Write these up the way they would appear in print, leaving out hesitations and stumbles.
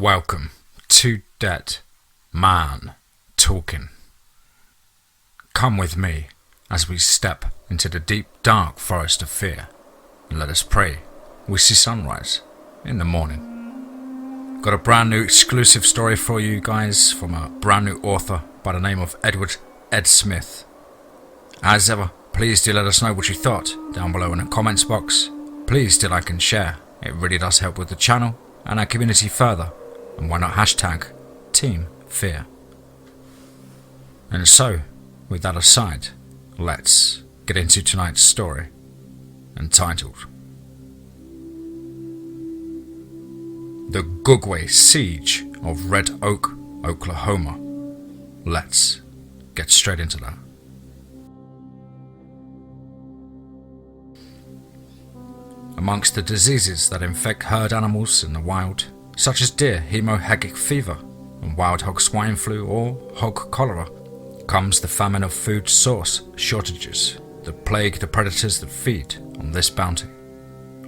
Welcome to Dead Man Talking. Come with me as we step into the deep dark forest of fear, and let us pray we see sunrise in the morning. Got a brand new exclusive story for you guys from a brand new author by the name of Ed Smith. As ever, please do let us know what you thought down below in the comments box. Please do like and share, it really does help with the channel and our community further, and why not hashtag Team Fear. And so, with that aside, let's get into tonight's story, entitled The Gugwe Siege of Red Oak, Oklahoma. Let's get straight into that. Amongst the diseases that infect herd animals in the wild, such as deer hemorrhagic fever and wild hog swine flu or hog cholera, comes the famine of food source shortages that plague the predators that feed on this bounty.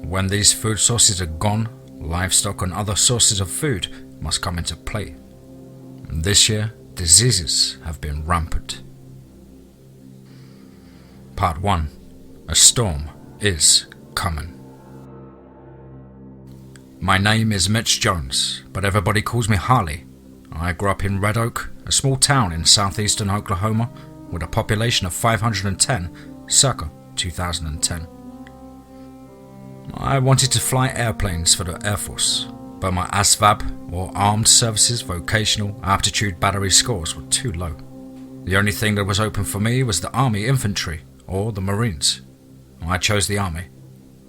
When these food sources are gone, livestock and other sources of food must come into play. And this year, diseases have been rampant. Part 1. A storm is coming. My name is Mitch Jones, but everybody calls me Harley. I grew up in Red Oak, a small town in southeastern Oklahoma with a population of 510, circa 2010. I wanted to fly airplanes for the Air Force, but my ASVAB, or Armed Services Vocational Aptitude Battery scores were too low. The only thing that was open for me was the Army Infantry, or the Marines. I chose the Army.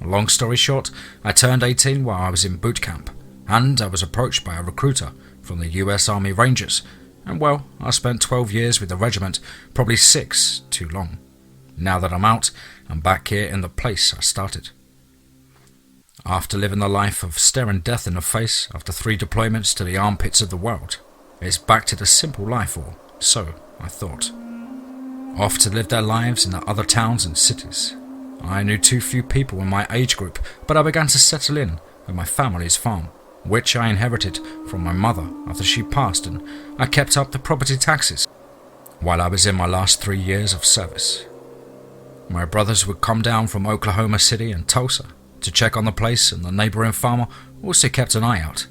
Long story short, I turned 18 while I was in boot camp, and I was approached by a recruiter from the US Army Rangers, and well, I spent 12 years with the regiment, probably 6 too long. Now that I'm out, I'm back here in the place I started. After living the life of staring death in the face after 3 deployments to the armpits of the world, it's back to the simple life, or so I thought. Off to live their lives in the other towns and cities. I knew too few people in my age group, but I began to settle in at my family's farm, which I inherited from my mother after she passed, and I kept up the property taxes while I was in my last 3 years of service. My brothers would come down from Oklahoma City and Tulsa to check on the place, and the neighboring farmer also kept an eye out.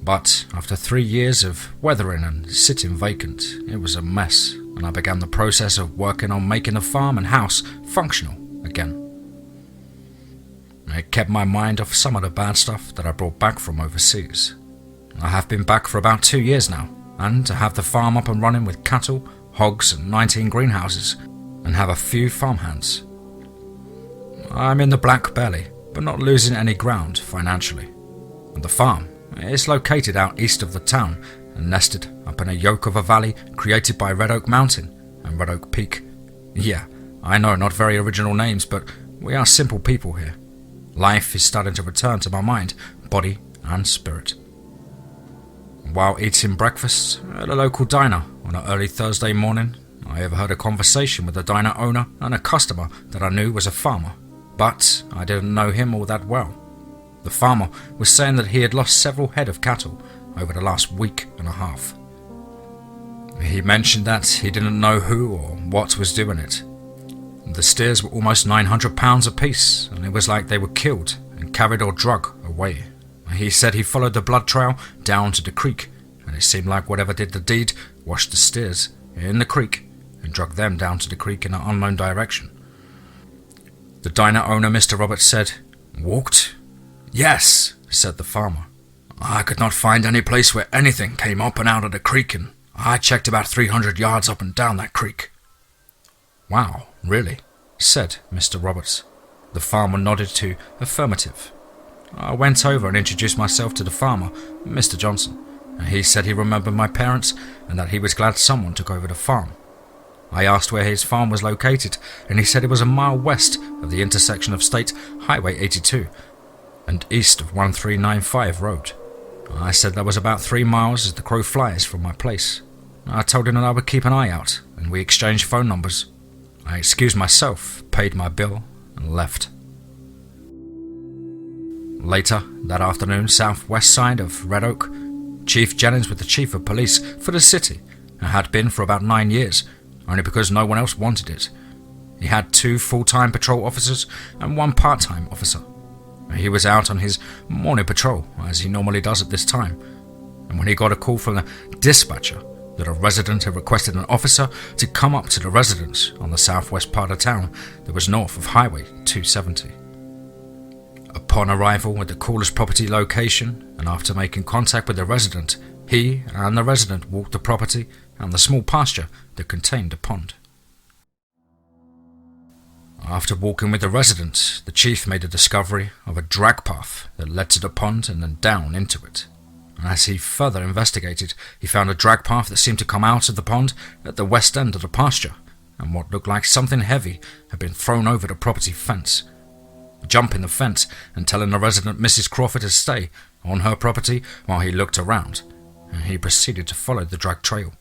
But after 3 years of weathering and sitting vacant, it was a mess, and I began the process of working on making the farm and house functional again. It kept my mind off some of the bad stuff that I brought back from overseas. I have been back for about 2 years now, and to have the farm up and running with cattle, hogs and 19 greenhouses, and have a few farmhands. I'm in the black barely, but not losing any ground financially. And the farm is located out east of the town and nested up in a yoke of a valley created by Red Oak Mountain and Red Oak Peak. Yeah, I know, not very original names, but we are simple people here. Life is starting to return to my mind, body and spirit. While eating breakfast at a local diner on an early Thursday morning, I overheard a conversation with the diner owner and a customer that I knew was a farmer, but I didn't know him all that well. The farmer was saying that he had lost several head of cattle over the last week and a half. He mentioned that he didn't know who or what was doing it. The steers were almost 900 pounds apiece, and it was like they were killed and carried or drug away. He said he followed the blood trail down to the creek, and it seemed like whatever did the deed washed the steers in the creek and dragged them down to the creek in an unknown direction. The diner owner, Mr. Roberts, said, "Walked?" "Yes," said the farmer. "I could not find any place where anything came up and out of the creek, and I checked about 300 yards up and down that creek." "Wow, really?" said Mr. Roberts. The farmer nodded to affirmative. I went over and introduced myself to the farmer, Mr. Johnson, and he said he remembered my parents and that he was glad someone took over the farm. I asked where his farm was located, and he said it was a mile west of the intersection of State Highway 82 and east of 1395 Road. I said that was about 3 miles as the crow flies from my place. I told him that I would keep an eye out, and we exchanged phone numbers. I excused myself, paid my bill, and left. Later, that afternoon, southwest side of Red Oak, Chief Jennings was the chief of police for the city and had been for about 9 years, only because no one else wanted it. He had 2 full-time patrol officers and 1 part-time officer. He was out on his morning patrol, as he normally does at this time, and when he got a call from the dispatcher that a resident had requested an officer to come up to the residence on the southwest part of town that was north of Highway 270. Upon arrival at the caller's property location, and after making contact with the resident, he and the resident walked the property and the small pasture that contained a pond. After walking with the resident, the chief made a discovery of a drag path that led to the pond and then down into it. As he further investigated, he found a drag path that seemed to come out of the pond at the west end of the pasture, and what looked like something heavy had been thrown over the property fence. Jumping the fence and telling the resident Mrs. Crawford to stay on her property while he looked around, and he proceeded to follow the drag trail.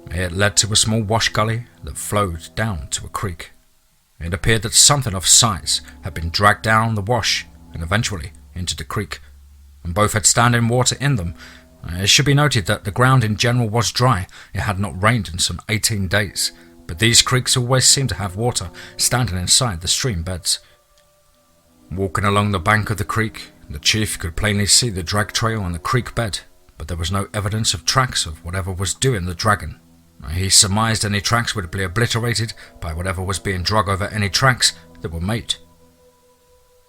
It led to a small wash gully that flowed down to a creek. It appeared that something of size had been dragged down the wash and eventually into the creek, and both had standing water in them. It should be noted that the ground in general was dry. It had not rained in some 18 days, but these creeks always seemed to have water standing inside the stream beds. Walking along the bank of the creek, the chief could plainly see the drag trail on the creek bed, but there was no evidence of tracks of whatever was doing the dragging. He surmised any tracks would be obliterated by whatever was being dragged over any tracks that were made.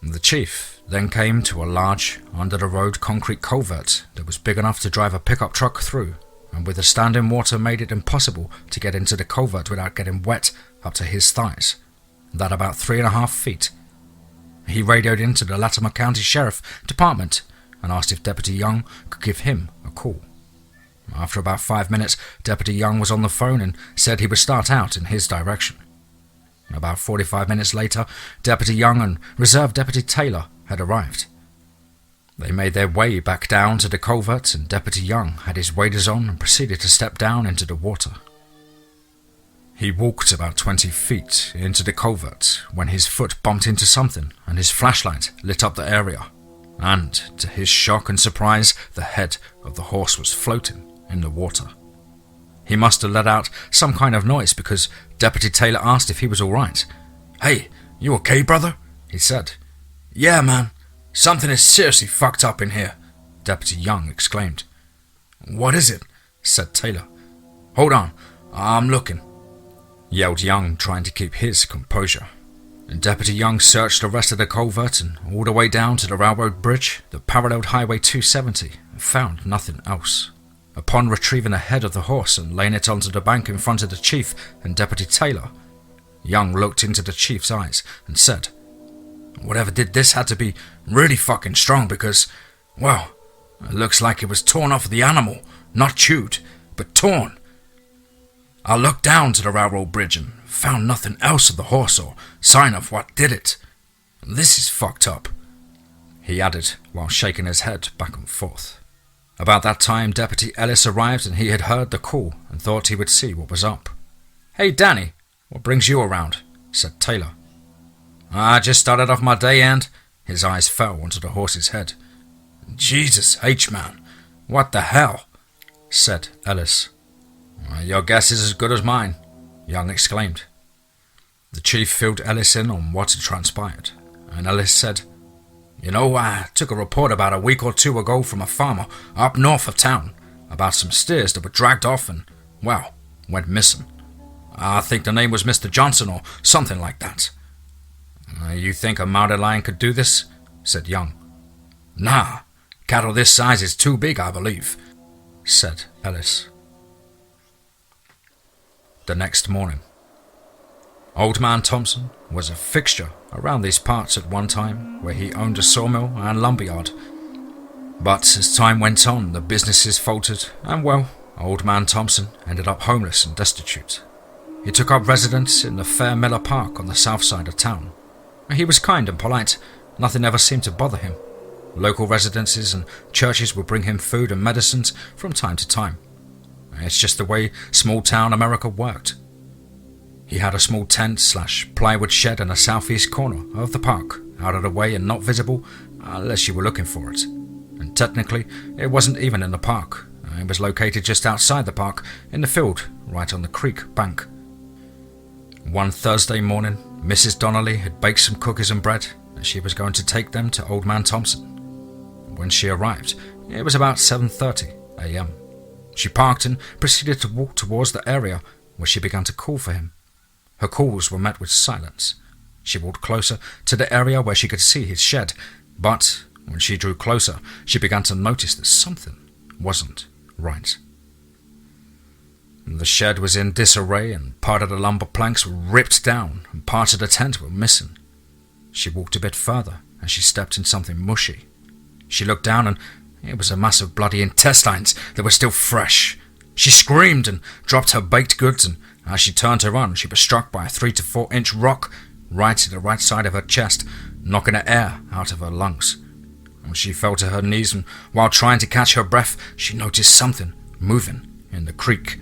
The chief then came to a large, under-the-road concrete culvert that was big enough to drive a pickup truck through, and with the standing water made it impossible to get into the culvert without getting wet up to his thighs, that about 3.5 feet. He radioed into the Latimer County Sheriff Department and asked if Deputy Young could give him a call. After about 5 minutes, Deputy Young was on the phone and said he would start out in his direction. About 45 minutes later, Deputy Young and Reserve Deputy Taylor had arrived. They made their way back down to the culvert, and Deputy Young had his waders on and proceeded to step down into the water. He walked about 20 feet into the culvert when his foot bumped into something and his flashlight lit up the area, and, to his shock and surprise, the head of the horse was floating in the water. He must have let out some kind of noise because Deputy Taylor asked if he was all right. "Hey, you okay, brother?" he said. "Yeah, man. Something is seriously fucked up in here," Deputy Young exclaimed. "What is it?" said Taylor. "Hold on, I'm looking," yelled Young, trying to keep his composure. And Deputy Young searched the rest of the culvert and all the way down to the railroad bridge that paralleled Highway 270 and found nothing else. Upon retrieving the head of the horse and laying it onto the bank in front of the chief and Deputy Taylor, Young looked into the chief's eyes and said, "Whatever did this had to be really fucking strong because, well, it looks like it was torn off the animal, not chewed, but torn. I looked down to the railroad bridge and found nothing else of the horse or sign of what did it. This is fucked up," he added while shaking his head back and forth. About that time, Deputy Ellis arrived and he had heard the call and thought he would see what was up. "Hey, Danny, what brings you around?" said Taylor. "I just started off my day and..." His eyes fell onto the horse's head. "Jesus H, man, what the hell?" said Ellis. "Your guess is as good as mine," Young exclaimed. The chief filled Ellis in on what had transpired, and Ellis said, "You know, I took a report about a week or 2 ago from a farmer up north of town about some steers that were dragged off and, well, went missing. I think the name was Mr. Johnson or something like that." "You think a mountain lion could do this?" said Young. "Nah, cattle this size is too big, I believe," said Ellis. The next morning. Old Man Thompson was a fixture around these parts at one time, where he owned a sawmill and lumberyard. But as time went on, the businesses faltered, and well, Old Man Thompson ended up homeless and destitute. He took up residence in the Fair Miller Park on the south side of town. He was kind and polite. Nothing ever seemed to bother him. Local residences and churches would bring him food and medicines from time to time. It's just the way small-town America worked. He had a small tent/plywood shed in the southeast corner of the park, out of the way and not visible, unless you were looking for it. And technically, it wasn't even in the park. It was located just outside the park, in the field, right on the creek bank. One Thursday morning, Mrs. Donnelly had baked some cookies and bread, and she was going to take them to Old Man Thompson. When she arrived, it was about 7:30 a.m. She parked and proceeded to walk towards the area where she began to call for him. Her calls were met with silence. She walked closer to the area where she could see his shed, but when she drew closer, she began to notice that something wasn't right. The shed was in disarray, and part of the lumber planks were ripped down, and parts of the tent were missing. She walked a bit further, and she stepped in something mushy. She looked down, and it was a mass of bloody intestines that were still fresh. She screamed and dropped her baked goods, and as she turned to run, she was struck by a 3 to 4 inch rock right to the right side of her chest, knocking the air out of her lungs. When she fell to her knees, and while trying to catch her breath, she noticed something moving in the creek,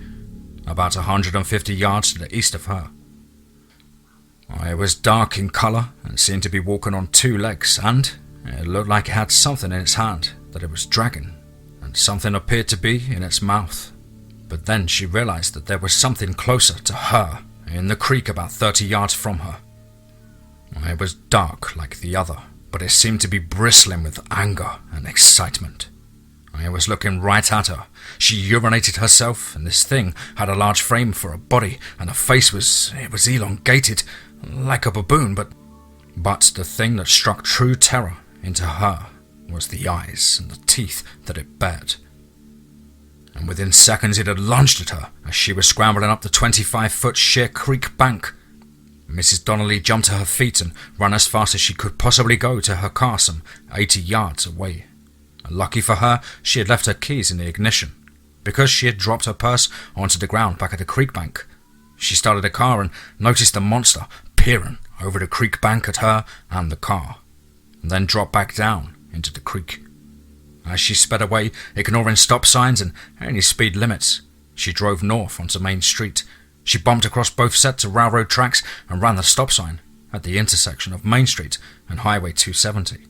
about 150 yards to the east of her. It was dark in colour and seemed to be walking on 2 legs, and it looked like it had something in its hand that it was dragging, and something appeared to be in its mouth. But then she realised that there was something closer to her, in the creek about 30 yards from her. It was dark like the other, but it seemed to be bristling with anger and excitement. It was looking right at her. She urinated herself, and this thing had a large frame for a body, and her face was elongated, like a baboon, but the thing that struck true terror into her was the eyes and the teeth that it bared. And within seconds it had lunged at her as she was scrambling up the 25-foot sheer creek bank. Mrs. Donnelly jumped to her feet and ran as fast as she could possibly go to her car some 80 yards away. Lucky for her, she had left her keys in the ignition. Because she had dropped her purse onto the ground back at the creek bank, she started the car and noticed the monster peering over the creek bank at her and the car, and then dropped back down into the creek. As she sped away, ignoring stop signs and any speed limits, she drove north onto Main Street. She bumped across both sets of railroad tracks and ran the stop sign at the intersection of Main Street and Highway 270.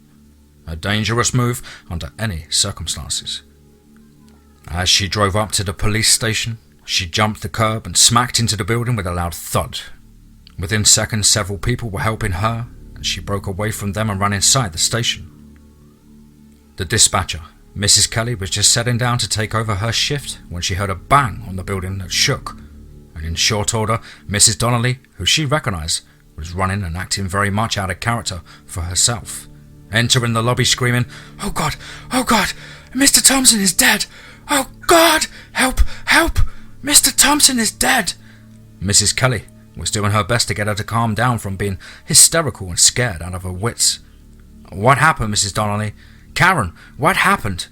A dangerous move under any circumstances. As she drove up to the police station, she jumped the curb and smacked into the building with a loud thud. Within seconds, several people were helping her, and she broke away from them and ran inside the station. The dispatcher, Mrs. Kelly, was just settling down to take over her shift when she heard a bang on the building that shook, and in short order, Mrs. Donnelly, who she recognized, was running and acting very much out of character for herself, entering the lobby screaming, "Oh God! Oh God! Mr. Thompson is dead! Oh God! Help! Help! Mr. Thompson is dead!" Mrs. Kelly was doing her best to get her to calm down from being hysterical and scared out of her wits. "What happened, Mrs. Donnelly? Karen, what happened?"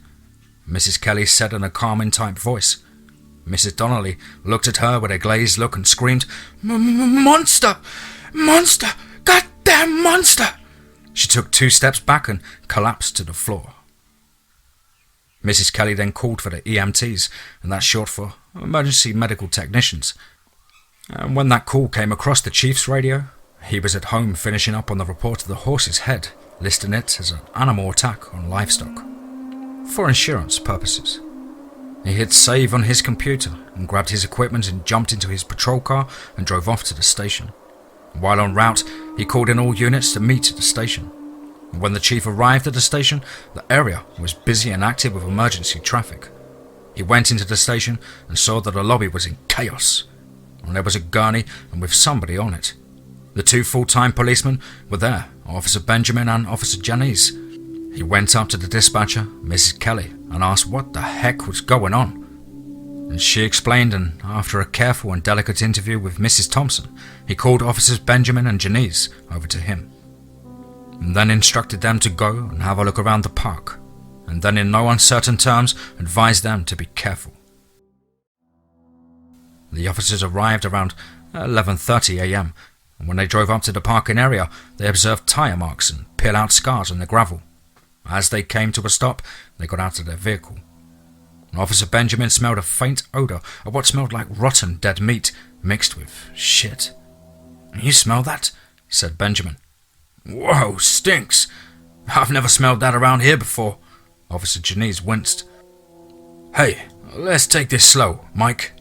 Mrs. Kelly said in a calming type voice. Mrs. Donnelly looked at her with a glazed look and screamed, "Monster! Monster! Goddamn monster!" She took 2 steps back and collapsed to the floor. Mrs. Kelly then called for the EMTs, and that's short for Emergency Medical Technicians. And when that call came across the chief's radio, he was at home finishing up on the report of the horse's head, listing it as an animal attack on livestock, for insurance purposes. He hit save on his computer and grabbed his equipment and jumped into his patrol car and drove off to the station. While en route, he called in all units to meet at the station. When the chief arrived at the station, the area was busy and active with emergency traffic. He went into the station and saw that the lobby was in chaos, and there was a gurney and with somebody on it. The 2 full-time policemen were there, Officer Benjamin and Officer Janice. He went up to the dispatcher, Mrs. Kelly, and asked what the heck was going on. And she explained, and after a careful and delicate interview with Mrs. Thompson, he called Officers Benjamin and Janice over to him, and then instructed them to go and have a look around the park, and then in no uncertain terms advised them to be careful. The officers arrived around 11:30 a.m, and when they drove up to the parking area, they observed tyre marks and peel-out scars on the gravel. As they came to a stop, they got out of their vehicle. Officer Benjamin smelled a faint odour of what smelled like rotten dead meat mixed with shit. "You smell that?" said Benjamin. "Whoa, stinks!" I've never smelled that around here before. Officer Janice winced. Hey, let's take this slow, Mike.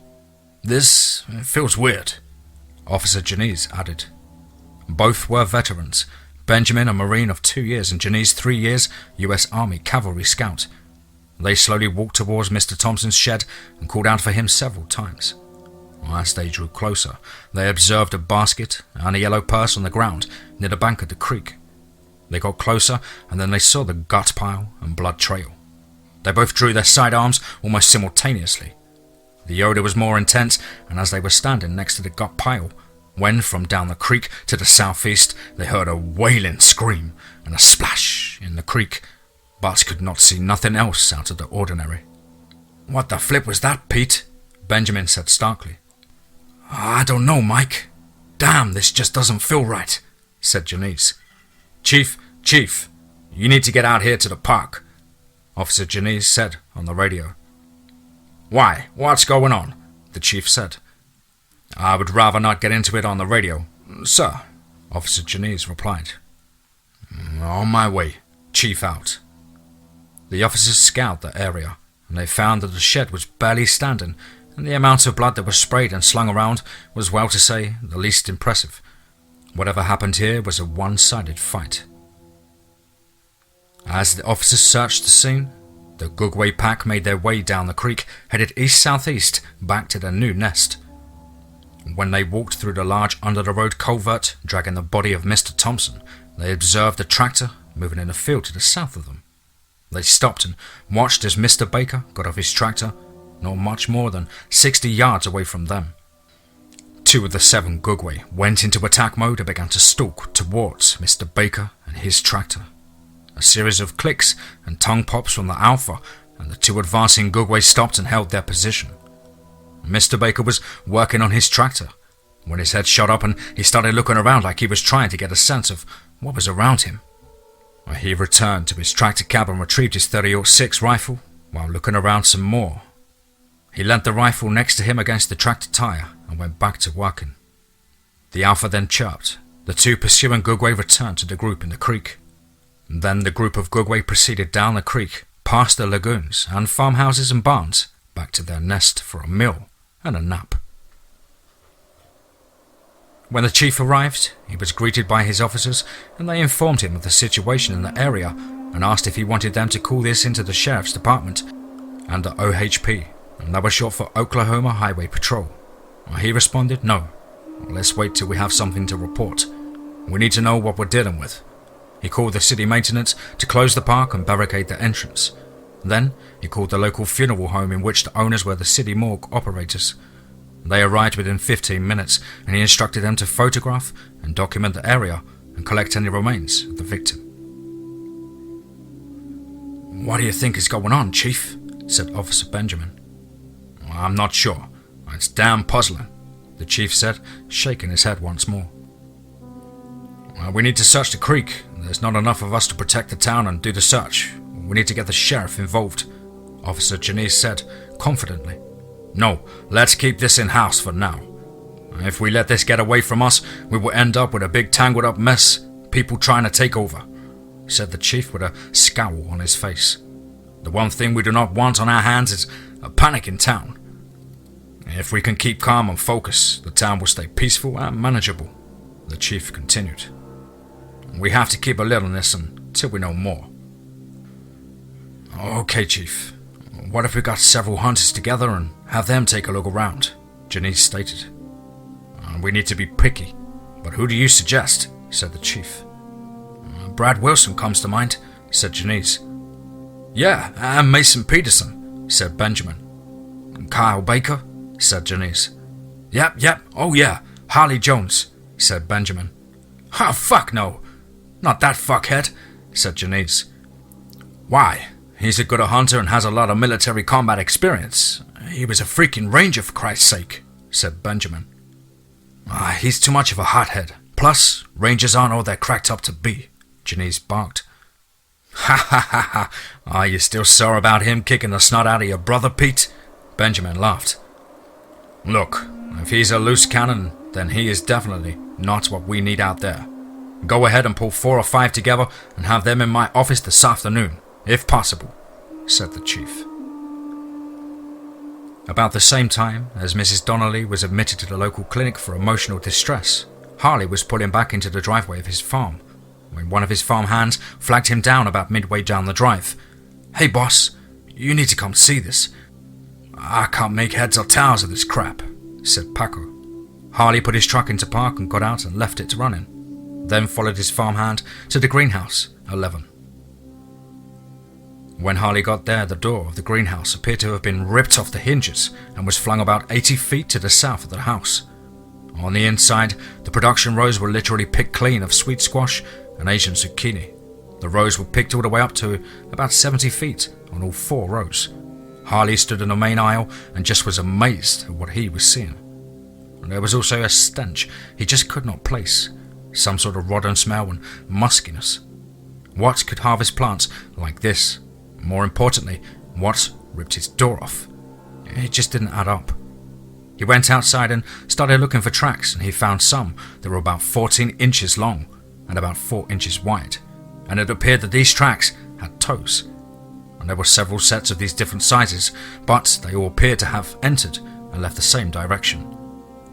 This feels weird, Officer Janice added. Both were veterans. Benjamin, a Marine of 2 years, and Janice, 3 years, U.S. Army Cavalry Scout. They slowly walked towards Mr. Thompson's shed and called out for him several times. As they drew closer, they observed a basket and a yellow purse on the ground near the bank of the creek. They got closer, and then they saw the gut pile and blood trail. They both drew their sidearms almost simultaneously. The odor was more intense, and as they were standing next to the gut pile, when from down the creek to the southeast they heard a wailing scream and a splash in the creek, but could not see nothing else out of the ordinary. What the flip was that, Pete? Benjamin said starkly. I don't know, Mike. Damn, this just doesn't feel right, said Janice. Chief, you need to get out here to the park, Officer Janice said on the radio. Why? What's going on? The chief said. I would rather not get into it on the radio, sir, Officer Janice replied. On my way. Chief out. The officers scoured the area, and they found that the shed was barely standing, and the amount of blood that was sprayed and slung around was, well to say, the least impressive. Whatever happened here was a one-sided fight. As the officers searched the scene, the Gugwe pack made their way down the creek, headed east-southeast back to their new nest. When they walked through the large under-the-road culvert, dragging the body of Mr. Thompson, they observed a tractor moving in a field to the south of them. They stopped and watched as Mr. Baker got off his tractor, not much more than 60 yards away from them. 2 of the 7 Gugwe went into attack mode and began to stalk towards Mr. Baker and his tractor. A series of clicks and tongue pops from the Alpha, and the 2 advancing Gugwe stopped and held their position. Mr. Baker was working on his tractor when his head shot up and he started looking around like he was trying to get a sense of what was around him. He returned to his tractor cab and retrieved his .30-06 rifle while looking around some more. He leant the rifle next to him against the tractor tire and went back to working. The Alpha then chirped. The 2 pursuing Gugwe returned to the group in the creek. Then the group of Gugwe proceeded down the creek, past the lagoons and farmhouses and barns, back to their nest for a meal and a nap. When the chief arrived, he was greeted by his officers, and they informed him of the situation in the area and asked if he wanted them to call this into the sheriff's department and the OHP, and that was short for Oklahoma Highway Patrol. He responded, no, let's wait till we have something to report. We need to know what we're dealing with. He called the city maintenance to close the park and barricade the entrance. Then he called the local funeral home in which the owners were the city morgue operators. They arrived within 15 minutes, and he instructed them to photograph and document the area and collect any remains of the victim. What do you think is going on, Chief? Said Officer Benjamin. I'm not sure. It's damn puzzling, the chief said, shaking his head once more. We need to search the creek. There's not enough of us to protect the town and do the search. We need to get the sheriff involved, Officer Janice said confidently. No, let's keep this in-house for now. If we let this get away from us, we will end up with a big tangled up mess, people trying to take over, said the chief with a scowl on his face. The one thing we do not want on our hands is a panic in town. If we can keep calm and focus, the town will stay peaceful and manageable, the chief continued. We have to keep a lid on this until we know more. Okay, Chief. What if we got several hunters together and have them take a look around? Janice stated. We need to be picky, but who do you suggest? Said the chief. Brad Wilson comes to mind, said Janice. Yeah, and Mason Peterson, said Benjamin. Kyle Baker, said Janice. Yep, oh yeah, Harley Jones, said Benjamin. Oh, fuck no, not that fuckhead, said Janice. Why? He's a good hunter and has a lot of military combat experience. He was a freaking ranger for Christ's sake, said Benjamin. He's too much of a hothead. Plus, rangers aren't all they're cracked up to be, Janice barked. Ha. Are you still sore about him kicking the snot out of your brother, Pete? Benjamin laughed. Look, if he's a loose cannon, then he is definitely not what we need out there. Go ahead and pull 4 or 5 together and have them in my office this afternoon, if possible," said the chief. About the same time as Mrs. Donnelly was admitted to the local clinic for emotional distress, Harley was pulling back into the driveway of his farm when one of his farm hands flagged him down about midway down the drive. "Hey boss, you need to come see this. I can't make heads or tails of this crap," said Paco. Harley put his truck into park and got out and left it running, then followed his farmhand to the greenhouse 11. When Harley got there, the door of the greenhouse appeared to have been ripped off the hinges and was flung about 80 feet to the south of the house. On the inside, the production rows were literally picked clean of sweet squash and Asian zucchini. The rows were picked all the way up to about 70 feet on all 4 rows. Harley stood in the main aisle and just was amazed at what he was seeing. And there was also a stench he just could not place, some sort of rotten smell and muskiness. What could harvest plants like this? More importantly, what ripped his door off? It just didn't add up. He went outside and started looking for tracks, and he found some that were about 14 inches long and about 4 inches wide, and it appeared that these tracks had toes. And there were several sets of these different sizes, but they all appeared to have entered and left the same direction.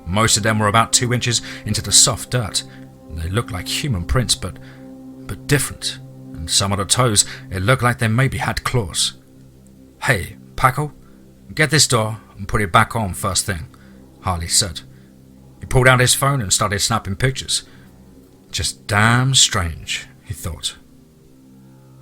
Most of them were about 2 inches into the soft dirt, and they looked like human prints, but different. And some of the toes, it looked like they maybe had claws. "Hey, Paco, get this door and put it back on first thing," Harley said. He pulled out his phone and started snapping pictures. Just damn strange, he thought.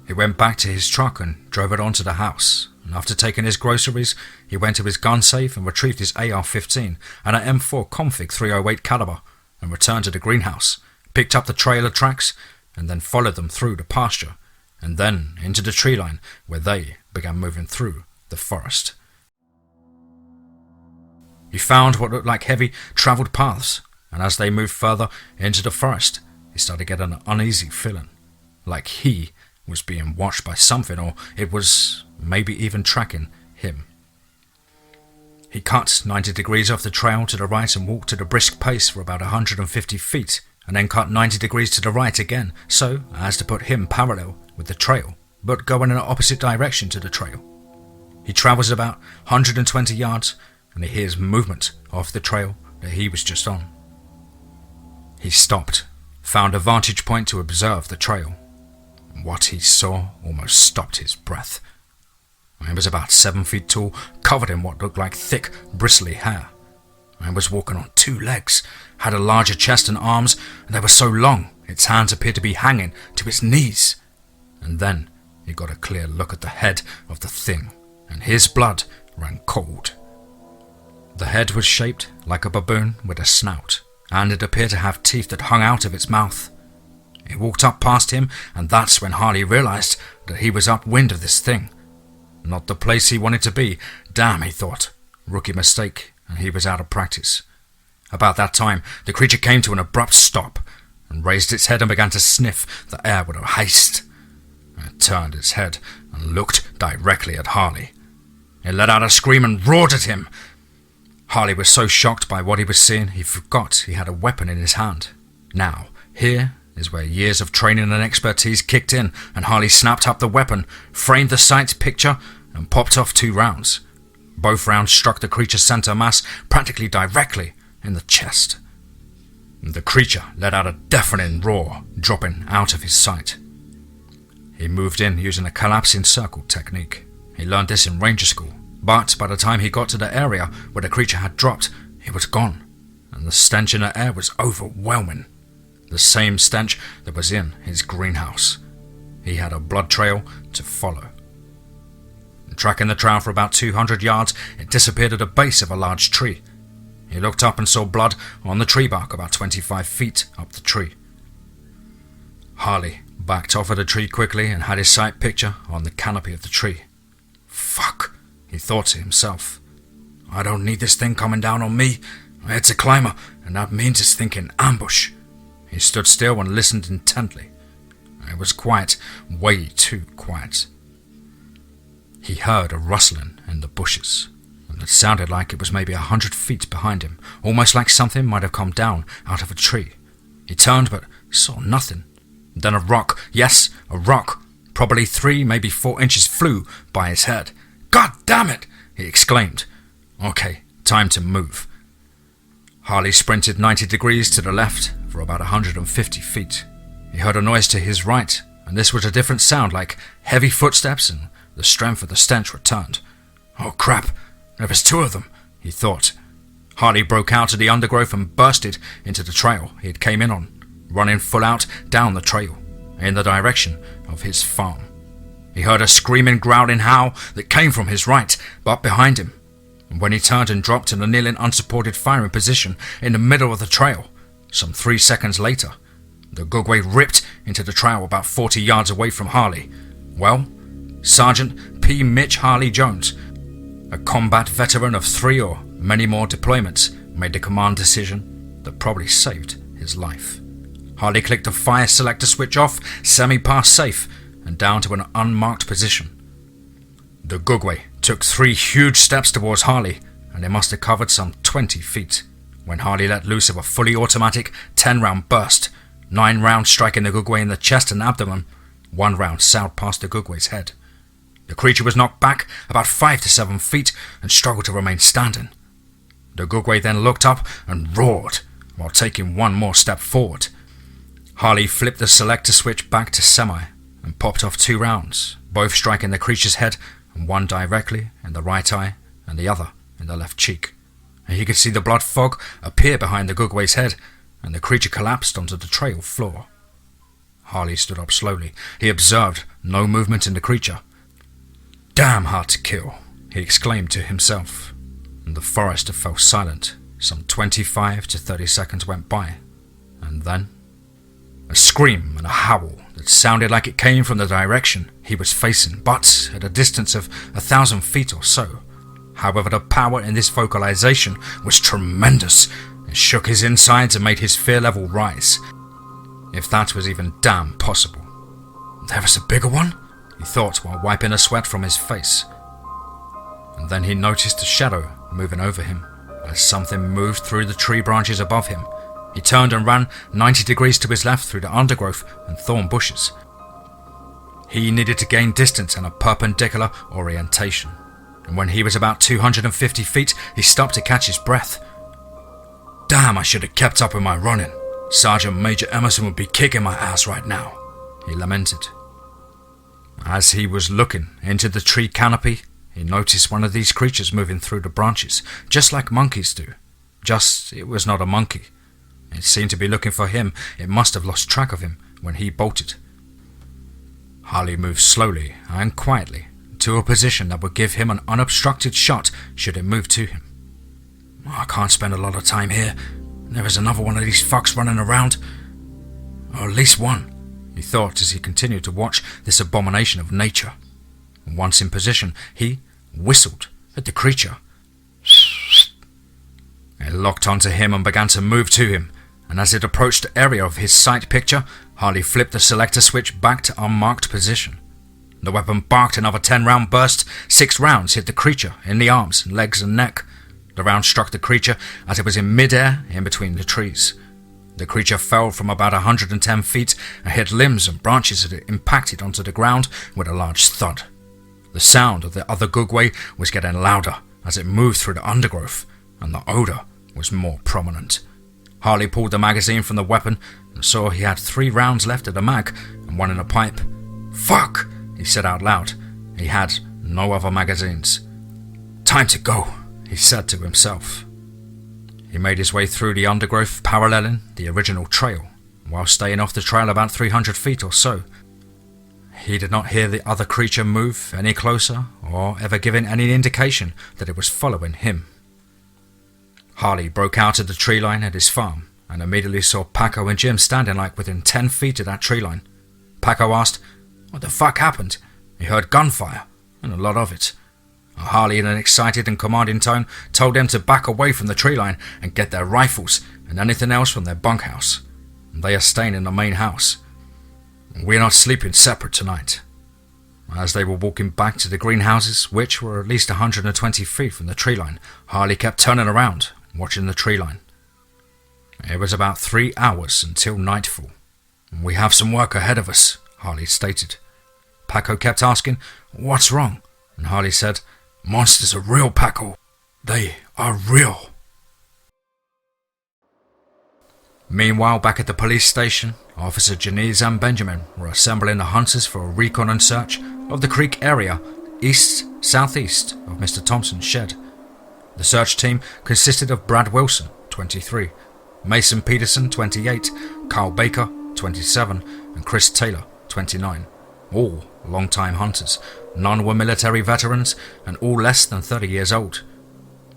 He went back to his truck and drove it onto the house, and after taking his groceries, he went to his gun safe and retrieved his AR-15 and an M4 Config 308 caliber and returned to the greenhouse, picked up the trailer tracks, and then followed them through the pasture, and then into the tree line where they began moving through the forest. He found what looked like heavy travelled paths, and as they moved further into the forest, he started getting an uneasy feeling, like he was being watched by something, or it was maybe even tracking him. He cut 90 degrees off the trail to the right and walked at a brisk pace for about 150 feet, and then cut 90 degrees to the right again, so as to put him parallel with the trail, but going in an opposite direction to the trail. He travels about 120 yards, and he hears movement off the trail that he was just on. He stopped, found a vantage point to observe the trail. What he saw almost stopped his breath. He was about 7 feet tall, covered in what looked like thick, bristly hair. He was walking on 2 legs, had a larger chest and arms, and they were so long its hands appeared to be hanging to its knees. And then he got a clear look at the head of the thing, and his blood ran cold. The head was shaped like a baboon with a snout, and it appeared to have teeth that hung out of its mouth. He walked up past him, and that's when Harley realized that he was upwind of this thing. Not the place he wanted to be. Damn, he thought. Rookie mistake, and he was out of practice. About that time, the creature came to an abrupt stop, and raised its head and began to sniff the air with a haste. It turned its head and looked directly at Harley. It let out a scream and roared at him. Harley was so shocked by what he was seeing, he forgot he had a weapon in his hand. Now, here is where years of training and expertise kicked in, and Harley snapped up the weapon, framed the sight picture, and popped off 2 rounds. Both rounds struck the creature's center mass practically directly in the chest. The creature let out a deafening roar, dropping out of his sight. He moved in using a collapsing circle technique. He learned this in ranger school, but by the time he got to the area where the creature had dropped, it was gone, and the stench in the air was overwhelming. The same stench that was in his greenhouse. He had a blood trail to follow. Tracking the trail for about 200 yards, it disappeared at the base of a large tree. He looked up and saw blood on the tree bark about 25 feet up the tree. Harley backed off of the tree quickly and had his sight picture on the canopy of the tree. Fuck, he thought to himself. I don't need this thing coming down on me. It's a climber, and that means it's thinking ambush. He stood still and listened intently. It was quiet, way too quiet. He heard a rustling in the bushes, and it sounded like it was maybe 100 feet behind him, almost like something might have come down out of a tree. He turned, but saw nothing. Then a rock, yes, a rock, probably 3, maybe 4 inches, flew by his head. "God damn it!" he exclaimed. "Okay, time to move." Harley sprinted 90 degrees to the left for about 150 feet. He heard a noise to his right, and this was a different sound, like heavy footsteps, and the strength of the stench returned. "Oh crap, there was 2 of them," he thought. Harley broke out of the undergrowth and bursted into the trail he had came in on, running full out down the trail, in the direction of his farm. He heard a screaming, growling howl that came from his right, but behind him. And when he turned and dropped in a kneeling, unsupported firing position in the middle of the trail, some 3 seconds later, the Gugwe ripped into the trail about 40 yards away from Harley. Well, Sergeant P. Mitch Harley Jones, a combat veteran of 3 or many more deployments, made the command decision that probably saved his life. Harley clicked the fire selector switch off, semi-pass safe, and down to an unmarked position. The Gugwe took 3 huge steps towards Harley, and they must have covered some 20 feet, when Harley let loose of a fully automatic 10-round burst, 9 rounds striking the Gugwe in the chest and abdomen. 1 round sailed past the Gugwe's head. The creature was knocked back about 5 to 7 feet and struggled to remain standing. The Gugwe then looked up and roared while taking 1 more step forward. Harley flipped the selector switch back to semi and popped off 2 rounds, both striking the creature's head, and 1 directly in the right eye and the other in the left cheek. And he could see the blood fog appear behind the Gugwe's head, and the creature collapsed onto the trail floor. Harley stood up slowly. He observed no movement in the creature. "Damn hard to kill," he exclaimed to himself, and the forester fell silent. Some 25 to 30 seconds went by, and then a scream and a howl that sounded like it came from the direction he was facing, but at a distance of 1,000 feet or so. However, the power in this vocalization was tremendous. It shook his insides and made his fear level rise, if that was even damn possible. "There is a bigger one?" he thought while wiping the sweat from his face. And then he noticed a shadow moving over him as something moved through the tree branches above him. He turned and ran 90 degrees to his left through the undergrowth and thorn bushes. He needed to gain distance and a perpendicular orientation, and when he was about 250 feet, he stopped to catch his breath. "Damn, I should have kept up with my running. Sergeant Major Emerson would be kicking my ass right now," he lamented. As he was looking into the tree canopy, he noticed one of these creatures moving through the branches, just like monkeys do. Just, it was not a monkey. It seemed to be looking for him. It must have lost track of him when he bolted. Harley moved slowly and quietly to a position that would give him an unobstructed shot should it move to him. "I can't spend a lot of time here. There is another one of these fucks running around. Or at least one," he thought as he continued to watch this abomination of nature. Once in position, he whistled at the creature. It locked onto him and began to move to him, and as it approached the area of his sight picture, Harley flipped the selector switch back to unmarked position. The weapon barked another 10-round burst. 6 rounds hit the creature in the arms, legs and neck. The round struck the creature as it was in mid-air in between the trees. The creature fell from about 110 feet and hit limbs and branches as it impacted onto the ground with a large thud. The sound of the other Gugwe was getting louder as it moved through the undergrowth, and the odor was more prominent. Harley pulled the magazine from the weapon and saw he had 3 rounds left of the mag and 1 in a pipe. "Fuck!" he said out loud. He had no other magazines. "Time to go," he said to himself. He made his way through the undergrowth, paralleling the original trail, while staying off the trail about 300 feet or so. He did not hear the other creature move any closer or ever giving any indication that it was following him. Harley broke out of the tree line at his farm and immediately saw Paco and Jim standing like within 10 feet of that tree line. Paco asked, "What the fuck happened?" He heard gunfire, and a lot of it. Harley, in an excited and commanding tone, told them to back away from the tree line and get their rifles and anything else from their bunkhouse. They are staying in the main house. "We are not sleeping separate tonight." As they were walking back to the greenhouses, which were at least 120 feet from the tree line, Harley kept turning around, watching the tree line. It was about 3 hours until nightfall, "We have some work ahead of us," Harley stated. Paco kept asking, "What's wrong?" And Harley said, "Monsters are real, Paco. They are real." Meanwhile, back at the police station, Officer Janice and Benjamin were assembling the hunters for a recon and search of the creek area southeast of Mr. Thompson's shed. The search team consisted of Brad Wilson, 23, Mason Peterson, 28, Carl Baker, 27, and Chris Taylor, 29. All long-time hunters. None were military veterans, and all less than 30 years old.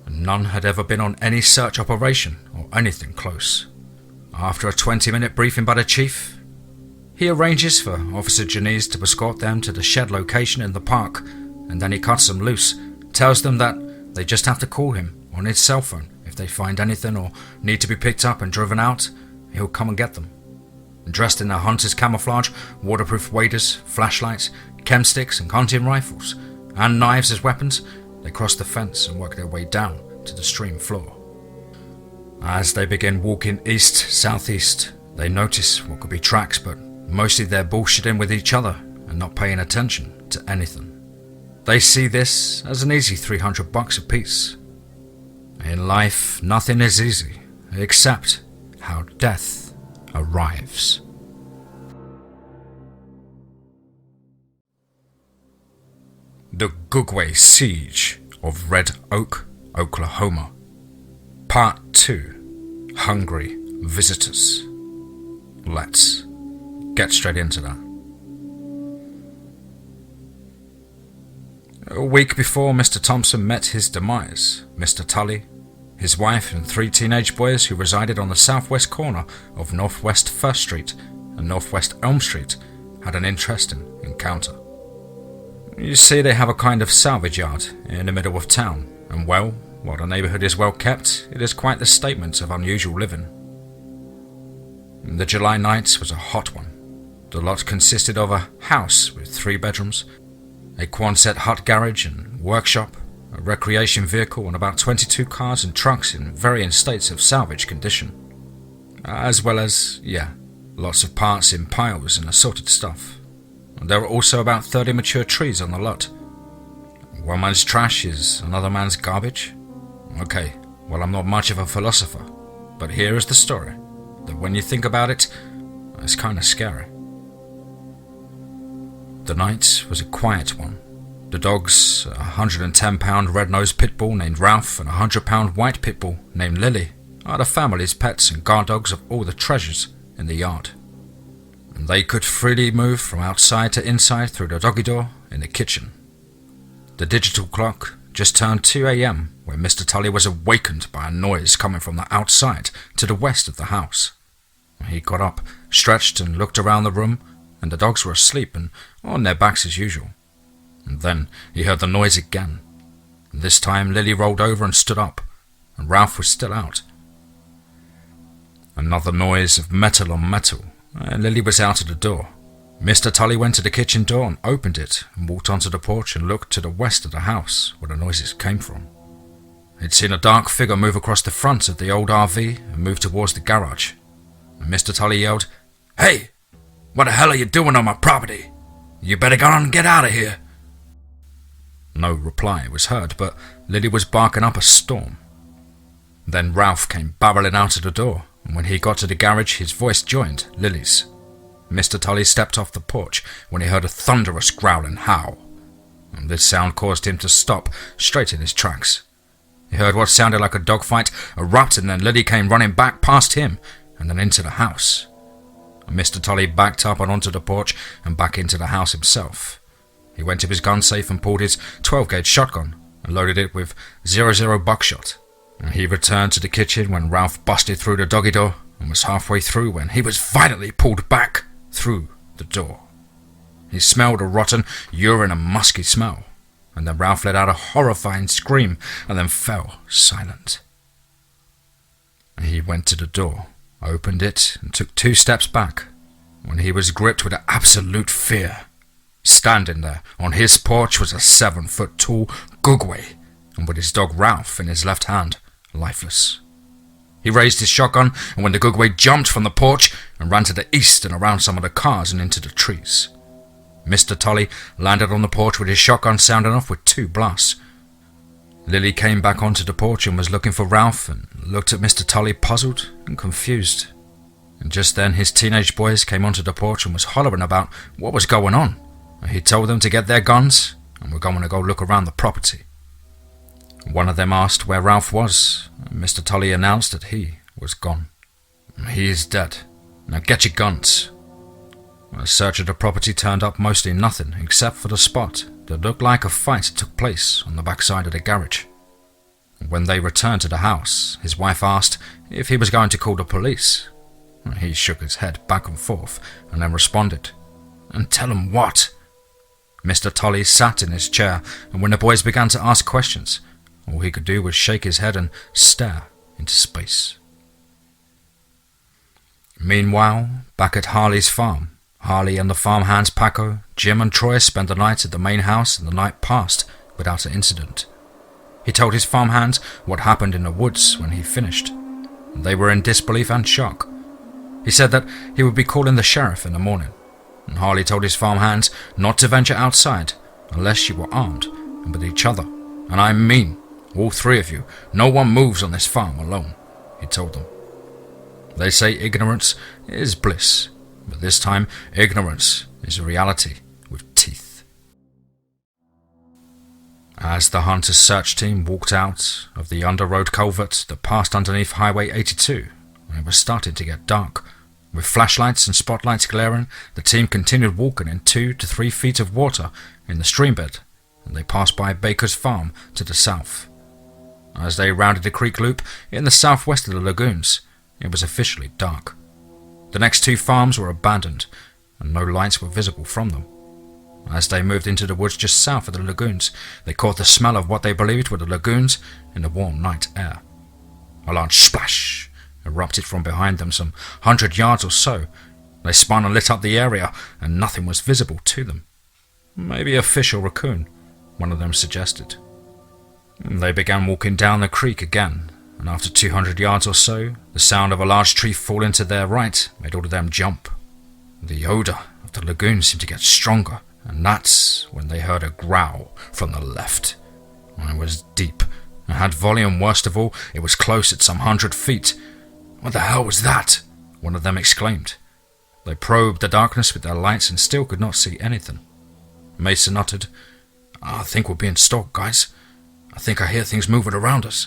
And none had ever been on any search operation or anything close. After a 20-minute briefing by the chief, he arranges for Officer Janice to escort them to the shed location in the park, and then he cuts them loose, tells them that they just have to call him on his cell phone if they find anything or need to be picked up and driven out. He'll come and get them. Dressed in their hunter's camouflage, waterproof waders, flashlights, chem sticks and hunting rifles, and knives as weapons, they cross the fence and work their way down to the stream floor. As they begin walking east-southeast, they notice what could be tracks, but mostly they're bullshitting with each other and not paying attention to anything. They see this as an easy $300 apiece. In life, nothing is easy, except how death arrives. The Gugwe Siege of Red Oak, Oklahoma. Part 2. Hungry Visitors. Let's get straight into that. A week before Mr. Thompson met his demise, Mr. Tully, his wife and 3 teenage boys who resided on the southwest corner of Northwest 1st Street and Northwest Elm Street had an interesting encounter. You see, they have a kind of salvage yard in the middle of town, and well, while the neighbourhood is well kept, it is quite the statement of unusual living. The July night was a hot one. The lot consisted of a house with 3 bedrooms, a Quonset hut garage and workshop, a recreation vehicle, and about 22 cars and trucks in varying states of salvage condition. As well as, lots of parts in piles and assorted stuff. There were also about 30 mature trees on the lot. One man's trash is another man's garbage. Okay, well, I'm not much of a philosopher, but here is the story, that when you think about it, it's kind of scary. The night was a quiet one. The dogs, a 110-pound red-nosed pit bull named Ralph and a 100-pound white pit bull named Lily, are the family's pets and guard dogs of all the treasures in the yard. And they could freely move from outside to inside through the doggy door in the kitchen. The digital clock just turned 2 a.m. when Mr. Tully was awakened by a noise coming from the outside to the west of the house. He got up, stretched and looked around the room, and the dogs were asleep and on their backs as usual. And then he heard the noise again. This time Lily rolled over and stood up, and Ralph was still out. Another noise of metal on metal, and Lily was out of the door. Mr. Tully went to the kitchen door and opened it and walked onto the porch and looked to the west of the house where the noises came from. He'd seen a dark figure move across the front of the old RV and move towards the garage. And Mr. Tully yelled, "Hey! What the hell are you doing on my property? You better go on and get out of here." No reply was heard, but Lily was barking up a storm. Then Ralph came barreling out of the door, and when he got to the garage, his voice joined Lily's. Mr. Tully stepped off the porch when he heard a thunderous growling howl, and this sound caused him to stop straight in his tracks. He heard what sounded like a dogfight erupt, and then Lily came running back past him and then into the house. Mr. Tully backed up and onto the porch and back into the house himself. He went to his gun safe and pulled his 12-gauge shotgun and loaded it with .00 buckshot. And he returned to the kitchen when Ralph busted through the doggy door and was halfway through when he was violently pulled back through the door. He smelled a rotten urine and musky smell, and then Ralph let out a horrifying scream and then fell silent. He went to the door, opened it, and took 2 steps back when he was gripped with absolute fear. Standing there on his porch was a 7-foot-tall Gugwe, and with his dog Ralph in his left hand, lifeless. He raised his shotgun, and when the Gugwe jumped from the porch and ran to the east and around some of the cars and into the trees. Mr. Tully landed on the porch with his shotgun sounding off with 2 blasts. Lily came back onto the porch and was looking for Ralph and looked at Mr. Tully puzzled and confused. And just then his teenage boys came onto the porch and was hollering about what was going on. He told them to get their guns and were going to go look around the property. One of them asked where Ralph was, and Mr. Tully announced that he was gone. He is dead. Now get your guns. A search of the property turned up mostly nothing except for the spot that looked like a fight took place on the backside of the garage. When they returned to the house, his wife asked if he was going to call the police. He shook his head back and forth and then responded, "And tell them what?" Mr. Tully sat in his chair, and when the boys began to ask questions, all he could do was shake his head and stare into space. Meanwhile, back at Harley's farm, Harley and the farmhands Paco, Jim and Troy spent the night at the main house, and the night passed without an incident. He told his farmhands what happened in the woods when he finished. They were in disbelief and shock. He said that he would be calling the sheriff in the morning, and Harley told his farmhands not to venture outside unless you were armed and with each other. "And I mean, all 3 of you, no one moves on this farm alone," he told them. They say ignorance is bliss, but this time ignorance is a reality with teeth. As the Hunter's search team walked out of the under-road culvert that passed underneath Highway 82, it was starting to get dark. With flashlights and spotlights glaring, the team continued walking in 2 to 3 feet of water in the streambed, and they passed by Baker's farm to the south. As they rounded the creek loop in the southwest of the lagoons, it was officially dark. The next 2 farms were abandoned, and no lights were visible from them. As they moved into the woods just south of the lagoons, they caught the smell of what they believed were the lagoons in the warm night air. A large splash erupted from behind them some 100 yards or so. They spun and lit up the area, and nothing was visible to them. "Maybe a fish or raccoon," one of them suggested. They began walking down the creek again, and after 200 yards or so, the sound of a large tree falling to their right made all of them jump. The odour of the lagoon seemed to get stronger, and that's when they heard a growl from the left. It was deep, and had volume. Worst of all, it was close at some 100 feet. "What the hell was that?" one of them exclaimed. They probed the darkness with their lights and still could not see anything. Mason uttered, "I think we're being stalked, guys. I think I hear things moving around us."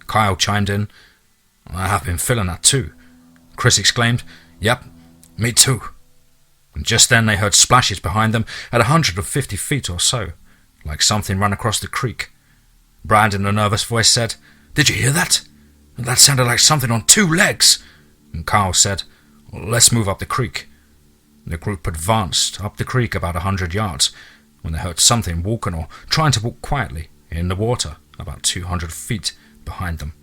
Kyle chimed in, "I have been feeling that too." Chris exclaimed, "Yep, me too." And just then they heard splashes behind them at 150 feet or so, like something ran across the creek. Brad, in a nervous voice, said, "Did you hear that? That sounded like something on 2 legs." And Kyle said, "Let's move up the creek." The group advanced up the creek about 100 yards when they heard something walking or trying to walk quietly in the water about 200 feet behind them.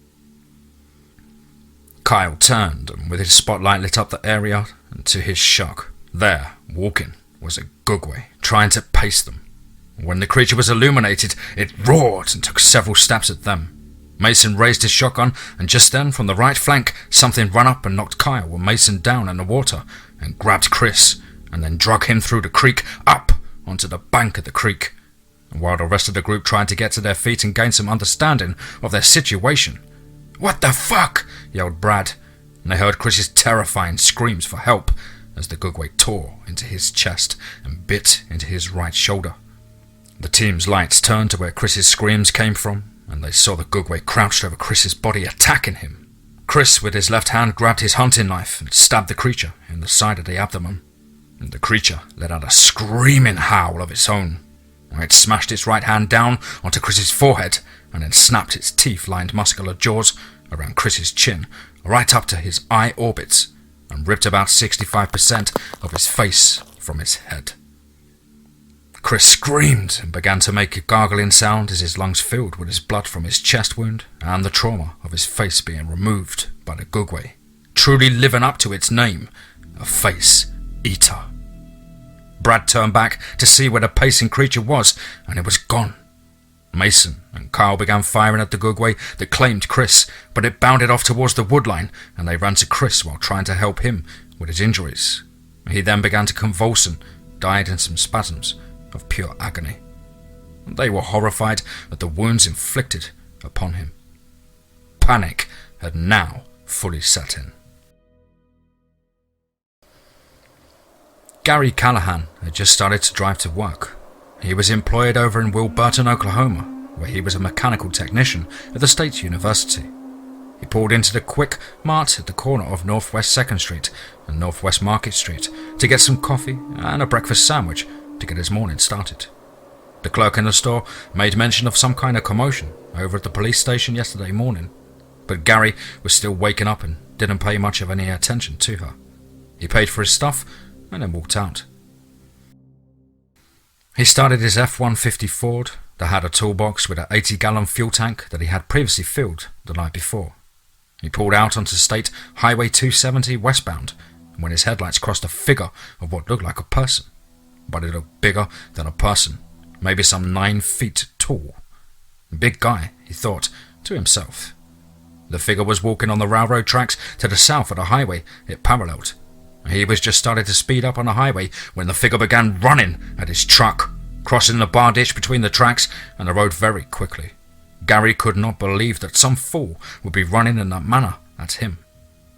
Kyle turned and with his spotlight lit up the area, and to his shock, there, walking, was a Gugwe trying to pace them. When the creature was illuminated, it roared and took several steps at them. Mason raised his shotgun, and just then, from the right flank, something ran up and knocked Kyle and Mason down in the water, and grabbed Chris, and then dragged him through the creek, up onto the bank of the creek. And while the rest of the group tried to get to their feet and gain some understanding of their situation. "What the fuck?" yelled Brad, and they heard Chris's terrifying screams for help as the Gugwe tore into his chest and bit into his right shoulder. The team's lights turned to where Chris's screams came from, and they saw the Gugwe crouched over Chris's body, attacking him. Chris, with his left hand, grabbed his hunting knife and stabbed the creature in the side of the abdomen. And the creature let out a screaming howl of its own. It smashed its right hand down onto Chris's forehead, and then snapped its teeth-lined muscular jaws around Chris's chin, right up to his eye orbits, and ripped about 65% of his face from his head. Chris screamed and began to make a gargling sound as his lungs filled with his blood from his chest wound and the trauma of his face being removed by the Gugwe, truly living up to its name, a face eater. Brad turned back to see where the pacing creature was, and it was gone. Mason and Kyle began firing at the Gugwe that claimed Chris, but it bounded off towards the woodline, and they ran to Chris while trying to help him with his injuries. He then began to convulse and died in some spasms of pure agony. They were horrified at the wounds inflicted upon him. Panic had now fully set in. Gary Callahan had just started to drive to work. He was employed over in Wilburton, Oklahoma, where he was a mechanical technician at the State University. He pulled into the Quick Mart at the corner of Northwest 2nd Street and Northwest Market Street to get some coffee and a breakfast sandwich to get his morning started. The clerk in the store made mention of some kind of commotion over at the police station yesterday morning, but Gary was still waking up and didn't pay much of any attention to her. He paid for his stuff and then walked out. He started his F-150 Ford that had a toolbox with an 80-gallon fuel tank that he had previously filled the night before. He pulled out onto State Highway 270 westbound when his headlights crossed a figure of what looked like a person, but it looked bigger than a person, maybe some 9 feet tall. Big guy, he thought to himself. The figure was walking on the railroad tracks to the south of the highway it paralleled. He was just starting to speed up on the highway when the figure began running at his truck, crossing the bar ditch between the tracks and the road very quickly. Gary could not believe that some fool would be running in that manner at him.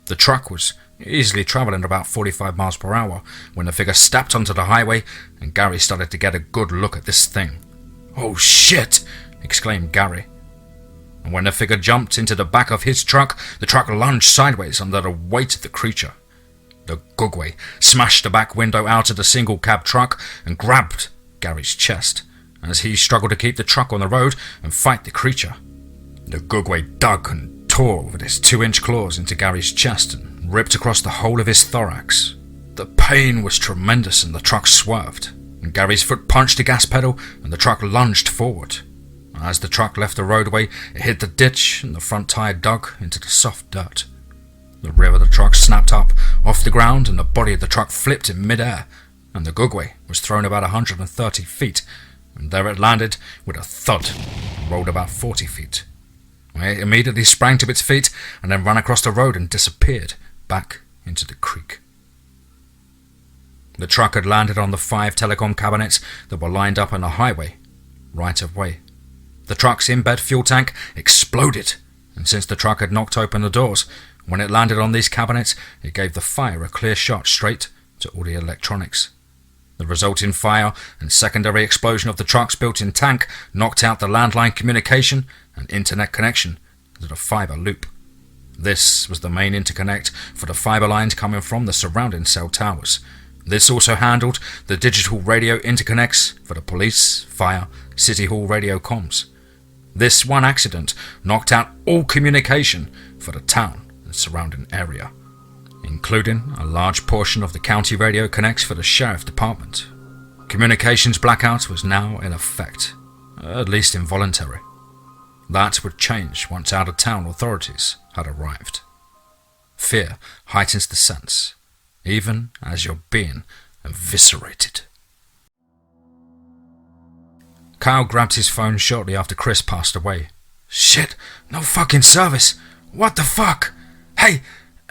The truck was easily travelling about 45 miles per hour when the figure stepped onto the highway, and Gary started to get a good look at this thing. "Oh shit!" exclaimed Gary. And when the figure jumped into the back of his truck, the truck lunged sideways under the weight of the creature. The Gugwe smashed the back window out of the single cab truck and grabbed Gary's chest as he struggled to keep the truck on the road and fight the creature. The Gugwe dug and tore with his 2-inch claws into Gary's chest and ripped across the whole of his thorax. The pain was tremendous and the truck swerved, and Gary's foot punched the gas pedal and the truck lunged forward. As the truck left the roadway, it hit the ditch and the front tire dug into the soft dirt. The rear of the truck snapped up off the ground and the body of the truck flipped in midair, and the Gugwe was thrown about 130 feet, and there it landed with a thud and rolled about 40 feet. It immediately sprang to its feet and then ran across the road and disappeared back into the creek. The truck had landed on the 5 telecom cabinets that were lined up on the highway right of way. The truck's in-bed fuel tank exploded, and since the truck had knocked open the doors, when it landed on these cabinets, it gave the fire a clear shot straight to all the electronics. The resulting fire and secondary explosion of the truck's built-in tank knocked out the landline communication and internet connection to the fiber loop. This was the main interconnect for the fiber lines coming from the surrounding cell towers. This also handled the digital radio interconnects for the police, fire, city hall radio comms. This one accident knocked out all communication for the town and surrounding area, including a large portion of the county radio connects for the sheriff department. Communications blackout was now in effect, at least involuntary. That would change once out-of-town authorities had arrived. Fear heightens the sense, even as you're being eviscerated. Kyle grabbed his phone shortly after Chris passed away. "Shit, no fucking service. What the fuck? Hey,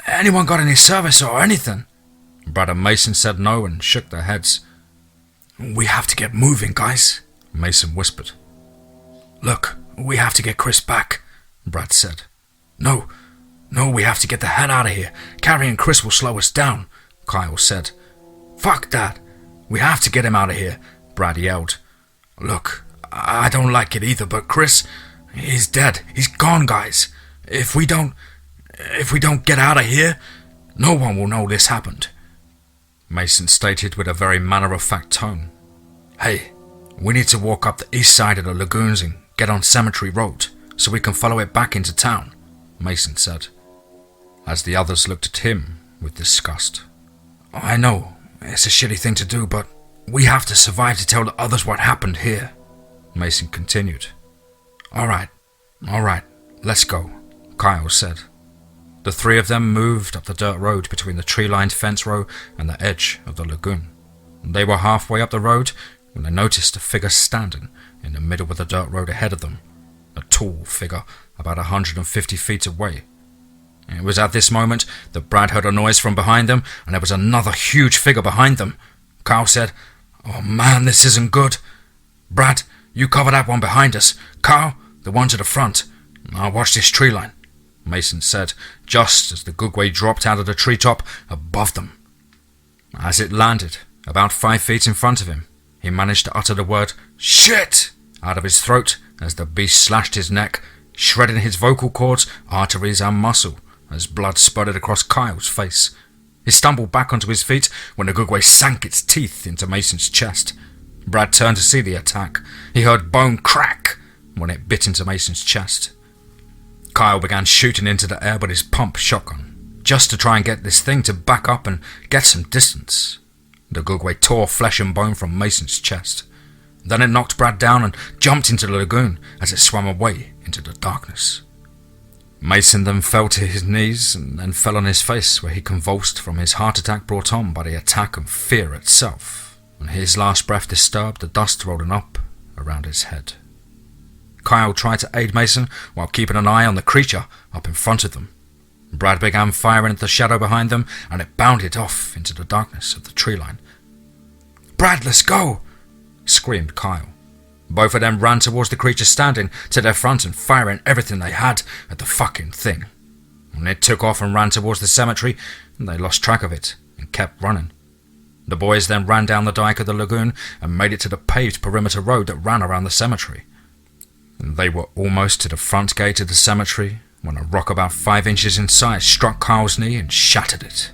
anyone got any service or anything?" Brad and Mason said no and shook their heads. "We have to get moving, guys," Mason whispered. "Look, we have to get Chris back," Brad said. No, we have to get the hell out of here. Carrying Chris will slow us down," Kyle said. "Fuck that. We have to get him out of here," Brad yelled. "Look, I don't like it either, but Chris, he's dead. He's gone, guys. If we don't get out of here, no one will know this happened," Mason stated with a very matter-of-fact tone. "Hey, we need to walk up the east side of the lagoons and get on Cemetery Road so we can follow it back into town," Mason said, as the others looked at him with disgust. "I know, it's a shitty thing to do, but we have to survive to tell the others what happened here," Mason continued. All right, let's go," Kyle said. The three of them moved up the dirt road between the tree-lined fence row and the edge of the lagoon. They were halfway up the road when they noticed a figure standing in the middle of the dirt road ahead of them, a tall figure about 150 feet away. It was at this moment that Brad heard a noise from behind them, and there was another huge figure behind them. Kyle said, "Oh man, this isn't good. Brad, you cover that one behind us. Kyle, the one to the front. I'll watch this tree line," Mason said, just as the Gugwe dropped out of the treetop above them. As it landed, about 5 feet in front of him, he managed to utter the word "shit" out of his throat as the beast slashed his neck, shredding his vocal cords, arteries and muscle as blood spurted across Kyle's face. He stumbled back onto his feet when the Gugwe sank its teeth into Mason's chest. Brad turned to see the attack. He heard bone crack when it bit into Mason's chest. Kyle began shooting into the air with his pump shotgun, just to try and get this thing to back up and get some distance. The Gugwe tore flesh and bone from Mason's chest. Then it knocked Brad down and jumped into the lagoon as it swam away into the darkness. Mason then fell to his knees and then fell on his face, where he convulsed from his heart attack brought on by the attack and fear itself, and his last breath disturbed the dust rolling up around his head. Kyle tried to aid Mason while keeping an eye on the creature up in front of them. Brad began firing at the shadow behind them, and it bounded off into the darkness of the tree line. "Brad, let's go!" screamed Kyle. Both of them ran towards the creature standing to their front and firing everything they had at the fucking thing. When it took off and ran towards the cemetery, they lost track of it and kept running. The boys then ran down the dike of the lagoon and made it to the paved perimeter road that ran around the cemetery. They were almost to the front gate of the cemetery when a rock about 5 inches in size struck Kyle's knee and shattered it.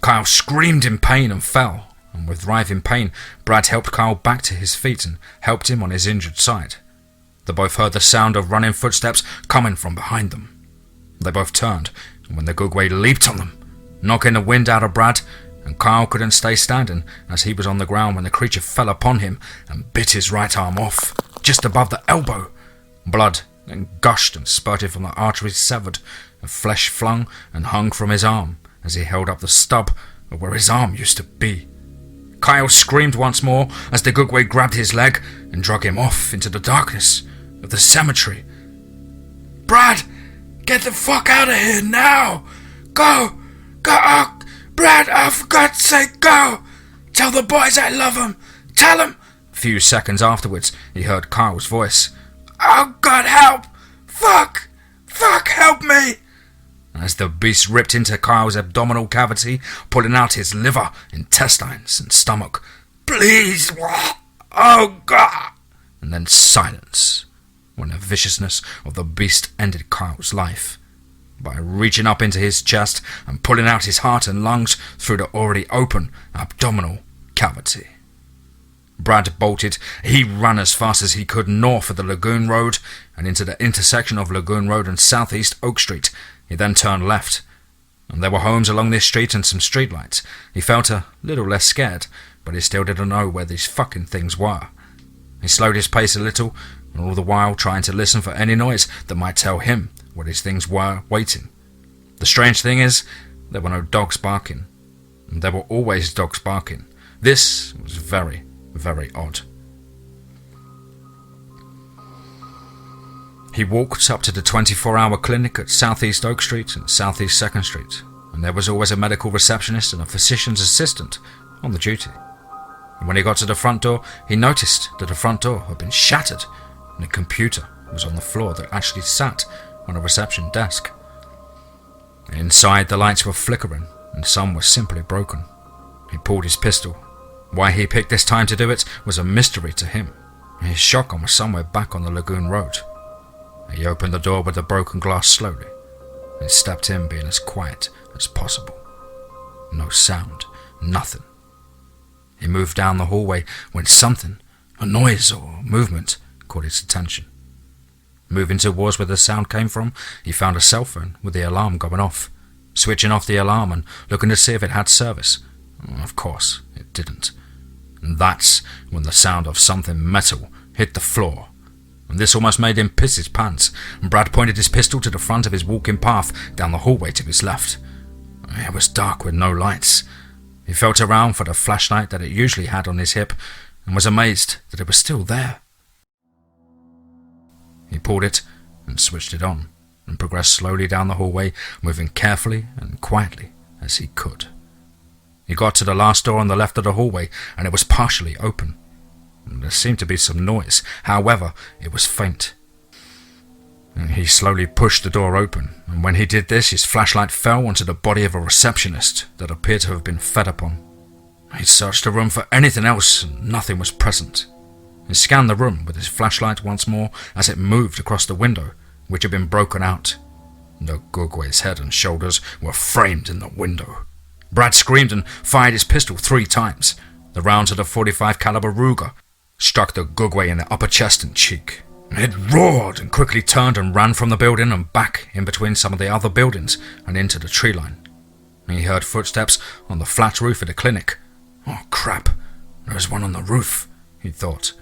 Kyle screamed in pain and fell, and with writhing pain, Brad helped Kyle back to his feet and helped him on his injured side. They both heard the sound of running footsteps coming from behind them. They both turned, and when the Gugwe leaped on them, knocking the wind out of Brad, and Kyle couldn't stay standing as he was on the ground when the creature fell upon him and bit his right arm off, just above the elbow. Blood then gushed and spurted from the arteries severed, and flesh flung and hung from his arm as he held up the stub of where his arm used to be. Kyle screamed once more as the Gugwe grabbed his leg and dragged him off into the darkness of the cemetery. "Brad, get the fuck out of here now! Go! Oh, Brad, oh, for God's sake, go! Tell the boys I love them! Tell them!" A few seconds afterwards, he heard Kyle's voice. "Oh, God, help! Fuck, help me!" As the beast ripped into Kyle's abdominal cavity, pulling out his liver, intestines, and stomach. "Please! Oh, God!" And then silence, when the viciousness of the beast ended Kyle's life by reaching up into his chest and pulling out his heart and lungs through the already open abdominal cavity. Brad bolted. He ran as fast as he could north of the Lagoon Road and into the intersection of Lagoon Road and Southeast Oak Street. He then turned left, and there were homes along this street and some streetlights. He felt a little less scared, but he still didn't know where these fucking things were. He slowed his pace a little, and all the while trying to listen for any noise that might tell him where these things were waiting. The strange thing is, there were no dogs barking, and there were always dogs barking. This was very, very odd. He walked up to the 24-hour clinic at Southeast Oak Street and Southeast 2nd Street, and there was always a medical receptionist and a physician's assistant on the duty. And when he got to the front door, he noticed that the front door had been shattered and a computer was on the floor that actually sat on a reception desk. Inside, the lights were flickering and some were simply broken. He pulled his pistol. Why he picked this time to do it was a mystery to him. His shotgun was somewhere back on the Lagoon Road. He opened the door with the broken glass slowly and stepped in, being as quiet as possible. No sound, nothing. He moved down the hallway when something, a noise or movement, caught his attention. Moving towards where the sound came from, he found a cell phone with the alarm going off. Switching off the alarm and looking to see if it had service. Of course, it didn't. And that's when the sound of something metal hit the floor. And this almost made him piss his pants, and Brad pointed his pistol to the front of his walking path down the hallway to his left. It was dark with no lights. He felt around for the flashlight that it usually had on his hip, and was amazed that it was still there. He pulled it and switched it on, and progressed slowly down the hallway, moving carefully and quietly as he could. He got to the last door on the left of the hallway, and it was partially open. There seemed to be some noise, however, it was faint. He slowly pushed the door open, and when he did this, his flashlight fell onto the body of a receptionist that appeared to have been fed upon. He searched the room for anything else, and nothing was present. He scanned the room with his flashlight once more as it moved across the window, which had been broken out. The Gugwe's head and shoulders were framed in the window. Brad screamed and fired his pistol 3 times. The rounds of the .45 caliber Ruger struck the Gugwe in the upper chest and cheek. It roared and quickly turned and ran from the building and back in between some of the other buildings and into the tree line. He heard footsteps on the flat roof of the clinic. Oh crap, there's one on the roof, he thought.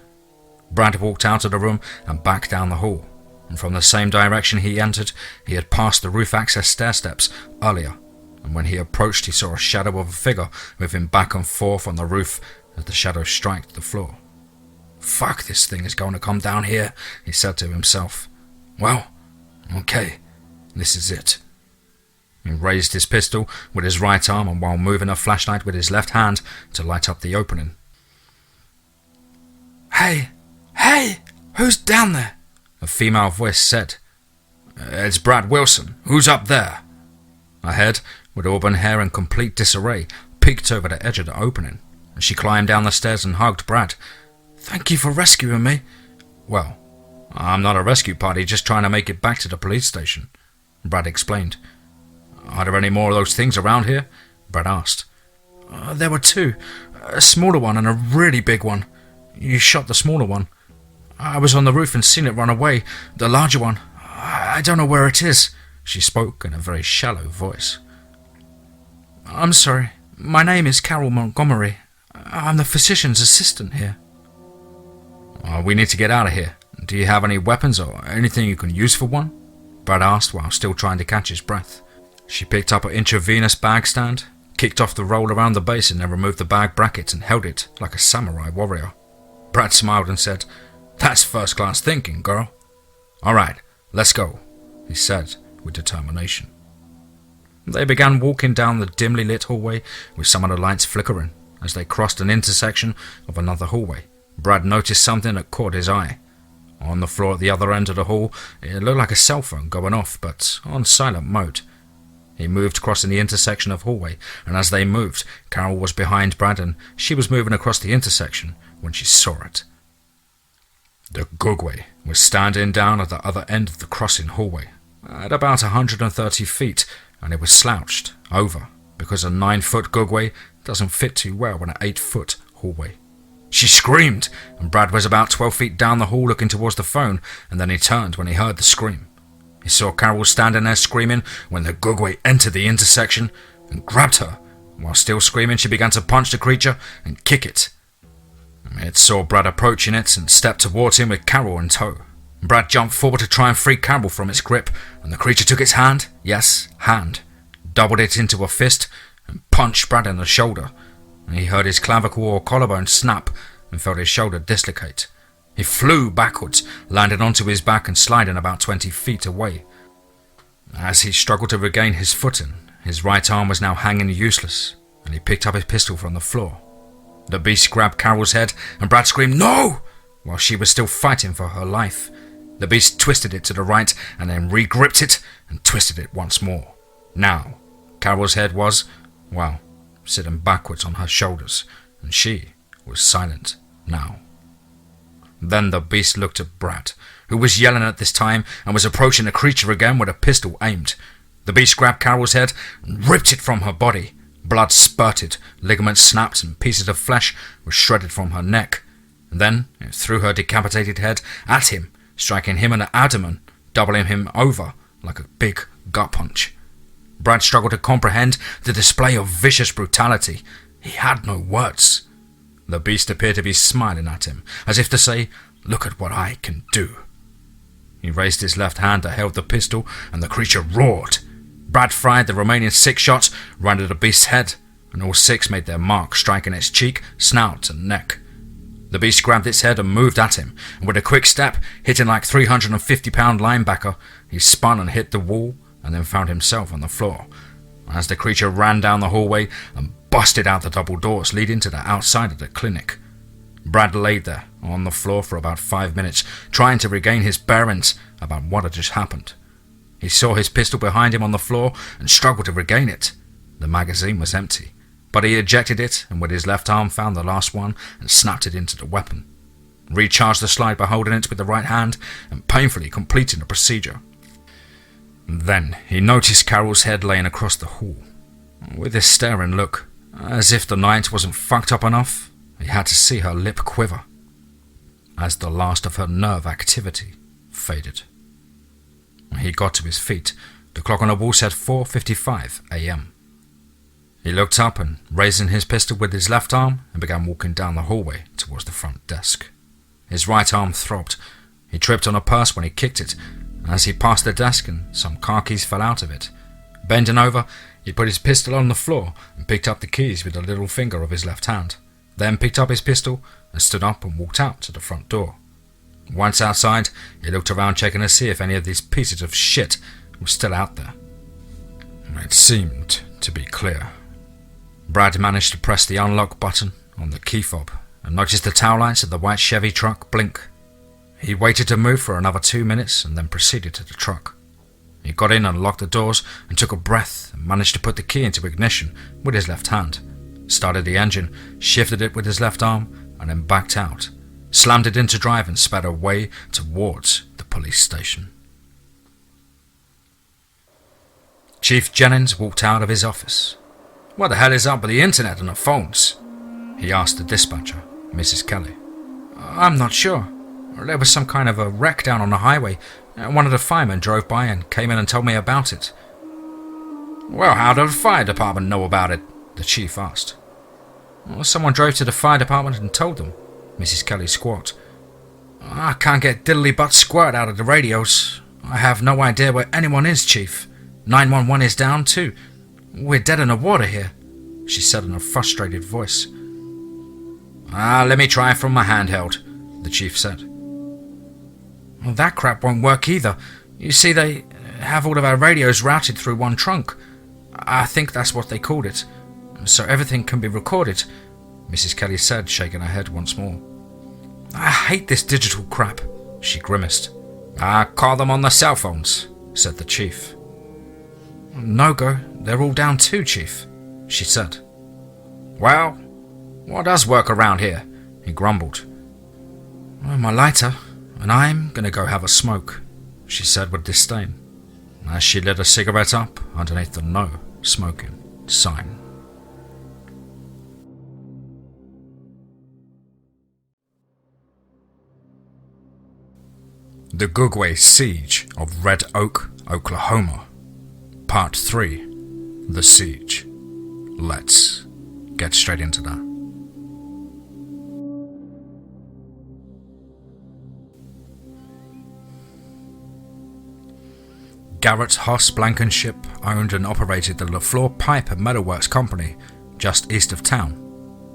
Brad walked out of the room and back down the hall, and from the same direction he entered, he had passed the roof access stair steps earlier, and when he approached he saw a shadow of a figure moving back and forth on the roof as the shadow struck the floor. Fuck, this thing is going to come down here, he said to himself. Well, okay, this is it. He raised his pistol with his right arm and while moving a flashlight with his left hand to light up the opening. Hey, who's down there? A female voice said. It's Brad Wilson. Who's up there? A head, with auburn hair in complete disarray, peeked over the edge of the opening, and she climbed down the stairs and hugged Brad. Thank you for rescuing me. Well, I'm not a rescue party, just trying to make it back to the police station, Brad explained. Are there any more of those things around here? Brad asked. There were 2, a smaller one and a really big one. You shot the smaller one. I was on the roof and seen it run away. The larger one, I don't know where it is, she spoke in a very shallow voice. I'm sorry, my name is Carol Montgomery. I'm the physician's assistant here. We need to get out of here. Do you have any weapons or anything you can use for one? Brad asked while still trying to catch his breath. She picked up an intravenous bag stand, kicked off the roll around the base and then removed the bag bracket and held it like a samurai warrior. Brad smiled and said, That's first-class thinking, girl. All right, let's go, he said with determination. They began walking down the dimly lit hallway with some of the lights flickering. As they crossed an intersection of another hallway, Brad noticed something that caught his eye. On the floor at the other end of the hall, it looked like a cell phone going off, but on silent mode. He moved crossing the intersection of hallway, and as they moved, Carol was behind Brad and she was moving across the intersection when she saw it. The Gugwe was standing down at the other end of the crossing hallway, at about 130 feet, and it was slouched over, because a 9-foot Gugwe doesn't fit too well in an 8-foot hallway. She screamed, and Brad was about 12 feet down the hall looking towards the phone, and then he turned when he heard the scream. He saw Carol standing there screaming when the Gugwe entered the intersection and grabbed her. While still screaming, she began to punch the creature and kick it. It saw Brad approaching it and stepped towards him with Carol in tow. Brad jumped forward to try and free Carol from its grip, and the creature took its hand, yes, hand, doubled it into a fist, and punched Brad in the shoulder. He heard his clavicle or collarbone snap and felt his shoulder dislocate. He flew backwards, landed onto his back and sliding about 20 feet away. As he struggled to regain his footing, his right arm was now hanging useless, and he picked up his pistol from the floor. The beast grabbed Carol's head, and Brad screamed, "No!" while she was still fighting for her life. The beast twisted it to the right and then re-gripped it and twisted it once more. Now, Carol's head was, well, sitting backwards on her shoulders, and she was silent now. Then the beast looked at Brad, who was yelling at this time and was approaching the creature again with a pistol aimed. The beast grabbed Carol's head and ripped it from her body. Blood spurted, ligaments snapped, and pieces of flesh were shredded from her neck. And then it threw her decapitated head at him, striking him in the abdomen, doubling him over like a big gut punch. Brad struggled to comprehend the display of vicious brutality. He had no words. The beast appeared to be smiling at him, as if to say, "Look at what I can do." He raised his left hand that held the pistol, and the creature roared. Brad fired the remaining 6 shots right at the beast's head, and all 6 made their mark, striking its cheek, snout, and neck. The beast grabbed its head and moved at him, and with a quick step, hitting like 350-pound linebacker, he spun and hit the wall and then found himself on the floor as the creature ran down the hallway and busted out the double doors leading to the outside of the clinic. Brad laid there on the floor for about 5 minutes, trying to regain his bearings about what had just happened. He saw his pistol behind him on the floor and struggled to regain it. The magazine was empty, but he ejected it and with his left arm found the last one and snapped it into the weapon. Recharged the slide by holding it with the right hand and painfully completing the procedure. Then he noticed Carol's head laying across the hall. With his staring look, as if the night wasn't fucked up enough, he had to see her lip quiver as the last of her nerve activity faded. He got to his feet. The clock on the wall said 4:55 a.m. He looked up and, raising his pistol with his left arm, and began walking down the hallway towards the front desk. His right arm throbbed. He tripped on a purse when he kicked it, as he passed the desk and some car keys fell out of it. Bending over, he put his pistol on the floor and picked up the keys with the little finger of his left hand, then picked up his pistol and stood up and walked out to the front door. Once outside, he looked around checking to see if any of these pieces of shit were still out there. It seemed to be clear. Brad managed to press the unlock button on the key fob and noticed the tail lights of the white Chevy truck blink. He waited to move for another 2 minutes and then proceeded to the truck. He got in and locked the doors and took a breath and managed to put the key into ignition with his left hand, started the engine, shifted it with his left arm and then backed out, slammed it into drive and sped away towards the police station. Chief Jennings walked out of his office. "What the hell is up with the internet and the phones?" he asked the dispatcher, Mrs. Kelly. "I'm not sure. There was some kind of a wreck down on the highway. One of the firemen drove by and came in and told me about it." "Well, how did the fire department know about it?" the chief asked. "Well, someone drove to the fire department and told them," Mrs. Kelly squawked. "I can't get diddly but squirt out of the radios. I have no idea where anyone is, Chief. 911 is down too. We're dead in the water here," she said in a frustrated voice. Let me try from my handheld," the chief said. "Well, that crap won't work either. You see, they have all of our radios routed through one trunk. I think that's what they called it. So everything can be recorded," Mrs. Kelly said, shaking her head once more. "I hate this digital crap," she grimaced. "Call them on the cell phones," said the chief. "No go, they're all down too, Chief," she said. "Well, what does work around here?" he grumbled. "Well, my lighter, and I'm gonna go have a smoke," she said with disdain, as she lit a cigarette up underneath the no smoking sign. The Gugwe Siege of Red Oak, Oklahoma. Part 3. The Siege. Let's get straight into that. Garrett Hoss Blankenship owned and operated the LaFleur Pipe and Metalworks Company just east of town,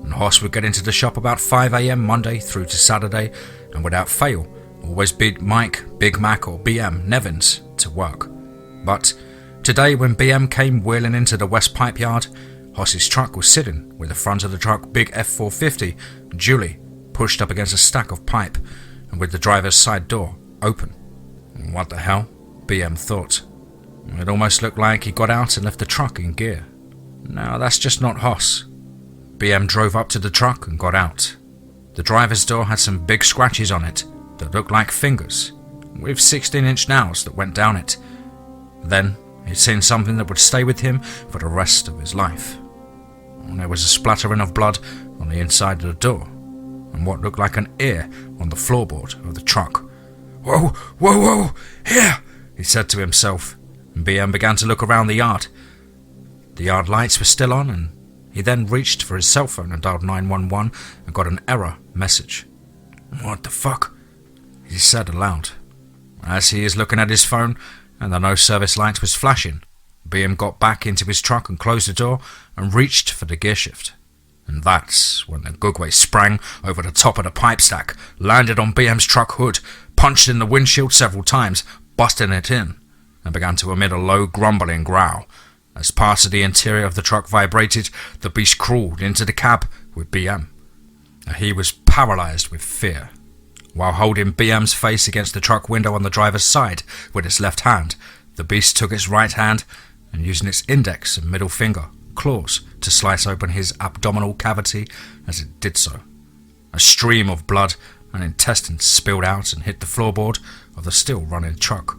and Hoss would get into the shop about 5 a.m. Monday through to Saturday and without fail always beat Mike, Big Mac or BM Nevins to work. But today when BM came wheeling into the West Pipe Yard, Hoss's truck was sitting with the front of the truck big F450 duly pushed up against a stack of pipe and with the driver's side door open. What the hell? BM thought. It almost looked like he got out and left the truck in gear. No, that's just not Hoss. BM drove up to the truck and got out. The driver's door had some big scratches on it that looked like fingers, with 16-inch nails that went down it. Then he'd seen something that would stay with him for the rest of his life. There was a splattering of blood on the inside of the door, and what looked like an ear on the floorboard of the truck. "Whoa, whoa, whoa, here!" he said to himself, and BM began to look around the yard. The yard lights were still on, and he then reached for his cell phone and dialed 911 and got an error message. "What the fuck?" he said aloud. As he is looking at his phone and the no service light was flashing, BM got back into his truck and closed the door and reached for the gear shift. And that's when the Gugwe sprang over the top of the pipe stack, landed on BM's truck hood, punched in the windshield several times, busting it in, and began to emit a low grumbling growl. As parts of the interior of the truck vibrated, the beast crawled into the cab with BM. He was paralyzed with fear. While holding BM's face against the truck window on the driver's side with its left hand, the beast took its right hand and, using its index and middle finger claws to slice open his abdominal cavity as it did so. A stream of blood and intestines spilled out and hit the floorboard of the still running truck.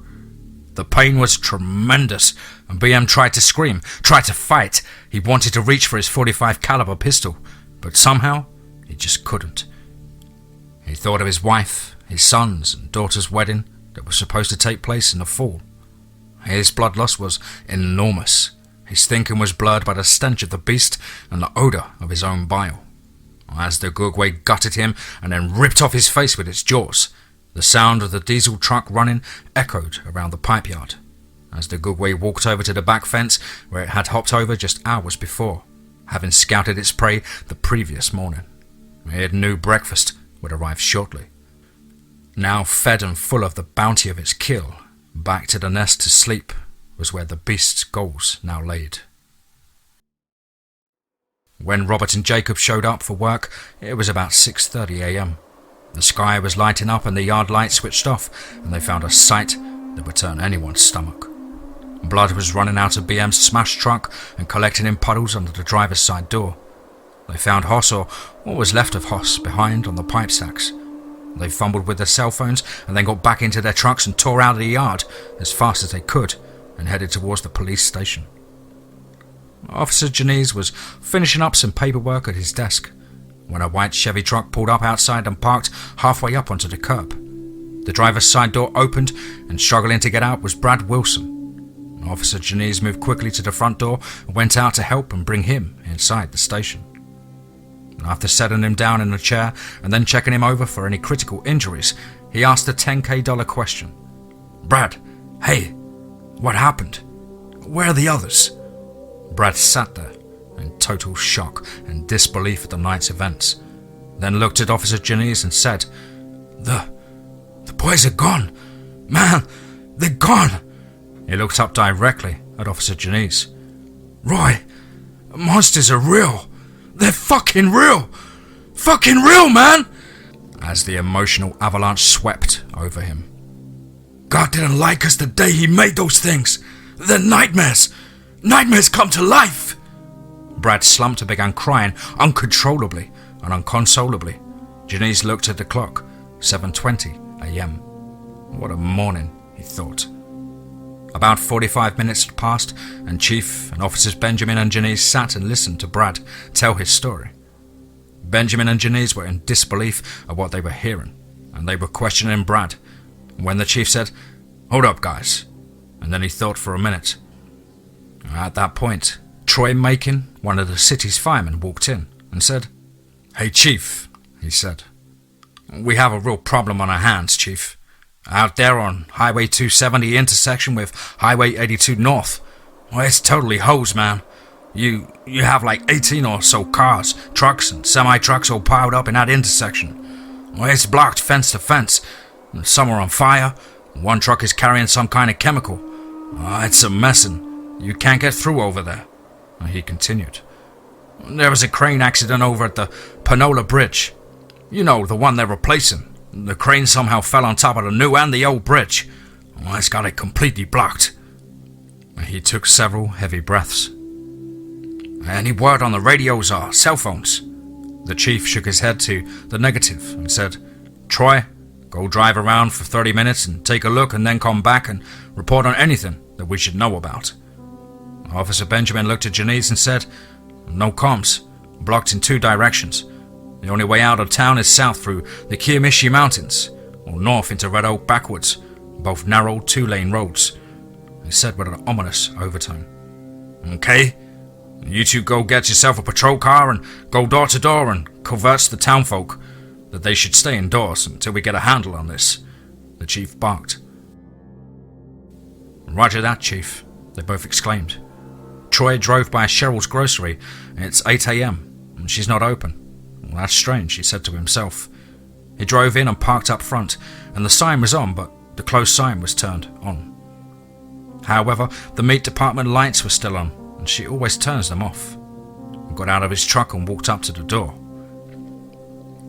The pain was tremendous, and BM tried to scream, tried to fight. He wanted to reach for his .45 caliber pistol, but somehow he just couldn't. He thought of his wife, his sons and daughter's wedding that was supposed to take place in the fall. His blood loss was enormous. His thinking was blurred by the stench of the beast and the odour of his own bile. As the Gugwe gutted him and then ripped off his face with its jaws, the sound of the diesel truck running echoed around the pipe yard. As the Gugwe walked over to the back fence where it had hopped over just hours before, having scouted its prey the previous morning. It knew breakfast would arrive shortly. Now fed and full of the bounty of its kill, back to the nest to sleep was where the beast's goals now laid. When Robert and Jacob showed up for work, it was about 6:30 a.m. The sky was lighting up and the yard light switched off, and they found a sight that would turn anyone's stomach. Blood was running out of BM's smashed truck and collecting in puddles under the driver's side door. They found Hoss, or what was left of Hoss, behind on the pipe stacks. They fumbled with their cell phones and then got back into their trucks and tore out of the yard as fast as they could and headed towards the police station. Officer Janice was finishing up some paperwork at his desk when a white Chevy truck pulled up outside and parked halfway up onto the curb. The driver's side door opened, and struggling to get out was Brad Wilson. Officer Janice moved quickly to the front door and went out to help and bring him inside the station. After setting him down in a chair and then checking him over for any critical injuries, he asked the $10K question. "Brad, hey, what happened? Where are the others?" Brad sat there in total shock and disbelief at the night's events, then looked at Officer Janice and said, The boys are gone. Man, they're gone." He looked up directly at Officer Janice. "Roy, monsters are real. They're fucking real. Fucking real, man!" as the emotional avalanche swept over him. "God didn't like us the day he made those things. They're nightmares. Nightmares come to life." Brad slumped and began crying uncontrollably and unconsolably. Janice looked at the clock. 7:20 a.m. What a morning, he thought. About 45 minutes had passed, and Chief and Officers Benjamin and Janice sat and listened to Brad tell his story. Benjamin and Janice were in disbelief of what they were hearing, and they were questioning Brad, when the Chief said, "Hold up, guys," and then he thought for a minute. At that point, Troy Macon, one of the city's firemen, walked in and said, "Hey, Chief," he said, "we have a real problem on our hands, Chief. Out there on Highway 270 intersection with Highway 82 North. Well, it's totally hosed, man. You have like 18 or so cars, trucks, and semi-trucks all piled up in that intersection. Well, it's blocked fence to fence. Some are on fire. One truck is carrying some kind of chemical. It's a mess, and you can't get through over there," he continued. "There was a crane accident over at the Panola Bridge. You know, the one they're replacing. The crane somehow fell on top of the new and the old bridge. It's got it completely blocked." He took several heavy breaths. "Any word on the radios or cell phones?" The Chief shook his head to the negative and said, "Troy, go drive around for 30 minutes and take a look, and then come back and report on anything that we should know about." Officer Benjamin looked at Janice and said, "No comms, blocked in 2 directions. The only way out of town is south through the Kiamishi Mountains, or north into Red Oak backwards, both narrow 2-lane roads," he said with an ominous overtone. "Okay, you two go get yourself a patrol car and go door to door and converse the townfolk that they should stay indoors until we get a handle on this," the Chief barked. "Roger that, Chief," they both exclaimed. Troy drove by Cheryl's grocery, and it's 8 a.m., She's not open. Well, that's strange, he said to himself. He drove in and parked up front, and the sign was on, but the closed sign was turned on. However, the meat department lights were still on, and she always turns them off. He got out of his truck and walked up to the door.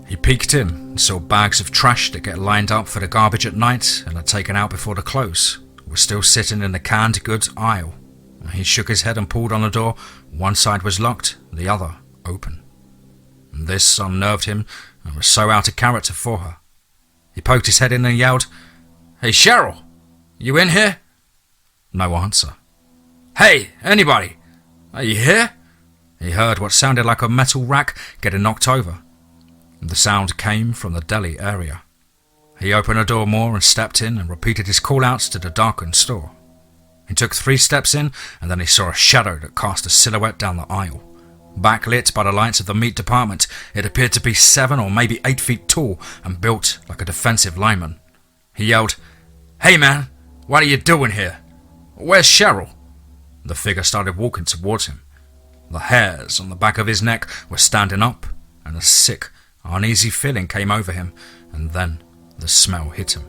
He peeked in and saw bags of trash that get lined up for the garbage at night and are taken out before the close were still sitting in the canned goods aisle. He shook his head and pulled on the door. One side was locked, the other open. This unnerved him and was so out of character for her. He poked his head in and yelled, "Hey Cheryl, you in here?" No answer. "Hey, anybody, are you here?" He heard what sounded like a metal rack getting knocked over. The sound came from the deli area. He opened the door more and stepped in and repeated his call-outs to the darkened store. He took 3 steps in and then he saw a shadow that cast a silhouette down the aisle. Backlit by the lights of the meat department, it appeared to be 7 or maybe 8 feet tall and built like a defensive lineman. He yelled, "Hey man, what are you doing here? Where's Cheryl?" The figure started walking towards him. The hairs on the back of his neck were standing up, and a sick, uneasy feeling came over him, and then the smell hit him.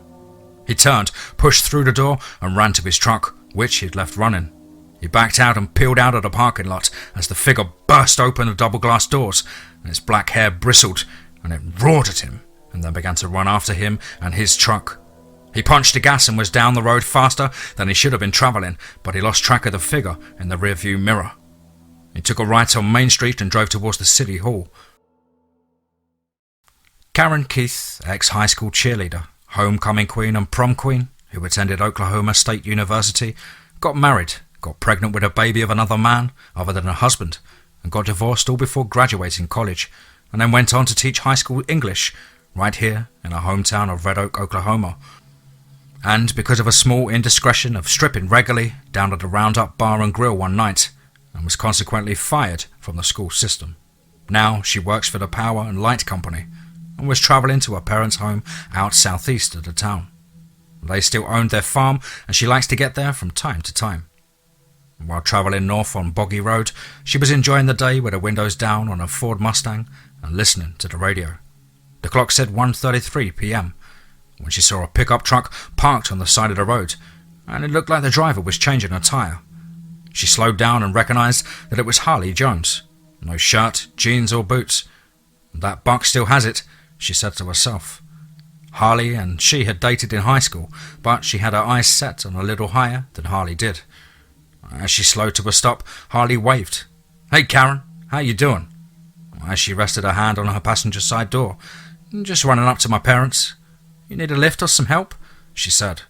He turned, pushed through the door, and ran to his truck, which he'd left running. He backed out and peeled out of the parking lot as the figure burst open the double glass doors, and its black hair bristled, and it roared at him, and then began to run after him and his truck. He punched the gas and was down the road faster than he should have been travelling, but he lost track of the figure in the rearview mirror. He took a right on Main Street and drove towards the City Hall. Karen Keith, ex-high school cheerleader, homecoming queen and prom queen, who attended Oklahoma State University, got married, got pregnant with a baby of another man other than her husband, and got divorced all before graduating college, and then went on to teach high school English right here in her hometown of Red Oak, Oklahoma. And because of a small indiscretion of stripping regularly down at the Roundup Bar and Grill one night, and was consequently fired from the school system. Now she works for the Power and Light Company, and was travelling to her parents' home out southeast of the town. They still owned their farm, and she likes to get there from time to time. While travelling north on Boggy Road, she was enjoying the day with her windows down on a Ford Mustang and listening to the radio. The clock said 1:33 p.m. when she saw a pickup truck parked on the side of the road, and it looked like the driver was changing a tyre. She slowed down and recognised that it was Harley Jones. No shirt, jeans or boots. "That buck still has it," she said to herself. Harley and she had dated in high school, but she had her eyes set on a little higher than Harley did. As she slowed to a stop, Harley waved. "Hey Karen, how you doing?" As she rested her hand on her passenger side door. "Just running up to my parents." "You need a lift or some help?" she said.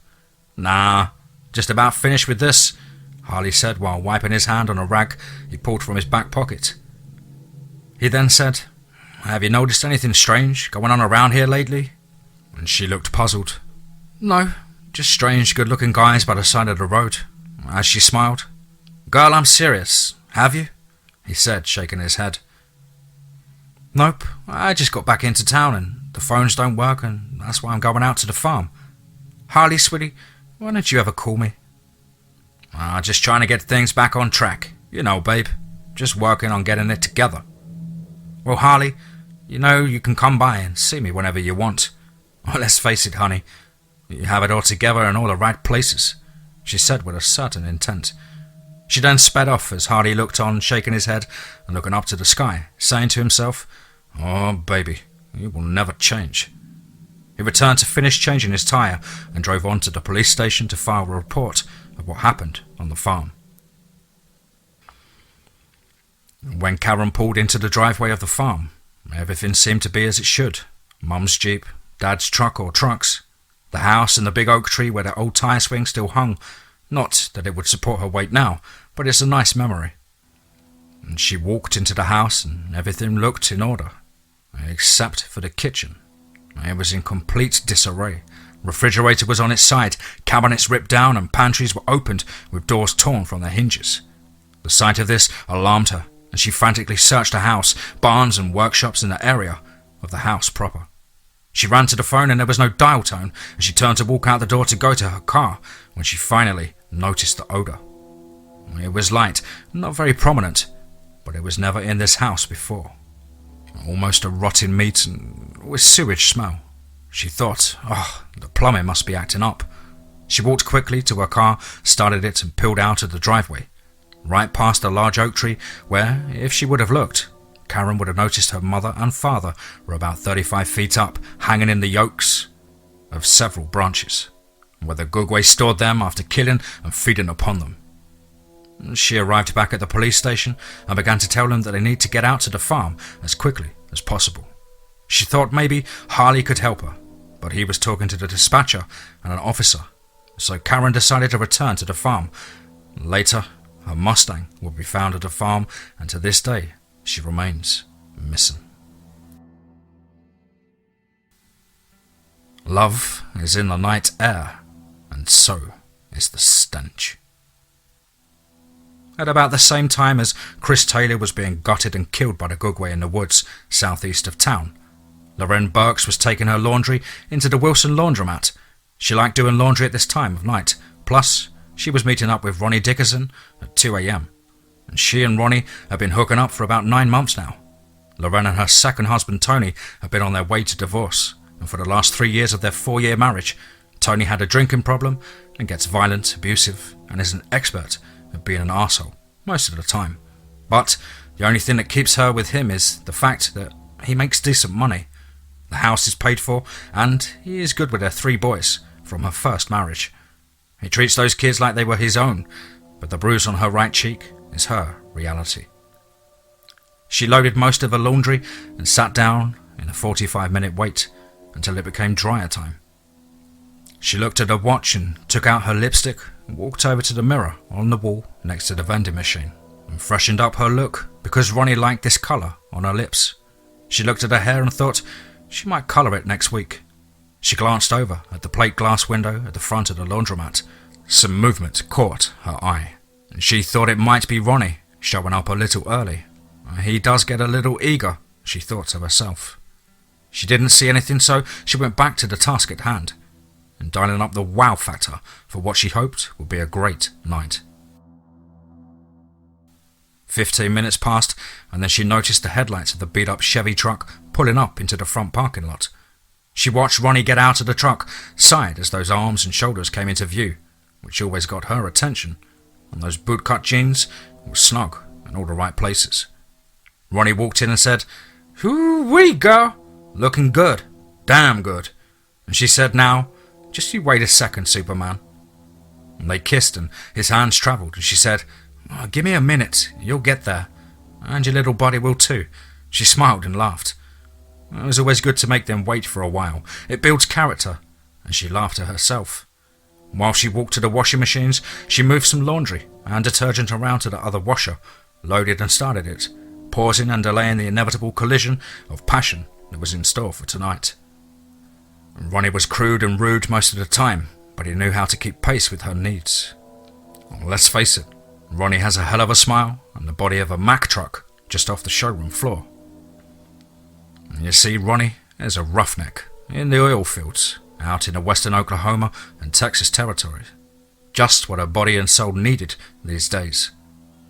"Nah, just about finished with this," Harley said while wiping his hand on a rag he pulled from his back pocket. He then said, "Have you noticed anything strange going on around here lately?" And she looked puzzled. "No, just strange, good-looking guys by the side of the road." As she smiled, "Girl, I'm serious. Have you?" he said, shaking his head. "Nope, I just got back into town and the phones don't work and that's why I'm going out to the farm. Harley, sweetie, why don't you ever call me?" "Just trying to get things back on track. You know, babe. Just working on getting it together." "Well, Harley, you know you can come by and see me whenever you want. Well, let's face it, honey. You have it all together in all the right places," she said with a certain intent. She then sped off as Harley looked on, shaking his head and looking up to the sky, saying to himself, "Oh, baby, you will never change." He returned to finish changing his tyre and drove on to the police station to file a report of what happened on the farm. When Karen pulled into the driveway of the farm, everything seemed to be as it should. Mum's Jeep, Dad's truck or trucks, the house and the big oak tree where the old tyre swing still hung. Not that it would support her weight now, but it's a nice memory. And she walked into the house and everything looked in order, except for the kitchen. It was in complete disarray. Refrigerator was on its side, cabinets ripped down and pantries were opened with doors torn from their hinges. The sight of this alarmed her, and she frantically searched the house, barns and workshops in the area of the house proper. She ran to the phone and there was no dial tone, and she turned to walk out the door to go to her car when she finally noticed the odour. It was light, not very prominent, but it was never in this house before. almost a rotting meat and with sewage smell. She thought, the plumbing must be acting up. She walked quickly to her car, started it and peeled out of the driveway, right past a large oak tree where, if she would have looked, Karen would have noticed her mother and father were about 35 feet up, hanging in the yokes of several branches, where the Gugwe stored them after killing and feeding upon them. She arrived back at the police station and began to tell them that they need to get out to the farm as quickly as possible. She thought maybe Harley could help her, but he was talking to the dispatcher and an officer, so Karen decided to return to the farm. Later, her Mustang would be found at the farm, and to this day, she remains missing. Love is in the night air, and so is the stench. At about the same time as Chris Taylor was being gutted and killed by the Gugwe in the woods southeast of town, Lorraine Burks was taking her laundry into the Wilson laundromat. She liked doing laundry at this time of night, plus she was meeting up with Ronnie Dickerson at 2 a.m. and she and Ronnie had been hooking up for about 9 months now. Lorraine and her second husband Tony had been on their way to divorce, and for the last 3 years of their 4-year marriage, Tony had a drinking problem and gets violent, abusive, and is an expert at being an arsehole most of the time. But the only thing that keeps her with him is the fact that he makes decent money. The house is paid for, and he is good with their 3 boys from her first marriage. He treats those kids like they were his own, but the bruise on her right cheek is her reality. She loaded most of her laundry and sat down in a 45-minute wait until it became dryer time. She looked at her watch and took out her lipstick and walked over to the mirror on the wall next to the vending machine and freshened up her look because Ronnie liked this colour on her lips. She looked at her hair and thought she might colour it next week. She glanced over at the plate glass window at the front of the laundromat. Some movement caught her eye, and she thought it might be Ronnie showing up a little early. He does get a little eager, she thought to herself. She didn't see anything, so she went back to the task at hand and dialing up the wow factor for what she hoped would be a great night. 15 minutes passed, and then she noticed the headlights of the beat-up Chevy truck pulling up into the front parking lot. She watched Ronnie get out of the truck, sighed as those arms and shoulders came into view, which always got her attention, and those bootcut jeans were snug in all the right places. Ronnie walked in and said, "Hoo-wee, girl, looking good, damn good." And she said, "Now, just you wait a second, Superman." And they kissed and his hands travelled, and she said, "Give me a minute, you'll get there. And your little body will too." She smiled and laughed. It was always good to make them wait for a while. It builds character, and she laughed to herself. While she walked to the washing machines, she moved some laundry and detergent around to the other washer, loaded and started it, pausing and delaying the inevitable collision of passion that was in store for tonight. Ronnie was crude and rude most of the time, but he knew how to keep pace with her needs. Let's face it, Ronnie has a hell of a smile and the body of a Mack truck just off the showroom floor. You see, Ronnie is a roughneck in the oil fields out in the western Oklahoma and Texas territories. Just what her body and soul needed these days.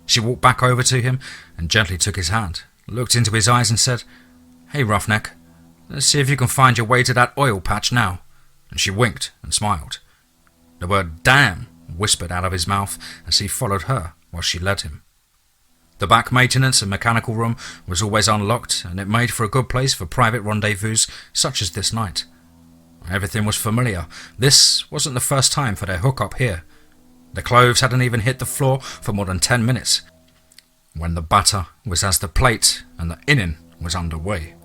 She walked back over to him and gently took his hand, looked into his eyes and said, "Hey, roughneck, let's see if you can find your way to that oil patch now." And she winked and smiled. The word "damn" whispered out of his mouth as he followed her while she led him. The back maintenance and mechanical room was always unlocked, and it made for a good place for private rendezvous such as this night. Everything was familiar. This wasn't the first time for their hookup here. The clothes hadn't even hit the floor for more than 10 minutes, when the batter was as the plate and the inning was underway.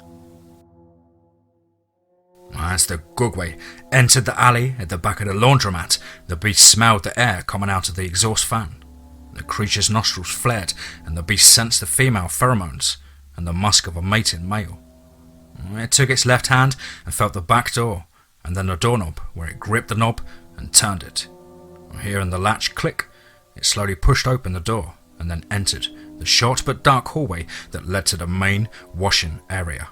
As the Gugwe entered the alley at the back of the laundromat, the beast smelled the air coming out of the exhaust fan. The creature's nostrils flared, and the beast sensed the female pheromones and the musk of a mating male. It took its left hand and felt the back door, and then the doorknob, where it gripped the knob and turned it. Hearing the latch click, it slowly pushed open the door and then entered the short but dark hallway that led to the main washing area.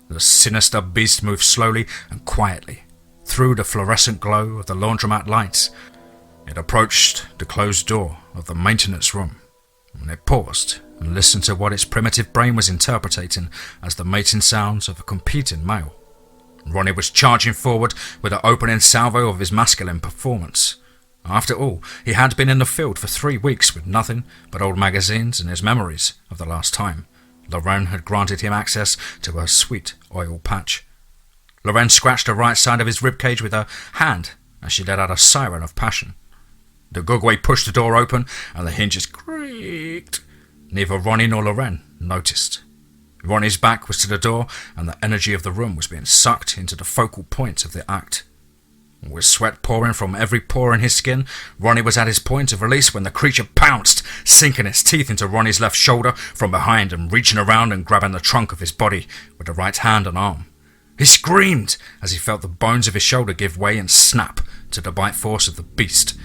The sinister beast moved slowly and quietly through the fluorescent glow of the laundromat lights. It approached the closed door of the maintenance room, and it paused and listened to what its primitive brain was interpreting as the mating sounds of a competing male. Ronnie was charging forward with the opening salvo of his masculine performance. After all, he had been in the field for 3 weeks with nothing but old magazines and his memories of the last time Lorraine had granted him access to her sweet oil patch. Lorraine scratched the right side of his ribcage with her hand as she let out a siren of passion. The Gugwe pushed the door open and the hinges creaked. Neither Ronnie nor Lorraine noticed. Ronnie's back was to the door and the energy of the room was being sucked into the focal point of the act. With sweat pouring from every pore in his skin, Ronnie was at his point of release when the creature pounced, sinking its teeth into Ronnie's left shoulder from behind and reaching around and grabbing the trunk of his body with the right hand and arm. He screamed as he felt the bones of his shoulder give way and snap to the bite force of the beast.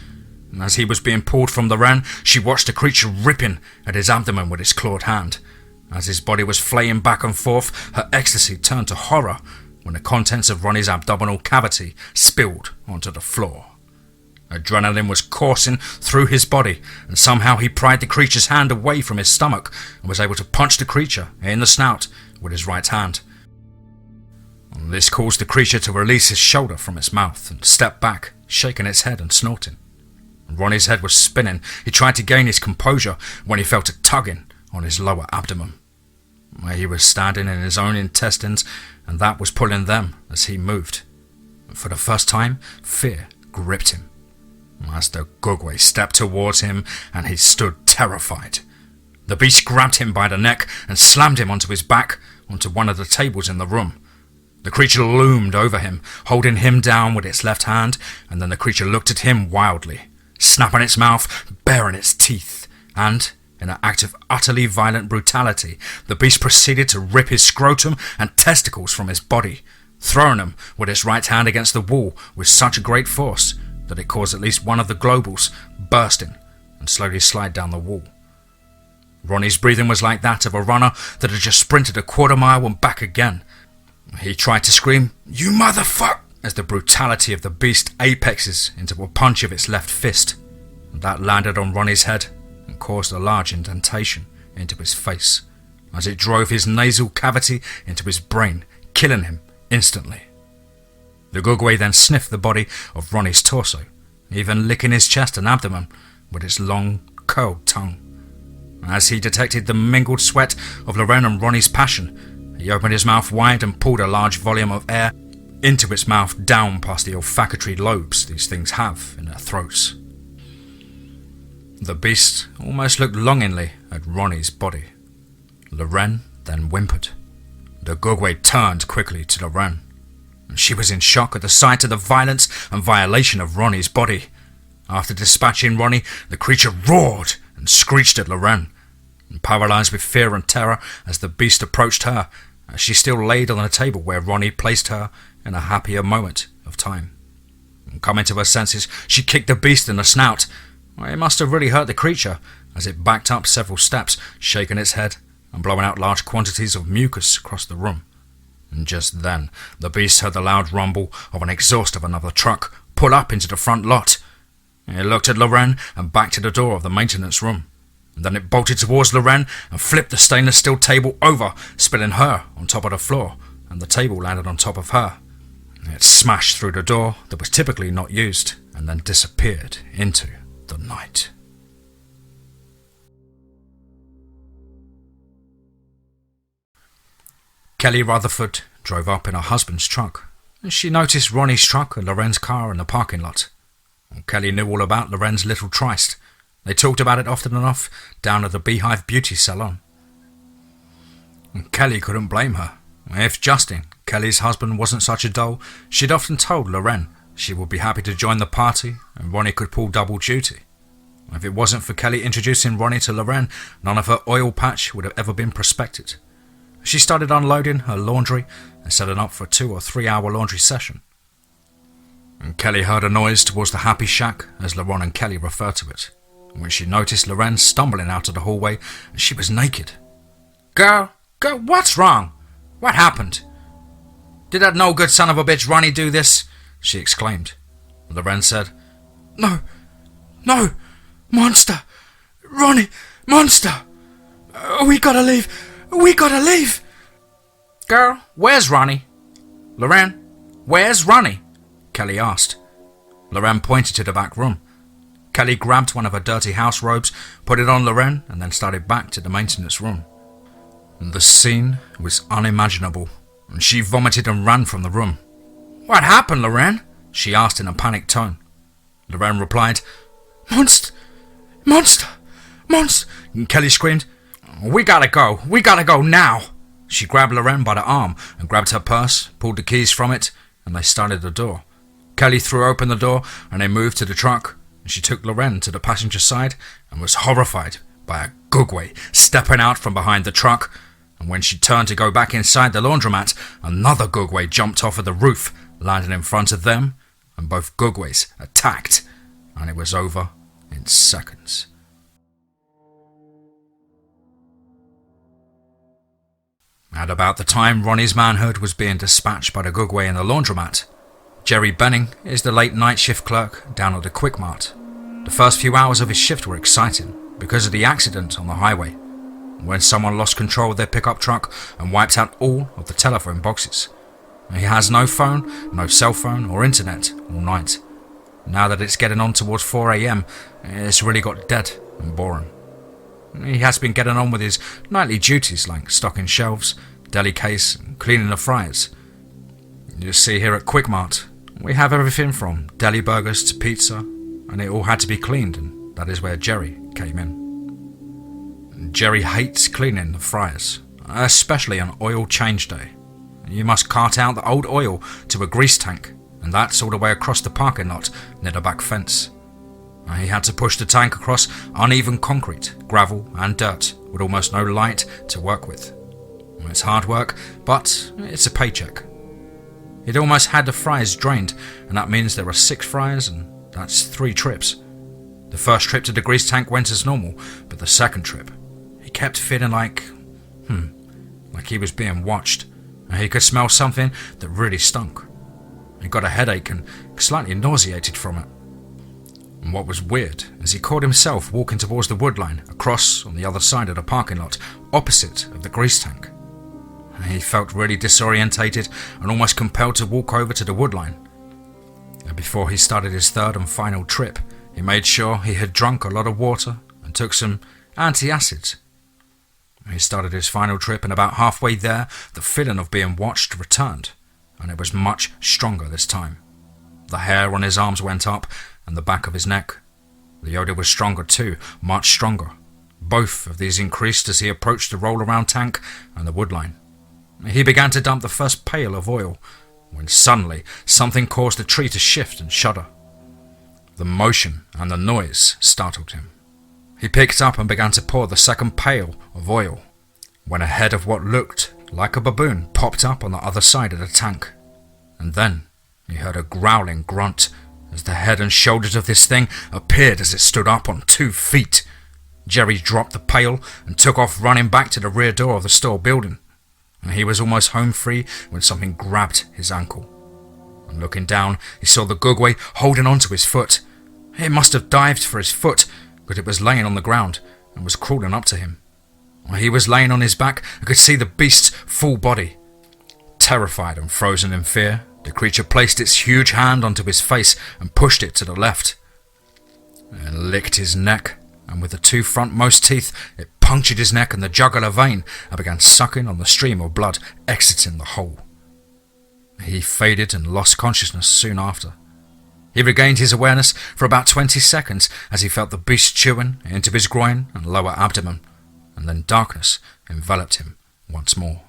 And as he was being pulled from Lorraine, she watched the creature ripping at his abdomen with its clawed hand. As his body was flaying back and forth, her ecstasy turned to horror when the contents of Ronnie's abdominal cavity spilled onto the floor. Adrenaline was coursing through his body, and somehow he pried the creature's hand away from his stomach and was able to punch the creature in the snout with his right hand. This caused the creature to release his shoulder from its mouth and step back, shaking its head and snorting. Ronnie's head was spinning. He tried to gain his composure when he felt a tugging on his lower abdomen. He was standing in his own intestines, and that was pulling them as he moved. For the first time, fear gripped him. As the Gugwe stepped towards him, and he stood terrified. The beast grabbed him by the neck and slammed him onto his back, onto one of the tables in the room. The creature loomed over him, holding him down with its left hand, and then the creature looked at him wildly, snapping its mouth, baring its teeth, and in an act of utterly violent brutality, the beast proceeded to rip his scrotum and testicles from his body, throwing them with its right hand against the wall with such great force that it caused at least one of the globals bursting and slowly slide down the wall. Ronnie's breathing was like that of a runner that had just sprinted a quarter mile and back again. He tried to scream, "You motherfuck!" as the brutality of the beast apexes into a punch of its left fist. That landed on Ronnie's head and caused a large indentation into his face as it drove his nasal cavity into his brain, killing him instantly. The Gugwe then sniffed the body of Ronnie's torso, even licking his chest and abdomen with its long, curled tongue. As he detected the mingled sweat of Lorraine and Ronnie's passion, he opened his mouth wide and pulled a large volume of air into its mouth down past the olfactory lobes these things have in their throats. The beast almost looked longingly at Ronnie's body. Lorraine then whimpered. The Gugwe turned quickly to Lorraine, and she was in shock at the sight of the violence and violation of Ronnie's body. After dispatching Ronnie, the creature roared and screeched at Lorraine, and paralysed with fear and terror as the beast approached her, as she still laid on the table where Ronnie placed her in a happier moment of time. And coming to her senses, she kicked the beast in the snout. It must have really hurt the creature, as it backed up several steps, shaking its head and blowing out large quantities of mucus across the room. And just then, the beast heard the loud rumble of an exhaust of another truck pull up into the front lot. It looked at Lorraine and back to the door of the maintenance room. And then it bolted towards Lorraine and flipped the stainless steel table over, spilling her on top of the floor, and the table landed on top of her. It smashed through the door that was typically not used, and then disappeared into the night. Kelly Rutherford drove up in her husband's truck. She noticed Ronnie's truck and Lorraine's car in the parking lot. Kelly knew all about Lorraine's little tryst. They talked about it often enough down at the Beehive Beauty Salon. Kelly couldn't blame her. If Justin, Kelly's husband, wasn't such a doll, she'd often told Lorraine she would be happy to join the party and Ronnie could pull double duty. If it wasn't for Kelly introducing Ronnie to Lorraine, none of her oil patch would have ever been prospected. She started unloading her laundry and setting up for a 2 or 3 hour laundry session. And Kelly heard a noise towards the happy shack, as Lorraine and Kelly referred to it, when she noticed Lorraine stumbling out of the hallway and she was naked. Girl, what's wrong? What happened? Did that no good son of a bitch Ronnie do this? She exclaimed. Lorraine said, No, monster! Ronnie, Monster! We gotta leave! We gotta leave! Girl, where's Ronnie? Lorraine, where's Ronnie? Kelly asked. Lorraine pointed to the back room. Kelly grabbed one of her dirty house robes, put it on Lorraine, and then started back to the maintenance room. The scene was unimaginable, and she vomited and ran from the room. What happened, Lorraine? She asked in a panicked tone. Lorraine replied, Monster! Monster! Monster! And Kelly screamed, We gotta go now! She grabbed Lorraine by the arm and grabbed her purse, pulled the keys from it, and they started the door. Kelly threw open the door and they moved to the truck. She took Lorraine to the passenger side and was horrified by a Gugwe stepping out from behind the truck, and when she turned to go back inside the laundromat, another Gugwe jumped off of the roof, landed in front of them, and both Gugwes attacked, and it was over in seconds. At about the time Ronnie's manhood was being dispatched by the Gugwe in the laundromat, Jerry Benning is the late night shift clerk down at the Quick Mart. The first few hours of his shift were exciting because of the accident on the highway, when someone lost control of their pickup truck and wiped out all of the telephone boxes. He has no phone, no cell phone or internet all night. Now that it's getting on towards 4 a.m, it's really got dead and boring. He has been getting on with his nightly duties like stocking shelves, deli case and cleaning the fryers. You see, here at Quick Mart, we have everything from deli burgers to pizza, and it all had to be cleaned, and that is where Jerry came in. Jerry hates cleaning the fryers, especially on oil change day. You must cart out the old oil to a grease tank, and that's all the way across the parking lot near the back fence. He had to push the tank across uneven concrete, gravel and dirt with almost no light to work with. It's hard work, but it's a paycheck. He'd almost had the fryers drained, and that means there are 6 fryers, and that's 3 trips. The first trip to the grease tank went as normal, but the second trip, he kept feeling like he was being watched, and he could smell something that really stunk. He got a headache and slightly nauseated from it. And what was weird is he caught himself walking towards the wood line across on the other side of the parking lot, opposite of the grease tank. He felt really disorientated and almost compelled to walk over to the wood line. And before he started his third and final trip, he made sure he had drunk a lot of water and took some antacids. He started his final trip, and about halfway there, the feeling of being watched returned, and it was much stronger this time. The hair on his arms went up, and the back of his neck. The odor was stronger too, much stronger. Both of these increased as he approached the roll-around tank and the wood line. He began to dump the first pail of oil, when suddenly something caused the tree to shift and shudder. The motion and the noise startled him. He picked up and began to pour the second pail of oil, when a head of what looked like a baboon popped up on the other side of the tank. And then he heard a growling grunt as the head and shoulders of this thing appeared as it stood up on 2 feet. Jerry dropped the pail and took off running back to the rear door of the store building. And he was almost home free when something grabbed his ankle. And looking down, he saw the Gugwe holding onto his foot. He must have dived for his foot, but it was laying on the ground and was crawling up to him. While he was laying on his back, I could see the beast's full body. Terrified and frozen in fear, the creature placed its huge hand onto his face and pushed it to the left. It licked his neck, and with the 2 frontmost teeth, it punctured his neck and the jugular vein and began sucking on the stream of blood exiting the hole. He faded and lost consciousness soon after. He regained his awareness for about 20 seconds as he felt the beast chewing into his groin and lower abdomen, and then darkness enveloped him once more.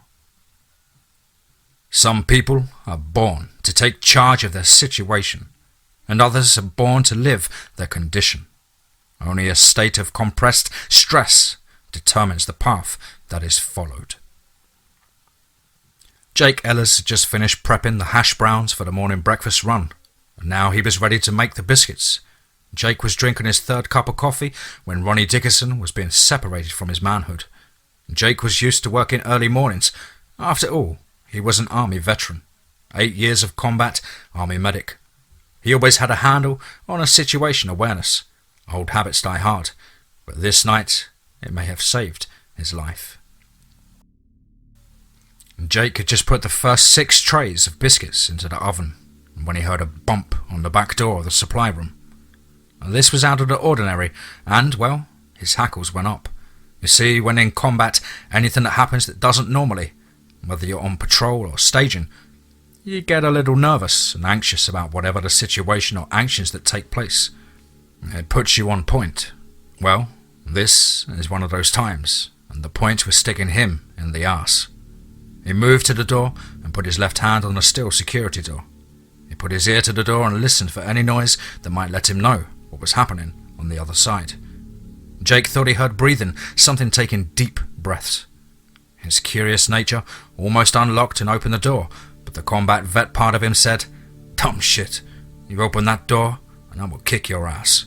Some people are born to take charge of their situation, and others are born to live their condition. Only a state of compressed stress determines the path that is followed. Jake Ellis had just finished prepping the hash browns for the morning breakfast run, and now he was ready to make the biscuits. Jake was drinking his 3rd cup of coffee when Ronnie Dickerson was being separated from his manhood. Jake was used to working early mornings. After all, he was an Army veteran, 8 years of combat, Army medic. He always had a handle on a situation awareness. Old habits die hard, but this night it may have saved his life. Jake had just put the first 6 trays of biscuits into the oven when he heard a bump on the back door of the supply room. This was out of the ordinary, and, well, his hackles went up. You see, when in combat, anything that happens that doesn't normally, whether you're on patrol or staging, you get a little nervous and anxious about whatever the situation or actions that take place. It puts you on point. Well, this is one of those times, and the point was sticking him in the arse. He moved to the door and put his left hand on the steel security door. He put his ear to the door and listened for any noise that might let him know what was happening on the other side. Jake thought he heard breathing, something taking deep breaths. His curious nature almost unlocked and opened the door, but the combat vet part of him said, "Dumb shit, you open that door and I will kick your ass."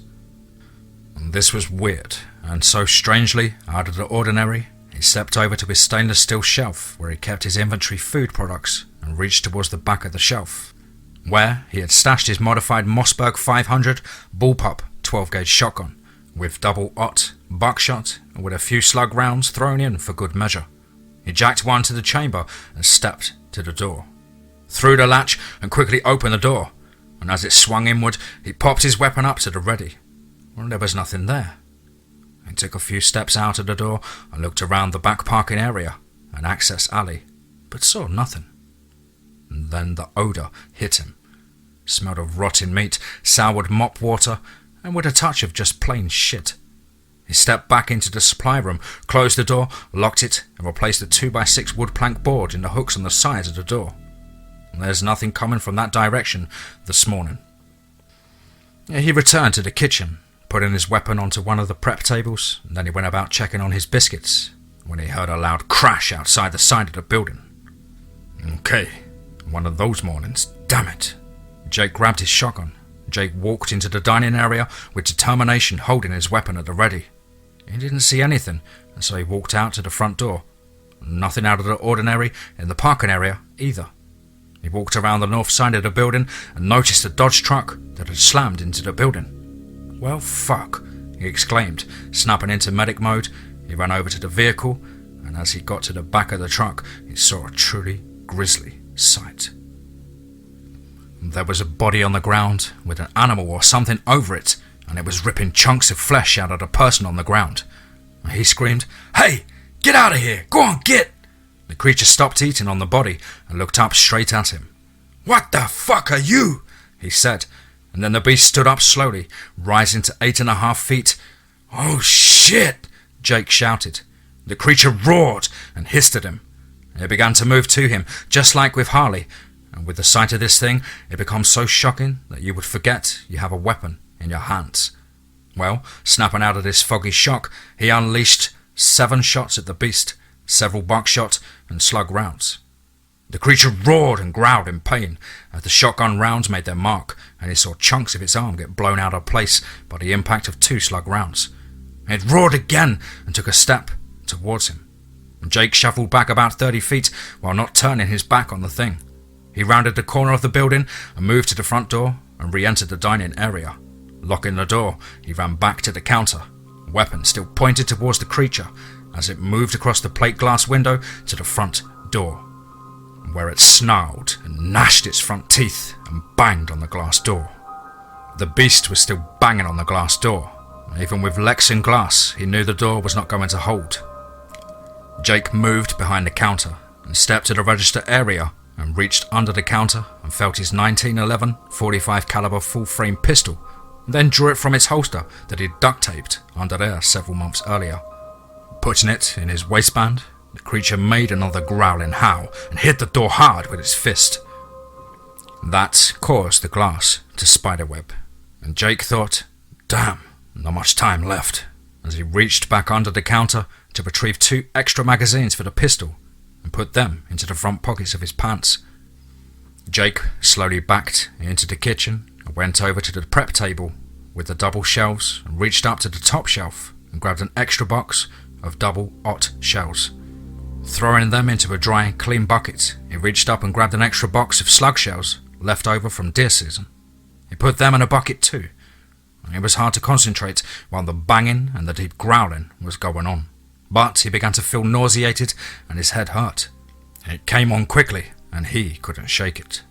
And this was weird, and so strangely out of the ordinary, he stepped over to his stainless steel shelf where he kept his inventory food products and reached towards the back of the shelf, where he had stashed his modified Mossberg 500 bullpup 12-gauge shotgun with double-aught buckshot and with a few slug rounds thrown in for good measure. He jacked one to the chamber and stepped to the door, threw the latch and quickly opened the door, and as it swung inward, he popped his weapon up to the ready. Well, there was nothing there. He took a few steps out of the door and looked around the back parking area and access alley, but saw nothing. And then the odour hit him. Smelled of rotting meat, soured mop water, and with a touch of just plain shit. He stepped back into the supply room, closed the door, locked it, and replaced the 2x6 wood plank board in the hooks on the sides of the door. There's nothing coming from that direction this morning. He returned to the kitchen, putting his weapon onto one of the prep tables, and then he went about checking on his biscuits, when he heard a loud crash outside the side of the building. Okay, one of those mornings, damn it. Jake grabbed his shotgun. Jake walked into the dining area with determination, holding his weapon at the ready. He didn't see anything, and so he walked out to the front door. Nothing out of the ordinary in the parking area either. He walked around the north side of the building and noticed a Dodge truck that had slammed into the building. Well, fuck, he exclaimed. Snapping into medic mode, he ran over to the vehicle, and as he got to the back of the truck, he saw a truly grisly sight. There was a body on the ground with an animal or something over it, and it was ripping chunks of flesh out of the person on the ground. He screamed, "Hey, get out of here! Go on, get!" The creature stopped eating on the body and looked up straight at him. "What the fuck are you?" he said, and then the beast stood up slowly, rising to 8.5 feet. "Oh shit!" Jake shouted. The creature roared and hissed at him. It began to move to him, just like with Harley, and with the sight of this thing, it becomes so shocking that you would forget you have a weapon in your hands. Well, snapping out of this foggy shock, he unleashed 7 shots at the beast, several buckshot and slug rounds. The creature roared and growled in pain as the shotgun rounds made their mark, and he saw chunks of its arm get blown out of place by the impact of 2 slug rounds. It roared again and took a step towards him. Jake shuffled back about 30 feet while not turning his back on the thing. He rounded the corner of the building and moved to the front door and re-entered the dining area. Locking the door, he ran back to the counter, weapon still pointed towards the creature as it moved across the plate glass window to the front door, where it snarled and gnashed its front teeth and banged on the glass door. The beast was still banging on the glass door. Even with Lexan glass, he knew the door was not going to hold. Jake moved behind the counter and stepped to the register area and reached under the counter and felt his 1911 .45 caliber full-frame pistol, then drew it from its holster that he'd duct-taped under there several months earlier. Putting it in his waistband, the creature made another growling howl and hit the door hard with its fist. That caused the glass to spiderweb, and Jake thought, damn, not much time left, as he reached back under the counter to retrieve 2 extra magazines for the pistol and put them into the front pockets of his pants. Jake slowly backed into the kitchen and went over to the prep table with the double shelves and reached up to the top shelf and grabbed an extra box of double-aught shells. Throwing them into a dry, clean bucket, he reached up and grabbed an extra box of slug shells left over from deer season. He put them in a bucket too. It was hard to concentrate while the banging and the deep growling was going on. But he began to feel nauseated and his head hurt. It came on quickly and he couldn't shake it.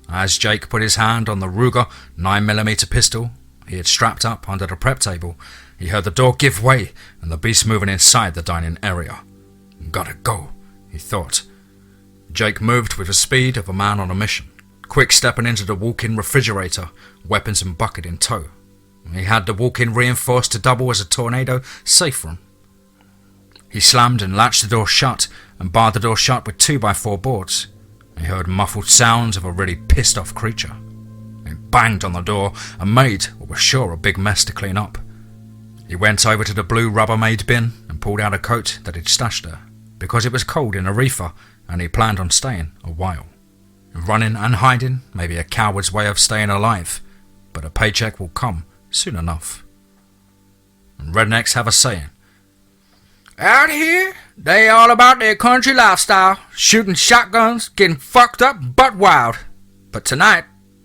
As Jake put his hand on the Ruger 9mm pistol he had strapped up under the prep table, he heard the door give way and the beast moving inside the dining area. Gotta go, he thought. Jake moved with the speed of a man on a mission, quick stepping into the walk-in refrigerator, weapons and bucket in tow. He had the walk-in reinforced to double as a tornado safe room. He slammed and latched the door shut and barred the door shut with 2x4 boards. He heard muffled sounds of a really pissed off creature. He banged on the door and made what was sure a big mess to clean up. He went over to the blue Rubbermaid bin and pulled out a coat that he'd stashed there, because it was cold in a reefer and he planned on staying a while. Running and hiding may be a coward's way of staying alive, but a paycheck will come soon enough. And rednecks have a saying, out here, they all about their country lifestyle, shooting shotguns, getting fucked up but wild. But tonight,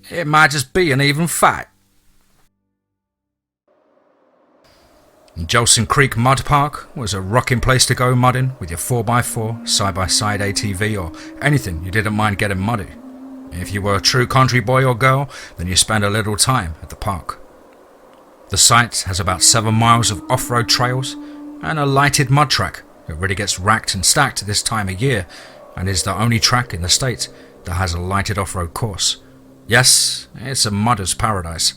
it might just be an even fight. Jolson Creek Mud Park was a rocking place to go mudding with your 4x4, side-by-side ATV or anything you didn't mind getting muddy. If you were a true country boy or girl, then you spend a little time at the park. The site has about 7 miles of off-road trails and a lighted mud track that really gets racked and stacked this time of year and is the only track in the state that has a lighted off-road course. Yes, it's a mudder's paradise.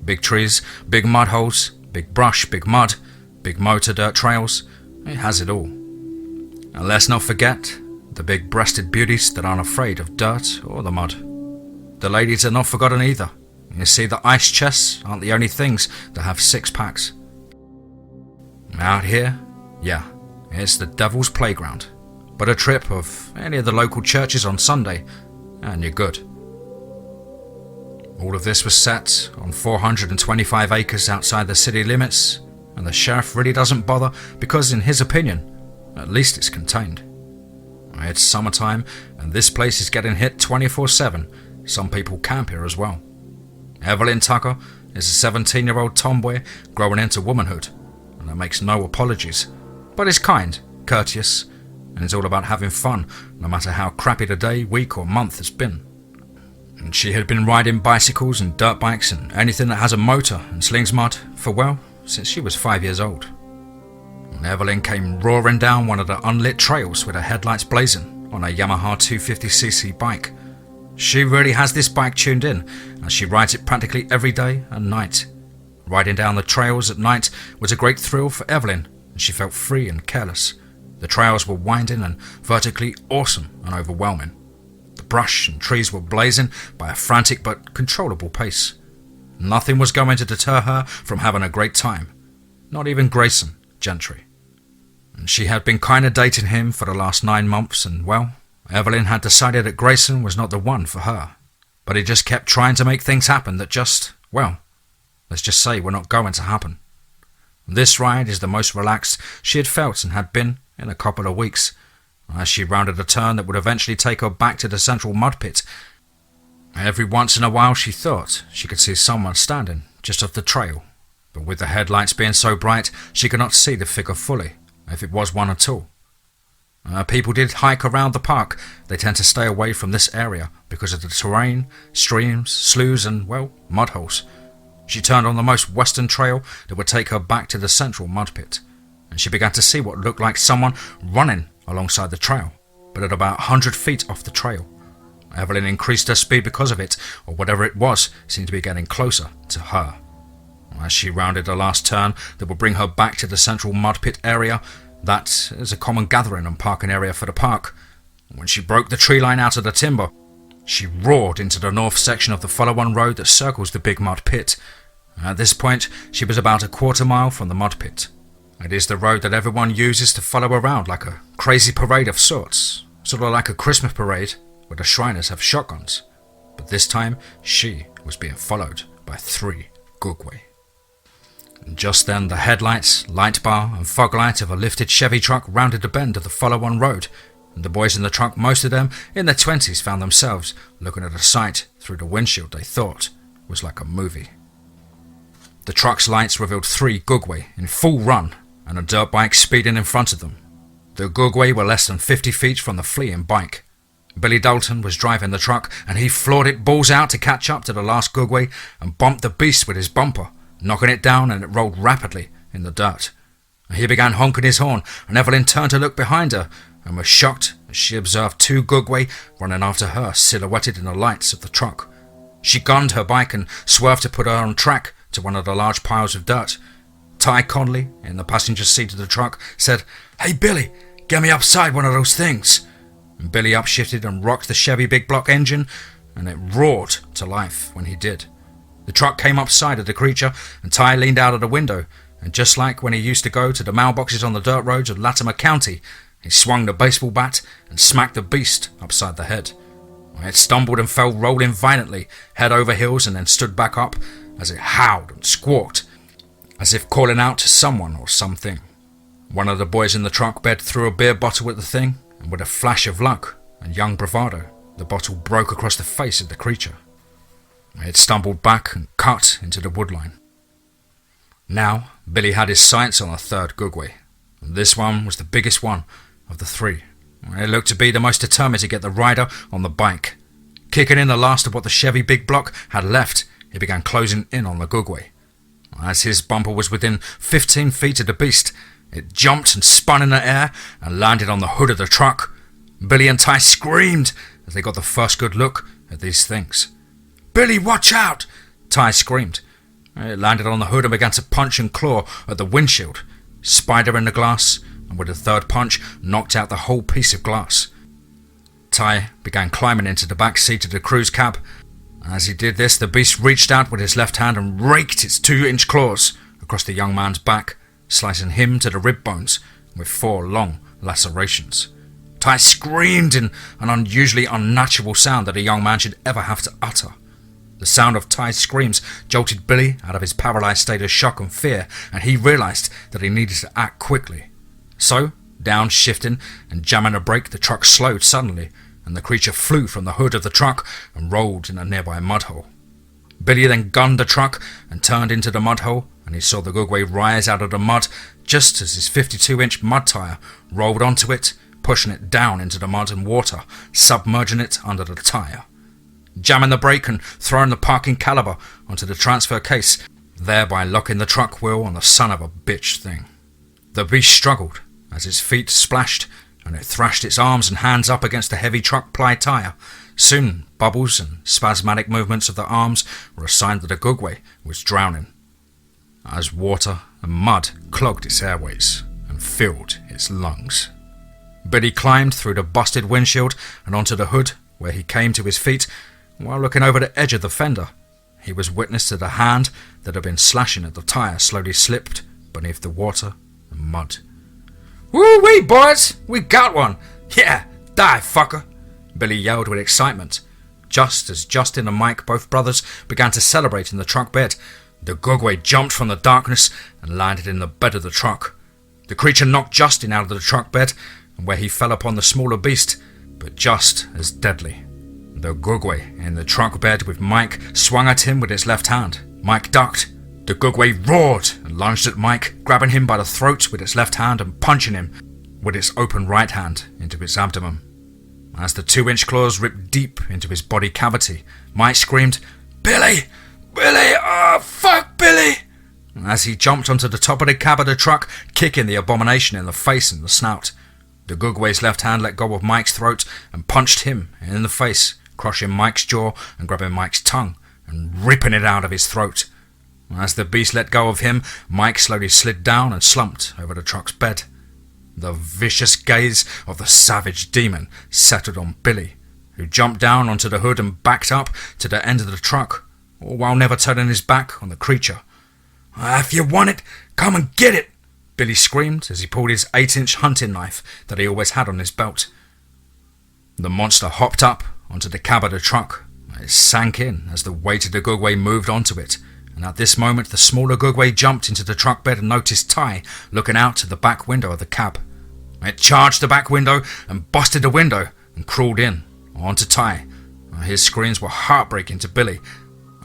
Big trees, big mud holes, big brush, big mud, big motor dirt trails. It has it all. And let's not forget the big-breasted beauties that aren't afraid of dirt or the mud. The ladies are not forgotten either. You see, the ice chests aren't the only things that have 6-packs. Out here, yeah, it's the devil's playground. But a trip of any of the local churches on Sunday, and you're good. All of this was set on 425 acres outside the city limits, and the sheriff really doesn't bother because, in his opinion, at least it's contained. It's summertime, and this place is getting hit 24/7. Some people camp here as well. Evelyn Tucker is a 17-year-old tomboy growing into womanhood, and that makes no apologies, but is kind, courteous, and is all about having fun, no matter how crappy the day, week, or month has been. And she had been riding bicycles and dirt bikes and anything that has a motor and slings mud for, well, since she was 5 years old. And Evelyn came roaring down one of the unlit trails with her headlights blazing on a Yamaha 250cc bike. She really has this bike tuned in, and she rides it practically every day and night. Riding down the trails at night was a great thrill for Evelyn, and she felt free and careless. The trails were winding and vertically awesome and overwhelming. The brush and trees were blazing by a frantic but controllable pace. Nothing was going to deter her from having a great time, not even Grayson Gentry. And she had been kinda dating him for the last 9 months, and well, Evelyn had decided that Grayson was not the one for her. But he just kept trying to make things happen that just, well, let's just say were not going to happen. This ride is the most relaxed she had felt and had been in a couple of weeks, as she rounded a turn that would eventually take her back to the central mud pit. Every once in a while she thought she could see someone standing just off the trail, but with the headlights being so bright she could not see the figure fully, if it was one at all. People did hike around the park. They tend to stay away from this area because of the terrain, streams, sloughs and, well, mud holes. She turned on the most western trail that would take her back to the central mud pit, and she began to see what looked like someone running alongside the trail, but at about 100 feet off the trail. Evelyn increased her speed because of it, or whatever it was seemed to be getting closer to her. As she rounded the last turn that would bring her back to the central mud pit area, that is a common gathering and parking area for the park. When she broke the tree line out of the timber, she roared into the north section of the follow-on road that circles the big mud pit. At this point, she was about a quarter mile from the mud pit. It is the road that everyone uses to follow around like a crazy parade of sorts, sort of like a Christmas parade where the Shriners have shotguns. But this time, she was being followed by 3 Gugwe. Just then, the headlights, light bar and fog light of a lifted Chevy truck rounded the bend of the follow-on road, and the boys in the truck, most of them in their 20s, found themselves looking at a sight through the windshield they thought was like a movie. The truck's lights revealed 3 Gugwe in full run and a dirt bike speeding in front of them. The Gugwe were less than 50 feet from the fleeing bike. Billy Dalton was driving the truck and he floored it balls out to catch up to the last Gugwe and bumped the beast with his bumper, knocking it down, and it rolled rapidly in the dirt. He began honking his horn, and Evelyn turned to look behind her and was shocked as she observed 2 Gugwe running after her, silhouetted in the lights of the truck. She gunned her bike and swerved to put her on track to one of the large piles of dirt. Ty Conley, in the passenger seat of the truck, said, "Hey Billy, get me upside one of those things." And Billy upshifted and rocked the Chevy big block engine, and it roared to life when he did. The truck came upside of the creature, and Ty leaned out of the window, and just like when he used to go to the mailboxes on the dirt roads of Latimer County, he swung the baseball bat and smacked the beast upside the head. It stumbled and fell rolling violently, head over heels, and then stood back up as it howled and squawked, as if calling out to someone or something. One of the boys in the truck bed threw a beer bottle at the thing, and with a flash of luck and young bravado, the bottle broke across the face of the creature. It stumbled back and cut into the woodline. Now, Billy had his sights on a 3rd Gugwe. This one was the biggest one of the 3. It looked to be the most determined to get the rider on the bike. Kicking in the last of what the Chevy big block had left, he began closing in on the Gugwe. As his bumper was within 15 feet of the beast, it jumped and spun in the air and landed on the hood of the truck. Billy and Ty screamed as they got the first good look at these things. "Billy, watch out!" Ty screamed. It landed on the hood and began to punch and claw at the windshield, spider in the glass, and with a 3rd punch knocked out the whole piece of glass. Ty began climbing into the back seat of the cruise cab. As he did this, the beast reached out with his left hand and raked its 2-inch claws across the young man's back, slicing him to the rib bones with 4 long lacerations. Ty screamed in an unusually unnatural sound that a young man should ever have to utter. The sound of Ty's screams jolted Billy out of his paralysed state of shock and fear, and he realised that he needed to act quickly. So, downshifting and jamming a brake, the truck slowed suddenly, and the creature flew from the hood of the truck and rolled in a nearby mudhole. Billy then gunned the truck and turned into the mudhole, and he saw the Gugwe rise out of the mud just as his 52-inch mud tyre rolled onto it, pushing it down into the mud and water, submerging it under the tyre. Jamming the brake and throwing the parking caliber onto the transfer case, thereby locking the truck wheel on the son of a bitch thing. The beast struggled as its feet splashed, and it thrashed its arms and hands up against the heavy truck ply tyre. Soon, bubbles and spasmodic movements of the arms were a sign that the Gugwe was drowning, as water and mud clogged its airways and filled its lungs. Billy climbed through the busted windshield and onto the hood, where he came to his feet. While looking over the edge of the fender, he was witness to the hand that had been slashing at the tyre slowly slipped beneath the water and mud. "Woo-wee, boys! We got one! Yeah, die, fucker!" Billy yelled with excitement. Just as Justin and Mike, both brothers, began to celebrate in the truck bed, the Gugwe jumped from the darkness and landed in the bed of the truck. The creature knocked Justin out of the truck bed, where he fell upon the smaller beast, but just as deadly. The Gugwe in the truck bed with Mike swung at him with its left hand. Mike ducked. The Gugwe roared and lunged at Mike, grabbing him by the throat with its left hand and punching him with its open right hand into his abdomen. As the 2-inch claws ripped deep into his body cavity, Mike screamed, "Billy! Billy! Oh, fuck Billy!" As he jumped onto the top of the cab of the truck, kicking the abomination in the face and the snout. The Gugwe's left hand let go of Mike's throat and punched him in the face, crushing Mike's jaw and grabbing Mike's tongue and ripping it out of his throat. As the beast let go of him, Mike slowly slid down and slumped over the truck's bed. The vicious gaze of the savage demon settled on Billy, who jumped down onto the hood and backed up to the end of the truck, all while never turning his back on the creature. "If you want it, come and get it!" Billy screamed as he pulled his 8-inch hunting knife that he always had on his belt. The monster hopped up onto the cab of the truck. It sank in as the weight of the Gugwe moved onto it, and at this moment the smaller Gugwe jumped into the truck bed and noticed Ty looking out to the back window of the cab. It charged the back window and busted the window and crawled in onto Ty. His screams were heartbreaking to Billy,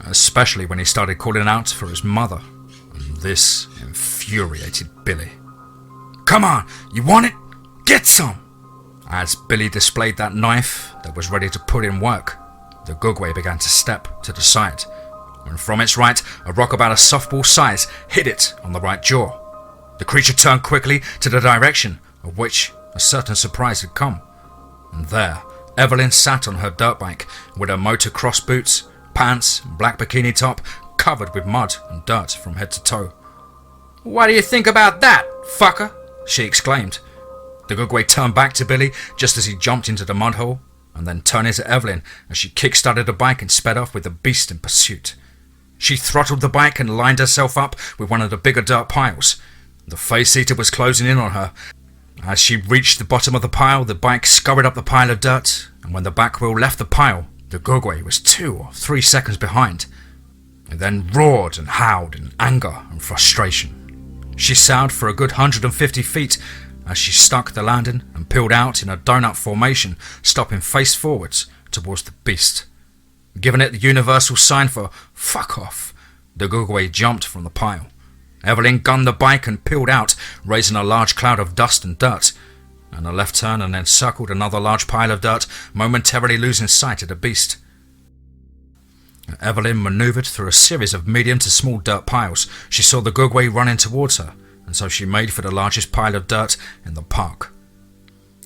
especially when he started calling out for his mother. This infuriated Billy. "Come on, you want it? Get some!" As Billy displayed that knife that was ready to put in work, the Gugwe began to step to the side, when from its right, a rock about a softball size hit it on the right jaw. The creature turned quickly to the direction of which a certain surprise had come, and there, Evelyn sat on her dirt bike with her motocross boots, pants, and black bikini top covered with mud and dirt from head to toe. "What do you think about that, fucker?" she exclaimed. The Gugwe turned back to Billy just as he jumped into the mud hole, and then turned into Evelyn as she kick-started the bike and sped off with the beast in pursuit. She throttled the bike and lined herself up with one of the bigger dirt piles. The face-eater was closing in on her. As she reached the bottom of the pile, the bike scurried up the pile of dirt, and when the back wheel left the pile, the Gugwe was 2 or 3 seconds behind. It then roared and howled in anger and frustration. She sailed for a good 150 feet as she stuck the landing and peeled out in a donut formation, stopping face forwards towards the beast. Giving it the universal sign for "fuck off," the Gugwe jumped from the pile. Evelyn gunned the bike and peeled out, raising a large cloud of dust and dirt, and a left turn and then circled another large pile of dirt, momentarily losing sight of the beast. Evelyn manoeuvred through a series of medium to small dirt piles. She saw the Gugwe running towards her, and so she made for the largest pile of dirt in the park.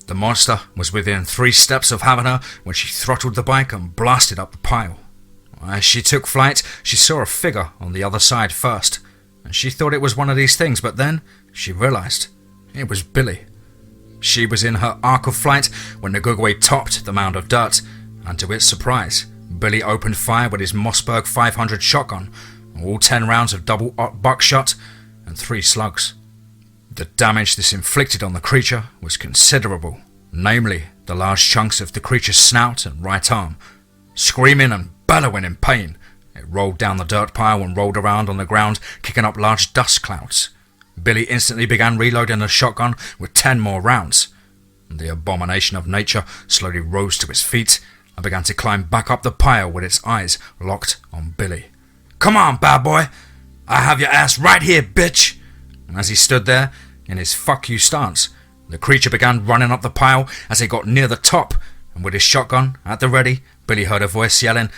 The monster was within 3 steps of having her when she throttled the bike and blasted up the pile. As she took flight, she saw a figure on the other side first, and she thought it was one of these things, but then she realized it was Billy. She was in her arc of flight when the Gugwe topped the mound of dirt, and to its surprise, Billy opened fire with his Mossberg 500 shotgun, all 10 rounds of double buckshot and 3 slugs. The damage this inflicted on the creature was considerable, namely the large chunks of the creature's snout and right arm. Screaming and bellowing in pain, it rolled down the dirt pile and rolled around on the ground, kicking up large dust clouds. Billy instantly began reloading the shotgun with 10 more rounds. The abomination of nature slowly rose to its feet and began to climb back up the pile with its eyes locked on Billy. "Come on, bad boy! I have your ass right here, bitch!" And as he stood there, in his fuck you stance, the creature began running up the pile as he got near the top, and with his shotgun at the ready, Billy heard a voice yelling,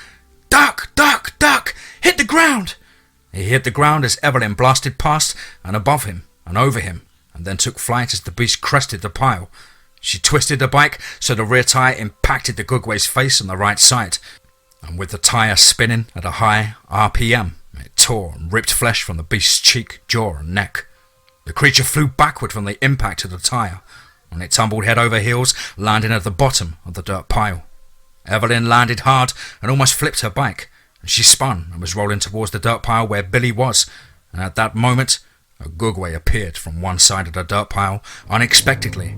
"Duck! Duck! Duck! Hit the ground!" He hit the ground as Evelyn blasted past and above him and over him, and then took flight as the beast crested the pile. She twisted the bike so the rear tyre impacted the Gugwe's face on the right side, and with the tyre spinning at a high RPM, it tore and ripped flesh from the beast's cheek, jaw and neck. The creature flew backward from the impact of the tyre, and it tumbled head over heels, landing at the bottom of the dirt pile. Evelyn landed hard and almost flipped her bike, and she spun and was rolling towards the dirt pile where Billy was, and at that moment, a Gugwe appeared from one side of the dirt pile unexpectedly,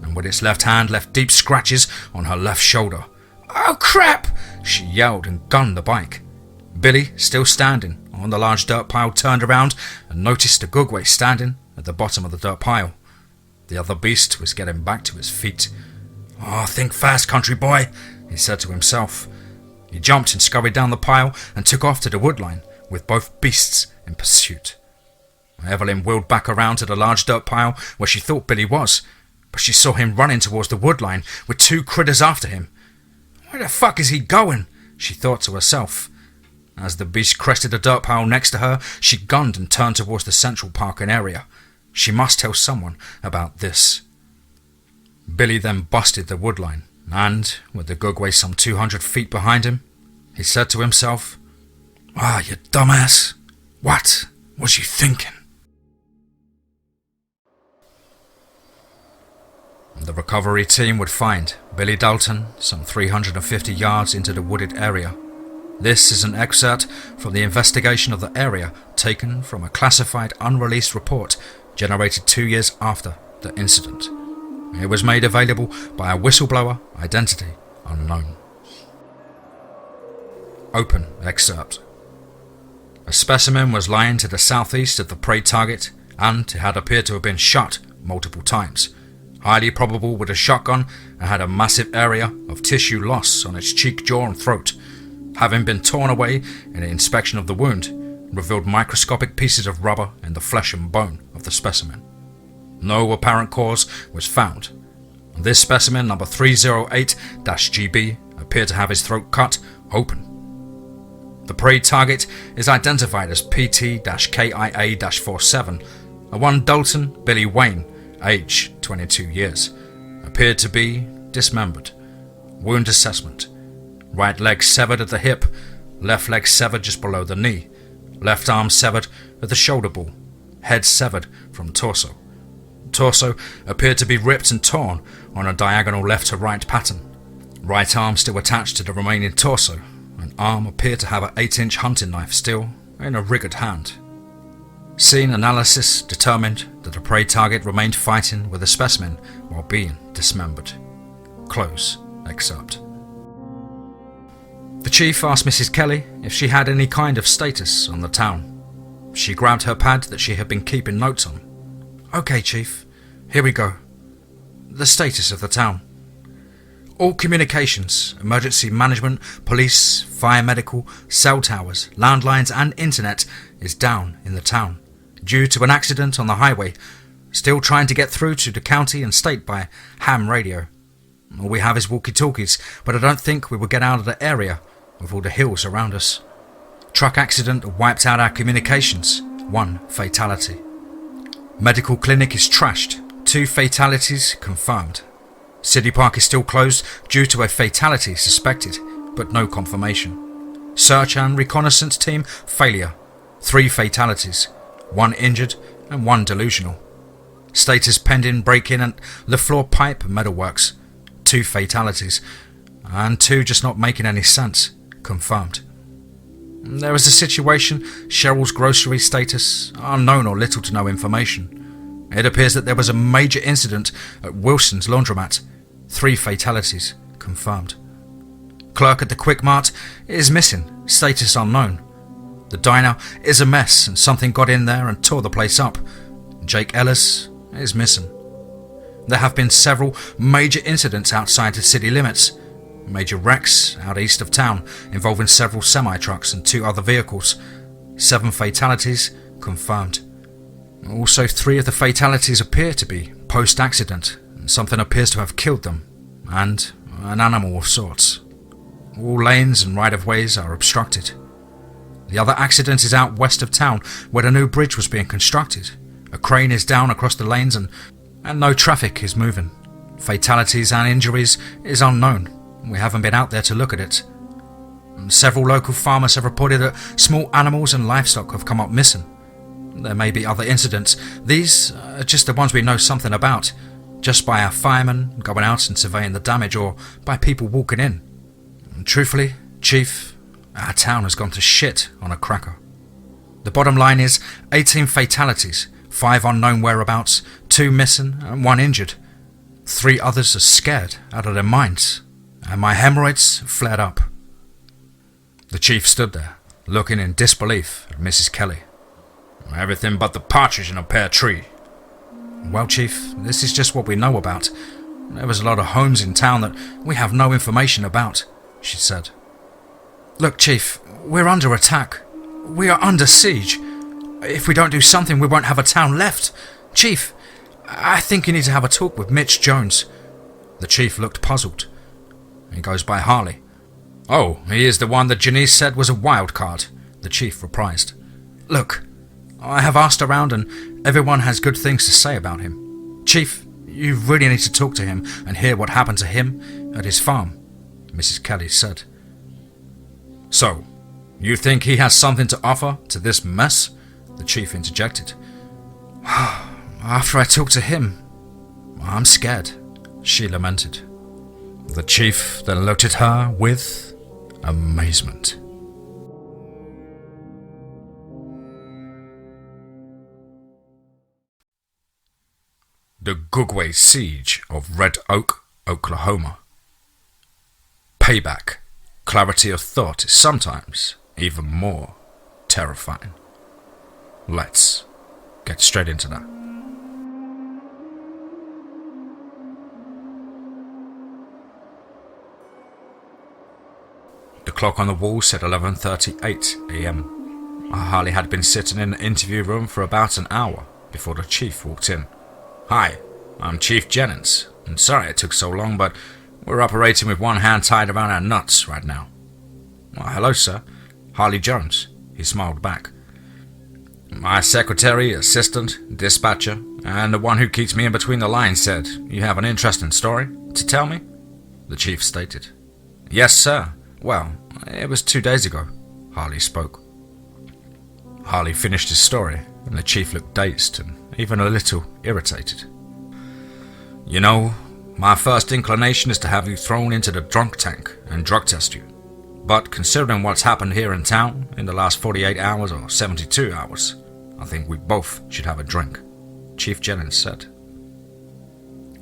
and with its left hand left deep scratches on her left shoulder. "Oh crap!" she yelled and gunned the bike. Billy, still standing on the large dirt pile, turned around and noticed the Gugwe standing at the bottom of the dirt pile. The other beast was getting back to his feet. "Oh, think fast, country boy," he said to himself. He jumped and scurried down the pile and took off to the woodline with both beasts in pursuit. Evelyn wheeled back around to the large dirt pile where she thought Billy was, but she saw him running towards the woodline with 2 critters after him. "Where the fuck is he going?" she thought to herself. As the beast crested the dirt pile next to her, she gunned and turned towards the central parking area. She must tell someone about this. Billy then busted the woodline, and, with the Gugwe some 200 feet behind him, he said to himself, "Ah, you dumbass! What was you thinking?" The recovery team would find Billy Dalton some 350 yards into the wooded area. This is an excerpt from the investigation of the area taken from a classified unreleased report generated 2 years after the incident. It was made available by a whistleblower, identity unknown. Open excerpt. A specimen was lying to the southeast of the prey target, and it had appeared to have been shot multiple times. Highly probable with a shotgun, and had a massive area of tissue loss on its cheek, jaw and throat. Having been torn away in an inspection of the wound, revealed microscopic pieces of rubber in the flesh and bone of the specimen. No apparent cause was found. This specimen, number 308-GB, appeared to have his throat cut open. The prey target is identified as PT-KIA-47, a one Dalton Billy Wayne, age 22 years, appeared to be dismembered. Wound assessment: right leg severed at the hip, left leg severed just below the knee, left arm severed at the shoulder ball, head severed from torso. Torso appeared to be ripped and torn on a diagonal left to right pattern. Right arm still attached to the remaining torso, and arm appeared to have an 8-inch hunting knife still in a rigged hand. Scene analysis determined that the prey target remained fighting with the specimen while being dismembered. Close excerpt. The chief asked Mrs. Kelly if she had any kind of status on the town. She grabbed her pad that she had been keeping notes on. "Okay, Chief, here we go. The status of the town. All communications, emergency management, police, fire medical, cell towers, landlines and internet is down in the town due to an accident on the highway. Still trying to get through to the county and state by ham radio. All we have is walkie-talkies, but I don't think we will get out of the area with all the hills around us. Truck accident wiped out our communications. 1 fatality. Medical clinic is trashed. 2 fatalities confirmed. City Park is still closed due to a fatality suspected, but no confirmation. Search and reconnaissance team failure. 3 fatalities. 1 injured and 1 delusional. Status pending break-in at the floor pipe metalworks. 2 fatalities. And 2 just not making any sense. Confirmed. There is a situation, Cheryl's grocery status, unknown or little to no information. It appears that there was a major incident at Wilson's laundromat. 3 fatalities, confirmed. Clerk at the Quick Mart is missing, status unknown. The diner is a mess and something got in there and tore the place up. Jake Ellis is missing. There have been several major incidents outside the city limits. Major wrecks out east of town involving several semi-trucks and 2 other vehicles. 7 fatalities confirmed. Also 3 of the fatalities appear to be post-accident, and something appears to have killed them, and an animal of sorts. All lanes and right-of-ways are obstructed. The other accident is out west of town where the new bridge was being constructed. A crane is down across the lanes and no traffic is moving. Fatalities and injuries is unknown. We haven't been out there to look at it. Several local farmers have reported that small animals and livestock have come up missing. There may be other incidents. These are just the ones we know something about, just by our firemen going out and surveying the damage or by people walking in. And truthfully, Chief, our town has gone to shit on a cracker. The bottom line is 18 fatalities, 5 unknown whereabouts, 2 missing and 1 injured. 3 others are scared out of their minds, and my hemorrhoids flared up. The chief stood there, looking in disbelief at Mrs. Kelly. Everything but the partridge in a pear tree. Well, Chief, this is just what we know about. There was a lot of homes in town that we have no information about, she said. Look, Chief, we're under attack. We are under siege. If we don't do something, we won't have a town left. Chief, I think you need to have a talk with Mitch Jones. The chief looked puzzled. He goes by Harley. Oh, he is the one that Janice said was a wild card, the chief reprised. Look, I have asked around and everyone has good things to say about him. Chief, you really need to talk to him and hear what happened to him at his farm, Mrs. Kelly said. So, you think he has something to offer to this mess? The chief interjected. After I talked to him, I'm scared, she lamented. The chief then looked at her with amazement. The Gugwe Siege of Red Oak, Oklahoma. Payback. Clarity of thought is sometimes even more terrifying. Let's get straight into that. The clock on the wall said 11:38 a.m. Harley had been sitting in the interview room for about an hour before the chief walked in. "Hi, I'm Chief Jennings, and sorry it took so long, but we're operating with one hand tied around our nuts right now." "Hello, sir. Harley Jones," he smiled back. "My secretary, assistant, dispatcher, and the one who keeps me in between the lines said you have an interesting story to tell me," the chief stated. "Yes, sir. Well, it was 2 days ago," Harley spoke. Harley finished his story, and the chief looked dazed and even a little irritated. "You know, my first inclination is to have you thrown into the drunk tank and drug test you. But considering what's happened here in town in the last 48 hours or 72 hours, I think we both should have a drink," Chief Jennings said.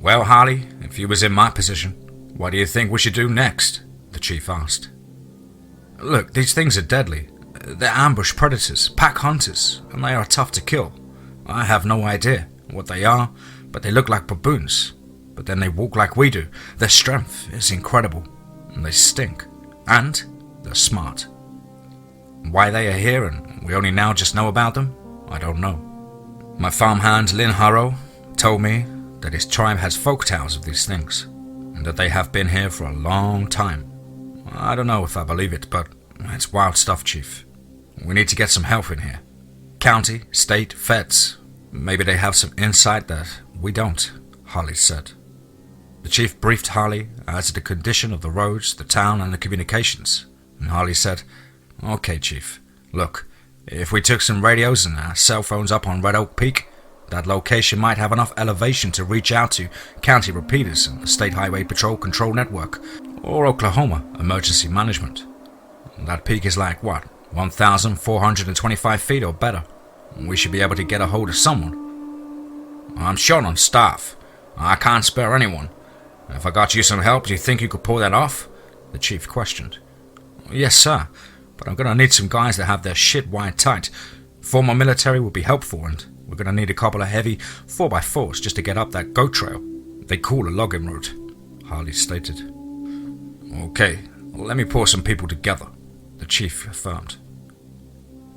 "Well, Harley, if you was in my position, what do you think we should do next?" the chief asked. "Look, these things are deadly. They're ambush predators, pack hunters, and they are tough to kill. I have no idea what they are, but they look like baboons. But then they walk like we do. Their strength is incredible, and they stink. And they're smart. Why they are here and we only now just know about them, I don't know. My farmhand Lynn Harrow told me that his tribe has folk tales of these things, and that they have been here for a long time. I don't know if I believe it, but it's wild stuff, Chief. We need to get some help in here. County, state, feds. Maybe they have some insight that we don't," Harley said. The chief briefed Harley as to the condition of the roads, the town, and the communications, and Harley said, "Okay, Chief. Look, if we took some radios and our cell phones up on Red Oak Peak, that location might have enough elevation to reach out to county repeaters and the State Highway Patrol Control Network, or Oklahoma Emergency Management. That peak is like, 1,425 feet or better. We should be able to get a hold of someone." "I'm short on staff. I can't spare anyone. If I got you some help, do you think you could pull that off?" the chief questioned. "Yes, sir, but I'm going to need some guys that have their shit wired tight. Former military would be helpful, and we're going to need a couple of heavy 4x4s just to get up that goat trail they call a logging route," Harley stated. "Okay, let me pull some people together," the chief affirmed.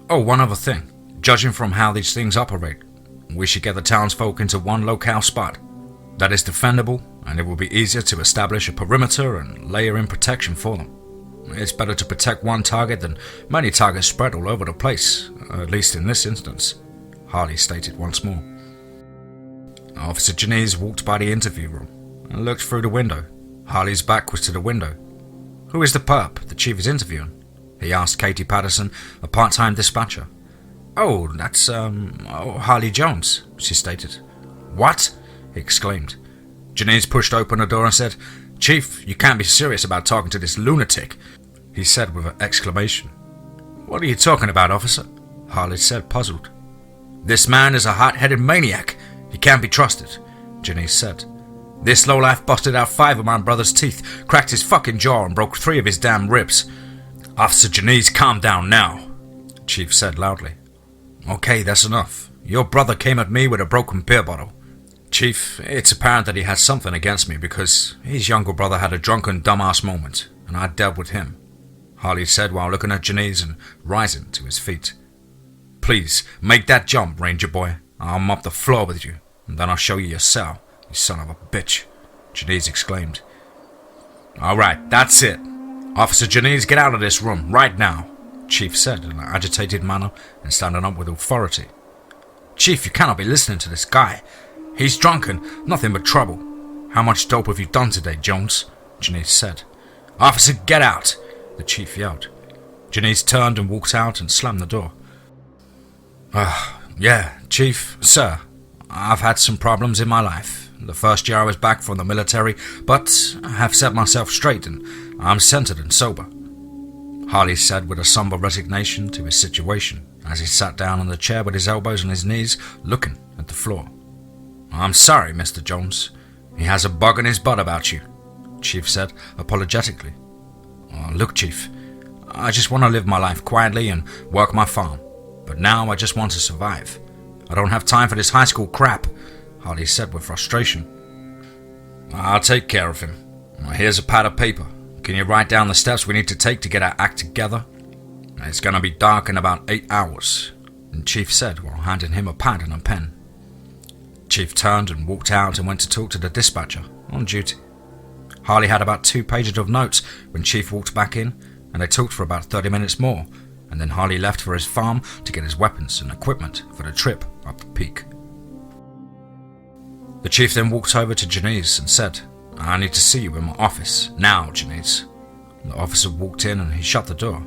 "Oh, one other thing. Judging from how these things operate, we should get the townsfolk into one locale spot that is defendable, and it will be easier to establish a perimeter and layer in protection for them. It's better to protect one target than many targets spread all over the place, at least in this instance," Harley stated once more. Officer Jennings walked by the interview room and looked through the window. Harley's back was to the window. "Who is the perp the chief is interviewing?" he asked Katie Patterson, a part-time dispatcher. "Oh, that's, Harley Jones," she stated. "What?" he exclaimed. Jennings pushed open the door and said, "Chief, you can't be serious about talking to this lunatic," he said with an exclamation. "What are you talking about, officer?" Harley said, puzzled. "This man is a hot-headed maniac. He can't be trusted," Jennings said. "This lowlife busted out 5 of my brother's teeth, cracked his fucking jaw, and broke 3 of his damn ribs." "Officer Jennings, calm down now," Chief said loudly. "Okay, that's enough. Your brother came at me with a broken beer bottle. Chief, it's apparent that he has something against me because his younger brother had a drunken dumbass moment, and I dealt with him," Harley said while looking at Jennings and rising to his feet. "Please, make that jump, Ranger boy. I'll mop the floor with you, and then I'll show you your cell, you son of a bitch," Jennings exclaimed. "All right, that's it. Officer Jennings, get out of this room right now," Chief said in an agitated manner and standing up with authority. "Chief, you cannot be listening to this guy. He's drunk and nothing but trouble. How much dope have you done today, Jones?" Jennings said. "Officer, get out," the chief yelled. Jennings turned and walked out and slammed the door. Yeah, Chief, sir, I've had some problems in my life. The first year I was back from the military, but I have set myself straight and I'm centered and sober," Harley said with a somber resignation to his situation as he sat down in the chair with his elbows on his knees, looking at the floor. "I'm sorry, Mr. Jones. He has a bug in his butt about you," Chief said apologetically. "Look, Chief, I just want to live my life quietly and work my farm, but now I just want to survive. I don't have time for this high school crap," Harley said with frustration. "I'll take care of him. Here's a pad of paper. Can you write down the steps we need to take to get our act together?" "It's gonna be dark in about 8 hours, Chief said while handing him a pad and a pen. Chief turned and walked out and went to talk to the dispatcher on duty. Harley had about 2 pages of notes when Chief walked back in, and they talked for about 30 minutes more, and then Harley left for his farm to get his weapons and equipment for the trip up the peak. The Chief then walked over to Janice and said, "I need to see you in my office, now, Janice." The officer walked in and he shut the door.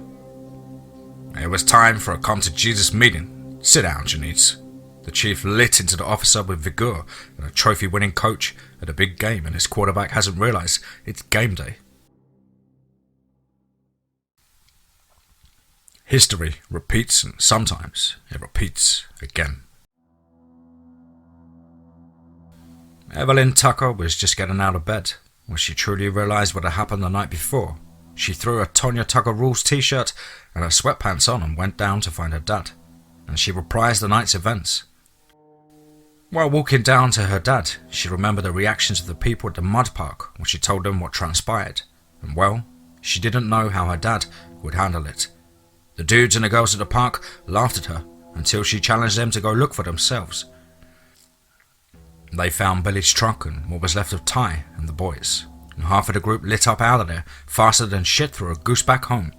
"It was time for a come to Jesus meeting. Sit down, Janice." The Chief lit into the officer with vigor and a trophy-winning coach at a big game, and his quarterback hasn't realized it's game day. History repeats, and sometimes it repeats again. Evelyn Tucker was just getting out of bed when she truly realized what had happened the night before. She threw a Tonya Tucker Rules t-shirt and her sweatpants on and went down to find her dad, and she reprised the night's events. While walking down to her dad, she remembered the reactions of the people at the mud park when she told them what transpired, and well, she didn't know how her dad would handle it. The dudes and the girls at the park laughed at her until she challenged them to go look for themselves. They found Billy's truck and what was left of Ty and the boys, and half of the group lit up out of there faster than shit through a goose back home,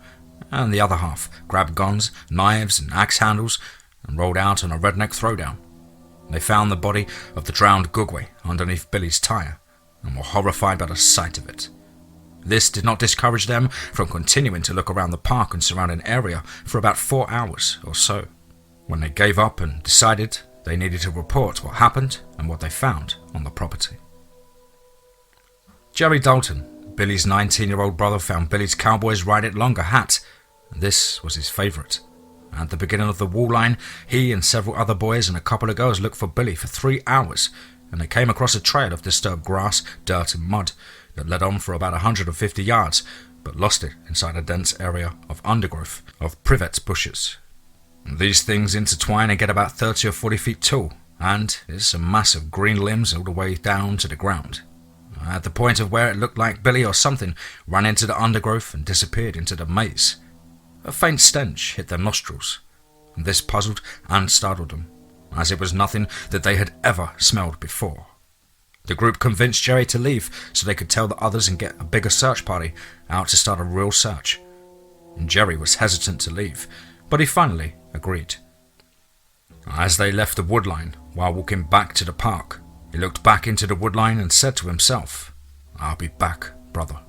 and the other half grabbed guns, knives and axe handles and rolled out on a redneck throwdown. They found the body of the drowned Gugwe underneath Billy's tire and were horrified by the sight of it. This did not discourage them from continuing to look around the park and surrounding area for about 4 hours or so, when they gave up and decided they needed to report what happened and what they found on the property. Jerry Dalton, Billy's 19-year-old brother, found Billy's Cowboys Ride It Longer hat, and this was his favourite. At the beginning of the wall line, he and several other boys and a couple of girls looked for Billy for 3 hours, and they came across a trail of disturbed grass, dirt and mud that led on for about 150 yards, but lost it inside a dense area of undergrowth of privet bushes. These things intertwine and get about 30 or 40 feet tall, and there's some massive green limbs all the way down to the ground. At the point of where it looked like Billy or something ran into the undergrowth and disappeared into the maze, a faint stench hit their nostrils, and this puzzled and startled them, as it was nothing that they had ever smelled before. The group convinced Jerry to leave so they could tell the others and get a bigger search party out to start a real search. And Jerry was hesitant to leave, but he finally agreed. As they left the woodline while walking back to the park, he looked back into the woodline and said to himself, "I'll be back, brother."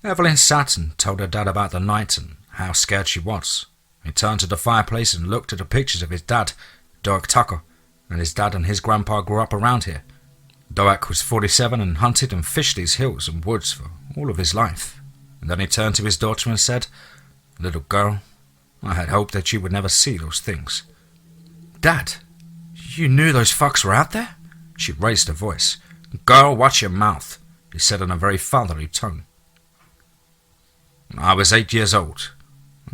Evelyn sat and told her dad about the night and how scared she was. He turned to the fireplace and looked at the pictures of his dad, Doak Tucker, and his dad and his grandpa grew up around here. Doak was 47 and hunted and fished these hills and woods for all of his life. And then he turned to his daughter and said, "Little girl, I had hoped that you would never see those things." "Dad, you knew those fucks were out there?" She raised her voice. "Girl, watch your mouth," he said in a very fatherly tone. "I was 8 years old.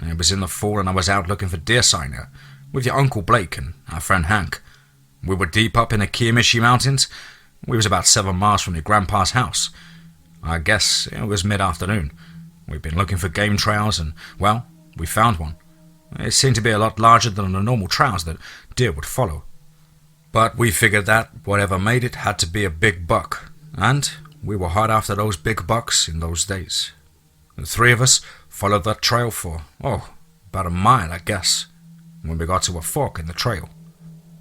It was in the fall and I was out looking for deer sign with your Uncle Blake and our friend Hank. We were deep up in the Kiamishi Mountains. We was about 7 miles from your grandpa's house. I guess it was mid-afternoon. We'd been looking for game trails and, well, we found one. It seemed to be a lot larger than the normal trails that deer would follow. But we figured that whatever made it had to be a big buck, and we were hard after those big bucks in those days. The 3 of us followed that trail for, about a mile, I guess, when we got to a fork in the trail.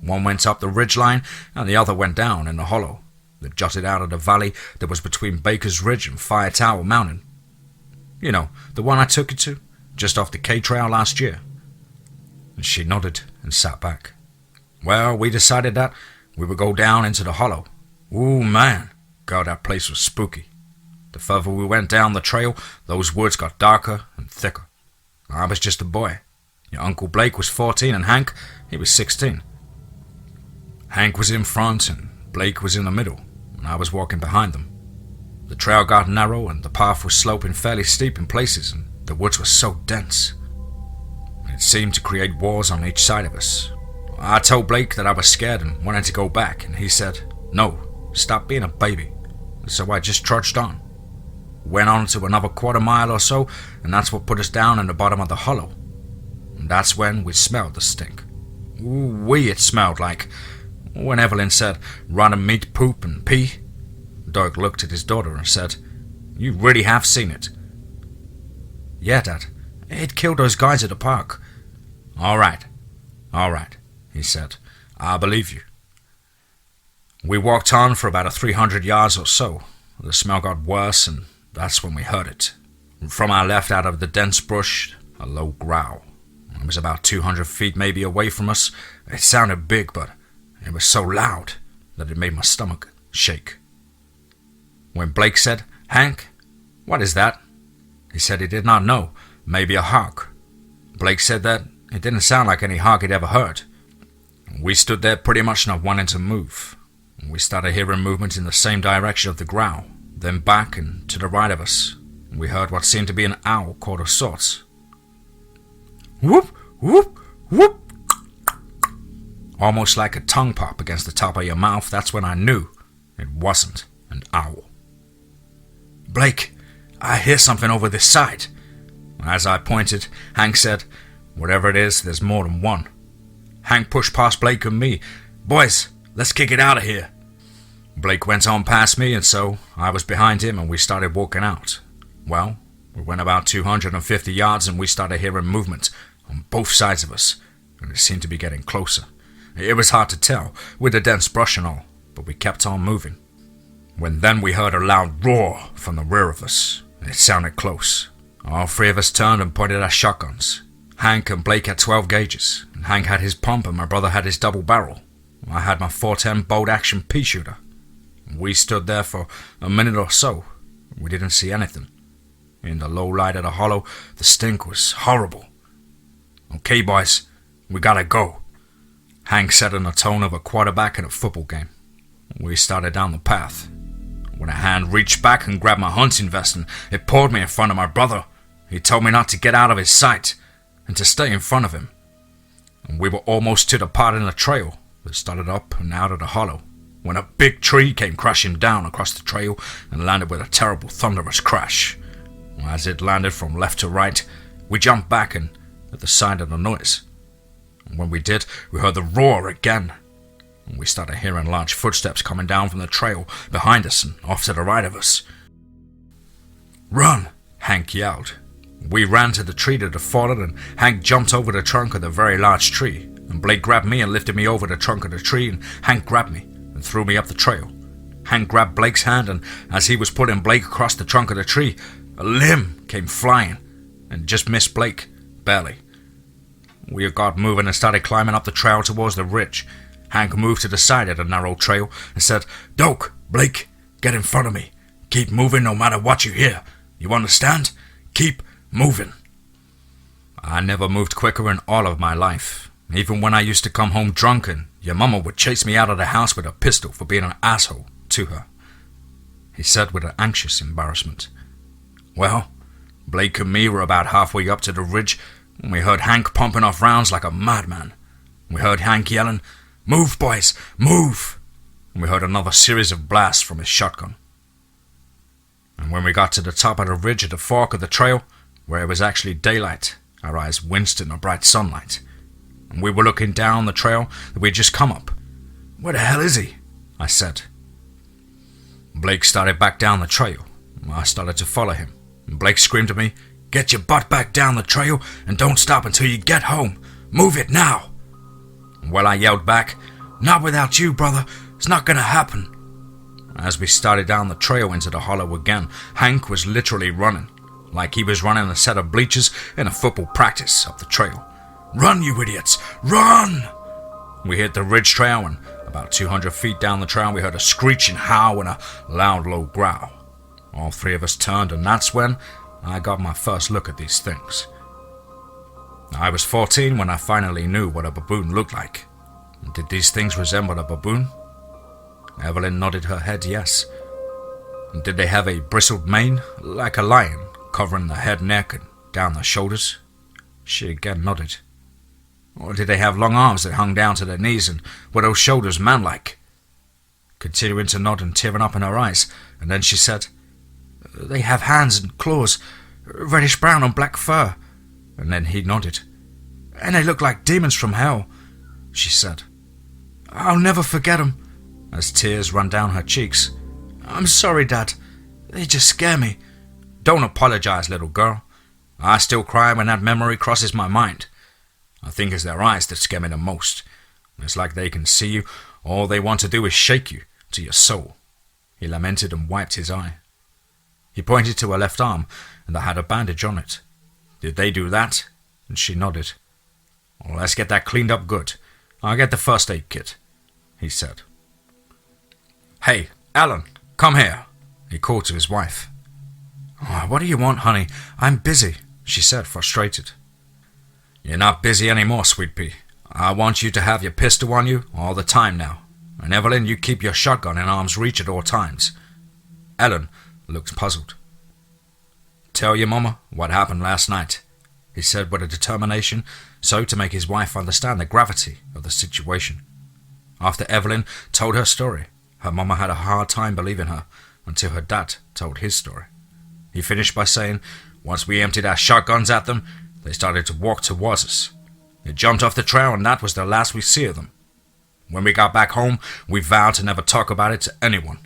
One went up the ridgeline and the other went down in the hollow that jutted out of the valley that was between Baker's Ridge and Fire Tower Mountain. You know, the one I took you to, just off the K-Trail last year." And she nodded and sat back. "Well, we decided that we would go down into the hollow. Ooh, man, God, that place was spooky. The further we went down the trail, those woods got darker and thicker. I was just a boy. Your Uncle Blake was 14 and Hank, he was 16. Hank was in front and Blake was in the middle, and I was walking behind them. The trail got narrow and the path was sloping fairly steep in places, and the woods were so dense. It seemed to create walls on each side of us. I told Blake that I was scared and wanted to go back, and he said, 'No, stop being a baby. so I just trudged on. Went on to another quarter mile or so, and that's what put us down in the bottom of the hollow. And that's when we smelled the stink. It smelled like when Evelyn said rotten meat, poop, and pee. Doug looked at his daughter and said, "You really have seen it?" "Yeah, Dad. It killed those guys at the park." All right, he said. "I believe you." We walked on for about 300 yards or so. The smell got worse, and that's when we heard it. From our left, out of the dense brush, a low growl. It was about 200 feet maybe away from us. It sounded big, but it was so loud that it made my stomach shake. When Blake said, "Hank, what is that?" he said he did not know. Maybe a hawk. Blake said that it didn't sound like any hawk he'd ever heard. We stood there pretty much not wanting to move. We started hearing movement in the same direction of the growl, then back and to the right of us. We heard what seemed to be an owl call of sorts. Whoop, whoop, whoop. Almost like a tongue pop against the top of your mouth. That's when I knew it wasn't an owl. "Blake, I hear something over this side." As I pointed, Hank said, "Whatever it is, there's more than one." Hank pushed past Blake and me. "Boys, let's kick it out of here." Blake went on past me, and so I was behind him, and we started walking out. Well, we went about 250 yards, and we started hearing movement on both sides of us, and it seemed to be getting closer. It was hard to tell, with the dense brush and all, but we kept on moving. Then we heard a loud roar from the rear of us. It sounded close. All three of us turned and pointed our shotguns. Hank and Blake had 12 gauges, and Hank had his pump and my brother had his double barrel. I had my .410 bolt-action pea shooter. We stood there for a minute or so. We didn't see anything. In the low light of the hollow, the stink was horrible. "Okay, boys, we gotta go," Hank said in the tone of a quarterback in a football game. We started down the path. When a hand reached back and grabbed my hunting vest, and it pulled me in front of my brother. He told me not to get out of his sight and to stay in front of him. And we were almost to the part in the trail that started up and out of the hollow when a big tree came crashing down across the trail and landed with a terrible thunderous crash. As it landed from left to right, we jumped back and at the sound of the noise. And when we did, we heard the roar again. And we started hearing large footsteps coming down from the trail behind us and off to the right of us. "Run!" Hank yelled. We ran to the tree that had fallen, and Hank jumped over the trunk of the very large tree. And Blake grabbed me and lifted me over the trunk of the tree, and Hank grabbed me and threw me up the trail. Hank grabbed Blake's hand, and as he was pulling Blake across the trunk of the tree, a limb came flying and just missed Blake, barely. We got moving and started climbing up the trail towards the ridge. Hank moved to the side of the narrow trail and said, "Doak, Blake, get in front of me. Keep moving no matter what you hear. You understand? Keep moving." I never moved quicker in all of my life. Even when I used to come home drunk and your mama would chase me out of the house with a pistol for being an asshole to her. He said with an anxious embarrassment. Well, Blake and me were about halfway up to the ridge when we heard Hank pumping off rounds like a madman. We heard Hank yelling, "Move, boys, move!" And we heard another series of blasts from his shotgun. And when we got to the top of the ridge at the fork of the trail, where it was actually daylight, our eyes winced in the bright sunlight. And we were looking down the trail that we'd just come up. "Where the hell is he?" I said. Blake started back down the trail. I started to follow him. And Blake screamed at me, "Get your butt back down the trail and don't stop until you get home. Move it now." Well, I yelled back, "Not without you, brother. It's not gonna happen." As we started down the trail into the hollow again, Hank was literally running, like he was running a set of bleachers in a football practice up the trail. "Run, you idiots! Run!" We hit the ridge trail, and about 200 feet down the trail we heard a screeching howl and a loud low growl. All three of us turned, and that's when I got my first look at these things. I was 14 when I finally knew what a baboon looked like. Did these things resemble a baboon? Evelyn nodded her head yes. Did they have a bristled mane, like a lion, covering the head, neck, and down the shoulders? She again nodded. Or did they have long arms that hung down to their knees, and were those shoulders man-like? continuing to nod and tearing up in her eyes, and then she said, "They have hands and claws, reddish brown on black fur." And then he nodded. "And they look like demons from hell," she said. "I'll never forget 'em," as tears ran down her cheeks. "I'm sorry, Dad. They just scare me." "Don't apologize, little girl. I still cry when that memory crosses my mind. I think it's their eyes that scare me the most. It's like they can see you, all they want to do is shake you to your soul." He lamented and wiped his eye. He pointed to her left arm, and that had a bandage on it. "Did they do that?" And she nodded. "Well, let's get that cleaned up good. I'll get the first aid kit," he said. "Hey, Ellen, come here," he called to his wife. "Oh, what do you want, honey? I'm busy," she said, frustrated. "You're not busy anymore, sweet pea. I want you to have your pistol on you all the time now. And Evelyn, you keep your shotgun in arm's reach at all times." Ellen looked puzzled. "Tell your mama what happened last night," he said with a determination so to make his wife understand the gravity of the situation. After Evelyn told her story, her mama had a hard time believing her until her dad told his story. He finished by saying, "Once we emptied our shotguns at them, they started to walk towards us. They jumped off the trail and that was the last we see of them. When we got back home, we vowed to never talk about it to anyone.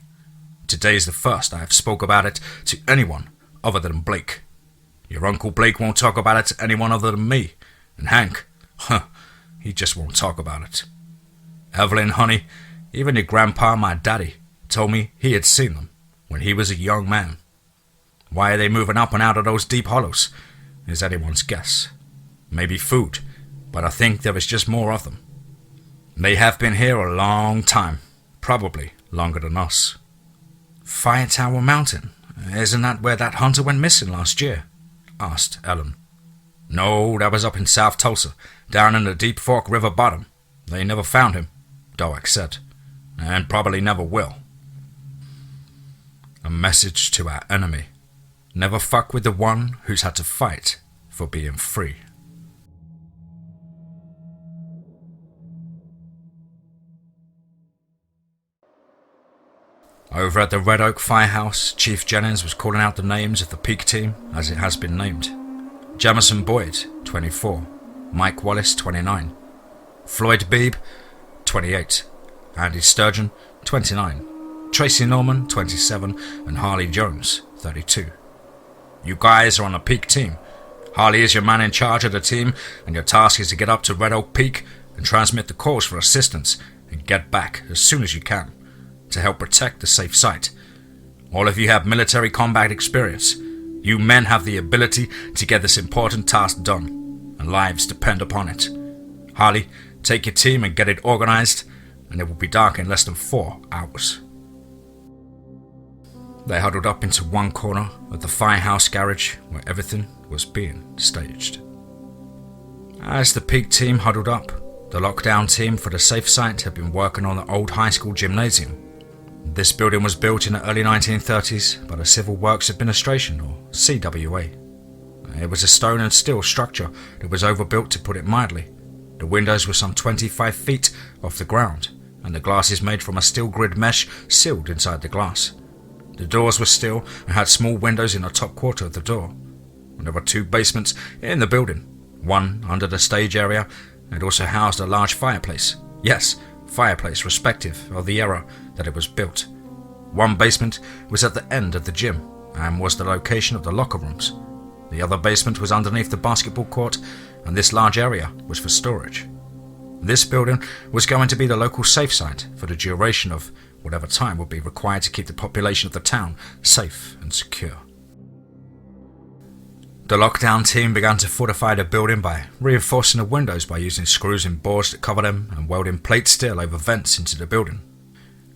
Today's the first I have spoke about it to anyone other than Blake. Your Uncle Blake won't talk about it to anyone other than me. And Hank, he just won't talk about it. Evelyn, honey, even your grandpa, my daddy, told me he had seen them when he was a young man. Why are they moving up and out of those deep hollows is anyone's guess. Maybe food, but I think there is just more of them. They have been here a long time, probably longer than us." "Fire Tower Mountain, isn't that where that hunter went missing last year?" asked Ellen. "No, that was up in South Tulsa, down in the Deep Fork River bottom. They never found him," Doak said, "and probably never will." A message to our enemy. Never fuck with the one who's had to fight for being free. Over at the Red Oak Firehouse, Chief Jennings was calling out the names of the Peak team as it has been named. Jamison Boyd, 24, Mike Wallace, 29, Floyd Beebe, 28, Andy Sturgeon, 29, Tracy Norman, 27, and Harley Jones, 32. You guys are on the Peak team. Harley is your man in charge of the team, and your task is to get up to Red Oak Peak and transmit the calls for assistance and get back as soon as you can to help protect the safe site. All of you have military combat experience. You men have the ability to get this important task done, and lives depend upon it. Harley, take your team and get it organized, and it will be dark in less than 4 hours. They huddled up into one corner of the firehouse garage where everything was being staged. As the Peak team huddled up, the lockdown team for the safe site had been working on the old high school gymnasium. This building was built in the early 1930s by the Civil Works Administration, or CWA. It was a stone and steel structure that was overbuilt, to put it mildly. The windows were some 25 feet off the ground, and the glasses made from a steel grid mesh sealed inside the glass. The doors were steel and had small windows in the top quarter of the door. And there were 2 basements in the building, one under the stage area, and it also housed a large fireplace. Yes, fireplace respective of the era that it was built. One basement was at the end of the gym and was the location of the locker rooms. The other basement was underneath the basketball court, and this large area was for storage. This building was going to be the local safe site for the duration of whatever time would be required to keep the population of the town safe and secure. The lockdown team began to fortify the building by reinforcing the windows by using screws and boards that cover them and welding plate steel over vents into the building.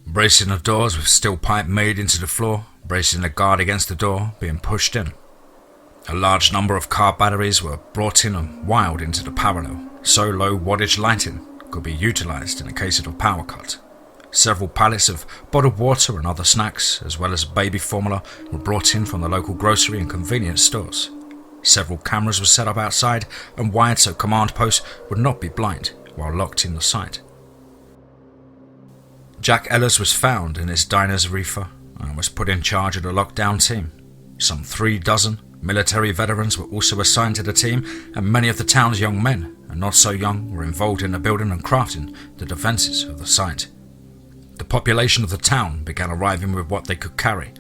Bracing the doors with steel pipe made into the floor, bracing the guard against the door being pushed in. A large number of car batteries were brought in and wired into the parallel, so low wattage lighting could be utilized in the case of a power cut. Several pallets of bottled water and other snacks, as well as baby formula, were brought in from the local grocery and convenience stores. Several cameras were set up outside and wired so command posts would not be blind while locked in the site. Jack Ellis was found in his diner's reefer and was put in charge of the lockdown team. Some 36 military veterans were also assigned to the team, and many of the town's young men, and not so young, were involved in the building and crafting the defences of the site. The population of the town began arriving with what they could carry.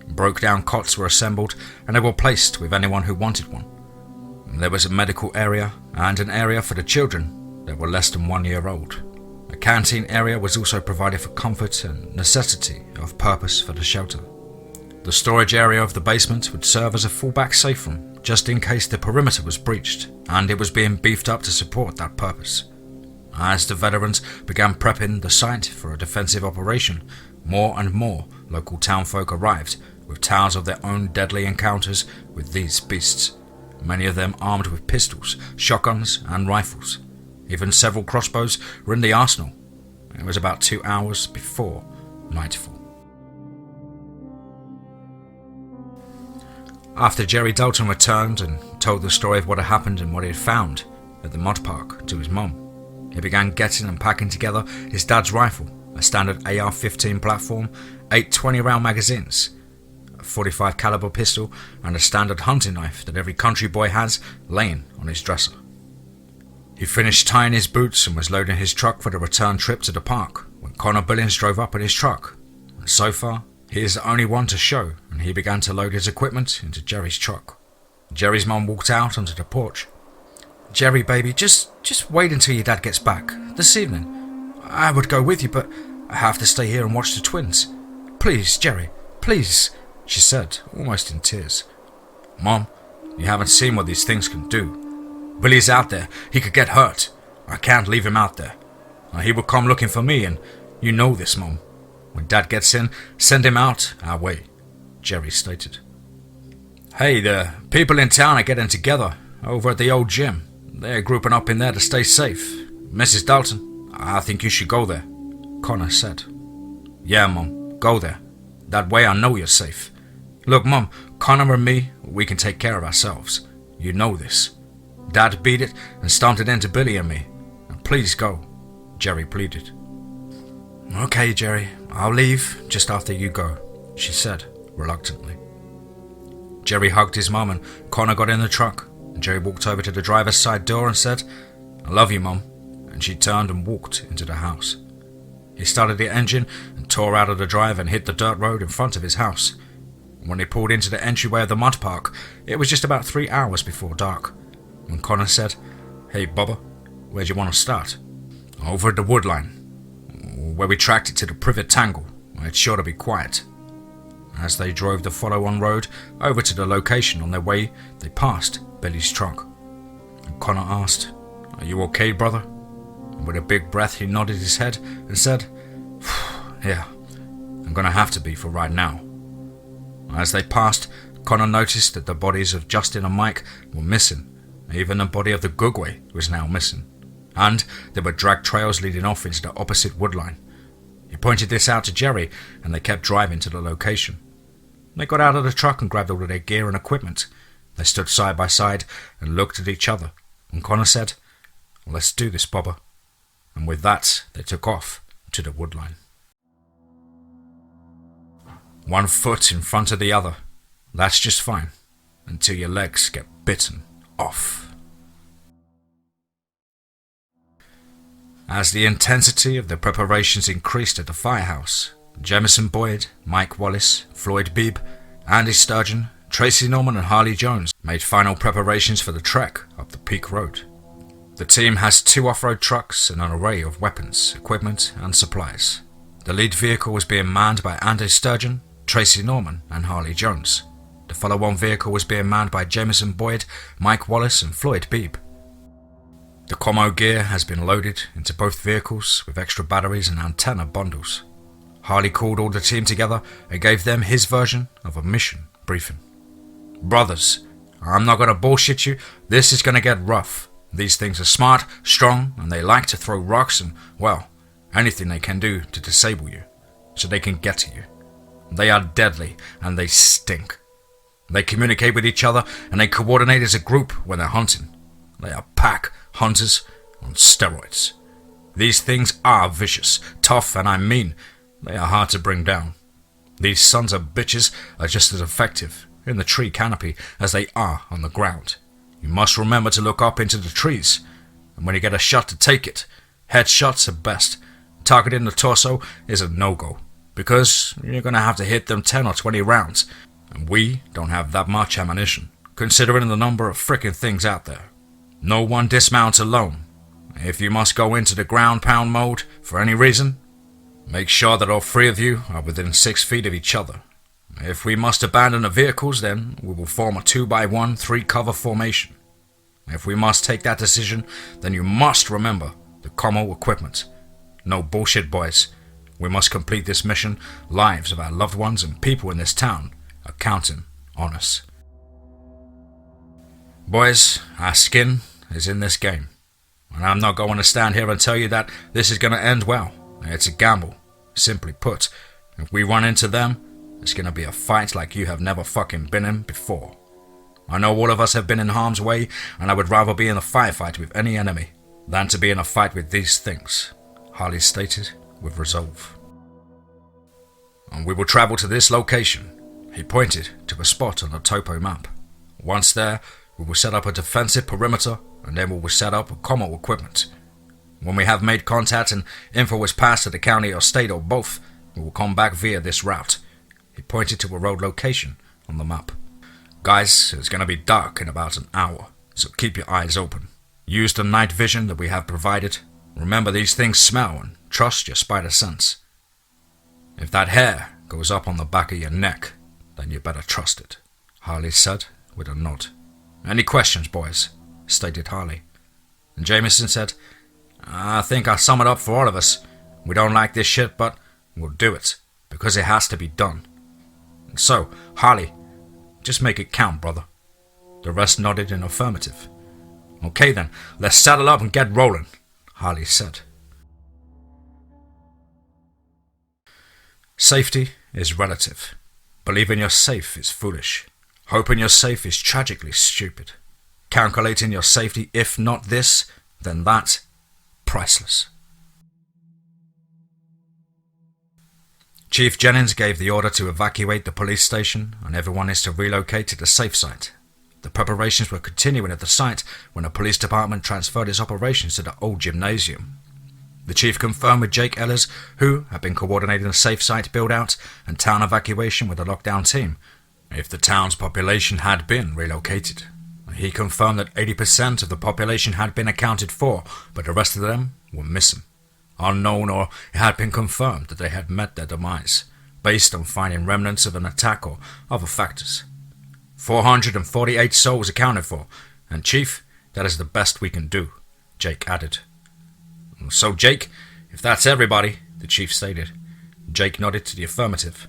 Broke-down cots were assembled, and they were placed with anyone who wanted one. There was a medical area and an area for the children that were less than 1 year old. A canteen area was also provided for comfort and necessity of purpose for the shelter. The storage area of the basement would serve as a fallback safe room just in case the perimeter was breached, and it was being beefed up to support that purpose. As the veterans began prepping the site for a defensive operation, more and more local townfolk arrived with tales of their own deadly encounters with these beasts, many of them armed with pistols, shotguns and rifles. Even several crossbows were in the arsenal. It was about 2 hours before nightfall. After Jerry Dalton returned and told the story of what had happened and what he had found at the mud park to his mum, he began getting and packing together his dad's rifle, a standard AR-15 platform, 8 20-round magazines, a .45 caliber pistol, and a standard hunting knife that every country boy has laying on his dresser. He finished tying his boots and was loading his truck for the return trip to the park when Connor Billings drove up in his truck. And so far, he is the only one to show, and he began to load his equipment into Jerry's truck. Jerry's mum walked out onto the porch. "Jerry, baby, just wait until your dad gets back. This evening. I would go with you, but I have to stay here and watch the twins. Please, Jerry, please," she said, almost in tears. "Mom, you haven't seen what these things can do. Billy's out there. He could get hurt. I can't leave him out there. He will come looking for me, and you know this, Mom. When Dad gets in, send him out our way," Jerry stated. "Hey, the people in town are getting together over at the old gym. They're grouping up in there to stay safe. Mrs. Dalton, I think you should go there," Connor said. "Yeah, Mom, go there. That way I know you're safe. Look, Mom, Connor and me, we can take care of ourselves. You know this. Dad beat it and stomped it into Billy and me. And please go," Jerry pleaded. "Okay, Jerry, I'll leave just after you go," she said, reluctantly. Jerry hugged his mum and Connor got in the truck, and Jerry walked over to the driver's side door and said, "I love you, Mum," and she turned and walked into the house. He started the engine and tore out of the drive and hit the dirt road in front of his house. When he pulled into the entryway of the mud park, it was just about 3 hours before dark. When Connor said, "Hey, Bubba, where'd you want to start?" "Over at the wood line, where we tracked it to the privet tangle. It's sure to be quiet." As they drove the follow-on road over to the location on their way, they passed Billy's truck. And Connor asked, "Are you okay, brother?" And with a big breath, he nodded his head and said, "Yeah, I'm gonna have to be for right now." As they passed, Connor noticed that the bodies of Justin and Mike were missing. Even the body of the Gugwe was now missing. And there were drag trails leading off into the opposite woodline. He pointed this out to Jerry, and they kept driving to the location. They got out of the truck and grabbed all of their gear and equipment. They stood side by side and looked at each other, and Connor said, "Let's do this, Bubba." And with that, they took off to the woodline. One foot in front of the other. That's just fine, until your legs get bitten off. As the intensity of the preparations increased at the firehouse, Jamison Boyd, Mike Wallace, Floyd Beebe, Andy Sturgeon, Tracy Norman and Harley Jones made final preparations for the trek up the Peak Road. The team has 2 off-road trucks and an array of weapons, equipment and supplies. The lead vehicle was being manned by Andy Sturgeon, Tracy Norman and Harley Jones. The follow-on vehicle was being manned by Jamison Boyd, Mike Wallace and Floyd Beebe. The commo gear has been loaded into both vehicles with extra batteries and antenna bundles. Harley called all the team together and gave them his version of a mission briefing. "Brothers, I'm not going to bullshit you, this is going to get rough. These things are smart, strong, and they like to throw rocks and, well, anything they can do to disable you, so they can get to you. They are deadly, and they stink. They communicate with each other, and they coordinate as a group when they're hunting. They are pack hunters on steroids. These things are vicious, tough, and I mean, they are hard to bring down. These sons of bitches are just as effective in the tree canopy as they are on the ground. You must remember to look up into the trees, and when you get a shot to take it, headshots are best. Targeting the torso is a no-go, because you're going to have to hit them 10 or 20 rounds, and we don't have that much ammunition, considering the number of frickin' things out there. No one dismounts alone. If you must go into the ground pound mode for any reason, make sure that all three of you are within 6 feet of each other. If we must abandon the vehicles, then we will form a 2x1 3-cover formation. If we must take that decision, then you must remember the commo equipment. No bullshit, boys. We must complete this mission. Lives of our loved ones and people in this town are counting on us. Boys, our skin is in this game. And I'm not going to stand here and tell you that this is going to end well. It's a gamble. Simply put, if we run into them, it's going to be a fight like you have never fucking been in before. I know all of us have been in harm's way, and I would rather be in a firefight with any enemy than to be in a fight with these things, Harley stated with resolve. And we will travel to this location. He pointed to a spot on the topo map. Once there, we will set up a defensive perimeter, and then we will set up commo equipment. When we have made contact and info is passed to the county or state or both, we will come back via this route. He pointed to a road location on the map. Guys, it's going to be dark in about an hour, so keep your eyes open. Use the night vision that we have provided. Remember, these things smell, and trust your spider sense. If that hair goes up on the back of your neck, then you better trust it, Harley said with a nod. Any questions, boys? Stated Harley. And Jameson said, I think I'll sum it up for all of us. We don't like this shit, but we'll do it, because it has to be done. And so, Harley, just make it count, brother. The rest nodded in affirmative. Okay then, let's saddle up and get rolling, Harley said. Safety is relative. Believing you're safe is foolish. Hoping you're safe is tragically stupid. Calculating your safety, if not this, then that, priceless. Chief Jennings gave the order to evacuate the police station, and everyone is to relocate to the safe site. The preparations were continuing at the site when the police department transferred its operations to the old gymnasium. The chief confirmed with Jake Ellers, who had been coordinating the safe site build-out and town evacuation with the lockdown team, if the town's population had been relocated. He confirmed that 80% of the population had been accounted for, but the rest of them were missing. Unknown, or it had been confirmed that they had met their demise, based on finding remnants of an attack or other factors. 448 souls accounted for, and Chief, that is the best we can do, Jake added. So Jake, if that's everybody, the Chief stated. Jake nodded to the affirmative.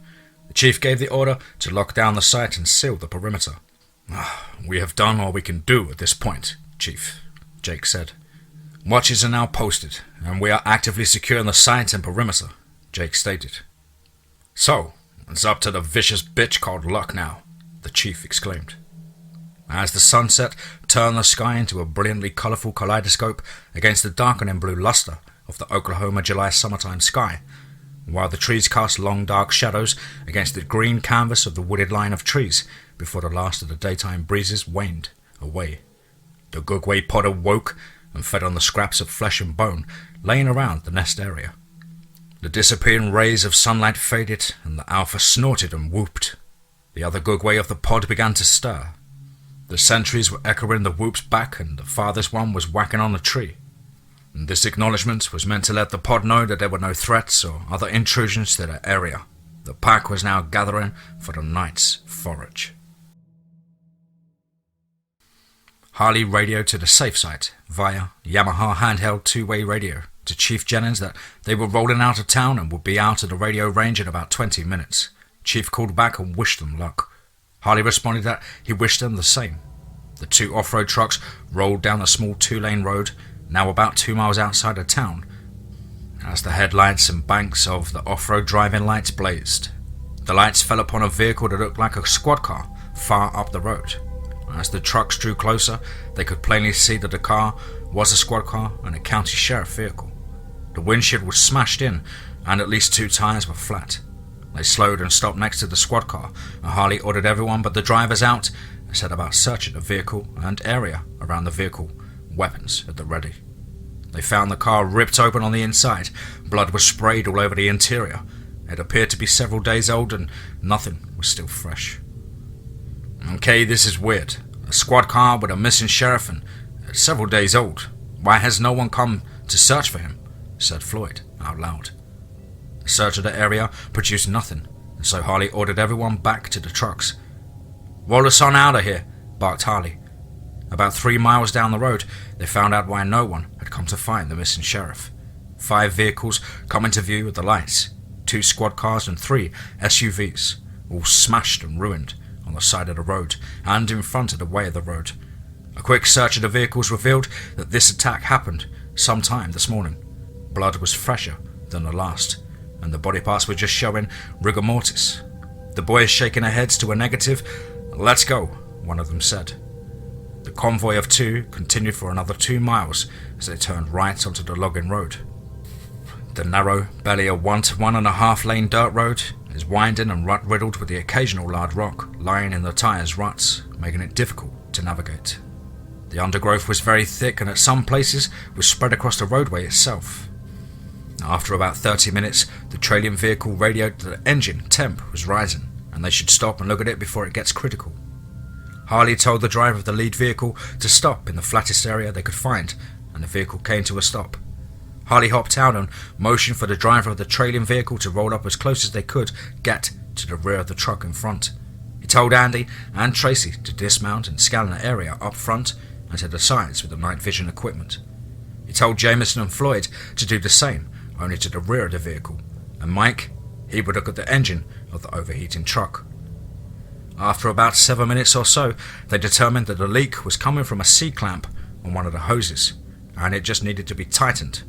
The Chief gave the order to lock down the site and seal the perimeter. We have done all we can do at this point, Chief, Jake said. Watches are now posted, and we are actively securing the site and perimeter, Jake stated. So, it's up to the vicious bitch called Luck now, the Chief exclaimed. As the sunset turned the sky into a brilliantly colourful kaleidoscope against the darkening blue luster of the Oklahoma July summertime sky, while the trees cast long dark shadows against the green canvas of the wooded line of trees before the last of the daytime breezes waned away. The Gugwe pod awoke and fed on the scraps of flesh and bone laying around the nest area. The disappearing rays of sunlight faded, and the alpha snorted and whooped. The other Gugwe of the pod began to stir. The sentries were echoing the whoops back, and the farthest one was whacking on a tree. And this acknowledgement was meant to let the pod know that there were no threats or other intrusions to their area. The pack was now gathering for the night's forage. Harley radioed to the safe site via Yamaha handheld two-way radio to Chief Jennings that they were rolling out of town and would be out of the radio range in about 20 minutes. Chief called back and wished them luck. Harley responded that he wished them the same. The two off-road trucks rolled down a small two-lane road, now about 2 miles outside of town, as the headlights and banks of the off-road driving lights blazed. The lights fell upon a vehicle that looked like a squad car far up the road. As the trucks drew closer, they could plainly see that the car was a squad car and a county sheriff vehicle. The windshield was smashed in, and at least 2 tires were flat. They slowed and stopped next to the squad car, and Harley ordered everyone but the drivers out and set about searching the vehicle and area around the vehicle, weapons at the ready. They found the car ripped open on the inside. Blood was sprayed all over the interior. It appeared to be several days old and nothing was still fresh. Okay, this is weird. A squad car with a missing sheriff and several days old. Why has no one come to search for him? Said Floyd out loud. A search of the area produced nothing, and so Harley ordered everyone back to the trucks. Roll us on out of here, barked Harley. About 3 miles down the road, they found out why no one had come to find the missing sheriff. 5 vehicles come into view at the lights, 2 squad cars and 3 SUVs, all smashed and ruined on the side of the road and in front of the way of the road. A quick search of the vehicles revealed that this attack happened sometime this morning. Blood was fresher than the last, and the body parts were just showing rigor mortis. The boys shaking their heads to a negative. Let's go, one of them said. The convoy of 2 continued for another 2 miles as they turned right onto the logging road. The narrow, barely a 1 to 1.5 lane dirt road is winding and rut-riddled with the occasional large rock lying in the tyres' ruts, making it difficult to navigate. The undergrowth was very thick and at some places was spread across the roadway itself. After about 30 minutes, the trailing vehicle radioed that the engine temp was rising and they should stop and look at it before it gets critical. Harley told the driver of the lead vehicle to stop in the flattest area they could find, and the vehicle came to a stop. Harley hopped out and motioned for the driver of the trailing vehicle to roll up as close as they could get to the rear of the truck in front. He told Andy and Tracy to dismount and scan the area up front and to the sides with the night vision equipment. He told Jameson and Floyd to do the same, only to the rear of the vehicle, and Mike, he would look at the engine of the overheating truck. After about 7 minutes or so, they determined that the leak was coming from a C-clamp on one of the hoses, and it just needed to be tightened.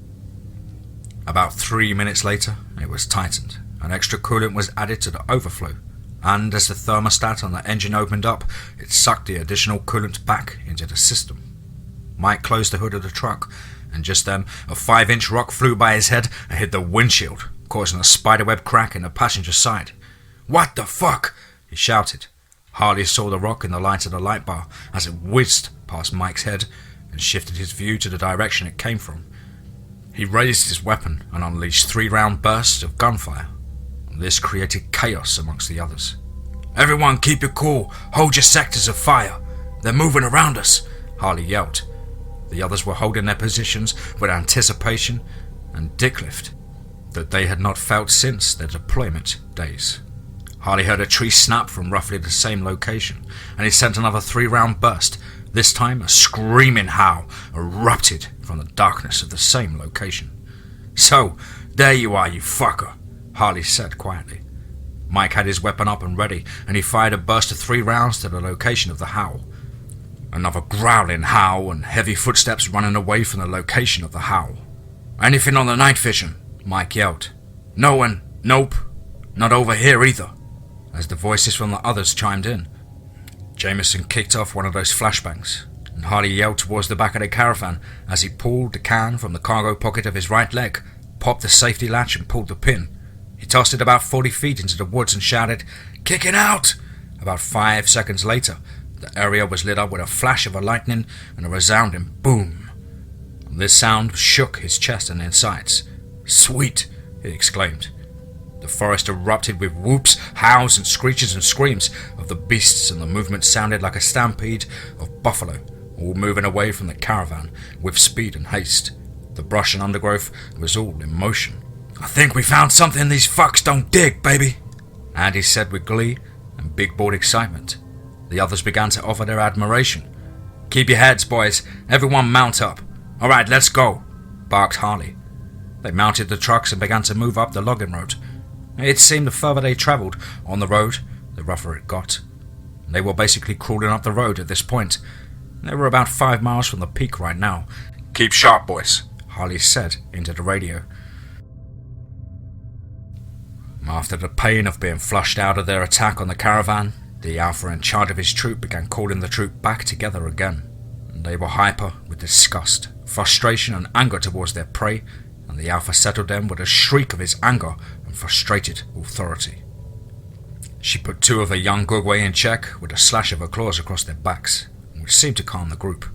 About 3 minutes later, it was tightened, and extra coolant was added to the overflow, and as the thermostat on the engine opened up, it sucked the additional coolant back into the system. Mike closed the hood of the truck, and just then, a 5-inch rock flew by his head and hit the windshield, causing a spiderweb crack in the passenger side. "What the fuck?" he shouted. Harley saw the rock in the light of the light bar as it whizzed past Mike's head and shifted his view to the direction it came from. He raised his weapon and unleashed 3-round bursts of gunfire. This created chaos amongst the others. "Everyone keep it cool, hold your sectors of fire. They're moving around us," Harley yelled. The others were holding their positions with anticipation and dicklift that they had not felt since their deployment days. Harley heard a tree snap from roughly the same location, and he sent another 3-round burst. This time, a screaming howl erupted from the darkness of the same location. "So, there you are, you fucker," Harley said quietly. Mike had his weapon up and ready, and he fired a burst of 3 rounds to the location of the howl. Another growling howl and heavy footsteps running away from the location of the howl. "Anything on the night vision?" Mike yelled. "No one. Nope. Not over here either," as the voices from the others chimed in. Jameson kicked off one of those flashbangs, and Harley yelled towards the back of the caravan as he pulled the can from the cargo pocket of his right leg, popped the safety latch and pulled the pin. He tossed it about 40 feet into the woods and shouted, "Kick it out!" About 5 seconds later, the area was lit up with a flash of a lightning and a resounding boom. This sound shook his chest and insides. "Sweet!" he exclaimed. The forest erupted with whoops, howls and screeches and screams of the beasts, and the movement sounded like a stampede of buffalo, all moving away from the caravan with speed and haste. The brush and undergrowth was all in motion. "I think we found something these fucks don't dig, baby," Andy said with glee and big board excitement. The others began to offer their admiration. "Keep your heads, boys. Everyone mount up. All right, let's go," barked Harley. They mounted the trucks and began to move up the logging road. It seemed the further they travelled on the road, the rougher it got. They were basically crawling up the road at this point. They were about 5 miles from the peak right now. "Keep sharp, boys," Harley said into the radio. After the pain of being flushed out of their attack on the caravan, the alpha in charge of his troop began calling the troop back together again. They were hyper with disgust, frustration and anger towards their prey and the Alpha settled them with a shriek of his anger and frustrated authority. She put two of the young Gugwe in check with a slash of her claws across their backs, which seemed to calm the group.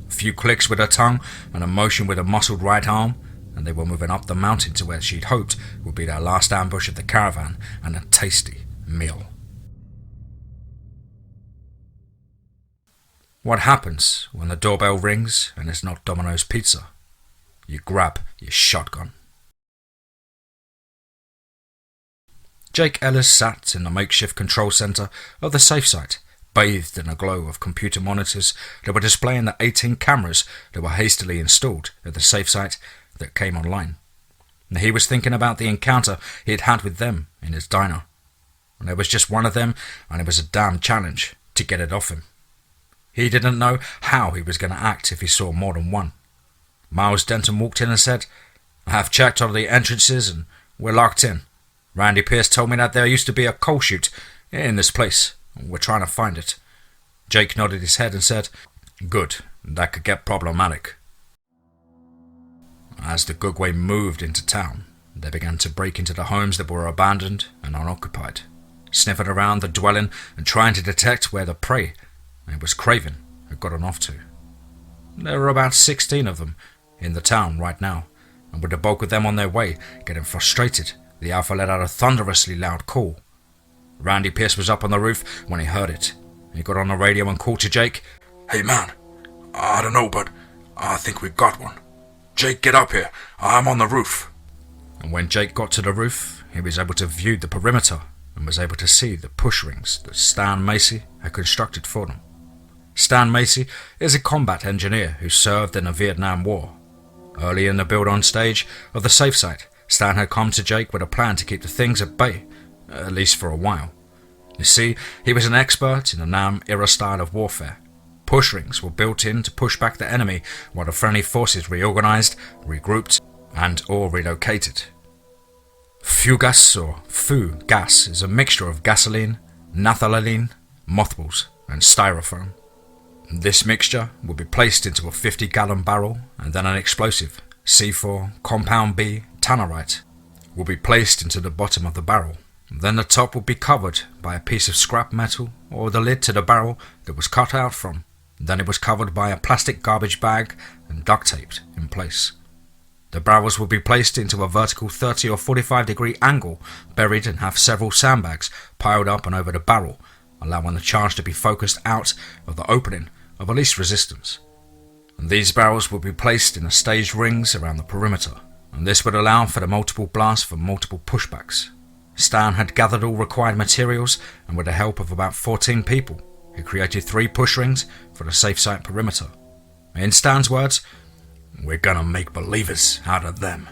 A few clicks with her tongue and a motion with a muscled right arm, and they were moving up the mountain to where she'd hoped would be their last ambush of the caravan and a tasty meal. What happens when the doorbell rings and it's not Domino's Pizza? You grab your shotgun. Jake Ellis sat in the makeshift control center of the safe site, bathed in a glow of computer monitors that were displaying the 18 cameras that were hastily installed at the safe site that came online. And he was thinking about the encounter he had had with them in his diner. And there was just one of them, and it was a damn challenge to get it off him. He didn't know how he was going to act if he saw more than one. Miles Denton walked in and said, "I have checked all the entrances and we're locked in. Randy Pierce told me that there used to be a coal chute in this place. We're trying to find it." Jake nodded his head and said, "Good, that could get problematic." As the Gugwe moved into town, they began to break into the homes that were abandoned and unoccupied, sniffing around the dwelling and trying to detect where the prey, it was Craven, had gotten off to. There were about 16 of them in the town right now, and with the bulk of them on their way, getting frustrated, the Alpha let out a thunderously loud call. Randy Pierce was up on the roof when he heard it. He got on the radio and called to Jake, "Hey man, I don't know, but I think we've got one. Jake, get up here. I'm on the roof." And when Jake got to the roof, he was able to view the perimeter and was able to see the push rings that Stan Macy had constructed for them. Stan Macy is a combat engineer who served in the Vietnam War. Early in the build-on stage of the safe site, Stan had come to Jake with a plan to keep the things at bay, at least for a while. You see, he was an expert in the Nam-era style of warfare. Push rings were built in to push back the enemy while the friendly forces reorganized, regrouped, and or relocated. Fugas or Fu gas is a mixture of gasoline, naphthalene, mothballs, and styrofoam. This mixture will be placed into a 50-gallon barrel, and then an explosive, C4, Compound B, tannerite, will be placed into the bottom of the barrel. Then the top will be covered by a piece of scrap metal or the lid to the barrel that was cut out from. Then it was covered by a plastic garbage bag and duct taped in place. The barrels will be placed into a vertical 30 or 45 degree angle, buried and have several sandbags piled up and over the barrel, allowing the charge to be focused out of the opening of the least resistance. And these barrels will be placed in a staged rings around the perimeter, and this would allow for the multiple blasts from multiple pushbacks. Stan had gathered all required materials, and with the help of about 14 people, he created 3 push rings for the safe site perimeter. In Stan's words, "We're gonna make believers out of them."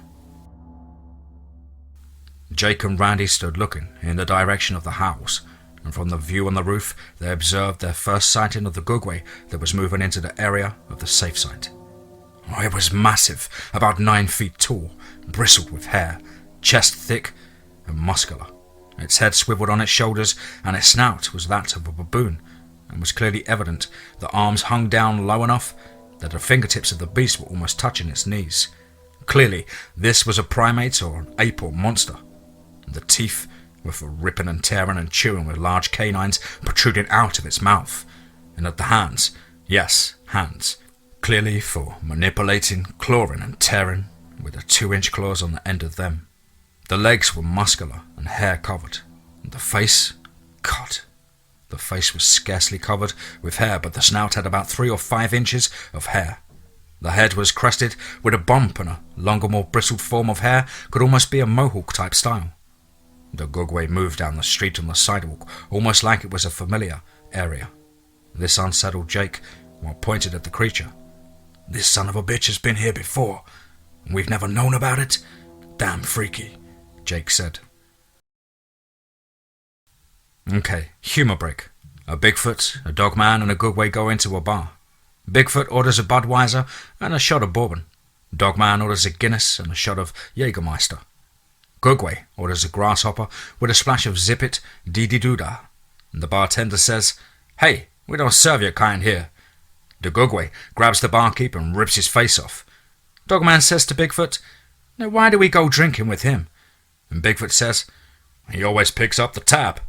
Jake and Randy stood looking in the direction of the house, and from the view on the roof, they observed their first sighting of the Gugwe that was moving into the area of the safe site. It was massive, about 9 feet tall, bristled with hair, chest thick and muscular. Its head swiveled on its shoulders, and its snout was that of a baboon, and was clearly evident the arms hung down low enough that the fingertips of the beast were almost touching its knees. Clearly, this was a primate or an ape or monster. The teeth were for ripping and tearing and chewing, with large canines protruding out of its mouth, and at the hands, yes, hands, clearly for manipulating, clawing and tearing, with the 2-inch claws on the end of them. The legs were muscular and hair-covered, and the face, God, the face was scarcely covered with hair, but the snout had about 3 or 5 inches of hair. The head was crested with a bump, and a longer, more bristled form of hair could almost be a mohawk-type style. The Gugwe moved down the street on the sidewalk, almost like it was a familiar area. This unsettled Jake, while pointed at the creature. "This son of a bitch has been here before, and we've never known about it? Damn freaky," Jake said. Okay, humor break. A Bigfoot, a Dogman, and a Gugwe go into a bar. Bigfoot orders a Budweiser and a shot of bourbon. Dogman orders a Guinness and a shot of Jägermeister. Gugwe orders a grasshopper with a splash of Zip-It, Dee-Dee-Doo-Dah. And the bartender says, "Hey, we don't serve your kind here." The Gugwe grabs the barkeep and rips his face off. Dogman says to Bigfoot, Now why do we go drinking with him? And Bigfoot says, he always picks up the tab.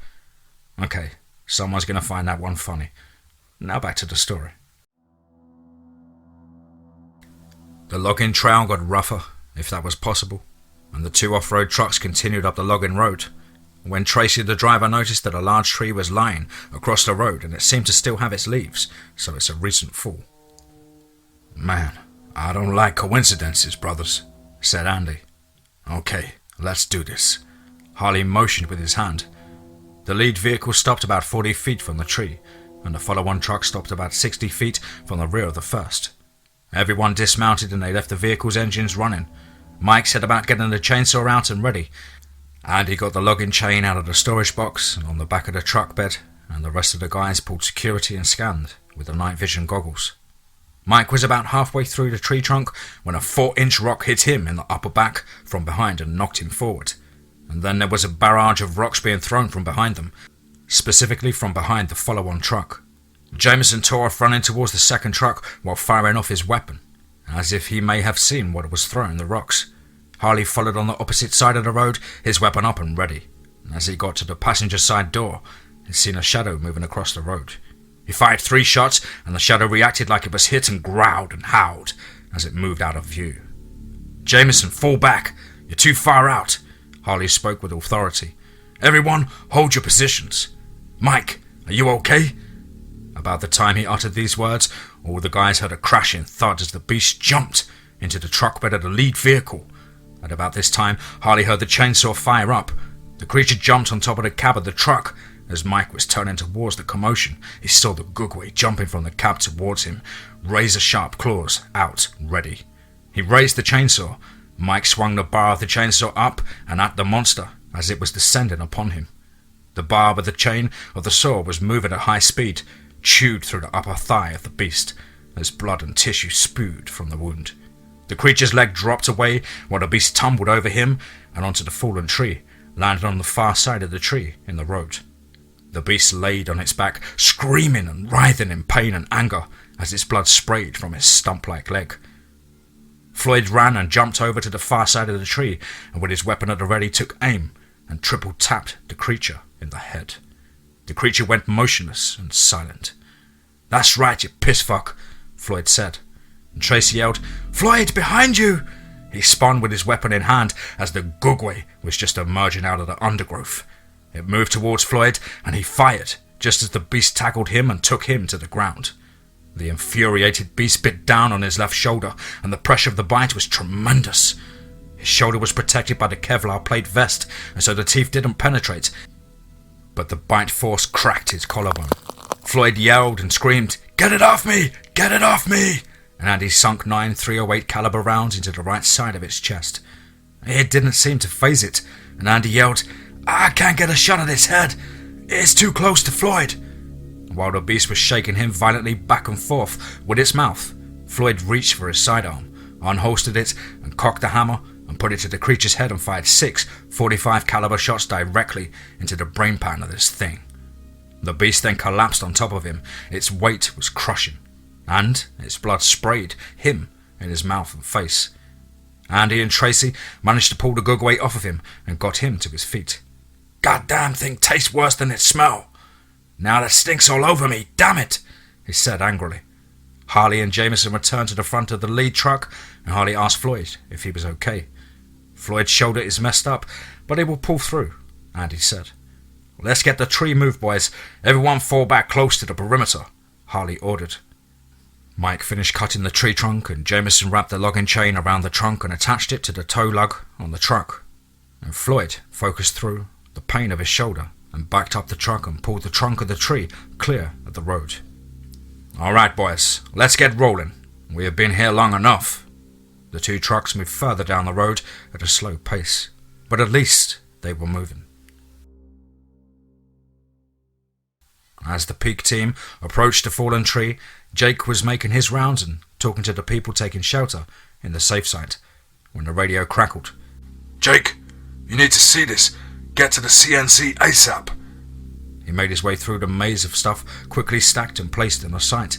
Okay, someone's going to find that one funny. Now back to the story. The logging trail got rougher, if that was possible, and the two off-road trucks continued up the logging road. When Tracy the driver noticed that a large tree was lying across the road and it seemed to still have its leaves, so it's a recent fall. Man, I don't like coincidences, brothers, said Andy. Okay, let's do this. Harley motioned with his hand. The lead vehicle stopped about 40 feet from the tree, and the follow-on truck stopped about 60 feet from the rear of the first. Everyone dismounted and they left the vehicle's engines running. Mike set about getting the chainsaw out and ready. Andy got the logging chain out of the storage box and on the back of the truck bed, and the rest of the guys pulled security and scanned with the night vision goggles. Mike was about halfway through the tree trunk when a 4-inch rock hit him in the upper back from behind and knocked him forward. And then there was a barrage of rocks being thrown from behind them, specifically from behind the follow-on truck. Jameson tore off running towards the second truck while firing off his weapon, as if he may have seen what was throwing the rocks. Harley followed on the opposite side of the road, his weapon up and ready. And as he got to the passenger side door, he seen a shadow moving across the road. He fired 3 shots, and the shadow reacted like it was hit and growled and howled as it moved out of view. Jameson, fall back. You're too far out. Harley spoke with authority. Everyone, hold your positions. Mike, are you okay? About the time he uttered these words, all the guys heard a crashing thud as the beast jumped into the truck bed of the lead vehicle. At about this time, Harley heard the chainsaw fire up. The creature jumped on top of the cab of the truck. As Mike was turning towards the commotion, he saw the Gugwe jumping from the cab towards him, razor-sharp claws out, ready. He raised the chainsaw. Mike swung the bar of the chainsaw up and at the monster as it was descending upon him. The barb of the chain of the saw was moving at high speed, chewed through the upper thigh of the beast, as blood and tissue spewed from the wound. The creature's leg dropped away while the beast tumbled over him and onto the fallen tree, landed on the far side of the tree in the road. The beast laid on its back, screaming and writhing in pain and anger as its blood sprayed from its stump-like leg. Floyd ran and jumped over to the far side of the tree and with his weapon at the ready took aim and triple-tapped the creature in the head. The creature went motionless and silent. That's right, you pissfuck, Floyd said. And Tracy yelled, Floyd, behind you! He spun with his weapon in hand as the Gugwe was just emerging out of the undergrowth. It moved towards Floyd and he fired just as the beast tackled him and took him to the ground. The infuriated beast bit down on his left shoulder and the pressure of the bite was tremendous. His shoulder was protected by the Kevlar plate vest and so the teeth didn't penetrate, but the bite force cracked his collarbone. Floyd yelled and screamed, Get it off me! Get it off me! And Andy sunk 9 .308 caliber rounds into the right side of its chest. It didn't seem to faze it, and Andy yelled, I can't get a shot at its head. It's too close to Floyd. While the beast was shaking him violently back and forth with its mouth, Floyd reached for his sidearm, unholstered it, and cocked the hammer and put it to the creature's head and fired 6 .45 caliber shots directly into the brain pan of this thing. The beast then collapsed on top of him. Its weight was crushing, and its blood sprayed him in his mouth and face. Andy and Tracy managed to pull the Gugwe off of him and got him to his feet. Goddamn thing tastes worse than it smells. Now that stinks all over me, damn it, he said angrily. Harley and Jameson returned to the front of the lead truck and Harley asked Floyd if he was okay. Floyd's shoulder is messed up, but he will pull through, Andy said. Let's get the tree moved, boys. Everyone fall back close to the perimeter, Harley ordered. Mike finished cutting the tree trunk and Jameson wrapped the logging chain around the trunk and attached it to the tow lug on the truck. And Floyd focused through the pain of his shoulder and backed up the truck and pulled the trunk of the tree clear of the road. All right, boys, let's get rolling. We have been here long enough. The 2 trucks moved further down the road at a slow pace, but at least they were moving. As the peak team approached the fallen tree, Jake was making his rounds and talking to the people taking shelter in the safe site when the radio crackled. Jake, you need to see this. Get to the CNC ASAP. He made his way through the maze of stuff quickly stacked and placed in the site.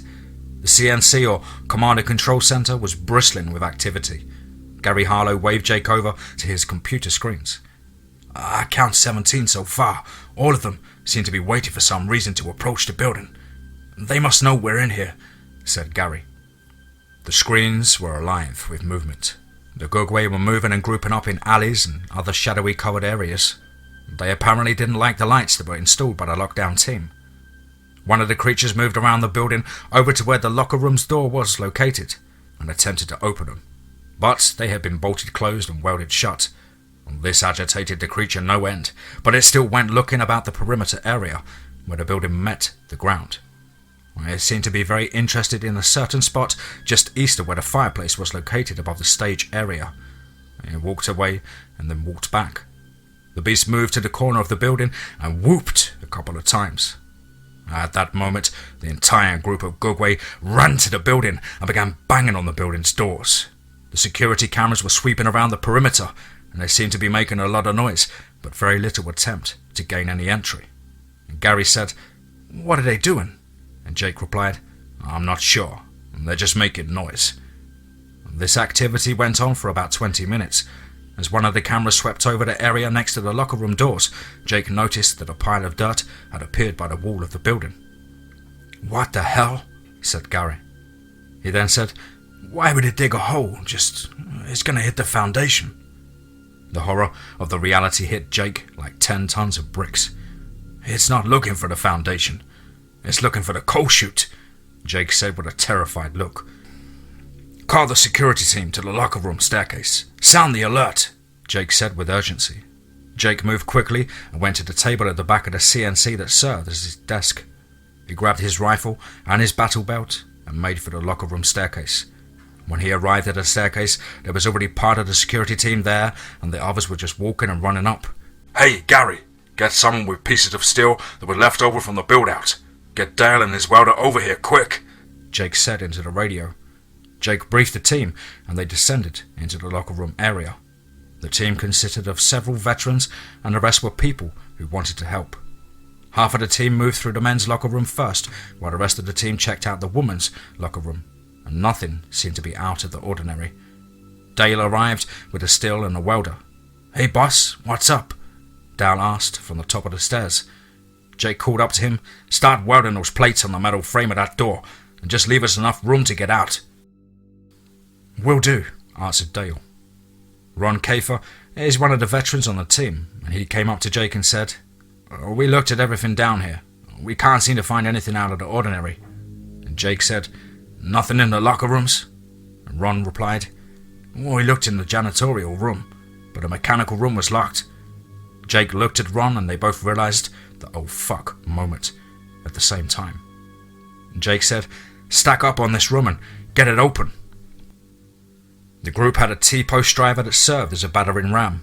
The CNC, or Command and Control Center, was bristling with activity. Gary Harlow waved Jake over to his computer screens. "I count 17 so far. All of them seem to be waiting for some reason to approach the building. They must know we're in here," said Gary. The screens were alive with movement. The Gugwe were moving and grouping up in alleys and other shadowy covered areas. They apparently didn't like the lights that were installed by the lockdown team. One of the creatures moved around the building over to where the locker room's door was located and attempted to open them, but they had been bolted closed and welded shut. This agitated the creature no end, but it still went looking about the perimeter area where the building met the ground. It seemed to be very interested in a certain spot just east of where the fireplace was located above the stage area. It walked away and then walked back. The beast moved to the corner of the building and whooped a couple of times. At that moment, the entire group of Gugwe ran to the building and began banging on the building's doors. The security cameras were sweeping around the perimeter, and they seemed to be making a lot of noise, but very little attempt to gain any entry. And Gary said, "What are they doing?" And Jake replied, "I'm not sure. They're just making noise." This activity went on for about 20 minutes. As one of the cameras swept over the area next to the locker room doors, Jake noticed that a pile of dirt had appeared by the wall of the building. "What the hell?" said Gary. He then said, "Why would it dig a hole? It's going to hit the foundation." The horror of the reality hit Jake like 10 tons of bricks. "It's not looking for the foundation. It's looking for the coal chute," Jake said with a terrified look. "Call the security team to the locker room staircase. Sound the alert," Jake said with urgency. Jake moved quickly and went to the table at the back of the CNC that served as his desk. He grabbed his rifle and his battle belt and made for the locker room staircase. When he arrived at the staircase, there was already part of the security team there, and the others were just walking and running up. "Hey, Gary, get someone with pieces of steel that were left over from the build-out. Get Dale and his welder over here, quick," Jake said into the radio. Jake briefed the team, and they descended into the locker room area. The team consisted of several veterans, and the rest were people who wanted to help. Half of the team moved through the men's locker room first, while the rest of the team checked out the women's locker room, and nothing seemed to be out of the ordinary. Dale arrived with a steel and a welder. "Hey boss, what's up?" Dale asked from the top of the stairs. Jake called up to him, "Start welding those plates on the metal frame of that door, and just leave us enough room to get out." "Will do," answered Dale. Ron Kafer is one of the veterans on the team, and he came up to Jake and said, "We looked at everything down here. We can't seem to find anything out of the ordinary." And Jake said, "Nothing in the locker rooms?" And Ron replied, "We looked in the janitorial room, but the mechanical room was locked." Jake looked at Ron and they both realized the "oh fuck" moment at the same time. And Jake said, "Stack up on this room and get it open." The group had a T-post driver that served as a battering ram.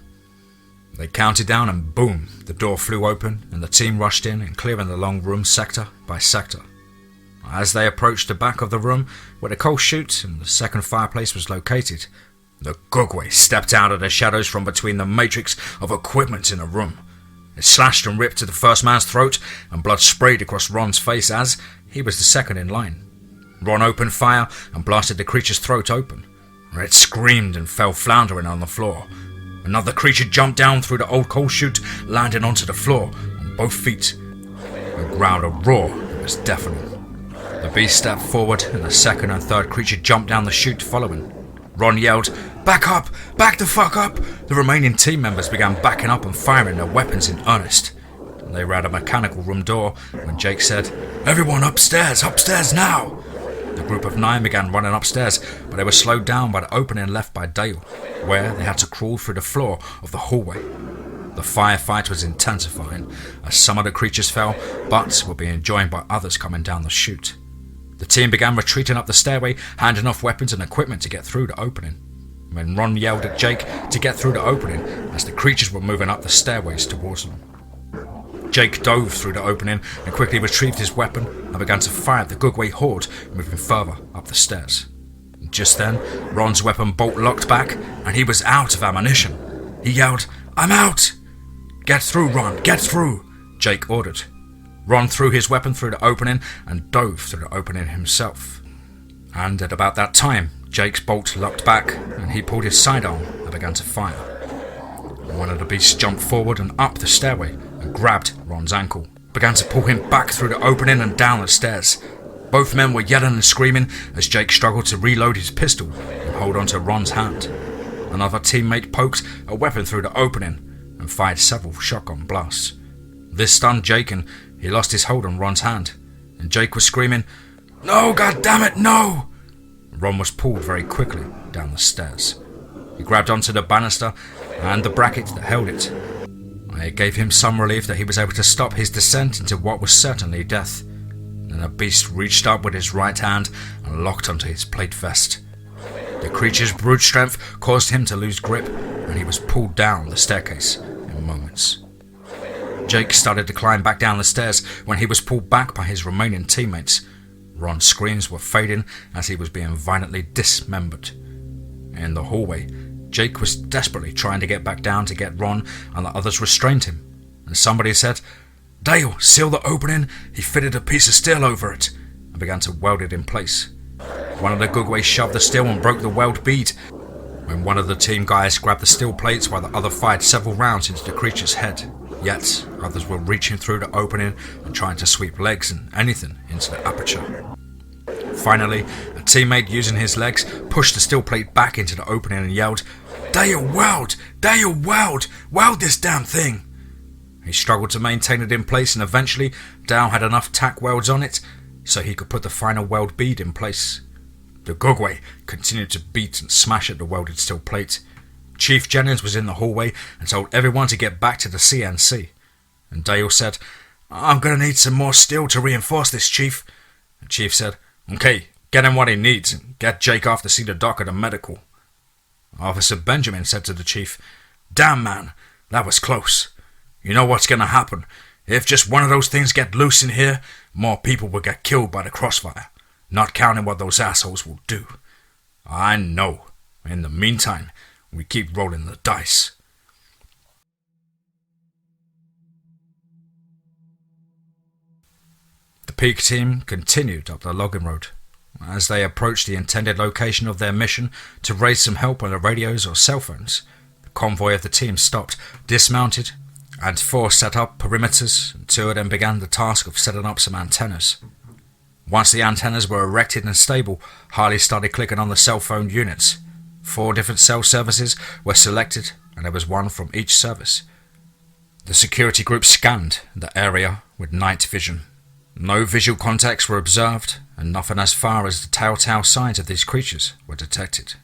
They counted down and boom, the door flew open and the team rushed in and clearing the long room sector by sector. As they approached the back of the room where the coal chute and the second fireplace was located, the Gugwe stepped out of the shadows from between the matrix of equipment in the room. It slashed and ripped to the first man's throat, and blood sprayed across Ron's face as he was the second in line. Ron opened fire and blasted the creature's throat open. It screamed and fell floundering on the floor. Another creature jumped down through the old coal chute, landing onto the floor on both feet, and growled a roar that was deafening. The beast stepped forward, and the second and third creature jumped down the chute following. Ron yelled, "Back up! Back the fuck up!" The remaining team members began backing up and firing their weapons in earnest. They were at a mechanical room door when Jake said, "Everyone upstairs! Upstairs now!" The group of 9 began running upstairs, but they were slowed down by the opening left by Dale, where they had to crawl through the floor of the hallway. The firefight was intensifying as some of the creatures fell, but were being joined by others coming down the chute. The team began retreating up the stairway, handing off weapons and equipment to get through the opening. When Ron yelled at Jake to get through the opening as the creatures were moving up the stairways towards them. Jake dove through the opening and quickly retrieved his weapon and began to fire at the Gugwe horde moving further up the stairs. Just then, Ron's weapon bolt locked back and he was out of ammunition. He yelled, "I'm out!" "Get through, Ron, get through!" Jake ordered. Ron threw his weapon through the opening and dove through the opening himself. And at about that time, Jake's bolt locked back, and he pulled his sidearm and began to fire. One of the beasts jumped forward and up the stairway and grabbed Ron's ankle, began to pull him back through the opening and down the stairs. Both men were yelling and screaming as Jake struggled to reload his pistol and hold onto Ron's hand. Another teammate poked a weapon through the opening and fired several shotgun blasts. This stunned Jake and he lost his hold on Ron's hand, and Jake was screaming, "No, goddammit, no!" Ron was pulled very quickly down the stairs. He grabbed onto the banister and the bracket that held it. It gave him some relief that he was able to stop his descent into what was certainly death. Then the beast reached up with his right hand and locked onto his plate vest. The creature's brute strength caused him to lose grip, and he was pulled down the staircase in moments. Jake started to climb back down the stairs when he was pulled back by his remaining teammates. Ron's screams were fading as he was being violently dismembered. In the hallway, Jake was desperately trying to get back down to get Ron, and the others restrained him. And somebody said, "Dale, seal the opening." He fitted a piece of steel over it and began to weld it in place. One of the Gugwe shoved the steel and broke the weld bead. When one of the team guys grabbed the steel plates while the other fired several rounds into the creature's head. Yet others were reaching through the opening and trying to sweep legs and anything into the aperture. Finally, a teammate using his legs pushed the steel plate back into the opening and yelled, "Dale, weld! Dale, weld! Weld this damn thing!" He struggled to maintain it in place, and eventually Dale had enough tack welds on it so he could put the final weld bead in place. The Gugwe continued to beat and smash at the welded steel plate. Chief Jennings was in the hallway and told everyone to get back to the CNC. And Dale said, "I'm going to need some more steel to reinforce this, Chief." The Chief said, "Okay, get him what he needs and get Jake off to see the doc at the medical." Officer Benjamin said to the Chief, "Damn, man, that was close. You know what's going to happen. If just one of those things get loose in here, more people will get killed by the crossfire, not counting what those assholes will do. I know. In the meantime, we keep rolling the dice." The Peak team continued up the logging road. As they approached the intended location of their mission to raise some help on the radios or cell phones, the convoy of the team stopped, dismounted, and 4 set up perimeters, and 2 of them began the task of setting up some antennas. Once the antennas were erected and stable, Harley started clicking on the cell phone units. 4 different cell services were selected, and there was one from each service. The security group scanned the area with night vision. No visual contacts were observed, and nothing as far as the telltale signs of these creatures were detected.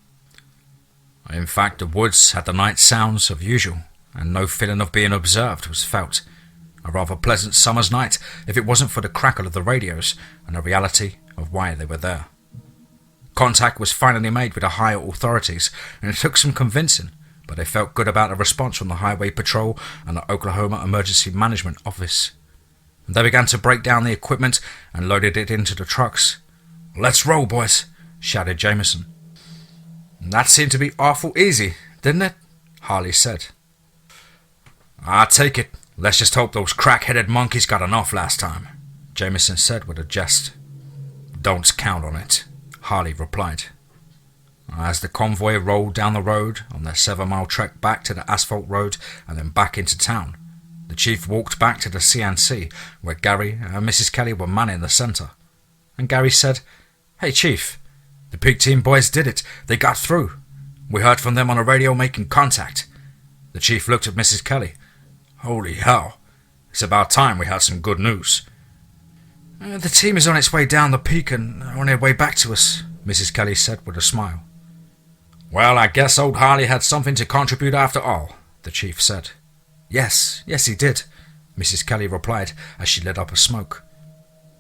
In fact, the woods had the night sounds of usual, and no feeling of being observed was felt. A rather pleasant summer's night if it wasn't for the crackle of the radios and the reality of why they were there. Contact was finally made with the higher authorities, and it took some convincing, but they felt good about the response from the Highway Patrol and the Oklahoma Emergency Management Office. They began to break down the equipment and loaded it into the trucks. "Let's roll, boys," shouted Jameson. "That seemed to be awful easy, didn't it?" Harley said. "I take it. Let's just hope those crack-headed monkeys got enough last time," Jameson said with a jest. "Don't count on it," Harley replied. As the convoy rolled down the road on their 7-mile trek back to the asphalt road and then back into town, the Chief walked back to the CNC where Gary and Mrs. Kelly were manning the center. And Gary said, "Hey Chief, the Peak Team boys did it. They got through. We heard from them on the radio making contact." The Chief looked at Mrs. Kelly. "Holy hell, it's about time we had some good news." "The team is on its way down the peak and on their way back to us," Mrs. Kelly said with a smile. "Well, I guess old Harley had something to contribute after all," the Chief said. Yes, he did," Mrs. Kelly replied as she lit up a smoke.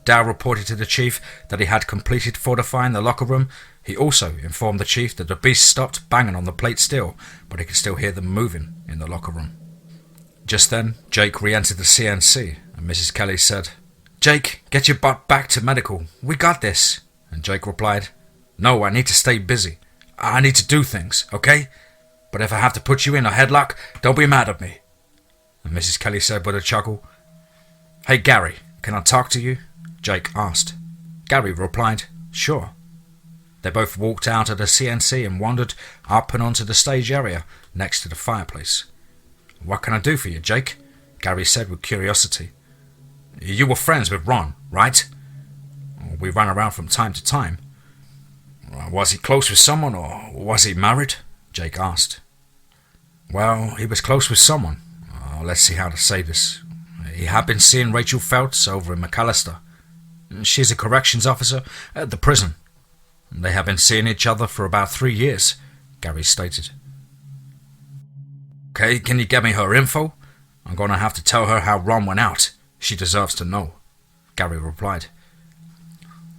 Dow reported to the Chief that he had completed fortifying the locker room. He also informed the Chief that the beast stopped banging on the plate steel, but he could still hear them moving in the locker room. Just then, Jake re-entered the CNC, and Mrs. Kelly said, "Jake, get your butt back to medical. We got this." And Jake replied, "No, I need to stay busy. I need to do things, okay? But if I have to put you in a headlock, don't be mad at me." And Mrs. Kelly said with a chuckle, "Hey Gary, can I talk to you?" Jake asked. Gary replied, "Sure." They both walked out of the CNC and wandered up and onto the stage area next to the fireplace. "What can I do for you, Jake?" Gary said with curiosity. "You were friends with Ron, right?" "We ran around from time to time." "Was he close with someone, or was he married?" Jake asked. "Well, he was close with someone. Let's see how to say this. He had been seeing Rachel Feltz over in McAllister. She's a corrections officer at the prison. They have been seeing each other for about 3 years," Gary stated. "Okay, can you get me her info? I'm going to have to tell her how Ron went out. She deserves to know," Gary replied.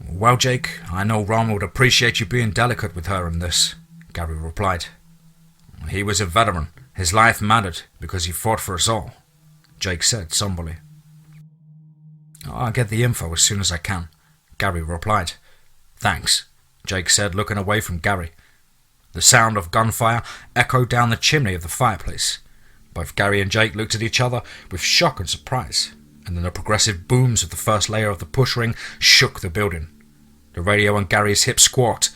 "Well, Jake, I know Ron would appreciate you being delicate with her in this," Gary replied. "He was a veteran. His life mattered because he fought for us all," Jake said somberly. "I'll get the info as soon as I can," Gary replied. "Thanks," Jake said, looking away from Gary. The sound of gunfire echoed down the chimney of the fireplace. Both Gary and Jake looked at each other with shock and surprise, and then the progressive booms of the first layer of the push ring shook the building. The radio on Gary's hip squawked.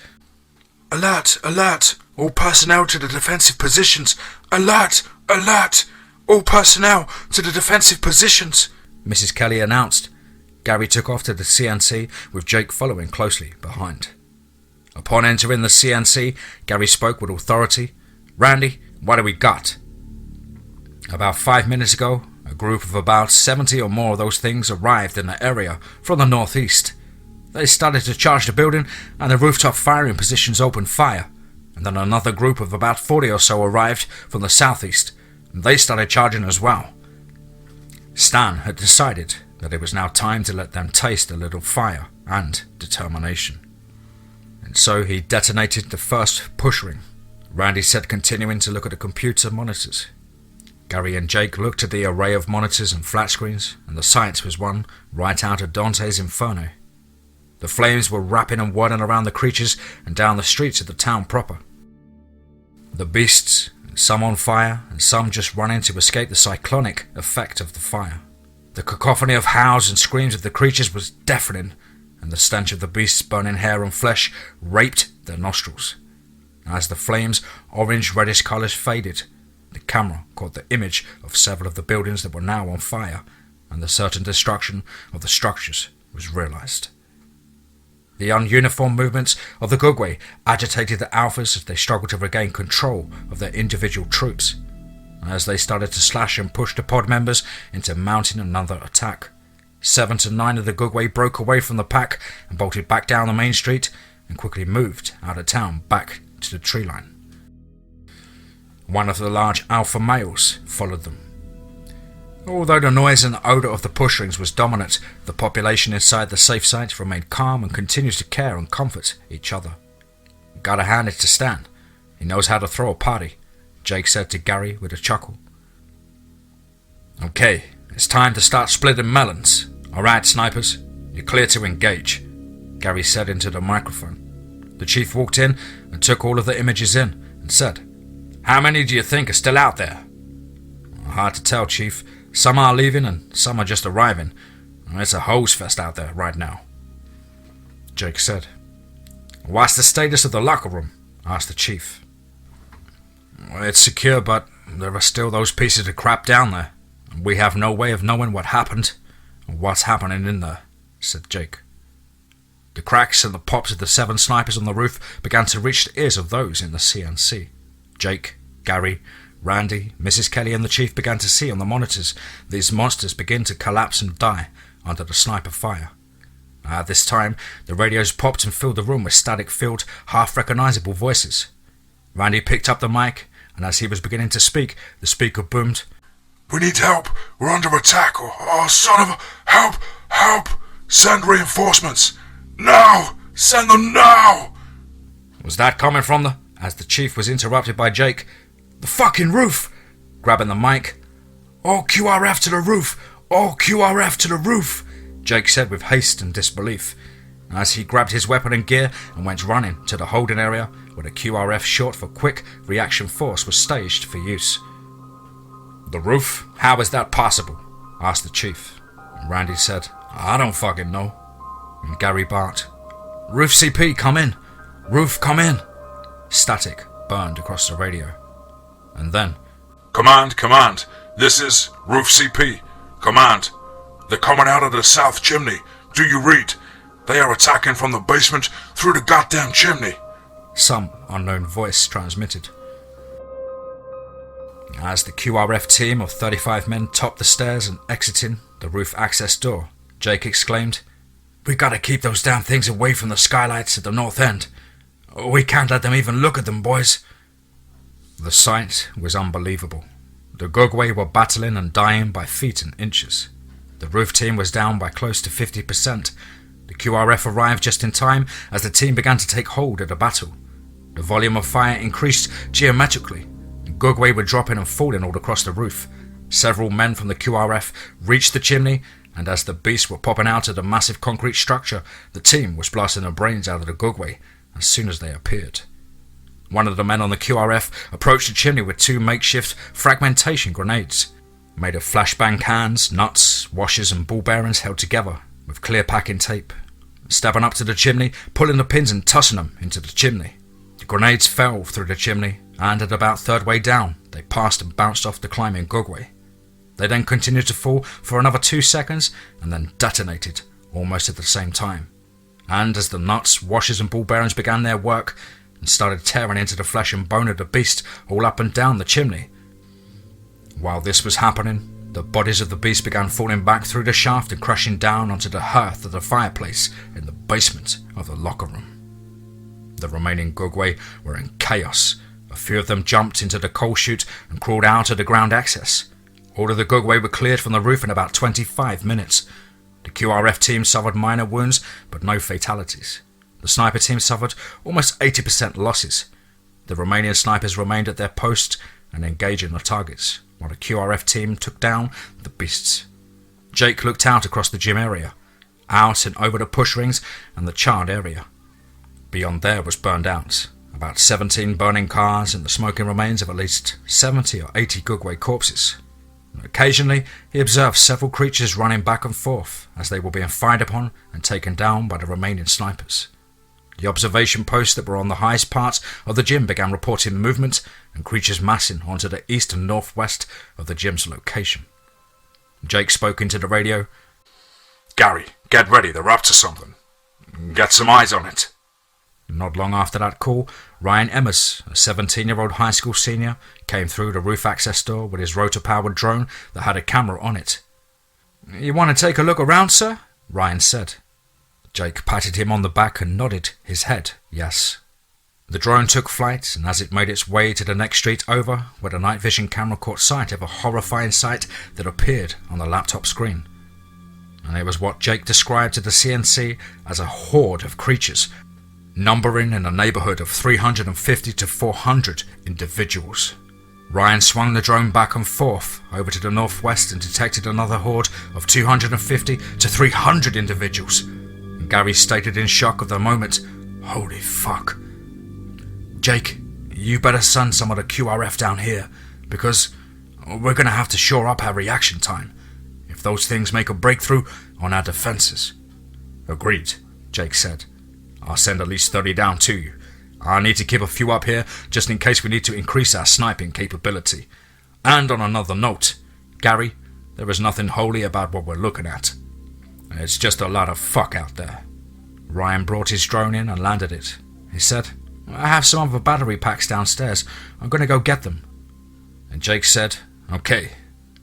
"Alert! Alert! All personnel to the defensive positions! Alert! Alert! All personnel to the defensive positions!" Mrs. Kelly announced. Gary took off to the CNC, with Jake following closely behind. Upon entering the CNC, Gary spoke with authority. "Randy, what do we got?" "About 5 minutes ago, a group of about 70 or more of those things arrived in the area from the northeast. They started to charge the building, and the rooftop firing positions opened fire. And then another group of about 40 or so arrived from the southeast, and they started charging as well." Stan had decided that it was now time to let them taste a little fire and determination. And so he detonated the first push ring, Randy said, continuing to look at the computer monitors. Gary and Jake looked at the array of monitors and flat screens, and the sight was one right out of Dante's Inferno. The flames were wrapping and whirling around the creatures and down the streets of the town proper. The beasts, some on fire and some just running to escape the cyclonic effect of the fire. The cacophony of howls and screams of the creatures was deafening, and the stench of the beasts' burning hair and flesh raped their nostrils. As the flames' orange-reddish colours faded, the camera caught the image of several of the buildings that were now on fire, and the certain destruction of the structures was realised. The ununiform movements of the Gugwe agitated the Alphas as they struggled to regain control of their individual troops, as they started to slash and push the pod members into mounting another attack. 7 to 9 of the Gugwe broke away from the pack and bolted back down the main street and quickly moved out of town back to the tree line. One of the large alpha males followed them. Although the noise and odour of the push rings was dominant, the population inside the safe site remained calm and continues to care and comfort each other. "Gotta hand it to Stan. He knows how to throw a party," Jake said to Gary with a chuckle. "Okay, it's time to start splitting melons. Alright, snipers, you're clear to engage," Gary said into the microphone. The chief walked in and took all of the images in and said, "How many do you think are still out there?" "Hard to tell, Chief. Some are leaving and some are just arriving. It's a hose fest out there right now," Jake said. "What's the status of the locker room?" asked the chief. "It's secure, but there are still those pieces of crap down there. We have no way of knowing what happened or what's happening in there," said Jake. The cracks and the pops of the 7 snipers on the roof began to reach the ears of those in the CNC. Jake, Gary, Randy, Mrs. Kelly and the chief began to see on the monitors these monsters begin to collapse and die under the sniper fire. At this time, the radios popped and filled the room with static-filled, half-recognizable voices. Randy picked up the mic, and as he was beginning to speak, the speaker boomed, "We need help. We're under attack. Oh, son of a... Help! Help! Send reinforcements! Now! Send them now!" Was that coming from the... As the chief was interrupted by Jake, "The fucking roof!" Grabbing the mic. "All QRF to the roof! All QRF to the roof!" Jake said with haste and disbelief, as he grabbed his weapon and gear and went running to the holding area where the QRF, short for Quick Reaction Force, was staged for use. "The roof? How is that possible?" asked the chief. And Randy said, "I don't fucking know." And Gary barked, "Roof CP, come in. Roof, come in! Static burned across the radio. And then, Command, this is Roof CP. Command, they're coming out of the south chimney. Do you read? They are attacking from the basement through the goddamn chimney. Some unknown voice transmitted. As the QRF team of 35 men topped the stairs and exiting the roof access door, Jake exclaimed, "We gotta keep those damn things away from the skylights at the north end. We can't let them even look at them, boys." The sight was unbelievable. The Gugwe were battling and dying by feet and inches. The roof team was down by close to 50%. The QRF arrived just in time as the team began to take hold of the battle. The volume of fire increased geometrically. The Gugwe were dropping and falling all across the roof. Several men from the QRF reached the chimney, and as the beasts were popping out of the massive concrete structure, the team was blasting the brains out of the Gugwe as soon as they appeared. One of the men on the QRF approached the chimney with 2 makeshift fragmentation grenades, made of flashbang cans, nuts, washers and ball bearings held together with clear packing tape. Stabbing up to the chimney, pulling the pins and tossing them into the chimney. The grenades fell through the chimney, and at about third way down, they passed and bounced off the climbing Gugwe. They then continued to fall for another 2 seconds, and then detonated almost at the same time. And as the nuts, washers and ball bearings began their work, and started tearing into the flesh and bone of the beast all up and down the chimney. While this was happening, the bodies of the beast began falling back through the shaft and crashing down onto the hearth of the fireplace in the basement of the locker room. The remaining Gugwe were in chaos. A few of them jumped into the coal chute and crawled out of the ground access. All of the Gugwe were cleared from the roof in about 25 minutes. The QRF team suffered minor wounds, but no fatalities. The sniper team suffered almost 80% losses. The Romanian snipers remained at their posts and engaging the targets, while the QRF team took down the beasts. Jake looked out across the gym area, out and over the push rings and the charred area. Beyond there was burned out, about 17 burning cars and the smoking remains of at least 70 or 80 Gugwe corpses. Occasionally, he observed several creatures running back and forth as they were being fired upon and taken down by the remaining snipers. The observation posts that were on the highest parts of the gym began reporting movement and creatures massing onto the east and northwest of the gym's location. Jake spoke into the radio. "Gary, get ready, they're up to something. Get some eyes on it." Not long after that call, Ryan Emmers, a 17-year-old high school senior, came through the roof access door with his rotor-powered drone that had a camera on it. "You want to take a look around, sir?" Ryan said. Jake patted him on the back and nodded his head, yes. The drone took flight, and as it made its way to the next street over, where the night vision camera caught sight of a horrifying sight that appeared on the laptop screen. And it was what Jake described to the CNC as a horde of creatures, numbering in the neighborhood of 350 to 400 individuals. Ryan swung the drone back and forth over to the northwest and detected another horde of 250 to 300 individuals. Gary stated in shock of the moment, "Holy fuck. Jake, you better send some of the QRF down here, because we're going to have to shore up our reaction time if those things make a breakthrough on our defenses." "Agreed," Jake said. "I'll send at least 30 down to you. I need to keep a few up here just in case we need to increase our sniping capability. And on another note, Gary, there is nothing holy about what we're looking at. It's just a lot of fuck out there." Ryan brought his drone in and landed it. He said, "I have some other battery packs downstairs. I'm going to go get them." And Jake said, "Okay,"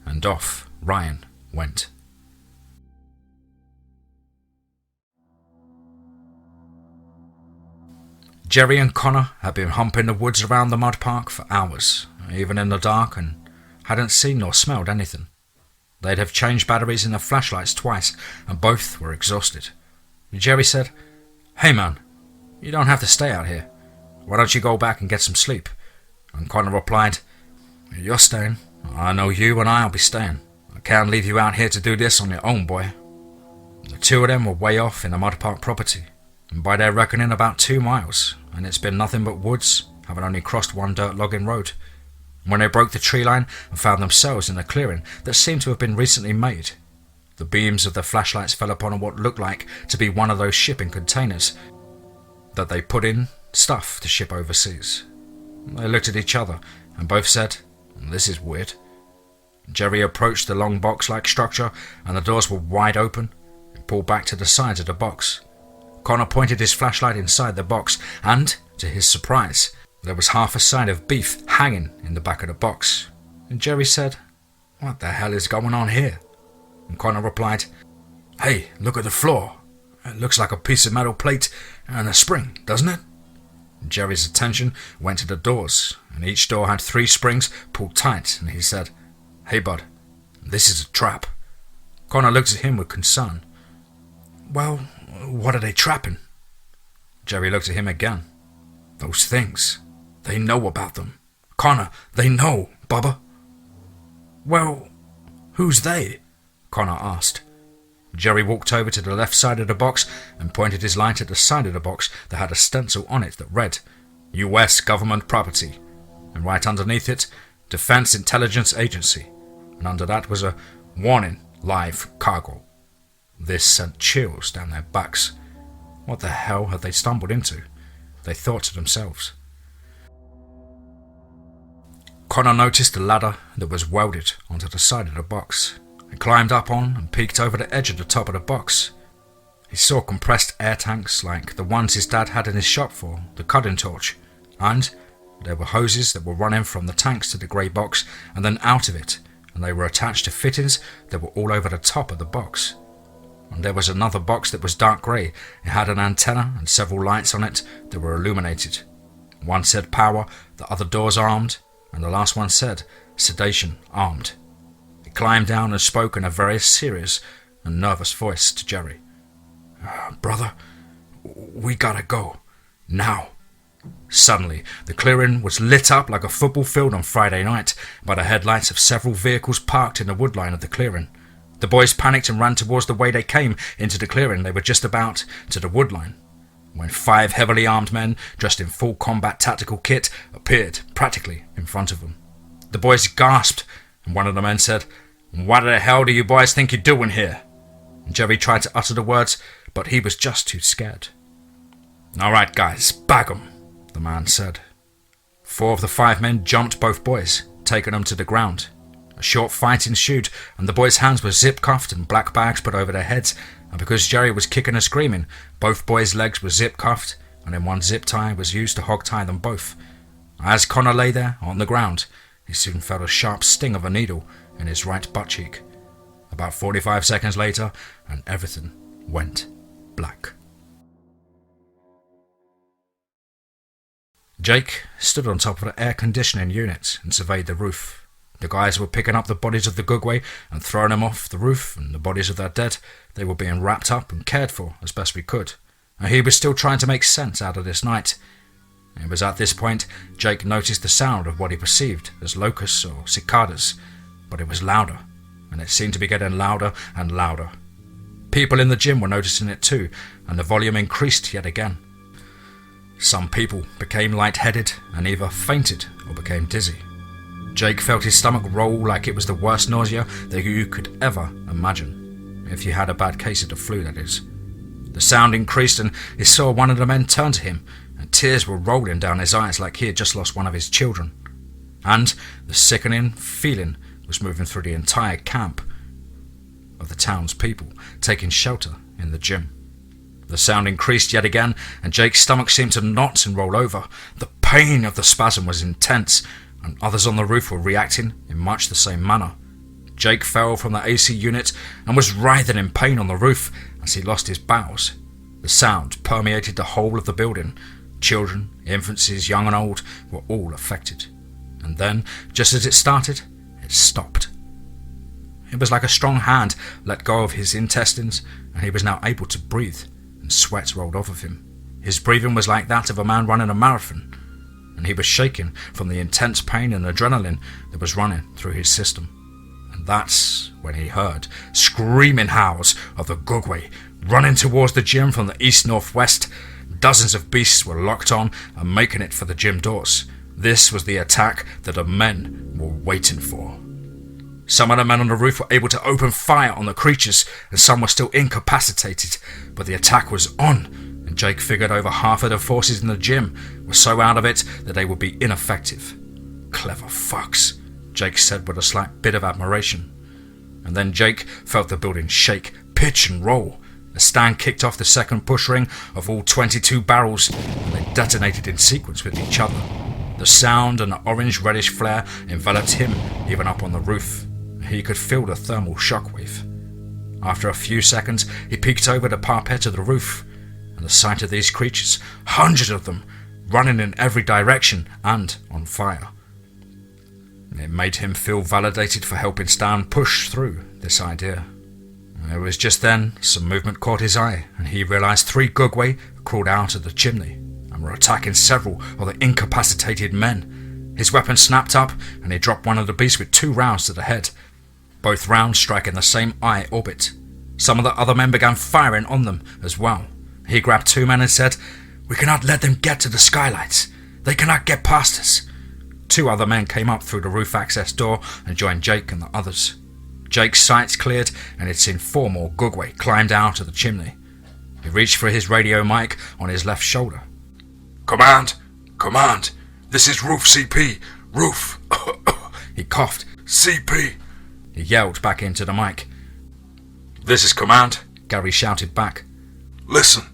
and off Ryan went. Jerry and Connor had been humping the woods around the mud park for hours, even in the dark, and hadn't seen nor smelled anything. They'd have changed batteries in their flashlights twice, and both were exhausted. Jerry said, "Hey man, you don't have to stay out here. Why don't you go back and get some sleep?" And Connor replied, "You're staying. I know you and I'll be staying. I can't leave you out here to do this on your own, boy." The two of them were way off in the mud park property, and by their reckoning about 2 miles, and it's been nothing but woods, having only crossed one dirt logging road. When they broke the tree line and found themselves in a clearing that seemed to have been recently made, the beams of their flashlights fell upon what looked like to be one of those shipping containers that they put in stuff to ship overseas. They looked at each other and both said, "This is weird." Jerry approached the long box-like structure and the doors were wide open. He pulled back to the sides of the box. Connor pointed his flashlight inside the box and, to his surprise, there was half a side of beef hanging in the back of the box. And Jerry said, "What the hell is going on here?" And Connor replied, "Hey, look at the floor. It looks like a piece of metal plate and a spring, doesn't it?" Jerry's attention went to the doors, and each door had 3 springs pulled tight, and he said, "Hey bud, this is a trap." Connor looked at him with concern. "Well, what are they trapping?" Jerry looked at him again. "Those things. They know about them. Connor, they know, Bubba." "Well, who's they?" Connor asked. Jerry walked over to the left side of the box and pointed his light at the side of the box that had a stencil on it that read, "U.S. Government Property," and right underneath it, "Defense Intelligence Agency," and under that was a "Warning, Live Cargo." This sent chills down their backs. What the hell had they stumbled into? They thought to themselves. Connor noticed a ladder that was welded onto the side of the box. He climbed up on and peeked over the edge of the top of the box. He saw compressed air tanks like the ones his dad had in his shop for the cutting torch, and there were hoses that were running from the tanks to the grey box and then out of it, and they were attached to fittings that were all over the top of the box. And there was another box that was dark grey. It had an antenna and several lights on it that were illuminated. One said power, the other doors armed, and the last one said sedation armed. He climbed down and spoke in a very serious and nervous voice to Jerry. "Brother, we gotta go. Now." Suddenly, the clearing was lit up like a football field on Friday night by the headlights of several vehicles parked in the woodline of the clearing. The boys panicked and ran towards the way they came into the clearing. They were just about to the woodline when 5 heavily armed men, dressed in full combat tactical kit, appeared practically in front of them. The boys gasped, and one of the men said, "What the hell do you boys think you're doing here?" And Jerry tried to utter the words, but he was just too scared. "All right, guys, bag 'em," the man said. 4 of the 5 men jumped both boys, taking them to the ground. A short fight ensued, and the boys' hands were zip-cuffed and black bags put over their heads, and because Jerry was kicking and screaming, both boys' legs were zip-cuffed, and then one zip tie was used to hog-tie them both. As Connor lay there on the ground, he soon felt a sharp sting of a needle in his right butt cheek. About 45 seconds later, and everything went black. Jake stood on top of the air conditioning unit and surveyed the roof. The guys were picking up the bodies of the Gugwe and throwing them off the roof, and the bodies of their dead, they were being wrapped up and cared for as best we could. And he was still trying to make sense out of this night. It was at this point Jake noticed the sound of what he perceived as locusts or cicadas, but it was louder, and it seemed to be getting louder and louder. People in the gym were noticing it too, and the volume increased yet again. Some people became lightheaded and either fainted or became dizzy. Jake felt his stomach roll like it was the worst nausea that you could ever imagine. If you had a bad case of the flu, that is. The sound increased and he saw one of the men turn to him, and tears were rolling down his eyes like he had just lost one of his children. And the sickening feeling was moving through the entire camp of the town's people, taking shelter in the gym. The sound increased yet again, and Jake's stomach seemed to knot and roll over. The pain of the spasm was intense, and others on the roof were reacting in much the same manner. Jake fell from the AC unit and was writhing in pain on the roof as he lost his bowels. The sound permeated the whole of the building. Children, infants, young and old, were all affected. And then, just as it started, it stopped. It was like a strong hand let go of his intestines, and he was now able to breathe, and sweat rolled off of him. His breathing was like that of a man running a marathon, and he was shaking from the intense pain and adrenaline that was running through his system. And that's when he heard screaming howls of the Gugwe running towards the gym from the east-northwest. Dozens of beasts were locked on and making it for the gym doors. This was the attack that the men were waiting for. Some of the men on the roof were able to open fire on the creatures, and some were still incapacitated, but the attack was on, and and Jake figured over half of the forces in the gym were so out of it that they would be ineffective. Clever fucks, Jake said with a slight bit of admiration. And then Jake felt the building shake, pitch and roll. The Stan kicked off the second push ring of all 22 barrels, and they detonated in sequence with each other. The sound and the orange-reddish flare enveloped him even up on the roof. He could feel the thermal shockwave. After a few seconds, he peeked over the parapet of the roof, and the sight of these creatures, hundreds of them, running in every direction and on fire. It made him feel validated for helping Stan push through this idea. It was just then some movement caught his eye, and he realized 3 Gugwe crawled out of the chimney and were attacking several of the incapacitated men. His weapon snapped up, and he dropped one of the beasts with 2 rounds to the head, both rounds striking the same eye orbit. Some of the other men began firing on them as well. He grabbed 2 men and said, "We cannot let them get to the skylights. They cannot get past us." 2 other men came up through the roof access door and joined Jake and the others. Jake's sights cleared, and he'd seen 4 more Gugwe climb out of the chimney. He reached for his radio mic on his left shoulder. Command! Command! This is Roof CP! Roof! He coughed. CP! He yelled back into the mic. This is Command, Gary shouted back. Listen,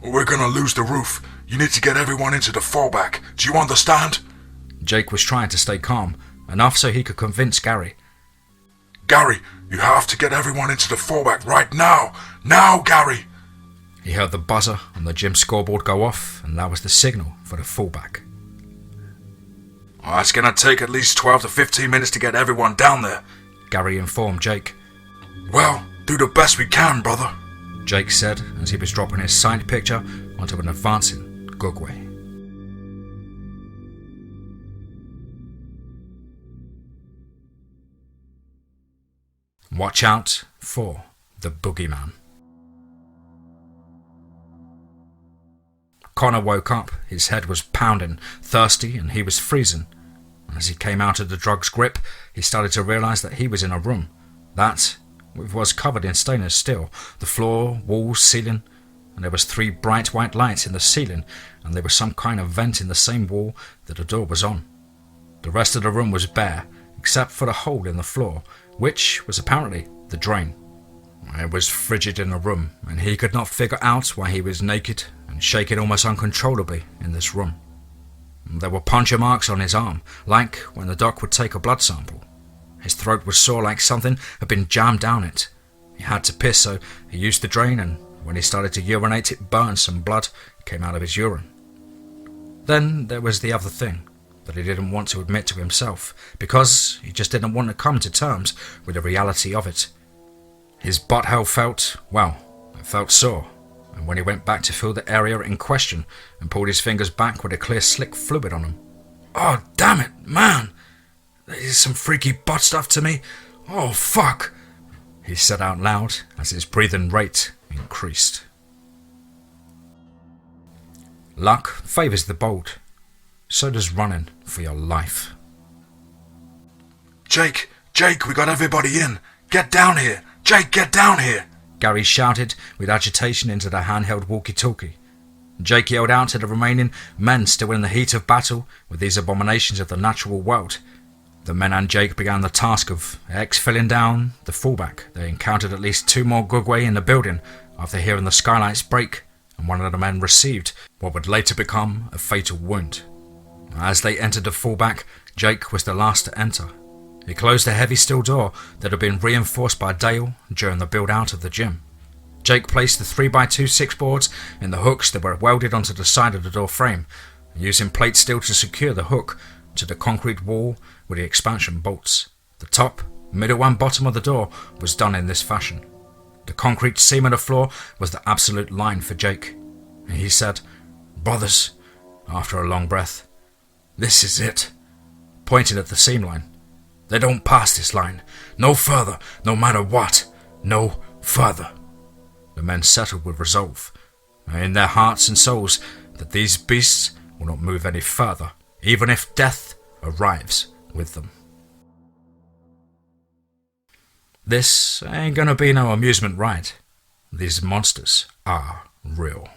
we're gonna lose the roof. You need to get everyone into the fallback. Do you understand? Jake was trying to stay calm, enough so he could convince Gary. Gary, you have to get everyone into the fallback right now! Now, Gary! He heard the buzzer on the gym scoreboard go off, and that was the signal for the fallback. It's gonna take at least 12 to 15 minutes to get everyone down there, Gary informed Jake. Well, do the best we can, brother, Jake said as he was dropping his signed picture onto an advancing Gugwe. Watch out for the boogeyman. Connor woke up, his head was pounding, thirsty, and he was freezing. As he came out of the drug's grip, he started to realise that he was in a room that was covered in stainless steel, the floor, walls, ceiling, and there was 3 bright white lights in the ceiling, and there was some kind of vent in the same wall that the door was on. The rest of the room was bare, except for the hole in the floor, which was apparently the drain. It was frigid in the room, and he could not figure out why he was naked and shaking almost uncontrollably in this room. There were puncture marks on his arm, like when the doc would take a blood sample. His throat was sore like something had been jammed down it. He had to piss, so he used the drain, and when he started to urinate, it burned. Some blood came out of his urine. Then there was the other thing that he didn't want to admit to himself, because he just didn't want to come to terms with the reality of it. His butthole felt, well, it felt sore, and when he went back to feel the area in question and pulled his fingers back with a clear slick fluid on them. "Oh, damn it, man! There's some freaky butt stuff to me. Oh, fuck!" he said out loud as his breathing rate increased. Luck favours the bold. So does running for your life. Jake, we got everybody in. Get down here. Jake, get down here. Gary shouted with agitation into the handheld walkie-talkie. Jake yelled out to the remaining men still in the heat of battle with these abominations of the natural world. The men and Jake began the task of exfilling down the fallback. They encountered at least 2 more Gugwe in the building after hearing the skylights break, and one of the men received what would later become a fatal wound. As they entered the fallback, Jake was the last to enter. He closed a heavy steel door that had been reinforced by Dale during the build-out of the gym. Jake placed the 3x2 6-boards in the hooks that were welded onto the side of the door frame, using plate steel to secure the hook to the concrete wall with the expansion bolts. The top, middle and bottom of the door was done in this fashion. The concrete seam of the floor was the absolute line for Jake. He said, "Brothers," after a long breath, "this is it," pointing at the seam line. "They don't pass this line. No further, no matter what. No further." The men settled with resolve, in their hearts and souls, that these beasts will not move any further, even if death arrives with them. This ain't gonna be no amusement ride. These monsters are real.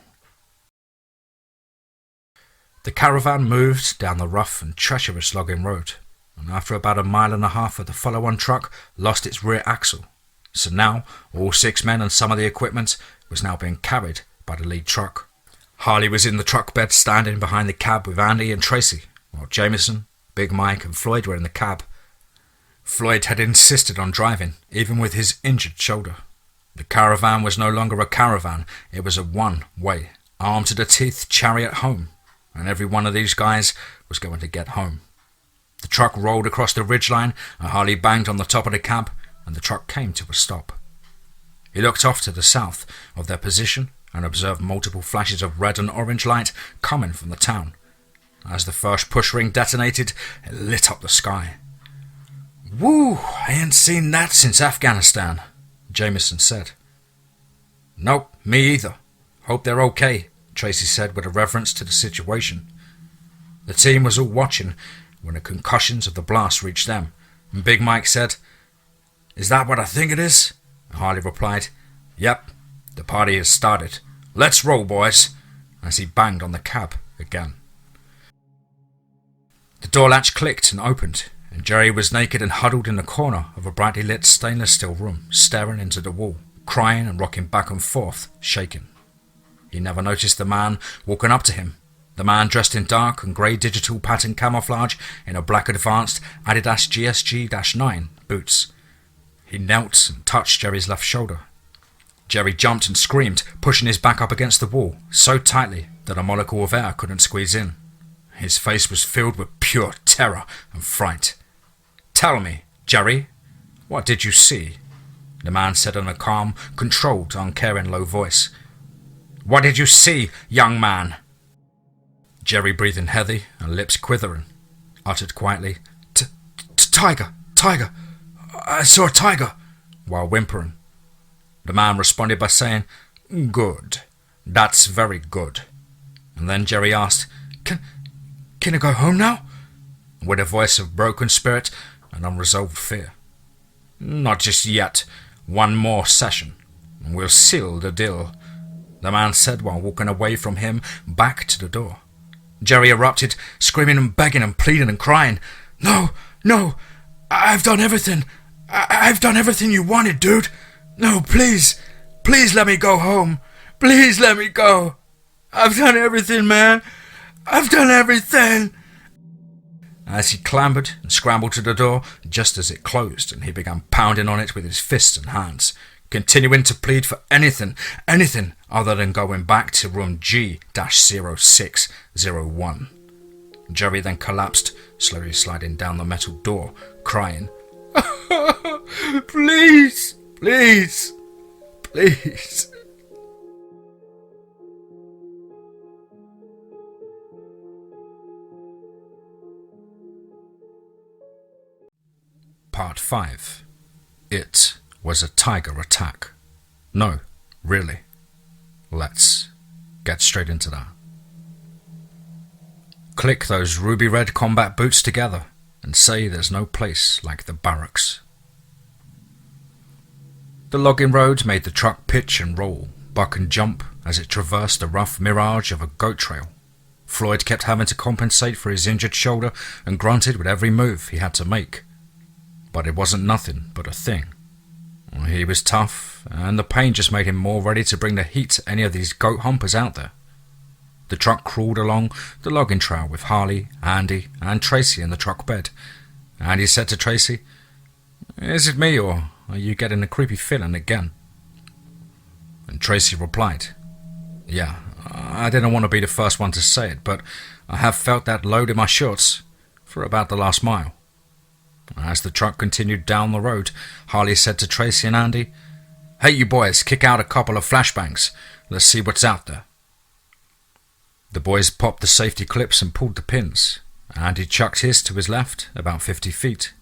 The caravan moved down the rough and treacherous logging road, and after about a mile and a half of the follow-on truck lost its rear axle. So now, all 6 men and some of the equipment was now being carried by the lead truck. Harley was in the truck bed standing behind the cab with Andy and Tracy, while Jameson, Big Mike and Floyd were in the cab. Floyd had insisted on driving, even with his injured shoulder. The caravan was no longer a caravan, it was a one-way, armed-to-the-teeth chariot home, and every one of these guys was going to get home. The truck rolled across the ridgeline, and Harley banged on the top of the cab, and the truck came to a stop. He looked off to the south of their position and observed multiple flashes of red and orange light coming from the town. As the first push ring detonated, it lit up the sky. "Woo, I ain't seen that since Afghanistan," Jameson said. "Nope, me either. Hope they're okay," Tracy said with a reference to the situation. The team was all watching when the concussions of the blast reached them, and Big Mike said, "Is that what I think it is?" And Harley replied, "Yep, the party has started. Let's roll, boys," as he banged on the cab again. The door latch clicked and opened, and Jerry was naked and huddled in the corner of a brightly lit stainless steel room, staring into the wall, crying and rocking back and forth, shaking. He never noticed the man walking up to him, the man dressed in dark and grey digital pattern camouflage in a black advanced Adidas GSG-9 boots. He knelt and touched Jerry's left shoulder. Jerry jumped and screamed, pushing his back up against the wall, so tightly that a molecule of air couldn't squeeze in. His face was filled with pure terror and fright. "Tell me, Jerry, what did you see?" the man said in a calm, controlled, uncaring low voice. "What did you see, young man?" Jerry, breathing heavy and lips quivering, uttered quietly, "Tiger, tiger, I saw a tiger," while whimpering. The man responded by saying, "Good, that's very good." And then Jerry asked, Can I go home now?" with a voice of broken spirit and unresolved fear. "Not just yet. One more session, and we'll seal the deal," the man said while walking away from him back to the door. Jerry erupted, screaming and begging and pleading and crying, No, I've done everything. I've done everything you wanted, dude. No, please let me go home. Please let me go. I've done everything, man. I've done everything." As he clambered and scrambled to the door, just as it closed, and he began pounding on it with his fists and hands, continuing to plead for anything other than going back to room G-0601. Jerry then collapsed, slowly sliding down the metal door, crying, Please. Part 5. It was a tiger attack. No, really. Let's get straight into that. Click those ruby red combat boots together and say there's no place like the barracks. The logging road made the truck pitch and roll, buck and jump as it traversed the rough mirage of a goat trail. Floyd kept having to compensate for his injured shoulder and grunted with every move he had to make. But it wasn't nothing but a thing. He was tough, and the pain just made him more ready to bring the heat to any of these goat humpers out there. The truck crawled along the logging trail with Harley, Andy, and Tracy in the truck bed. Andy said to Tracy, "Is it me, or are you getting a creepy feeling again?" And Tracy replied, "Yeah, I didn't want to be the first one to say it, but I have felt that load in my shorts for about the last mile." As the truck continued down the road, Harley said to Tracy and Andy, "Hey, you boys, kick out a couple of flashbangs. Let's see what's out there." The boys popped the safety clips and pulled the pins. Andy chucked his to his left, about 50 feet,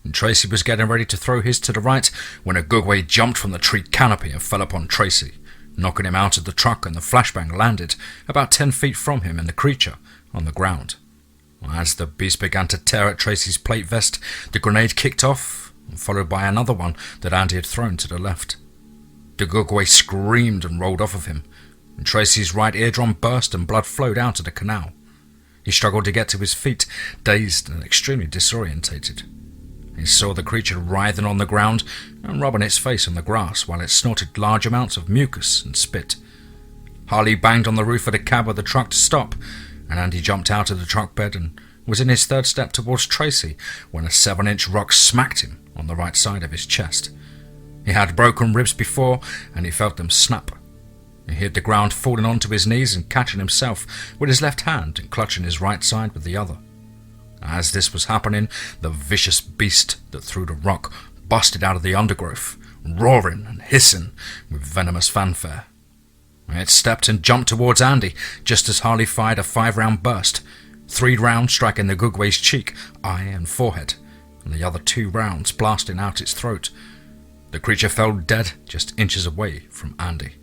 and Tracy was getting ready to throw his to the right when a Gugwe jumped from the tree canopy and fell upon Tracy, knocking him out of the truck, and the flashbang landed about 10 feet from him and the creature on the ground. As the beast began to tear at Tracy's plate vest, the grenade kicked off, followed by another one that Andy had thrown to the left. The Gugwe screamed and rolled off of him, and Tracy's right eardrum burst and blood flowed out of the canal. He struggled to get to his feet, dazed and extremely disorientated. He saw the creature writhing on the ground and rubbing its face on the grass while it snorted large amounts of mucus and spit. Harley banged on the roof of the cab of the truck to stop, and Andy jumped out of the truck bed and was in his third step towards Tracy when a 7-inch rock smacked him on the right side of his chest. He had broken ribs before, and he felt them snap. He hit the ground, falling onto his knees and catching himself with his left hand and clutching his right side with the other. As this was happening, the vicious beast that threw the rock busted out of the undergrowth, roaring and hissing with venomous fanfare. It stepped and jumped towards Andy just as Harley fired a 5-round burst, 3 rounds striking the Gugwe's cheek, eye and forehead, and the other 2 rounds blasting out its throat. The creature fell dead just inches away from Andy.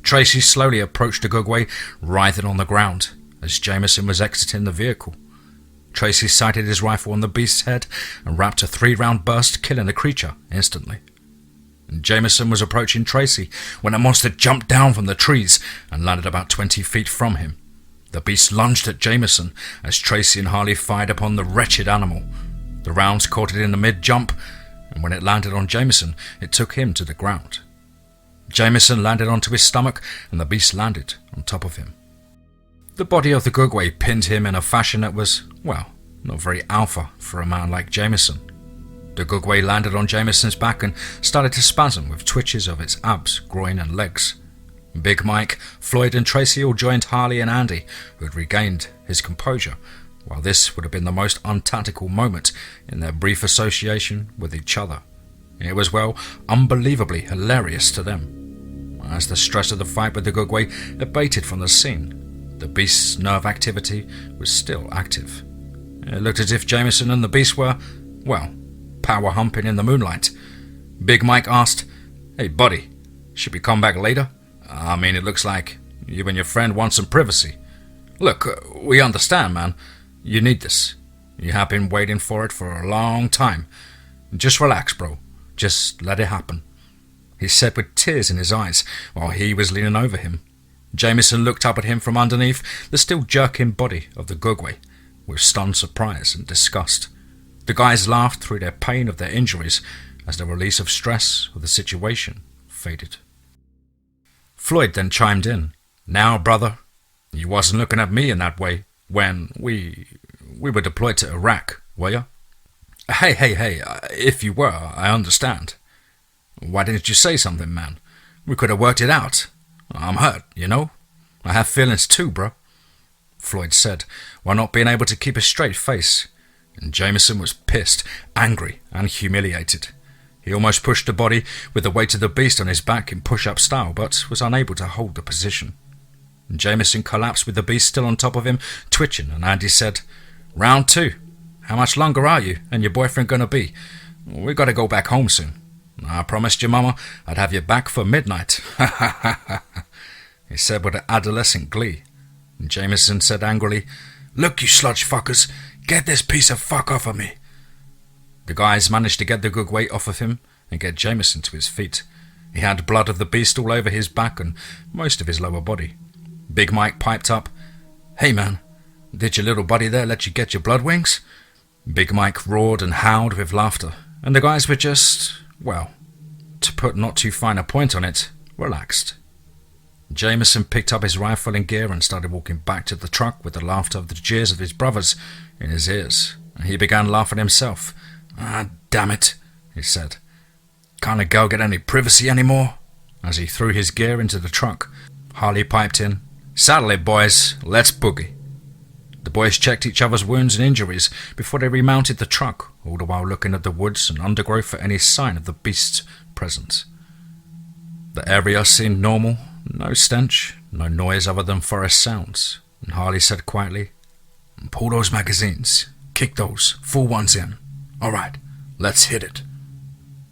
Tracy slowly approached the Gugwe, writhing on the ground, as Jameson was exiting the vehicle. Tracy sighted his rifle on the beast's head and rapped a 3-round burst, killing the creature instantly. Jameson was approaching Tracy when a monster jumped down from the trees and landed about 20 feet from him. The beast lunged at Jameson as Tracy and Harley fired upon the wretched animal. The rounds caught it in the mid-jump, and when it landed on Jameson, it took him to the ground. Jameson landed onto his stomach, and the beast landed on top of him. The body of the Gugwe pinned him in a fashion that was, well, not very alpha for a man like Jameson. The Gugwe landed on Jameson's back and started to spasm with twitches of its abs, groin and legs. Big Mike, Floyd and Tracy all joined Harley and Andy, who had regained his composure, while this would have been the most untactical moment in their brief association with each other. It was, well, unbelievably hilarious to them. As the stress of the fight with the Gugwe abated from the scene, the beast's nerve activity was still active. It looked as if Jameson and the beast were, well, power humping in the moonlight. Big Mike asked, "Hey buddy, should we come back later? I mean, it looks like you and your friend want some privacy. Look, we understand, man. You need this. You have been waiting for it for a long time. Just relax, bro. Just let it happen," he said with tears in his eyes while he was leaning over him. Jameson looked up at him from underneath the still jerking body of the Gugwe with stunned surprise and disgust. The guys laughed through their pain of their injuries as the release of stress of the situation faded. Floyd then chimed in. "Now, brother, you wasn't looking at me in that way when we were deployed to Iraq, were you?" Hey, if you were, I understand. Why didn't you say something, man? We could have worked it out. I'm hurt, you know? I have feelings too, bro," Floyd said, while not being able to keep a straight face. And Jameson was pissed, angry, and humiliated. He almost pushed the body with the weight of the beast on his back in push-up style, but was unable to hold the position. Jameson collapsed with the beast still on top of him, twitching, and Andy said, "Round 2. How much longer are you and your boyfriend gonna be? We gotta go back home soon. I promised your mama I'd have you back for midnight." He said with adolescent glee. And Jameson said angrily, "Look, you sludge fuckers, get this piece of fuck off of me." The guys managed to get the Gugwe off of him and get Jameson to his feet. He had blood of the beast all over his back and most of his lower body. Big Mike piped up, "Hey man, did your little buddy there let you get your blood wings?" Big Mike roared and howled with laughter, and the guys were just, well, to put not too fine a point on it, relaxed. Jameson picked up his rifle and gear and started walking back to the truck with the laughter of the jeers of his brothers in his ears, and he began laughing himself. "Ah, damn it," he said. "Can't a girl get any privacy anymore?" As he threw his gear into the truck, Harley piped in, "Saddle it, boys, let's boogie." The boys checked each other's wounds and injuries before they remounted the truck, all the while looking at the woods and undergrowth for any sign of the beast's presence. The area seemed normal, no stench, no noise other than forest sounds, and Harley said quietly, "Pull those magazines, kick those, full ones in. All right, let's hit it."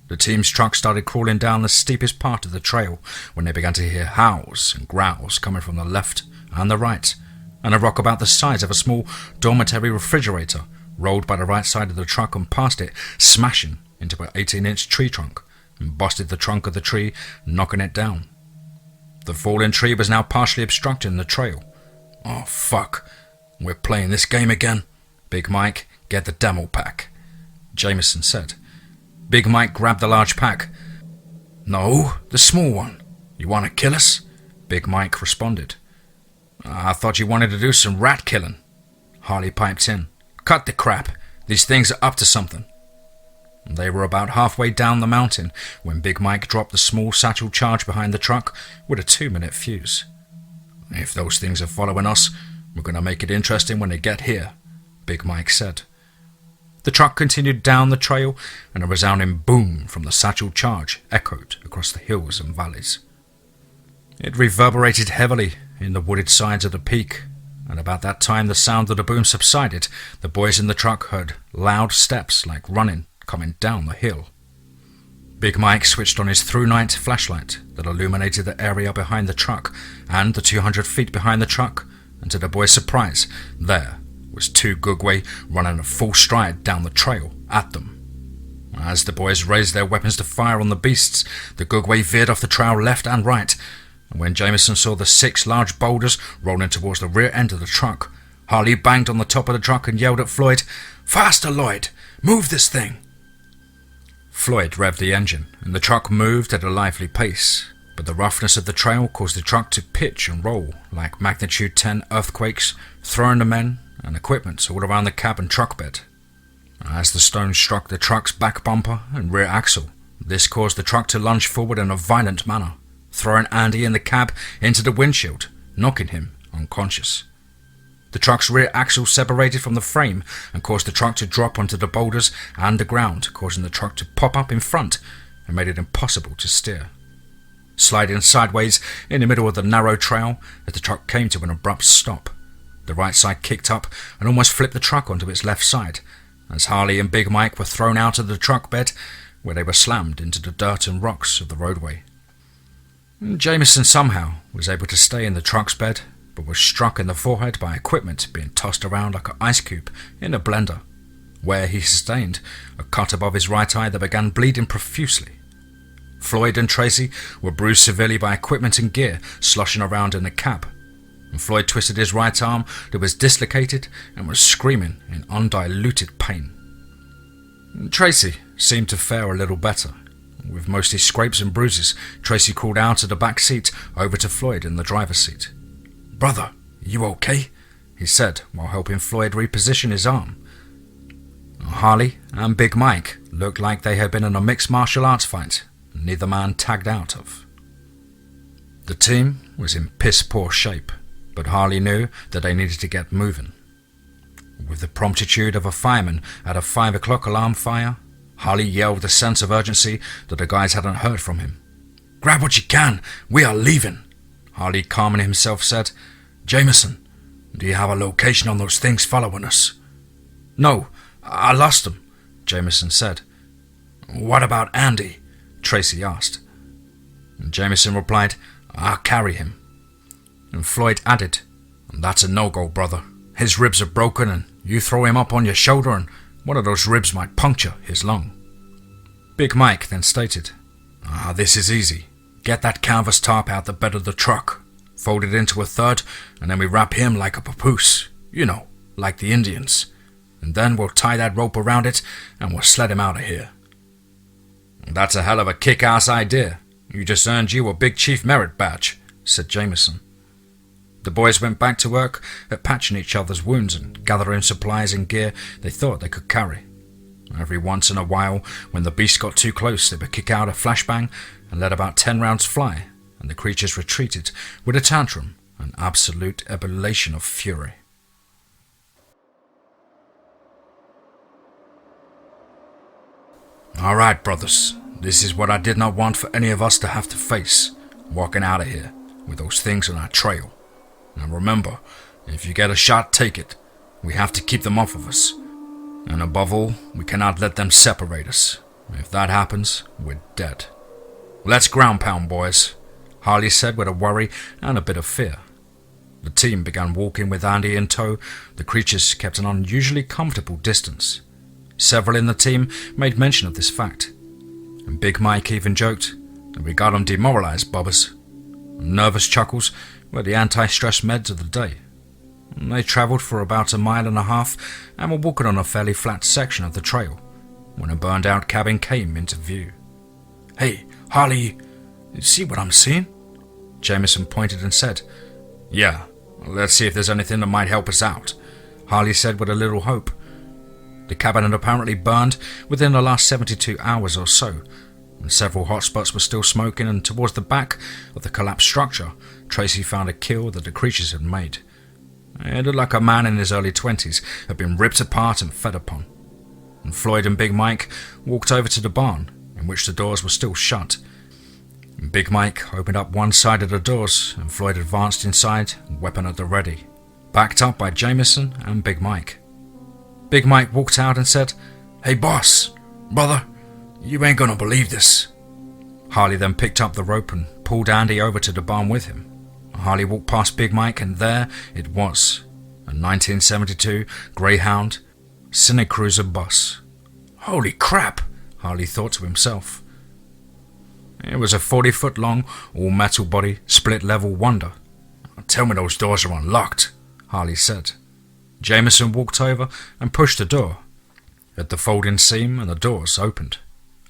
The team's truck started crawling down the steepest part of the trail when they began to hear howls and growls coming from the left and the right, and a rock about the size of a small dormitory refrigerator rolled by the right side of the truck and past it, smashing into an 18-inch tree trunk, and busted the trunk of the tree, knocking it down. The fallen tree was now partially obstructing the trail. "Oh, fuck," We're playing this game again. Big Mike, get the demo pack, Jameson said. Big Mike grabbed the large pack. No, the small one. You want to kill us? Big Mike responded. I thought you wanted to do some rat killing. Harley piped in. Cut the crap. These things are up to something. They were about halfway down the mountain when Big Mike dropped the small satchel charge behind the truck with a 2-minute fuse. If those things are following us, we're going to make it interesting when they get here, Big Mike said. The truck continued down the trail, and a resounding boom from the satchel charge echoed across the hills and valleys. It reverberated heavily in the wooded sides of the peak, and about that time the sound of the boom subsided. The boys in the truck heard loud steps like running coming down the hill. Big Mike switched on his through-night flashlight that illuminated the area behind the truck and the 200 feet behind the truck, and to the boys' surprise, there was 2 Gugwe running at full stride down the trail at them. As the boys raised their weapons to fire on the beasts, the Gugwe veered off the trail left and right, and when Jameson saw the 6 large boulders rolling towards the rear end of the truck, Harley banged on the top of the truck and yelled at Floyd, "Faster, Lloyd! Move this thing!" Floyd revved the engine, and the truck moved at a lively pace, but the roughness of the trail caused the truck to pitch and roll like magnitude 10 earthquakes, throwing the men and equipment all around the cab and truck bed. As the stones struck the truck's back bumper and rear axle, this caused the truck to lunge forward in a violent manner, throwing Andy in the cab into the windshield, knocking him unconscious. The truck's rear axle separated from the frame and caused the truck to drop onto the boulders and the ground, causing the truck to pop up in front and made it impossible to steer. Sliding sideways in the middle of the narrow trail as the truck came to an abrupt stop, the right side kicked up and almost flipped the truck onto its left side, as Harley and Big Mike were thrown out of the truck bed, where they were slammed into the dirt and rocks of the roadway. Jameson somehow was able to stay in the truck's bed, but was struck in the forehead by equipment being tossed around like an ice cube in a blender, where he sustained a cut above his right eye that began bleeding profusely. Floyd and Tracy were bruised severely by equipment and gear sloshing around in the cab, and Floyd twisted his right arm that was dislocated and was screaming in undiluted pain. Tracy seemed to fare a little better. With mostly scrapes and bruises, Tracy crawled out of the back seat over to Floyd in the driver's seat. "Brother, you okay?" he said while helping Floyd reposition his arm. Harley and Big Mike looked like they had been in a mixed martial arts fight, neither man tagged out of. The team was in piss-poor shape, but Harley knew that they needed to get moving. With the promptitude of a fireman at a 5 o'clock alarm fire, Harley yelled with a sense of urgency that the guys hadn't heard from him. "Grab what you can, we are leaving," Harley, calming himself, said. "Jameson, do you have a location on those things following us?" "No, I lost them," Jameson said. "What about Andy?" Tracy asked. And Jameson replied, "I'll carry him." And Floyd added, "That's a no-go, brother. His ribs are broken and you throw him up on your shoulder and one of those ribs might puncture his lung." Big Mike then stated, "This is easy. Get that canvas tarp out the bed of the truck, fold it into a third, and then we wrap him like a papoose, like the Indians. And then we'll tie that rope around it and we'll sled him out of here." "That's a hell of a kick-ass idea. You just earned you a Big Chief Merit badge," said Jameson. The boys went back to work at patching each other's wounds and gathering supplies and gear they thought they could carry. Every once in a while, when the beast got too close, they would kick out a flashbang and let about 10 rounds fly, and the creatures retreated with a tantrum and absolute ebullition of fury. "All right, brothers, this is what I did not want for any of us to have to face, walking out of here with those things on our trail. Now remember, if you get a shot, take it. We have to keep them off of us. And above all, we cannot let them separate us. If that happens, we're dead. Let's ground pound, boys," Harley said with a worry and a bit of fear. The team began walking with Andy in tow. The creatures kept an unusually comfortable distance. Several in the team made mention of this fact, and Big Mike even joked that we got 'em demoralized, bobbers. Nervous chuckles were the anti-stress meds of the day. They travelled for about 1.5 miles and were walking on a fairly flat section of the trail when a burned out cabin came into view. "Hey, Harley, you see what I'm seeing?" Jameson pointed and said. "Yeah, let's see if there's anything that might help us out," Harley said with a little hope. The cabin had apparently burned within the last 72 hours or so, and several hotspots were still smoking, and towards the back of the collapsed structure, Tracy found a kill that the creatures had made. It looked like a man in his early 20s had been ripped apart and fed upon. And Floyd and Big Mike walked over to the barn, in which the doors were still shut. Big Mike opened up one side of the doors, and Floyd advanced inside, weapon at the ready, backed up by Jameson and Big Mike. Big Mike walked out and said, "Hey boss, brother, you ain't gonna believe this." Harley then picked up the rope and pulled Andy over to the barn with him. Harley walked past Big Mike, and there it was, a 1972 Greyhound Cinecruiser bus. "Holy crap," Harley thought to himself. It was a 40-foot long, all-metal body, split-level wonder. "Tell me those doors are unlocked," Harley said. Jameson walked over and pushed the door. At the folding seam, and the doors opened.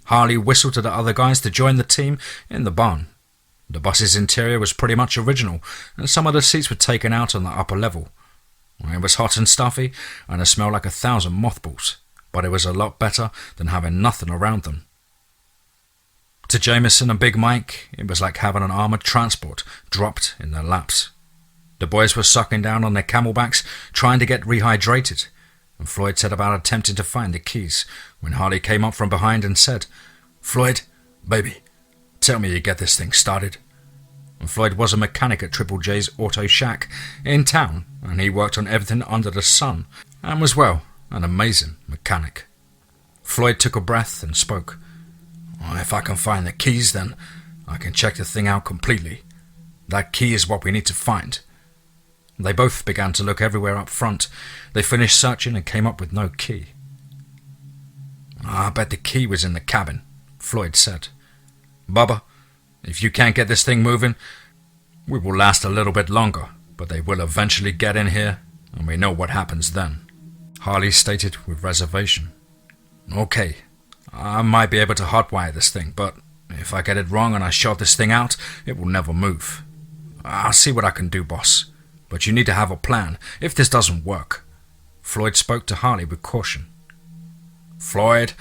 Harley whistled to the other guys to join the team in the barn. The bus's interior was pretty much original, and some of the seats were taken out on the upper level. It was hot and stuffy, and it smelled like 1,000 mothballs, but it was a lot better than having nothing around them. To Jameson and Big Mike, it was like having an armoured transport dropped in their laps. The boys were sucking down on their camelbacks, trying to get rehydrated, and Floyd set about attempting to find the keys, when Harley came up from behind and said, "Floyd, baby, tell me you get this thing started." And Floyd was a mechanic at Triple J's Auto Shack in town, and he worked on everything under the sun, and was, well, an amazing mechanic. Floyd took a breath and spoke. "If I can find the keys, then I can check the thing out completely. That key is what we need to find." They both began to look everywhere up front. They finished searching and came up with no key. "I bet the key was in the cabin," Floyd said. "Bubba, if you can't get this thing moving, we will last a little bit longer, but they will eventually get in here, and we know what happens then," Harley stated with reservation. "Okay, I might be able to hotwire this thing, but if I get it wrong and I short this thing out, it will never move. I'll see what I can do, boss, but you need to have a plan if this doesn't work." Floyd spoke to Harley with caution. "Floyd,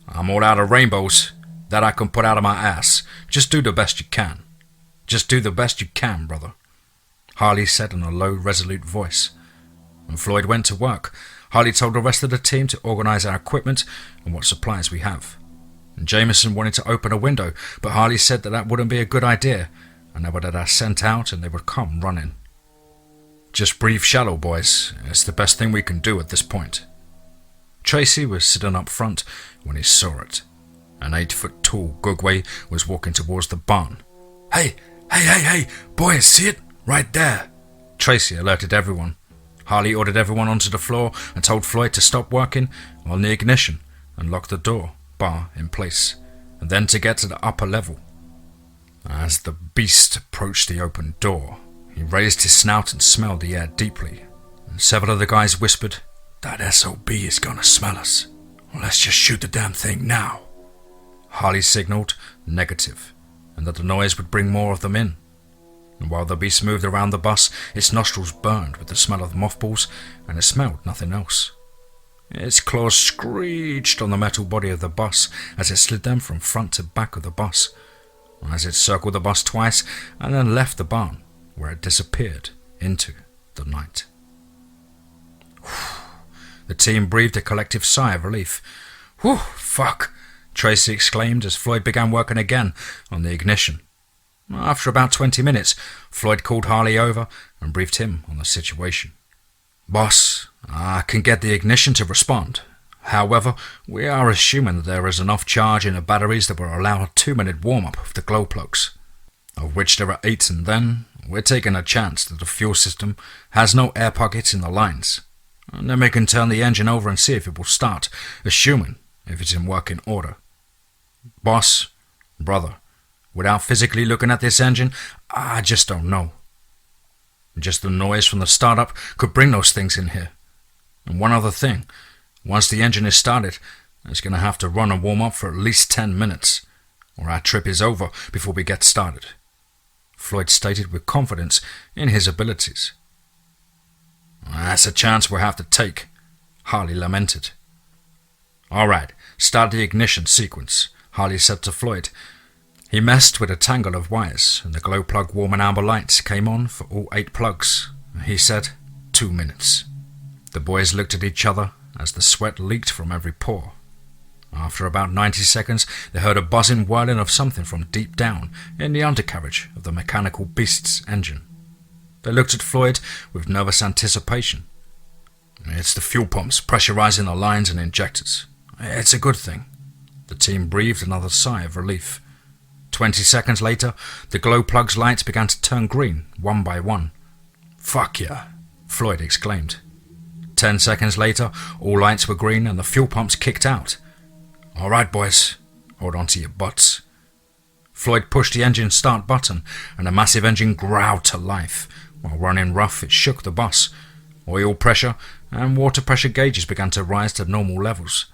I'm all out of rainbows that I can put out of my ass. Just do the best you can. Just do the best you can, brother," Harley said in a low, resolute voice. And Floyd went to work. Harley told the rest of the team to organise our equipment and what supplies we have. And Jameson wanted to open a window, but Harley said that wouldn't be a good idea, and they would have us sent out and they would come running. "Just breathe shallow, boys. It's the best thing we can do at this point." Tracy was sitting up front when he saw it. An 8-foot-tall Gugwe was walking towards the barn. Hey, boys, see it? Right there." Tracy alerted everyone. Harley ordered everyone onto the floor and told Floyd to stop working on the ignition and lock the door bar in place, and then to get to the upper level. As the beast approached the open door, he raised his snout and smelled the air deeply, and several of the guys whispered, "That SOB is gonna smell us. Let's just shoot the damn thing now." Harley signaled negative, and that the noise would bring more of them in. And while the beast moved around the bus, its nostrils burned with the smell of mothballs, and it smelled nothing else. Its claws screeched on the metal body of the bus as it slid them from front to back of the bus, as it circled the bus twice and then left the barn, where it disappeared into the night. The team breathed a collective sigh of relief. "Whew, fuck," Tracy exclaimed as Floyd began working again on the ignition. After about 20 minutes, Floyd called Harley over and briefed him on the situation. "Boss, I can get the ignition to respond. However, we are assuming that there is enough charge in the batteries that will allow a 2-minute warm-up of the glow plugs, of which there are 8, and then we're taking a chance that the fuel system has no air pockets in the lines. And then we can turn the engine over and see if it will start, assuming if it's in working order. Boss, brother, without physically looking at this engine, I just don't know." Just the noise from the startup could bring those things in here. And one other thing, once the engine is started, it's going to have to run and warm up for at least 10 minutes, or our trip is over before we get started. Floyd stated with confidence in his abilities. That's a chance we'll have to take, Harley lamented. All right, start the ignition sequence, Harley said to Floyd. He messed with a tangle of wires, and the glow plug warm and amber lights came on for all 8 plugs. He said, 2 minutes. The boys looked at each other as the sweat leaked from every pore. After about 90 seconds, they heard a buzzing whirling of something from deep down in the undercarriage of the mechanical beast's engine. They looked at Floyd with nervous anticipation. It's the fuel pumps pressurizing the lines and injectors. It's a good thing. The team breathed another sigh of relief. 20 seconds later, the glow plug's lights began to turn green, one by one. Fuck yeah, Floyd exclaimed. 10 seconds later, all lights were green and the fuel pumps kicked out. All right, boys, hold on to your butts. Floyd pushed the engine start button and the massive engine growled to life. While running rough, it shook the bus. Oil pressure and water pressure gauges began to rise to normal levels.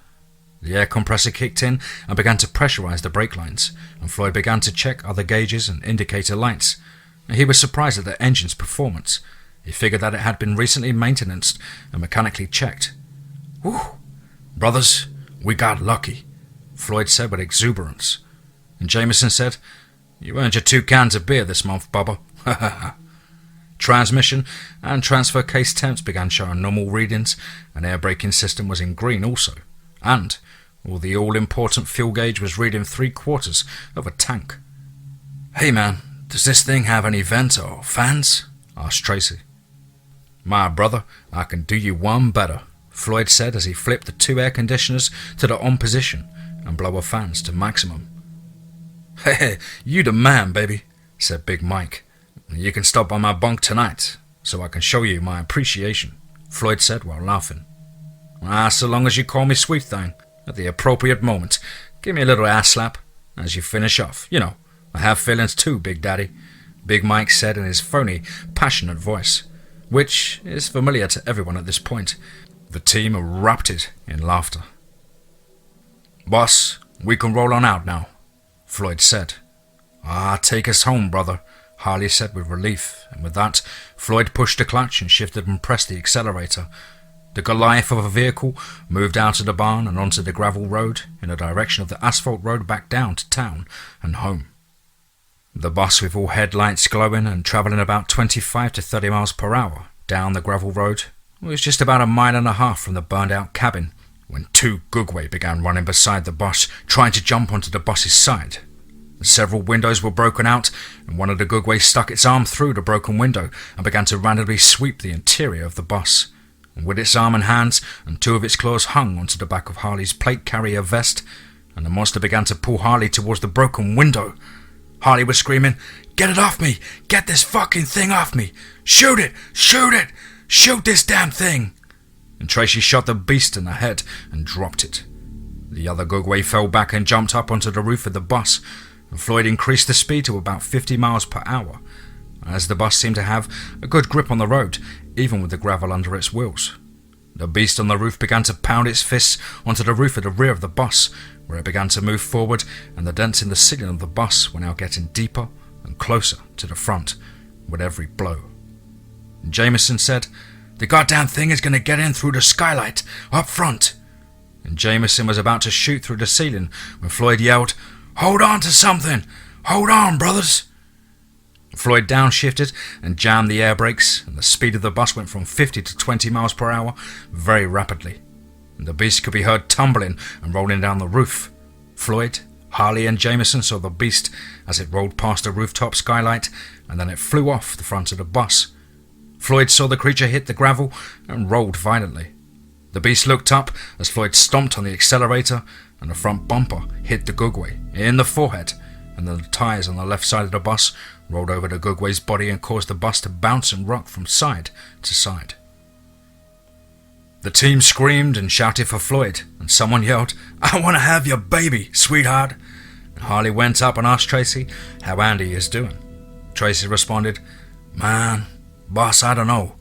The air compressor kicked in and began to pressurize the brake lines, and Floyd began to check other gauges and indicator lights. He was surprised at the engine's performance. He figured that it had been recently maintained and mechanically checked. Whew! Brothers, we got lucky, Floyd said with exuberance. And Jameson said, You earned your 2 cans of beer this month, Bubba. Ha ha ha. Transmission and transfer case temps began showing normal readings, and air braking system was in green also. And all the all-important fuel gauge was reading 3/4 of a tank. Hey man, does this thing have any vent or fans? Asked Tracy. My brother, I can do you one better, Floyd said as he flipped the 2 air conditioners to the on position and blower fans to maximum. Hey, you the man, baby, said Big Mike. You can stop by my bunk tonight, so I can show you my appreciation, Floyd said while laughing. So long as you call me sweet thing, at the appropriate moment, give me a little ass slap as you finish off. You know, I have feelings too, Big Daddy, Big Mike said in his phony, passionate voice, which is familiar to everyone at this point. The team erupted in laughter. Boss, we can roll on out now, Floyd said. Take us home, brother, Harley said with relief, and with that, Floyd pushed the clutch and shifted and pressed the accelerator. The Goliath of a vehicle moved out of the barn and onto the gravel road in the direction of the asphalt road back down to town and home. The bus, with all headlights glowing and travelling about 25 to 30 miles per hour down the gravel road, was just about 1.5 miles from the burned-out cabin when 2 Gugwe began running beside the bus, trying to jump onto the bus's side. Several windows were broken out, and one of the Gugwe stuck its arm through the broken window and began to randomly sweep the interior of the bus. With its arm and hands and 2 of its claws hung onto the back of Harley's plate carrier vest, and the monster began to pull Harley towards the broken window. Harley was screaming, Get it off me! Get this fucking thing off me! Shoot it! Shoot it! Shoot this damn thing! And Tracy shot the beast in the head and dropped it. The other Gugwe fell back and jumped up onto the roof of the bus, and Floyd increased the speed to about 50 miles per hour, as the bus seemed to have a good grip on the road, even with the gravel under its wheels. The beast on the roof began to pound its fists onto the roof at the rear of the bus, where it began to move forward, and the dents in the ceiling of the bus were now getting deeper and closer to the front with every blow. Jameson said, The goddamn thing is going to get in through the skylight, up front. And Jameson was about to shoot through the ceiling when Floyd yelled, Hold on to something! Hold on, brothers! Floyd downshifted and jammed the air brakes, and the speed of the bus went from 50 to 20 miles per hour very rapidly. And the beast could be heard tumbling and rolling down the roof. Floyd, Harley and Jameson saw the beast as it rolled past the rooftop skylight, and then it flew off the front of the bus. Floyd saw the creature hit the gravel and rolled violently. The beast looked up as Floyd stomped on the accelerator, and the front bumper hit the Gugwe in the forehead, and then the tyres on the left side of the bus rolled over the Gugwe's body and caused the bus to bounce and rock from side to side. The team screamed and shouted for Floyd, and someone yelled, I want to have your baby, sweetheart. And Harley went up and asked Tracy how Andy is doing. Tracy responded, Man, Boss, I don't know.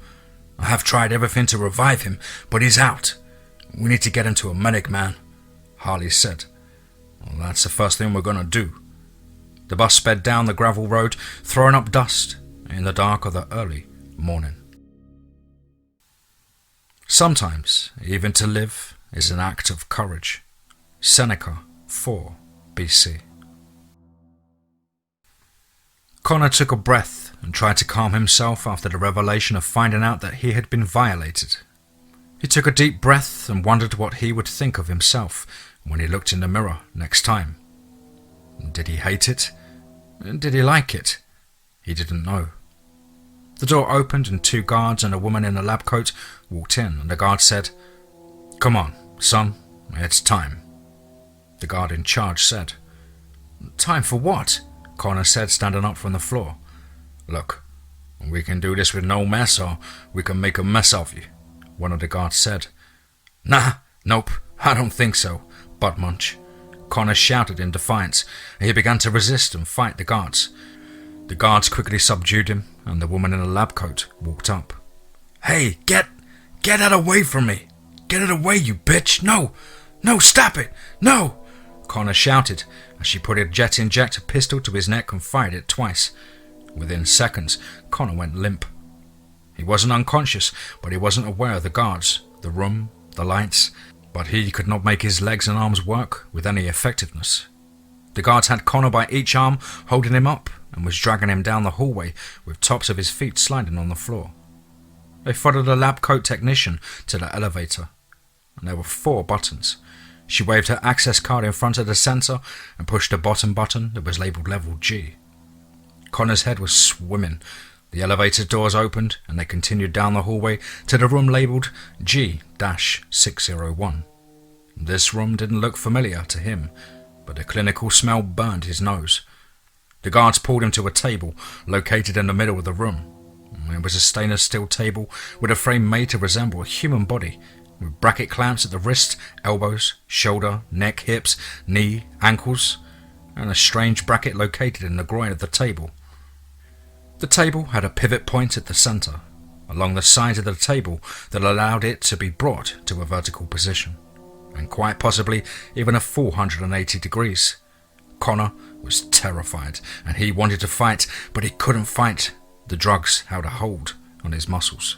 I have tried everything to revive him, but he's out. We need to get him to a medic, man, Harley said. Well, that's the first thing we're going to do. The bus sped down the gravel road, throwing up dust in the dark of the early morning. Sometimes, even to live is an act of courage. Seneca 4 BC. Connor took a breath and tried to calm himself after the revelation of finding out that he had been violated. He took a deep breath and wondered what he would think of himself when he looked in the mirror next time. Did he hate it? Did he like it? He didn't know. The door opened and 2 guards and a woman in a lab coat walked in, and the guard said, "Come on, son, it's time." The guard in charge said. "Time for what?" Connor said, standing up from the floor. "Look, we can do this with no mess, or we can make a mess of you," one of the guards said. Nope, I don't think so, butt munch. Connor shouted in defiance, and he began to resist and fight the guards. The guards quickly subdued him, and the woman in the lab coat walked up. "Hey, get that away from me! Get it away, you bitch! No, stop it! No!" Connor shouted as she put a jet-injector pistol to his neck and fired it twice. Within seconds, Connor went limp. He wasn't unconscious, but he wasn't aware of the guards, the room, the lights, but he could not make his legs and arms work with any effectiveness. The guards had Connor by each arm, holding him up, and was dragging him down the hallway with tops of his feet sliding on the floor. They followed the lab coat technician to the elevator, and there were 4 buttons. She waved her access card in front of the sensor and pushed the bottom button that was labelled level G. Connor's head was swimming. The elevator doors opened and they continued down the hallway to the room labelled G-601. This room didn't look familiar to him, but a clinical smell burned his nose. The guards pulled him to a table located in the middle of the room. It was a stainless steel table with a frame made to resemble a human body, with bracket clamps at the wrist, elbows, shoulder, neck, hips, knee, ankles, and a strange bracket located in the groin of the table. The table had a pivot point at the centre, along the side of the table that allowed it to be brought to a vertical position, and quite possibly even a 480 degrees. Connor was terrified, and he wanted to fight, but he couldn't fight. The drugs held a hold on his muscles.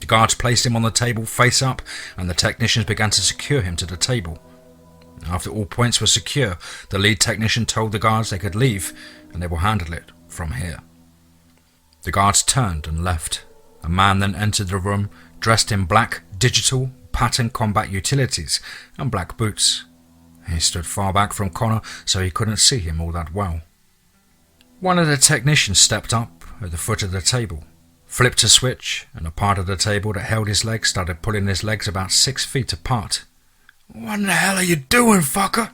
The guards placed him on the table face up, and the technicians began to secure him to the table. After all points were secure, the lead technician told the guards they could leave, and they will handle it from here. The guards turned and left. A man then entered the room, dressed in black, digital, pattern combat utilities and black boots. He stood far back from Connor, so he couldn't see him all that well. One of the technicians stepped up at the foot of the table, flipped a switch, and a part of the table that held his legs started pulling his legs about 6 feet apart. "What in the hell are you doing, fucker?"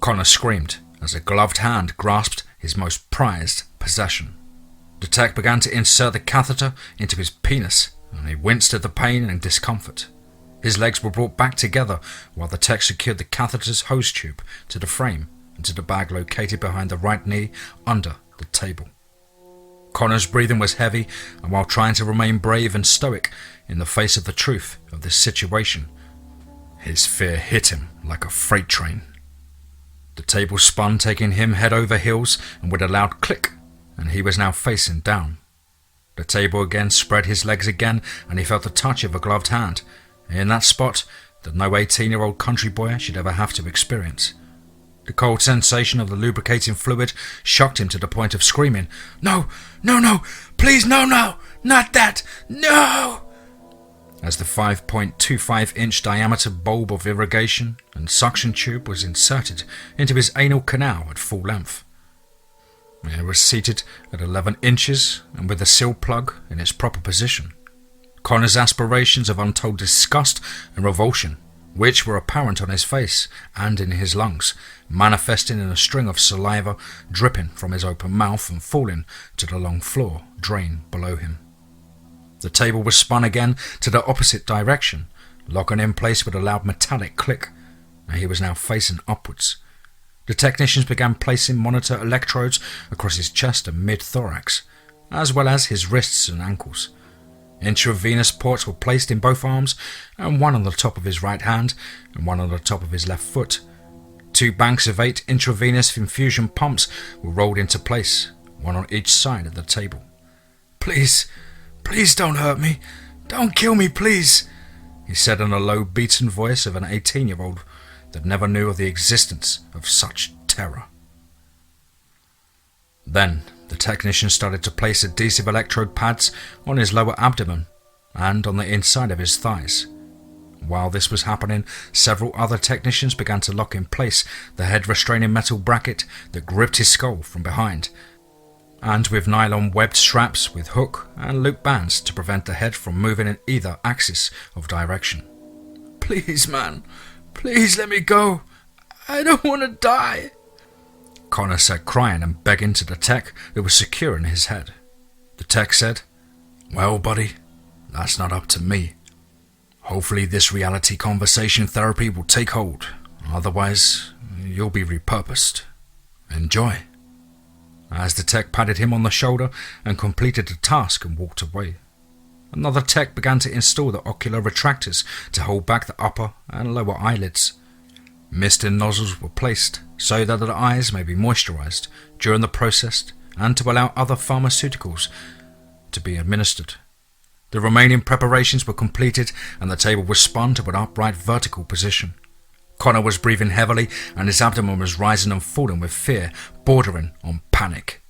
Connor screamed as a gloved hand grasped his most prized possession. The tech began to insert the catheter into his penis, and he winced at the pain and discomfort. His legs were brought back together while the tech secured the catheter's hose tube to the frame and to the bag located behind the right knee under the table. Connor's breathing was heavy, and while trying to remain brave and stoic in the face of the truth of this situation, his fear hit him like a freight train. The table spun, taking him head over heels, and with a loud click, and he was now facing down. The table again spread his legs again, and he felt the touch of a gloved hand, in that spot that no 18-year-old country boy should ever have to experience. The cold sensation of the lubricating fluid shocked him to the point of screaming, "No, please, no, not that, no!" As the 5.25-inch diameter bulb of irrigation and suction tube was inserted into his anal canal at full length. It was seated at 11 inches and with the seal plug in its proper position. Connor's aspirations of untold disgust and revulsion, which were apparent on his face and in his lungs, manifesting in a string of saliva dripping from his open mouth and falling to the long floor drain below him. The table was spun again to the opposite direction, locking in place with a loud metallic click, and he was now facing upwards. The technicians began placing monitor electrodes across his chest and mid-thorax, as well as his wrists and ankles. Intravenous ports were placed in both arms, and one on the top of his right hand and one on the top of his left foot. 2 banks of 8 intravenous infusion pumps were rolled into place, one on each side of the table. "Please, please don't hurt me. Don't kill me, please," he said in a low, beaten voice of an 18-year-old that never knew of the existence of such terror. Then the technician started to place adhesive electrode pads on his lower abdomen and on the inside of his thighs. While this was happening, several other technicians began to lock in place the head-restraining metal bracket that gripped his skull from behind, and with nylon webbed straps with hook and loop bands to prevent the head from moving in either axis of direction. "Please, man, please let me go. I don't want to die," Connor said, crying and begging to the tech that was securing his head. The tech said, "Well, buddy, that's not up to me. Hopefully this reality conversation therapy will take hold. Otherwise, you'll be repurposed. Enjoy." As the tech patted him on the shoulder and completed the task and walked away, another tech began to install the ocular retractors to hold back the upper and lower eyelids. Mist and nozzles were placed so that the eyes may be moisturized during the process and to allow other pharmaceuticals to be administered. The remaining preparations were completed and the table was spun to an upright vertical position. Connor was breathing heavily and his abdomen was rising and falling with fear, bordering on panic.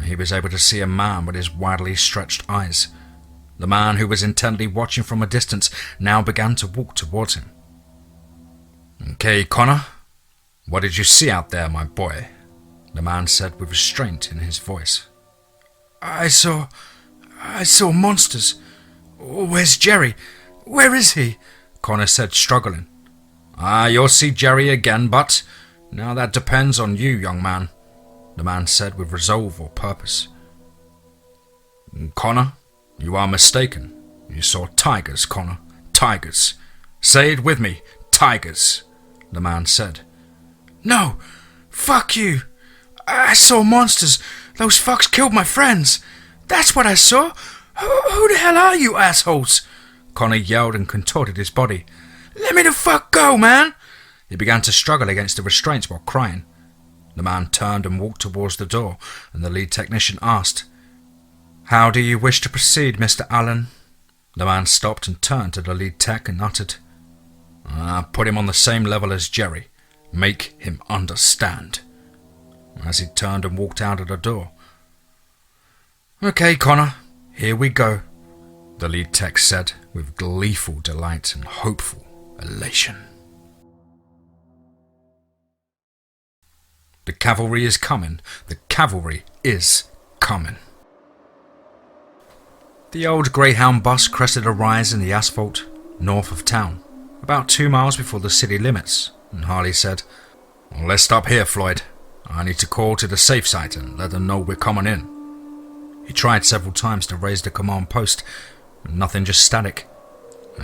He was able to see a man with his widely stretched eyes. The man, who was intently watching from a distance, now began to walk towards him. "Okay, Connor, what did you see out there, my boy?" the man said with restraint in his voice. I saw monsters. Where's Jerry? Where is he?" Connor said, struggling. You'll see Jerry again, but now that depends on you, young man," the man said with resolve or purpose. "Connor, you are mistaken. You saw tigers, Connor. Tigers. Say it with me. Tigers," the man said. "No, fuck you. I saw monsters. Those fucks killed my friends. That's what I saw. Who the hell are you assholes?" Connor yelled and contorted his body. "Let me the fuck go, man!" He began to struggle against the restraints while crying. The man turned and walked towards the door, and the lead technician asked, "How do you wish to proceed, Mr. Allen?" The man stopped and turned to the lead tech and uttered, "Put him on the same level as Jerry. Make him understand," as he turned and walked out of the door. "Okay, Connor, here we go," the lead tech said with gleeful delight and hopeful elation. The cavalry is coming. The cavalry is coming. The old Greyhound bus crested a rise in the asphalt north of town, about 2 miles before the city limits, and Harley said, "Let's stop here, Floyd. I need to call to the safe site and let them know we're coming in." He tried several times to raise the command post, and nothing, just static.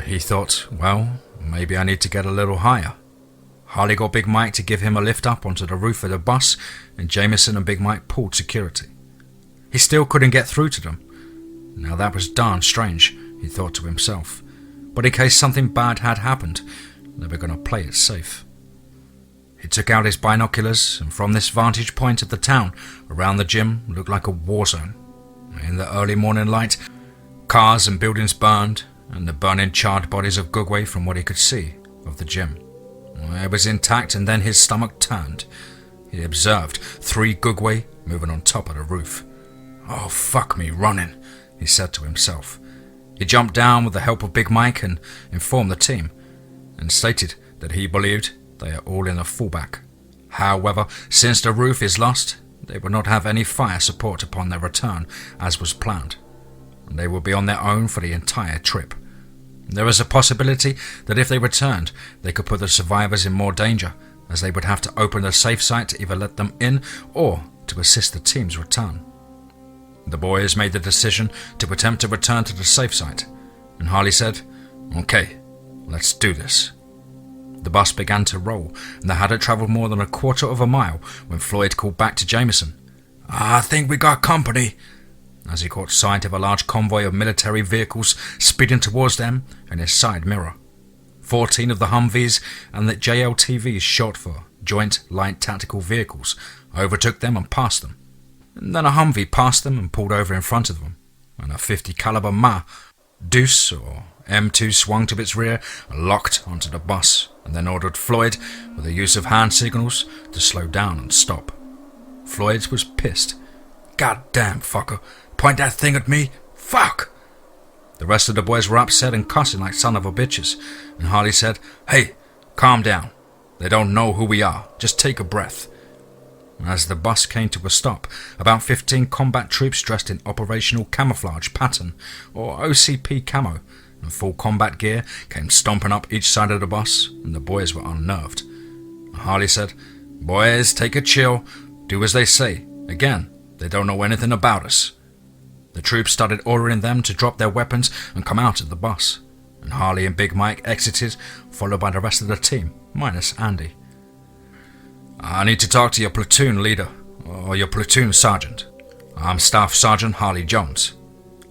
He thought, well, maybe I need to get a little higher. Harley got Big Mike to give him a lift up onto the roof of the bus, and Jameson and Big Mike pulled security. He still couldn't get through to them. Now that was darn strange, he thought to himself. But in case something bad had happened, they were going to play it safe. He took out his binoculars, and from this vantage point of the town, around the gym looked like a war zone. In the early morning light, cars and buildings burned, and the burning charred bodies of Gugwe from what he could see of the gym. It was intact, and then his stomach turned. He observed 3 Gugwe moving on top of the roof. "Oh, fuck me running," he said to himself. He jumped down with the help of Big Mike and informed the team, and stated that he believed they are all in a fallback. However, since the roof is lost, they would not have any fire support upon their return, as was planned. They will be on their own for the entire trip. There is a possibility that if they returned, they could put the survivors in more danger, as they would have to open the safe site to either let them in or to assist the team's return. The boys made the decision to attempt to return to the safe site, and Harley said, "Okay, let's do this." The bus began to roll, and they hadn't travelled more than a quarter of a mile when Floyd called back to Jameson. "I think we got company." as he caught sight of a large convoy of military vehicles speeding towards them in his side mirror. 14 of the Humvees and the JLTVs, short for Joint Light Tactical Vehicles, overtook them and passed them. And then a Humvee passed them and pulled over in front of them, and a 50 caliber MA Deuce or M2 swung to its rear and locked onto the bus, and then ordered Floyd, with the use of hand signals, to slow down and stop. Floyd was pissed. "God damn, fucker. Point that thing at me. Fuck!" The rest of the boys were upset and cussing like son of a bitches, and Harley said, "Hey, calm down. They don't know who we are. Just take a breath." As the bus came to a stop, about 15 combat troops dressed in operational camouflage pattern, or OCP camo, and full combat gear came stomping up each side of the bus, and the boys were unnerved. Harley said, "Boys, take a chill. Do as they say. Again, they don't know anything about us." The troops started ordering them to drop their weapons and come out of the bus, and Harley and Big Mike exited, followed by the rest of the team, minus Andy. "I need to talk to your platoon leader, or your platoon sergeant. I'm Staff Sergeant Harley Jones,"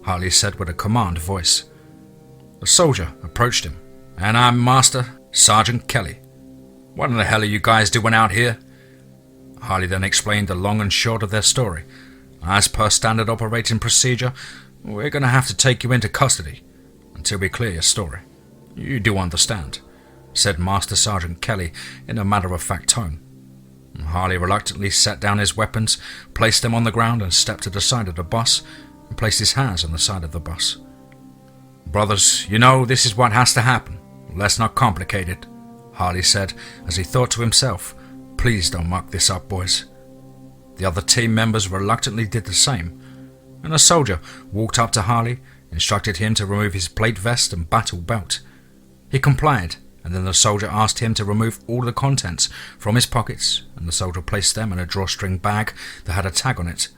Harley said with a command voice. A soldier approached him. "And I'm Master Sergeant Kelly. What in the hell are you guys doing out here?" Harley then explained the long and short of their story. "As per standard operating procedure, we're going to have to take you into custody until we clear your story. You do understand," said Master Sergeant Kelly in a matter-of-fact tone. Harley reluctantly set down his weapons, placed them on the ground, and stepped to the side of the bus and placed his hands on the side of the bus. "Brothers, you know this is what has to happen. Let's not complicate it," Harley said as he thought to himself, "Please don't muck this up, boys." The other team members reluctantly did the same, and a soldier walked up to Harley, instructed him to remove his plate vest and battle belt. He complied, and then the soldier asked him to remove all the contents from his pockets, and the soldier placed them in a drawstring bag that had a tag on it.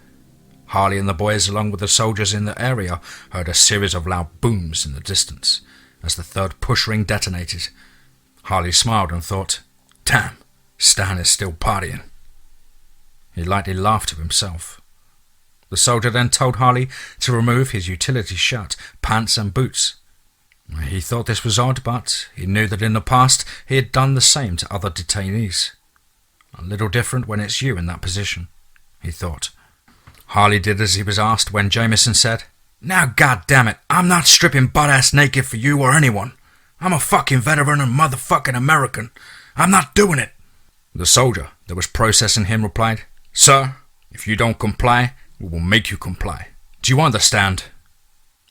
Harley and the boys, along with the soldiers in the area, heard a series of loud booms in the distance as the third push ring detonated. Harley smiled and thought, "Damn, Stan is still partying." He lightly laughed to himself. The soldier then told Harley to remove his utility shirt, pants and boots. He thought this was odd, but he knew that in the past he had done the same to other detainees. A little different when it's you in that position, he thought. Harley did as he was asked when Jameson said, "Now goddammit, I'm not stripping butt-ass naked for you or anyone. I'm a fucking veteran and motherfucking American. I'm not doing it." The soldier that was processing him replied, "Sir, if you don't comply, we will make you comply. Do you understand?"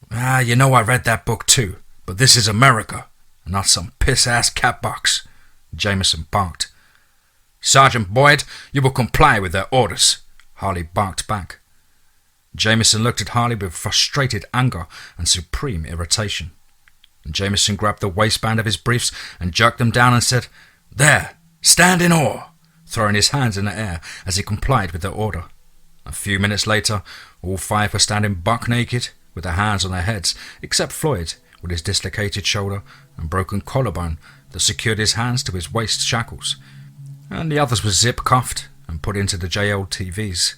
You know I read that book too, but this is America, and not some piss-ass cat box," Jameson barked. "Sergeant Boyd, you will comply with their orders," Harley barked back. Jameson looked at Harley with frustrated anger and supreme irritation. Jameson grabbed the waistband of his briefs and jerked them down and said, "There, stand in awe," throwing his hands in the air as he complied with the order. A few minutes later, all five were standing buck naked with their hands on their heads, except Floyd, with his dislocated shoulder and broken collarbone that secured his hands to his waist shackles, and the others were zip-cuffed and put into the JLTVs.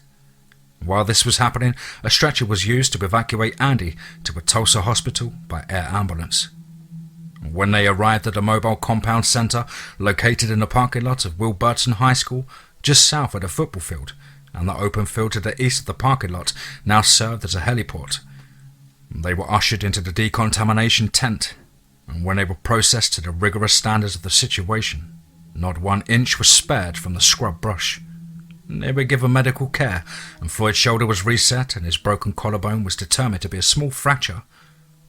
While this was happening, a stretcher was used to evacuate Andy to a Tulsa hospital by air ambulance. When they arrived at a mobile compound center located in the parking lot of Will Burton High School, just south of the football field, and the open field to the east of the parking lot now served as a heliport, they were ushered into the decontamination tent, and when they were processed to the rigorous standards of the situation, not 1 inch was spared from the scrub brush. They were given medical care, and Floyd's shoulder was reset and his broken collarbone was determined to be a small fracture.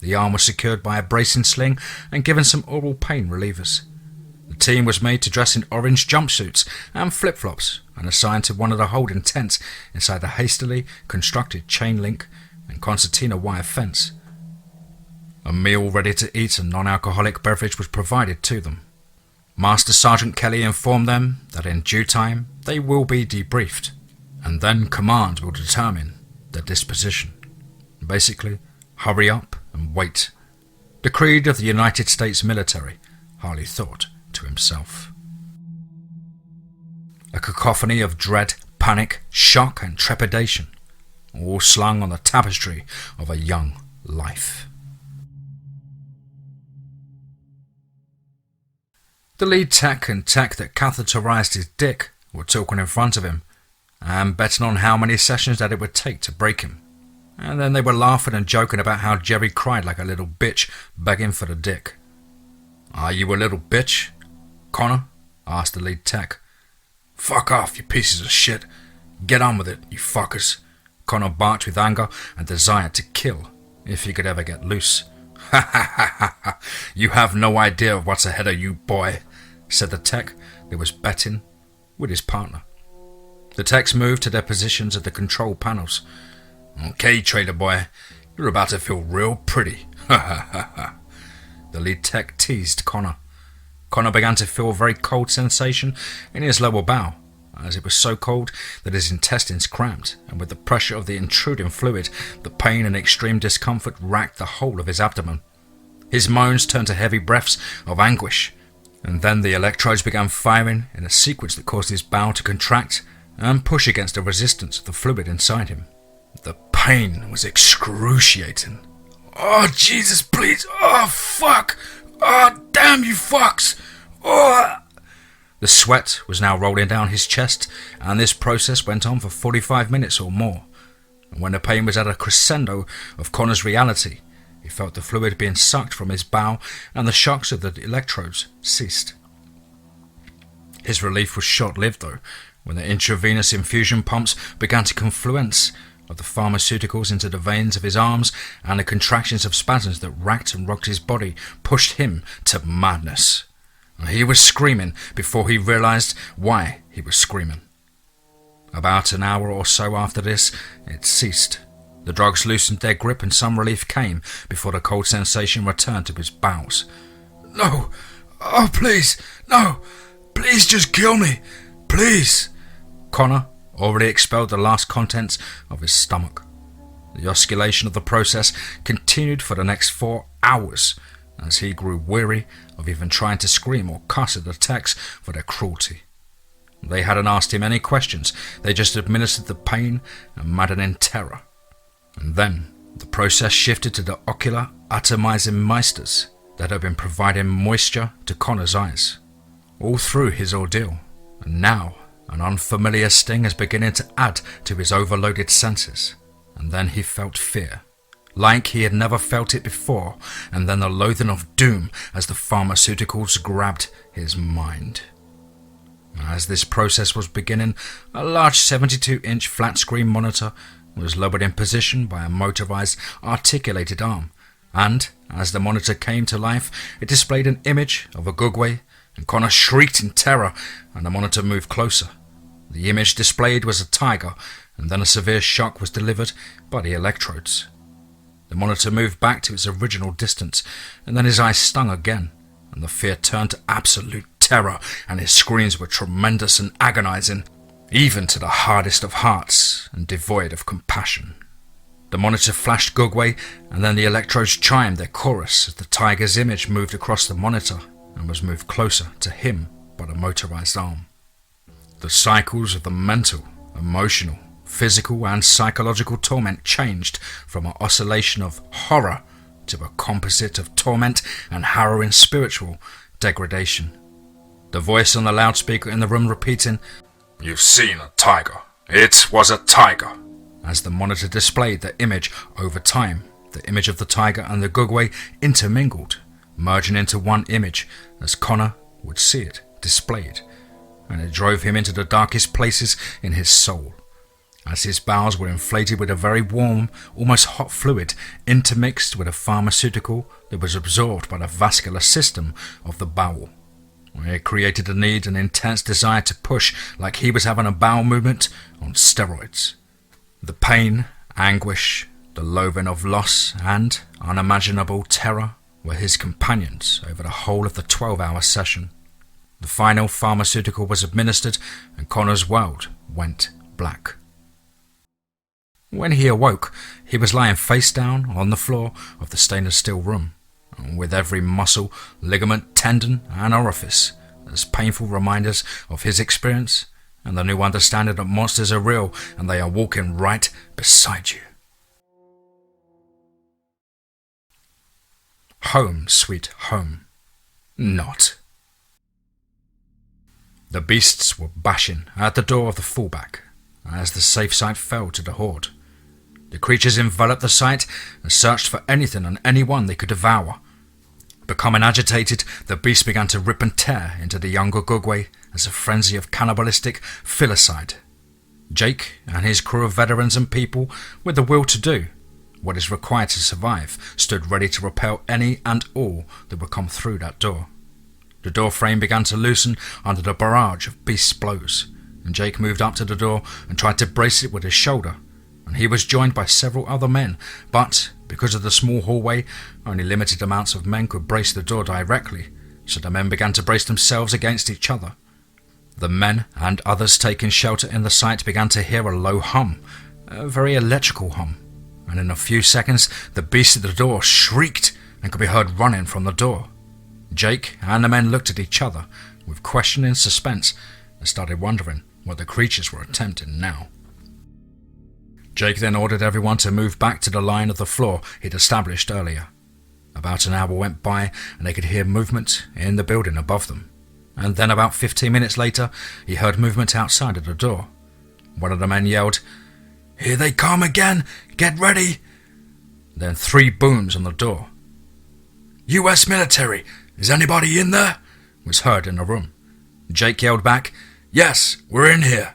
The arm was secured by a bracing sling and given some oral pain relievers. The team was made to dress in orange jumpsuits and flip-flops and assigned to one of the holding tents inside the hastily constructed chain-link and concertina wire fence. A meal ready to eat and non-alcoholic beverage was provided to them. Master Sergeant Kelly informed them that in due time they will be debriefed, and then command will determine their disposition. Basically, hurry up and wait. The creed of the United States military, Harley thought to himself. A cacophony of dread, panic, shock and trepidation. all slung on the tapestry of a young life. The lead tech and tech that catheterized his dick were talking in front of him and betting on how many sessions that it would take to break him. And then they were laughing and joking about how Jerry cried like a little bitch begging for the dick. "Are you a little bitch, Connor?" asked the lead tech. "Fuck off, you pieces of shit. Get on with it, you fuckers." Connor barked with anger and desire to kill if he could ever get loose. "Ha ha ha ha ha. You have no idea of what's ahead of you, boy," said the tech that was betting with his partner. The techs moved to their positions at the control panels. "Okay, trader boy, you're about to feel real pretty." Ha ha ha ha. The lead tech teased Connor. Connor began to feel a very cold sensation in his lower bowel, as it was so cold that his intestines cramped, and with the pressure of the intruding fluid, the pain and extreme discomfort racked the whole of his abdomen. His moans turned to heavy breaths of anguish, and then the electrodes began firing in a sequence that caused his bowel to contract and push against the resistance of the fluid inside him. The pain was excruciating. "Oh, Jesus, please. Oh, fuck. Oh, damn you fucks. Oh." The sweat was now rolling down his chest, and this process went on for 45 minutes or more. And when the pain was at a crescendo of Connor's reality, he felt the fluid being sucked from his bowel, and the shocks of the electrodes ceased. His relief was short-lived, though, when the intravenous infusion pumps began to confluence of the pharmaceuticals into the veins of his arms, and the contractions of spasms that racked and rocked his body pushed him to madness. He was screaming before he realized why he was screaming. About an hour or so after this, it ceased. The drugs loosened their grip and some relief came before the cold sensation returned to his bowels. "No! Oh, please! No! Please just kill me! Please!" Connor already expelled the last contents of his stomach. The oscillation of the process continued for the next 4 hours as he grew weary of even trying to scream or cuss at the techs for their cruelty. They hadn't asked him any questions, they just administered the pain and maddening terror. And then the process shifted to the ocular atomizing meisters that had been providing moisture to Connor's eyes all through his ordeal, and now an unfamiliar sting is beginning to add to his overloaded senses. And then he felt fear, like he had never felt it before, and then the loathing of doom as the pharmaceuticals grabbed his mind. As this process was beginning, a large 72-inch flat-screen monitor was lowered in position by a motorized, articulated arm, and as the monitor came to life, it displayed an image of a Gugwe, and Connor shrieked in terror, and the monitor moved closer. The image displayed was a tiger, and then a severe shock was delivered by the electrodes. The monitor moved back to its original distance, and then his eyes stung again, and the fear turned to absolute terror, and his screams were tremendous and agonizing, even to the hardest of hearts and devoid of compassion. The monitor flashed Gugwe, and then the electrodes chimed their chorus as the tiger's image moved across the monitor and was moved closer to him by the motorized arm. The cycles of the mental, emotional, physical and psychological torment changed from an oscillation of horror to a composite of torment and harrowing spiritual degradation. The voice on the loudspeaker in the room repeating, "You've seen a tiger. It was a tiger." As the monitor displayed the image over time, the image of the tiger and the Gugwe intermingled, merging into one image as Connor would see it displayed, and it drove him into the darkest places in his soul, as his bowels were inflated with a very warm, almost hot fluid intermixed with a pharmaceutical that was absorbed by the vascular system of the bowel. It created a need and intense desire to push like he was having a bowel movement on steroids. The pain, anguish, the loathing of loss and unimaginable terror were his companions over the whole of the 12-hour session. The final pharmaceutical was administered and Connor's world went black. When he awoke, he was lying face down on the floor of the stainless steel room, with every muscle, ligament, tendon and orifice as painful reminders of his experience and the new understanding that monsters are real and they are walking right beside you. Home, sweet home. Not. The beasts were bashing at the door of the fallback as the safe site fell to the horde. The creatures enveloped the site and searched for anything and anyone they could devour. Becoming agitated, the beast began to rip and tear into the younger Gugwe as a frenzy of cannibalistic filicide. Jake and his crew of veterans and people with the will to do what is required to survive stood ready to repel any and all that would come through that door. The door frame began to loosen under the barrage of beast's blows, and Jake moved up to the door and tried to brace it with his shoulder, and he was joined by several other men, but because of the small hallway, only limited amounts of men could brace the door directly, so the men began to brace themselves against each other. The men and others taking shelter in the site began to hear a low hum, a very electrical hum, and in a few seconds the beast at the door shrieked and could be heard running from the door. Jake and the men looked at each other with questioning suspense and started wondering what the creatures were attempting now. Jake then ordered everyone to move back to the line of the floor he'd established earlier. About an hour went by and they could hear movement in the building above them. And then about 15 minutes later, he heard movement outside of the door. One of the men yelled, "Here they come again! Get ready!" Then 3 booms on the door. "US military! Is anybody in there?" was heard in the room. Jake yelled back, "Yes, we're in here."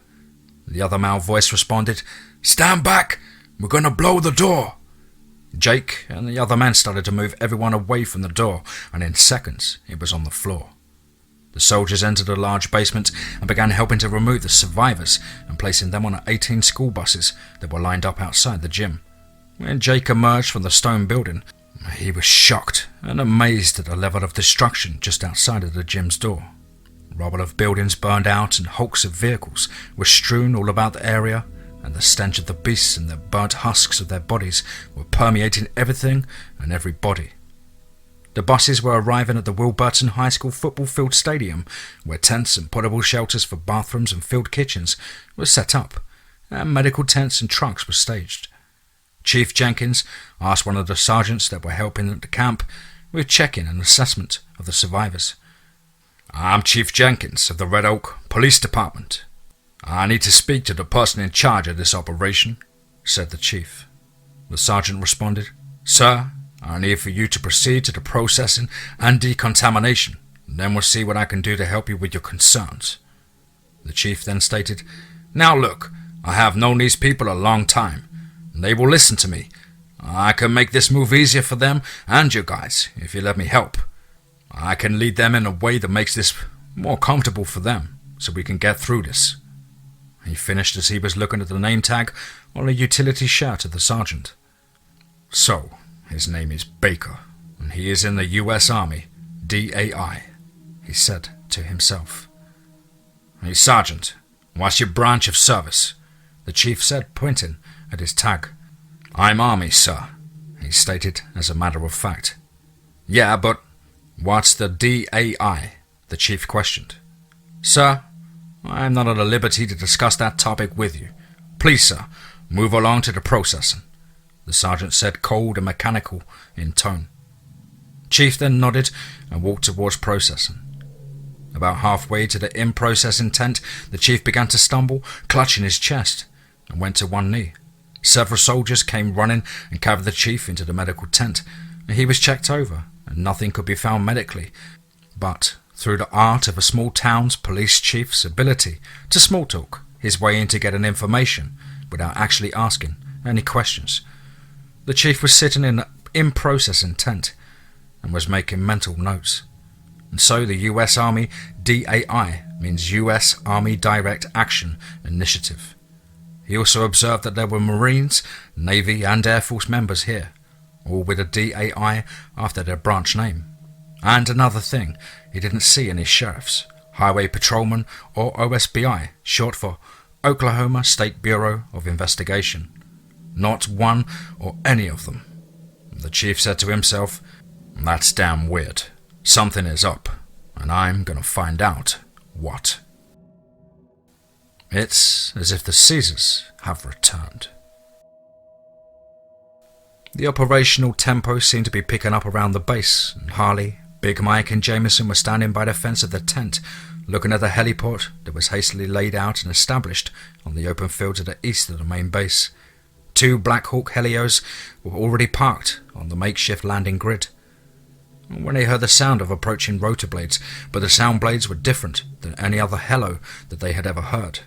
The other male voice responded, "Stand back! We're going to blow the door!" Jake and the other men started to move everyone away from the door, and in seconds it was on the floor. The soldiers entered a large basement and began helping to remove the survivors and placing them on 18 school buses that were lined up outside the gym. When Jake emerged from the stone building, he was shocked and amazed at the level of destruction just outside of the gym's door. Rubble of buildings burned out and hulks of vehicles were strewn all about the area, and the stench of the beasts and the burnt husks of their bodies were permeating everything and every body. The buses were arriving at the Wilburton High School football field stadium, where tents and portable shelters for bathrooms and field kitchens were set up, and medical tents and trucks were staged. Chief Jenkins asked one of the sergeants that were helping at the camp with check-in and assessment of the survivors. "I'm Chief Jenkins of the Red Oak Police Department. I need to speak to the person in charge of this operation," said the chief. The sergeant responded, "Sir, I need for you to proceed to the processing and decontamination, and then we'll see what I can do to help you with your concerns." The chief then stated, "Now look, I have known these people a long time, and they will listen to me. I can make this move easier for them and you guys if you let me help. I can lead them in a way that makes this more comfortable for them, so we can get through this." He finished as he was looking at the name tag on a utility shirt of the sergeant. "So, his name is Baker, and he is in the US Army, DAI, he said to himself. "Hey, Sergeant, what's your branch of service?" the chief said, pointing at his tag. "I'm Army, sir," he stated as a matter of fact. "Yeah, but what's the DAI?" the chief questioned. "Sir, I'm not at a liberty to discuss that topic with you. Please, sir, move along to the processing," the sergeant said, cold and mechanical in tone. Chief then nodded and walked towards processing. About halfway to the in-processing tent, the chief began to stumble, clutching his chest, and went to one knee. Several soldiers came running and carried the chief into the medical tent, and he was checked over, and nothing could be found medically, but through the art of a small town's police chief's ability to small talk his way into getting information without actually asking any questions. The chief was sitting in the in-processing tent and was making mental notes. And so the US Army DAI means US Army Direct Action Initiative. He also observed that there were Marines, Navy and Air Force members here, all with a DAI after their branch name. And another thing, he didn't see any sheriffs, highway patrolmen or OSBI, short for Oklahoma State Bureau of Investigation. Not one or any of them. The chief said to himself, "That's damn weird. Something is up, and I'm going to find out what." It's as if the Caesars have returned. The operational tempo seemed to be picking up around the base, and Harley, Big Mike and Jameson were standing by the fence of the tent, looking at the heliport that was hastily laid out and established on the open field to the east of the main base. 2 Black Hawk Helios were already parked on the makeshift landing grid. When they heard the sound of approaching rotor blades, but the sound blades were different than any other helo that they had ever heard.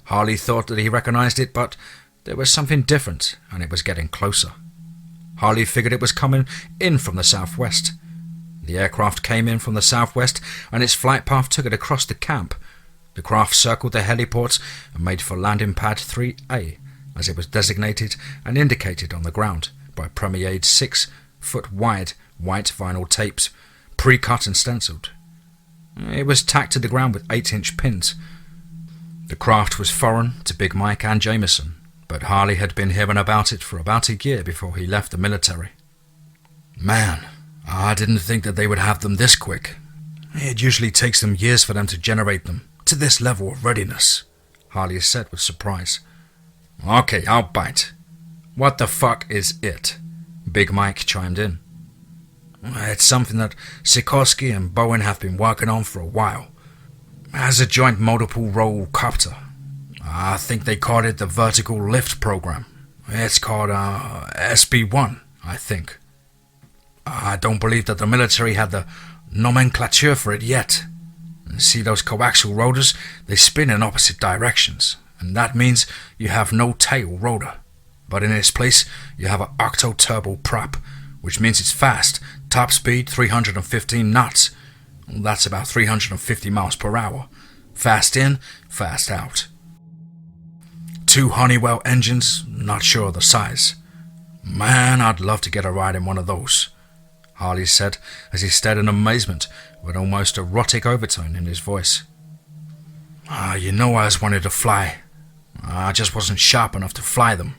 Harley thought that he recognized it, but there was something different, and it was getting closer. Harley figured it was coming in from the southwest. The aircraft came in from the southwest, and its flight path took it across the camp. The craft circled the heliports and made for landing pad 3A, as it was designated and indicated on the ground by premiered 6-foot-wide white vinyl tapes, pre-cut and stenciled. It was tacked to the ground with 8-inch pins. The craft was foreign to Big Mike and Jameson, but Harley had been hearing about it for about a year before he left the military. Man, I didn't think that they would have them this quick. It usually takes them years for them to generate them to this level of readiness, Harley said with surprise. Okay, I'll bite. What the fuck is it? Big Mike chimed in. It's something that Sikorsky and Bowen have been working on for a while. As a joint multiple role copter. I think they called it the Vertical Lift Program. It's called SB-1, I think. I don't believe that the military had the nomenclature for it yet. See those coaxial rotors? They spin in opposite directions, and that means you have no tail rotor. But in its place, you have an octo-turbo prop, which means it's fast, top speed 315 knots. That's about 350 miles per hour. Fast in, fast out. 2 Honeywell engines, not sure of the size. Man, I'd love to get a ride in one of those, Harley said as he stared in amazement with almost erotic overtone in his voice. You know I always wanted to fly. I just wasn't sharp enough to fly them.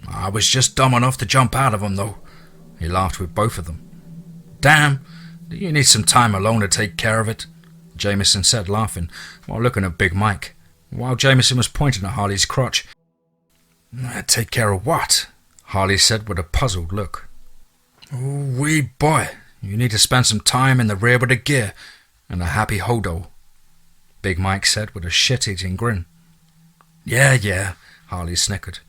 I was just dumb enough to jump out of them, though. He laughed with both of them. Damn, do you need some time alone to take care of it? Jameson said, laughing, while looking at Big Mike, while Jameson was pointing at Harley's crotch. Take care of what? Harley said with a puzzled look. Wee boy, you need to spend some time in the rear with a gear and a happy hodo, Big Mike said with a shit-eating grin. Yeah, Harley snickered.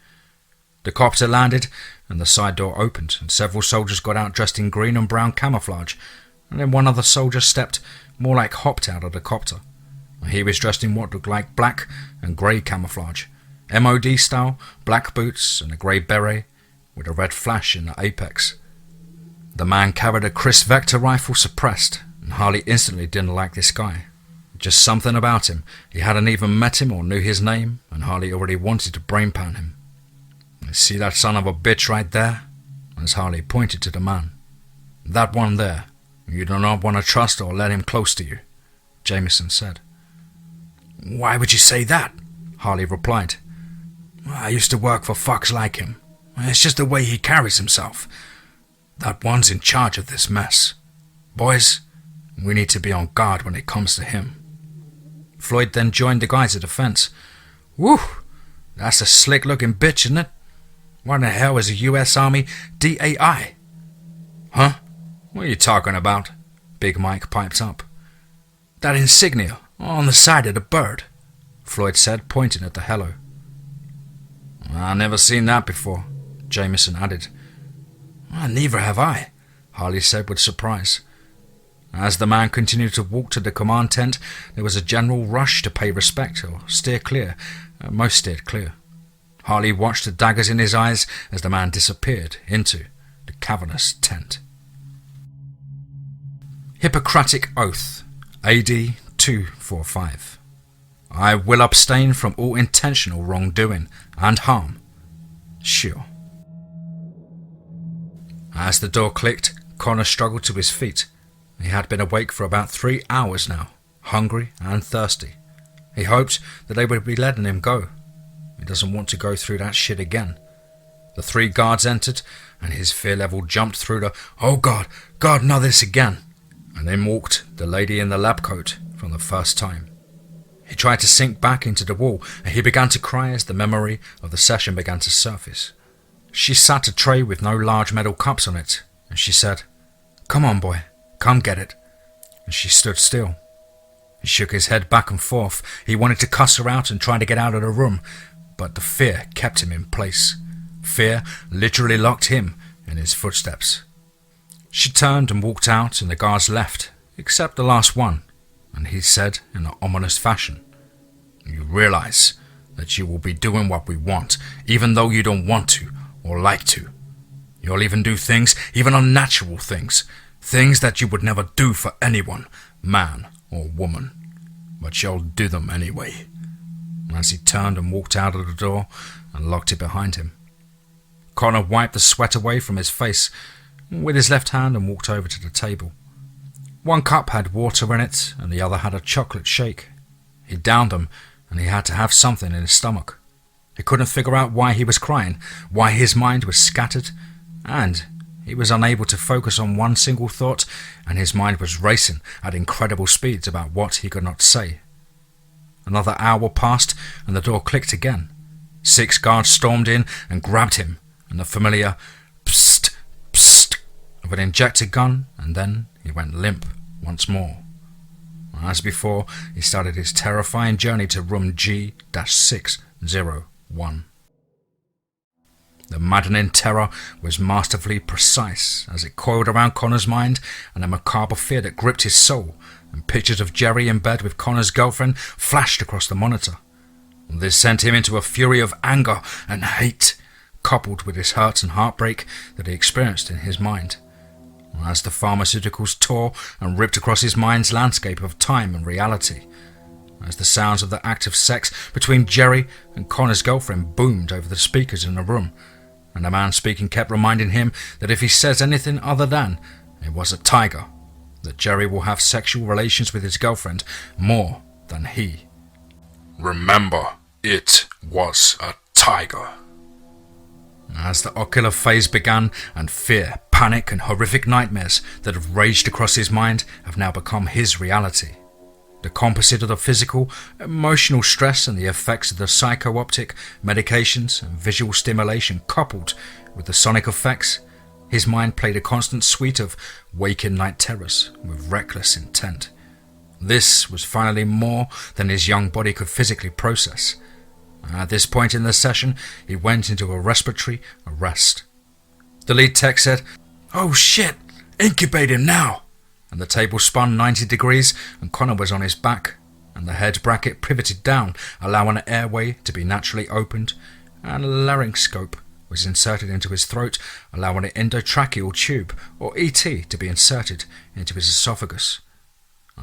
The copter landed and the side door opened and several soldiers got out dressed in green and brown camouflage, and then one other soldier stepped, more like hopped out of the copter. He was dressed in what looked like black and grey camouflage, MOD style, black boots and a grey beret with a red flash in the apex. The man carried a Chris Vector rifle suppressed, and Harley instantly didn't like this guy. Just something about him. He hadn't even met him or knew his name, and Harley already wanted to brain pound him. See that son of a bitch right there? As Harley pointed to the man. That one there. You do not want to trust or let him close to you, Jameson said. Why would you say that? Harley replied. I used to work for fucks like him. It's just the way he carries himself. That one's in charge of this mess. Boys, we need to be on guard when it comes to him. Floyd then joined the guys at the fence. Whew, that's a slick-looking bitch, isn't it? What the hell is a U.S. Army DAI? Huh? What are you talking about? Big Mike piped up. That insignia on the side of the bird, Floyd said, pointing at the helo. I've never seen that before, Jameson added. Neither have I, Harley said with surprise. As the man continued to walk to the command tent, there was a general rush to pay respect or steer clear. Most steered clear. Harley watched the daggers in his eyes as the man disappeared into the cavernous tent. Hippocratic Oath, AD 245. I will abstain from all intentional wrongdoing and harm. Sure. As the door clicked, Connor struggled to his feet. He had been awake for about 3 hours now, hungry and thirsty. He hoped that they would be letting him go. He doesn't want to go through that shit again. The 3 guards entered, and his fear level jumped through the, oh God, not this again, and then walked the lady in the lab coat from the first time. He tried to sink back into the wall, and he began to cry as the memory of the session began to surface. She sat a tray with no large metal cups on it, and she said, "Come on, boy, come get it." And she stood still. He shook his head back and forth. He wanted to cuss her out and try to get out of the room, but the fear kept him in place. Fear literally locked him in his footsteps. She turned and walked out, and the guards left, except the last one, and he said in an ominous fashion, "You realize that you will be doing what we want, even though you don't want to or like to. You'll even do things, even unnatural things, things that you would never do for anyone, man or woman, but you'll do them anyway." As he turned and walked out of the door and locked it behind him, Connor wiped the sweat away from his face with his left hand and walked over to the table. One cup had water in it and the other had a chocolate shake. He downed them and he had to have something in his stomach. He couldn't figure out why he was crying, why his mind was scattered, and he was unable to focus on one single thought, and his mind was racing at incredible speeds about what he could not say. Another hour passed and the door clicked again. 6 guards stormed in and grabbed him, and the familiar psst, psst of an injector gun, and then he went limp once more. As before, he started his terrifying journey to room G-601. The maddening terror was masterfully precise as it coiled around Connor's mind, and a macabre fear that gripped his soul, and pictures of Jerry in bed with Connor's girlfriend flashed across the monitor. This sent him into a fury of anger and hate, coupled with his hurt and heartbreak that he experienced in his mind. As the pharmaceuticals tore and ripped across his mind's landscape of time and reality, as the sounds of the act of sex between Jerry and Connor's girlfriend boomed over the speakers in the room, and the man speaking kept reminding him that if he says anything other than it was a tiger, that Jerry will have sexual relations with his girlfriend more than he. Remember, it was a tiger. As the ocular phase began, and fear, panic and horrific nightmares that have raged across his mind have now become his reality. The composite of the physical, emotional stress and the effects of the psycho-optic medications and visual stimulation coupled with the sonic effects, his mind played a constant suite of waking night terrors with reckless intent. This was finally more than his young body could physically process. At this point in the session, he went into a respiratory arrest. The lead tech said, "Oh shit, incubate him now!" And the table spun 90 degrees and Connor was on his back, and the head bracket pivoted down, allowing an airway to be naturally opened, and a laryngoscope was inserted into his throat, allowing an endotracheal tube, or ET, to be inserted into his esophagus.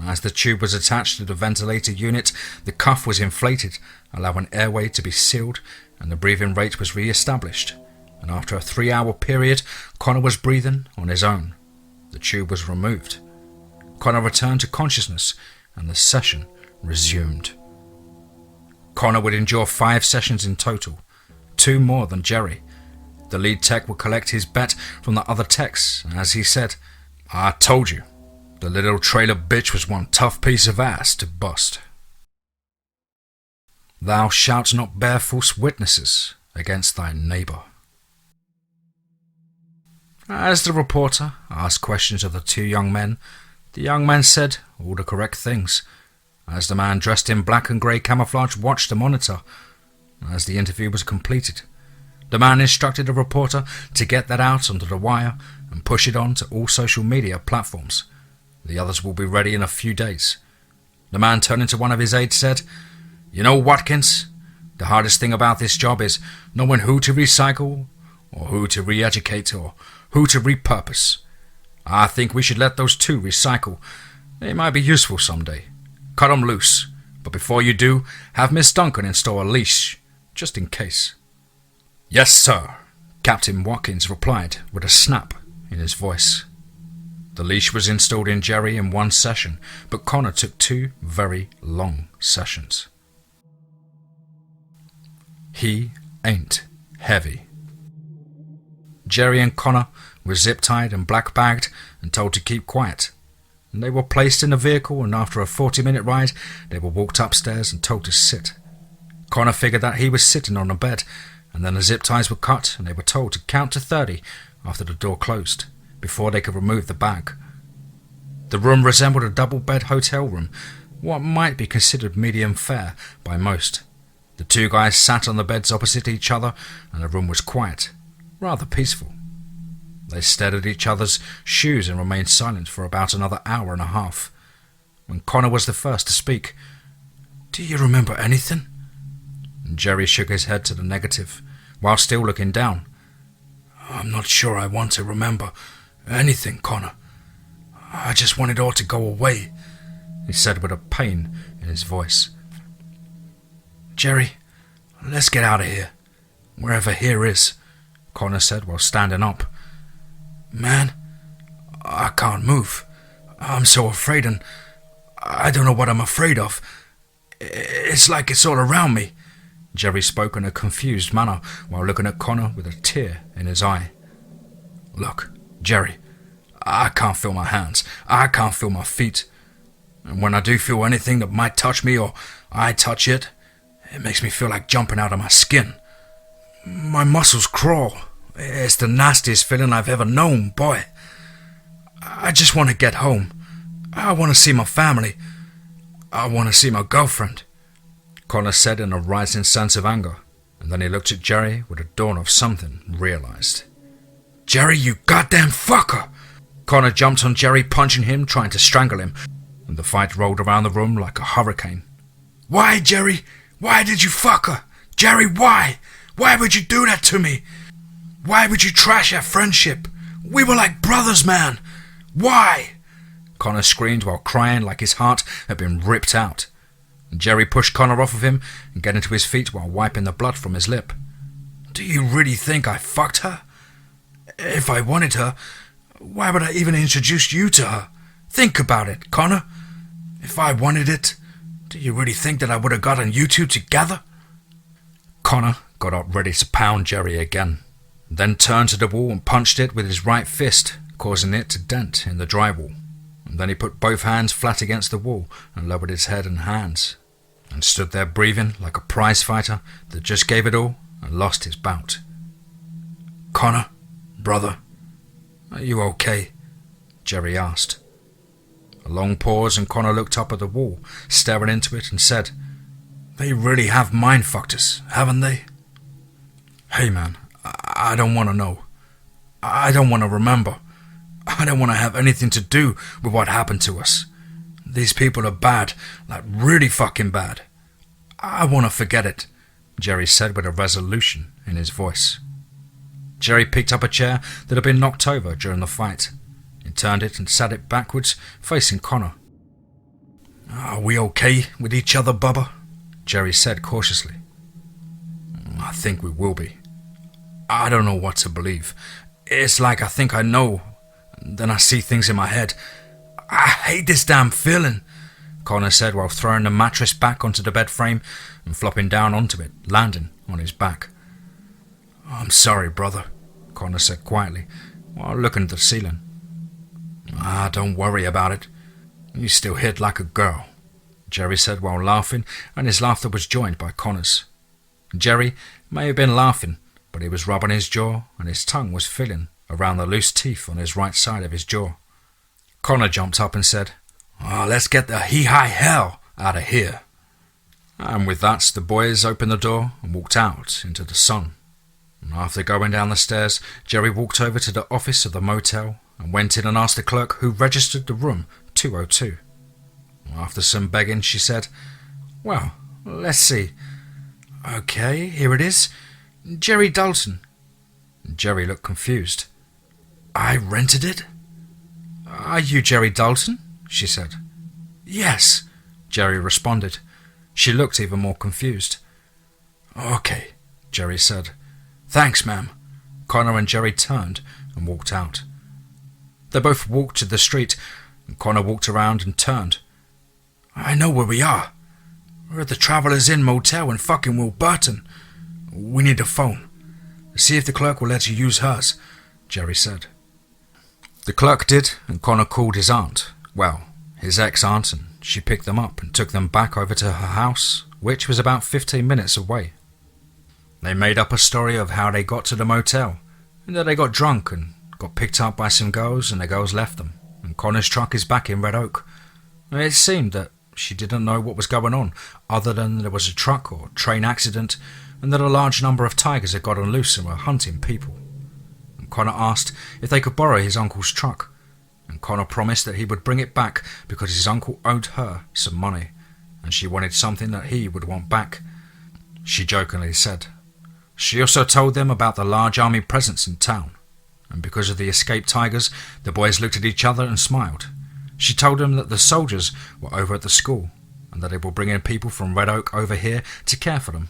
As the tube was attached to the ventilator unit, the cuff was inflated, allowing airway to be sealed, and the breathing rate was re-established. And after a 3-hour period, Connor was breathing on his own. The tube was removed. Connor returned to consciousness, and the session resumed. Connor would endure 5 sessions in total, 2 more than Jerry. The lead tech would collect his bet from the other techs, as he said, "I told you. The little trailer bitch was one tough piece of ass to bust. Thou shalt not bear false witnesses against thy neighbour." As the reporter asked questions of the 2 young men, the young men said all the correct things. As the man dressed in black and grey camouflage watched the monitor, as the interview was completed, the man instructed the reporter to get that out onto the wire and push it on to all social media platforms. The others will be ready in a few days. The man, turning to one of his aides, said, "You know, Watkins, the hardest thing about this job is knowing who to recycle, or who to re-educate, or who to repurpose. I think we should let those 2 recycle. They might be useful someday. Cut them loose, but before you do, have Miss Duncan install a leash, just in case." "Yes, sir," Captain Watkins replied with a snap in his voice. The leash was installed in Jerry in 1 session, but Connor took 2 very long sessions. He ain't heavy. Jerry and Connor were zip-tied and black-bagged and told to keep quiet. and they were placed in a vehicle, and after a 40-minute ride, they were walked upstairs and told to sit. Connor figured that he was sitting on a bed, and then the zip ties were cut, and they were told to count to 30 after the door closed, before they could remove the bag. The room resembled a double-bed hotel room, what might be considered medium fare by most. The two guys sat on the beds opposite each other, and the room was quiet, rather peaceful. They stared at each other's shoes and remained silent for about another hour and a half, when Connor was the first to speak. "Do you remember anything?" And Jerry shook his head to the negative, while still looking down. "I'm not sure I want to remember anything, Connor. I just want it all to go away," he said with a pain in his voice. "Jerry, let's get out of here, wherever here is," Connor said while standing up. "Man, I can't move. I'm so afraid, and I don't know what I'm afraid of. It's like it's all around me." Jerry spoke in a confused manner while looking at Connor with a tear in his eye. "Look, Jerry, I can't feel my hands. I can't feel my feet. And when I do feel anything that might touch me or I touch it, it makes me feel like jumping out of my skin. My muscles crawl. It's the nastiest feeling I've ever known, boy. I just want to get home. I want to see my family. I want to see my girlfriend," Connor said in a rising sense of anger, and then he looked at Jerry with a dawn of something realized. "Jerry, you goddamn fucker!" Connor jumped on Jerry, punching him, trying to strangle him, and the fight rolled around the room like a hurricane. "Why, Jerry? Why did you fuck her? Jerry, why? Why would you do that to me? Why would you trash our friendship? We were like brothers, man. Why?" Connor screamed while crying like his heart had been ripped out. Jerry pushed Connor off of him and got into his feet while wiping the blood from his lip. "Do you really think I fucked her? If I wanted her, why would I even introduce you to her? Think about it, Connor. If I wanted it, do you really think that I would have gotten you two together?" Connor got up ready to pound Jerry again, then turned to the wall and punched it with his right fist, causing it to dent in the drywall. And then he put both hands flat against the wall and lowered his head and hands, and stood there breathing like a prize fighter that just gave it all and lost his bout. "Connor, brother, are you okay?" Jerry asked. A long pause, and Connor looked up at the wall, staring into it, and said, "They really have mind-fucked us, haven't they? Hey man, I don't want to know. I don't want to remember. I don't want to have anything to do with what happened to us. These people are bad, like really fucking bad. I want to forget it," Jerry said with a resolution in his voice. Jerry picked up a chair that had been knocked over during the fight. He turned it and sat it backwards, facing Connor. "Are we okay with each other, Bubba?" Jerry said cautiously. "I think we will be. I don't know what to believe. It's like I think I know, and then I see things in my head. I hate this damn feeling," Connor said while throwing the mattress back onto the bed frame and flopping down onto it, landing on his back. "I'm sorry, brother," Connor said quietly while looking at the ceiling. Don't worry about it. You still hit like a girl," Jerry said while laughing, and his laughter was joined by Connor's. Jerry may have been laughing, but he was rubbing his jaw, and his tongue was filling around the loose teeth on his right side of his jaw. Connor jumped up and said, "Let's get the hee-hi hell out of here." And with that, the boys opened the door and walked out into the sun. And after going down the stairs, Jerry walked over to the office of the motel and went in and asked the clerk who registered the room 202. After some begging, she said, "Well, let's see. Okay, here it is. Jerry Dalton." Jerry looked confused. "I rented it?" "Are you Jerry Dalton?" she said. "Yes," Jerry responded. She looked even more confused. "Okay," Jerry said. "Thanks, ma'am." Connor and Jerry turned and walked out. They both walked to the street, and Connor walked around and turned. "I know where we are. We're at the Travelers Inn Motel in fucking Wilburton. We need a phone. See if the clerk will let you use hers," Jerry said. The clerk did, and Connor called his aunt, Well, his ex-aunt, and she picked them up and took them back over to her house, which was about 15 minutes away. They made up a story of how they got to the motel, and that they got drunk and got picked up by some girls, and the girls left them, and Connor's truck is back in Red Oak. It seemed that she didn't know what was going on, other than there was a truck or train accident, and that a large number of tigers had gotten loose and were hunting people. And Connor asked if they could borrow his uncle's truck, and Connor promised that he would bring it back because his uncle owed her some money, and she wanted something that he would want back, she jokingly said. She also told them about the large army presence in town, and because of the escaped tigers, the boys looked at each other and smiled. She told them that the soldiers were over at the school, and that they were bringing people from Red Oak over here to care for them.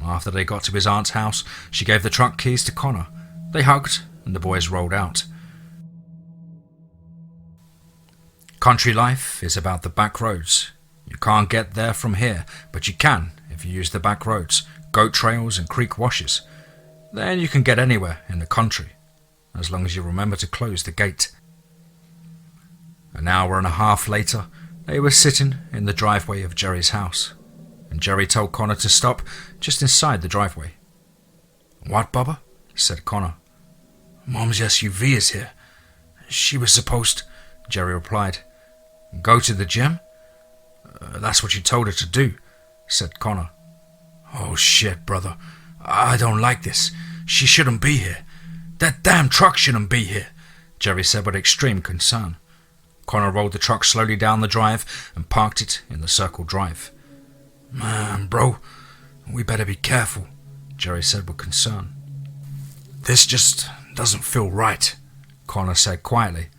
After they got to his aunt's house, she gave the truck keys to Connor. They hugged, and the boys rolled out. Country life is about the back roads. You can't get there from here, but you can if you use the back roads, goat trails and creek washes. Then you can get anywhere in the country, as long as you remember to close the gate. An hour and a half later, they were sitting in the driveway of Jerry's house, and Jerry told Connor to stop just inside the driveway. "What, Bubba?" said Connor. "Mom's SUV is here. She was supposed," Jerry replied. "Go to the gym?" "That's what you told her to do," said Connor. "Oh shit, brother. I don't like this. She shouldn't be here. That damn truck shouldn't be here," Jerry said with extreme concern. Connor rolled the truck slowly down the drive and parked it in the circle drive. "Man, bro, we better be careful," Jerry said with concern. "This just doesn't feel right," Connor said quietly.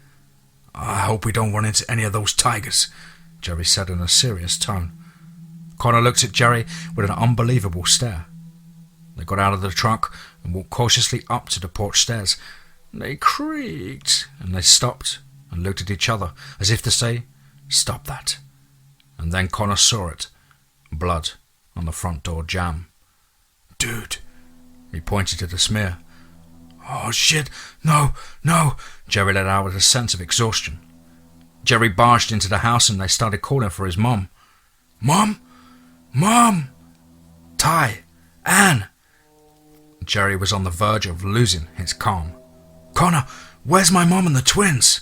"I hope we don't run into any of those tigers," Jerry said in a serious tone. Connor looked at Jerry with an unbelievable stare. They got out of the truck and walked cautiously up to the porch stairs. They creaked, and they stopped and looked at each other as if to say, "Stop that." And then Connor saw it. Blood on the front door jamb. "Dude," he pointed to the smear. "Oh shit, no, no," Jerry let out with a sense of exhaustion. Jerry barged into the house and they started calling for his mom. "Mom! Mom! Ty! Ann!" Jerry was on the verge of losing his calm. "Connor, where's my mom and the twins?"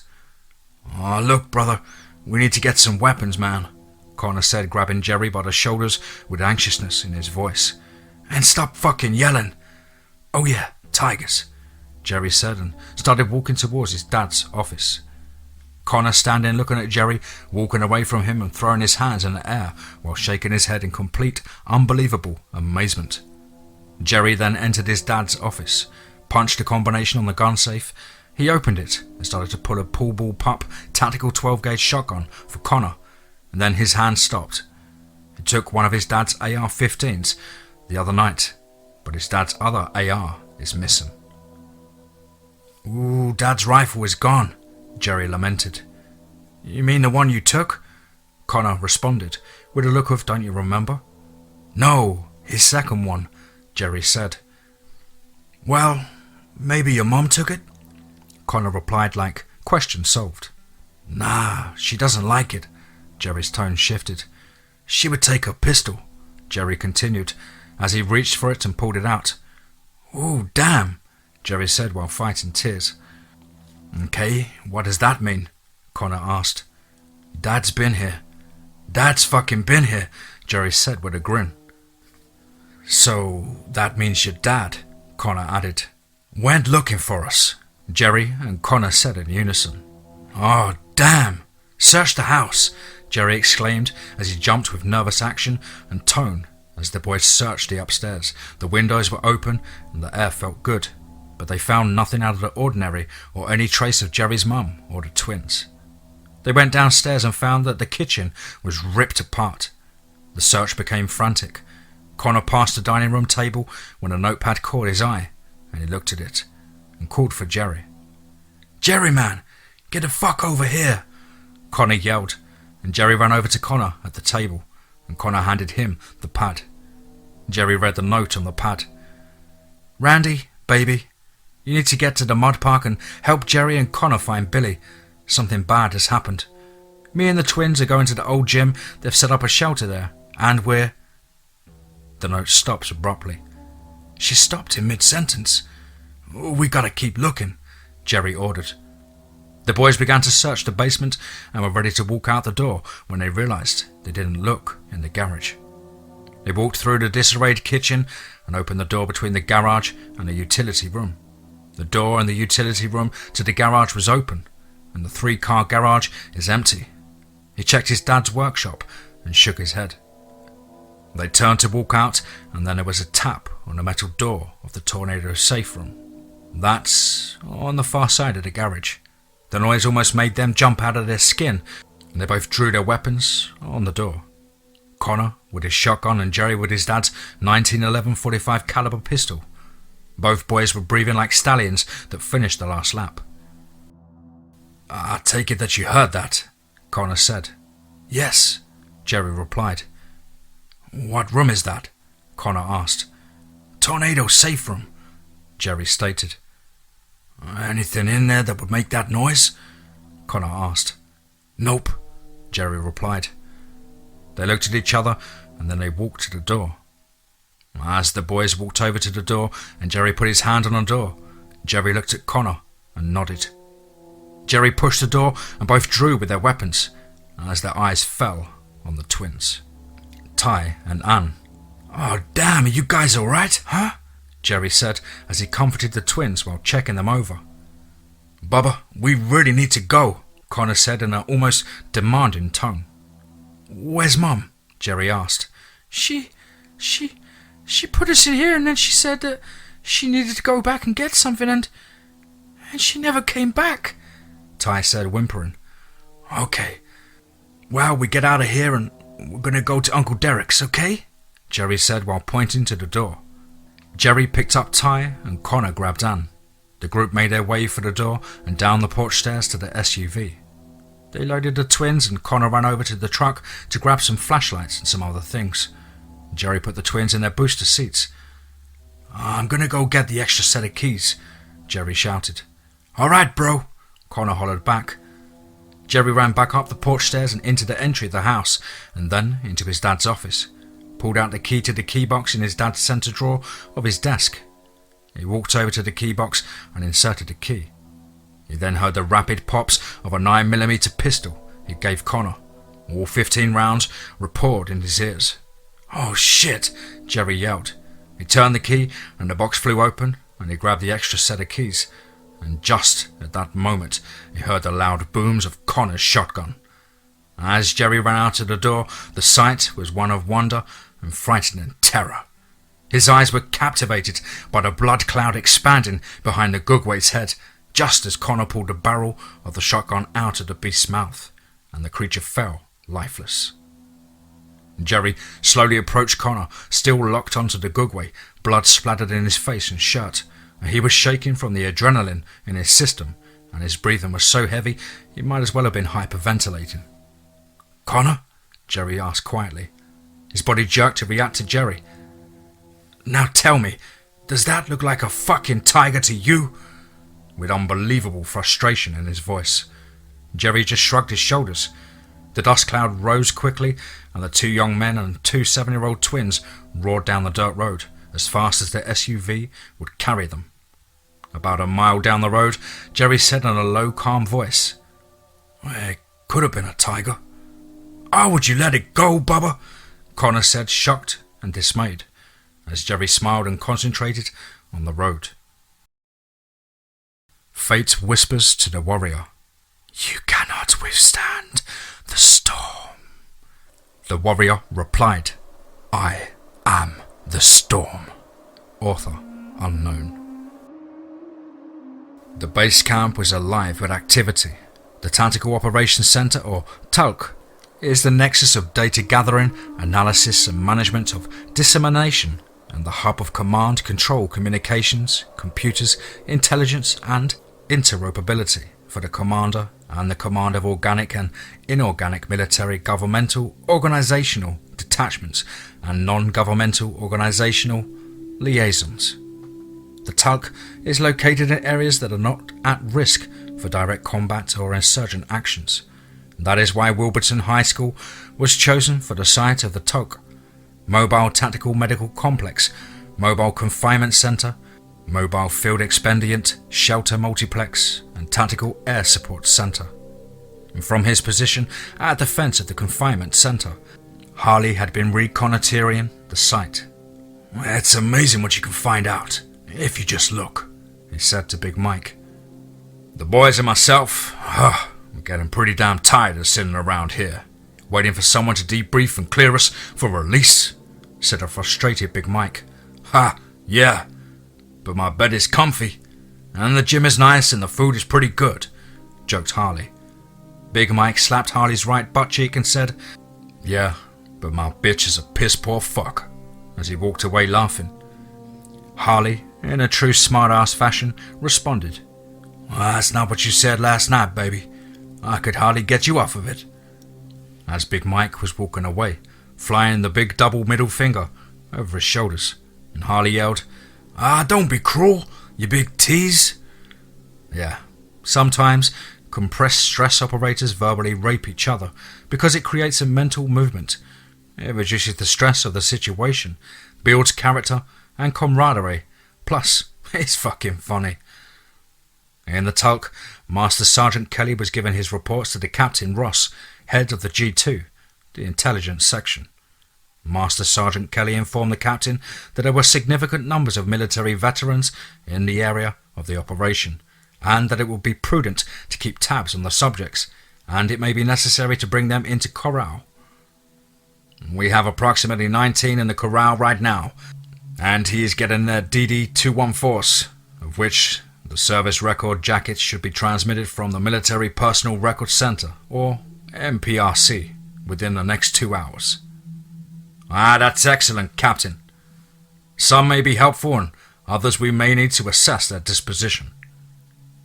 "Oh, look, brother, we need to get some weapons, man," Connor said, grabbing Jerry by the shoulders with anxiousness in his voice. "And stop fucking yelling." "Oh yeah, tigers," Jerry said and started walking towards his dad's office. Connor standing looking at Jerry, walking away from him and throwing his hands in the air while shaking his head in complete, unbelievable amazement. Jerry then entered his dad's office, punched a combination on the gun safe. He opened it and started to pull a pool ball pup tactical 12-gauge shotgun for Connor, and then his hand stopped. He took one of his dad's AR-15s the other night, but his dad's other AR is missing. "Ooh, Dad's rifle is gone," Jerry lamented. "You mean the one you took?" Connor responded with a look of "Don't you remember?" "No, his second one," Jerry said. "Well, maybe your mom took it?" Connor replied like question solved. "Nah, she doesn't like it." Jerry's tone shifted. "She would take a pistol," Jerry continued as he reached for it and pulled it out. "Ooh, damn," Jerry said while fighting tears. "Okay, what does that mean?" Connor asked. "Dad's been here. Dad's fucking been here," Jerry said with a grin. "So that means your dad," Connor added, "went looking for us," Jerry and Connor said in unison. "Oh, damn! Search the house!" Jerry exclaimed as he jumped with nervous action and tone as the boys searched the upstairs. The windows were open and the air felt good, but they found nothing out of the ordinary or any trace of Jerry's mum or the twins. They went downstairs and found that the kitchen was ripped apart. The search became frantic. Connor passed the dining room table when a notepad caught his eye, and he looked at it and called for Jerry. "Jerry, man, get the fuck over here!" Connor yelled, and Jerry ran over to Connor at the table, and Connor handed him the pad. Jerry read the note on the pad. "Randy, baby, you need to get to the mud park and help Jerry and Connor find Billy. Something bad has happened. Me and the twins are going to the old gym. They've set up a shelter there. And we're... The note stops abruptly. She stopped in mid-sentence. We gotta keep looking, Jerry ordered. The boys began to search the basement and were ready to walk out the door when they realized they didn't look in the garage. They walked through the disarrayed kitchen and opened the door between the garage and the utility room. The door in the utility room to the garage was open, and the 3-car garage is empty. He checked his dad's workshop and shook his head. They turned to walk out, and then there was a tap on the metal door of the Tornado safe room. That's on the far side of the garage. The noise almost made them jump out of their skin, and they both drew their weapons on the door. Connor with his shotgun and Jerry with his dad's 1911 .45 caliber pistol. Both boys were breathing like stallions that finished the last lap. I take it that you heard that, Connor said. Yes, Jerry replied. What room is that? Connor asked. Tornado safe room, Jerry stated. Anything in there that would make that noise? Connor asked. Nope, Jerry replied. They looked at each other and then they walked to the door. As the boys walked over to the door and Jerry put his hand on the door, Jerry looked at Connor and nodded. Jerry pushed the door and both drew with their weapons as their eyes fell on the twins. Ty and Ann. Oh damn, are you guys alright, huh? Jerry said as he comforted the twins while checking them over. Bubba, we really need to go, Connor said in an almost demanding tone. Where's Mum? Jerry asked. She put us in here and then she said that she needed to go back and get something and she never came back, Ty said, whimpering. Okay. Well, we get out of here and we're going to go to Uncle Derek's, okay? Jerry said while pointing to the door. Jerry picked up Ty and Connor grabbed Ann. The group made their way for the door and down the porch stairs to the SUV. They loaded the twins and Connor ran over to the truck to grab some flashlights and some other things. Jerry put the twins in their booster seats. I'm going to go get the extra set of keys, Jerry shouted. All right, bro, Connor hollered back. Jerry ran back up the porch stairs and into the entry of the house and then into his dad's office. Pulled out the key to the key box in his dad's center drawer of his desk. He walked over to the key box and inserted the key. He then heard the rapid pops of a 9mm pistol he gave Connor. All 15 rounds poured in his ears. Oh shit, Jerry yelled. He turned the key and the box flew open and he grabbed the extra set of keys. And just at that moment, he heard the loud booms of Connor's shotgun. As Jerry ran out of the door, the sight was one of wonder and frightening terror. His eyes were captivated by the blood cloud expanding behind the Gugwe's head, just as Connor pulled the barrel of the shotgun out of the beast's mouth, and the creature fell lifeless. Jerry slowly approached Connor, still locked onto the Gugwe, blood splattered in his face and shirt. He was shaking from the adrenaline in his system, and his breathing was so heavy he might as well have been hyperventilating. Connor? Jerry asked quietly. His body jerked to react to Jerry. Now tell me, does that look like a fucking tiger to you? With unbelievable frustration in his voice. Jerry just shrugged his shoulders. The dust cloud rose quickly, and the 2 young men and 2 7-year-old twins roared down the dirt road as fast as their SUV would carry them. About a mile down the road, Jerry said in a low, calm voice, It could have been a tiger. How would you let it go, Bubba? Connor said, shocked and dismayed, as Jerry smiled and concentrated on the road. Fate whispers to the warrior, You cannot withstand the storm. The warrior replied, I am the storm. Author unknown. The base camp was alive with activity. The Tactical Operations Center, or TOC, is the nexus of data gathering, analysis and management of dissemination and the hub of command, control, communications, computers, intelligence and interoperability for the commander and the command of organic and inorganic military, governmental, organizational detachments and non-governmental organizational liaisons. The TOC is located in areas that are not at risk for direct combat or insurgent actions, That is why Wilburton High School was chosen for the site of the TOC, Mobile Tactical Medical Complex, Mobile Confinement Center, Mobile Field Expedient Shelter Multiplex, and Tactical Air Support Center. And from his position at the fence of the confinement center, Harley had been reconnoitering the site. "It's amazing what you can find out, if you just look," he said to Big Mike. "The boys and myself, we're getting pretty damn tired of sitting around here, waiting for someone to debrief and clear us for release," said a frustrated Big Mike. Yeah, but my bed is comfy, and the gym is nice and the food is pretty good," joked Harley. Big Mike slapped Harley's right butt cheek and said, "Yeah, but my bitch is a piss poor fuck," as he walked away laughing. Harley, in a true smart-ass fashion, responded, "That's not what you said last night, baby. I could hardly get you off of it," as Big Mike was walking away, flying the big double middle finger over his shoulders, and Harley yelled, "Don't be cruel, you big tease." Yeah, sometimes compressed stress operators verbally rape each other because it creates a mental movement. It reduces the stress of the situation, builds character and camaraderie, plus it's fucking funny. In the TOC, Master Sergeant Kelly was giving his reports to the Captain Ross, head of the G2, the intelligence section. Master Sergeant Kelly informed the captain that there were significant numbers of military veterans in the area of the operation, and that it would be prudent to keep tabs on the subjects, and it may be necessary to bring them into corral. "We have approximately 19 in the corral right now, and he is getting their DD-214s, of which the service record jackets should be transmitted from the Military Personal Record Center, or MPRC, within the next 2 hours. That's excellent, Captain. Some may be helpful and others we may need to assess their disposition.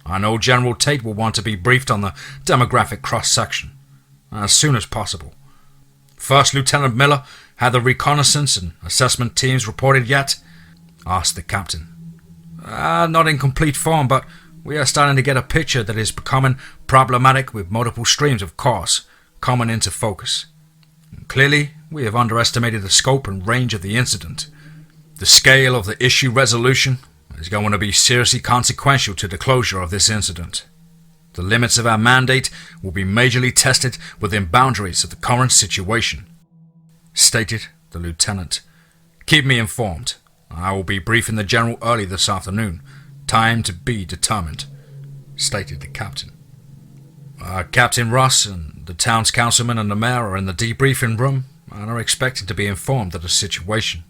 I know General Tate will want to be briefed on the demographic cross-section as soon as possible. First Lieutenant Miller, had the reconnaissance and assessment teams reported yet?" asked the captain. Not in complete form, but we are starting to get a picture that is becoming problematic with multiple streams of cause coming into focus. Clearly, we have underestimated the scope and range of the incident. The scale of the issue resolution is going to be seriously consequential to the closure of this incident. The limits of our mandate will be majorly tested within boundaries of the current situation," stated the lieutenant. "Keep me informed. I will be briefing the general early this afternoon. Time to be determined," stated the captain. Captain Ross and the town's councilman and the mayor are in the debriefing room and are expected to be informed of the situation,"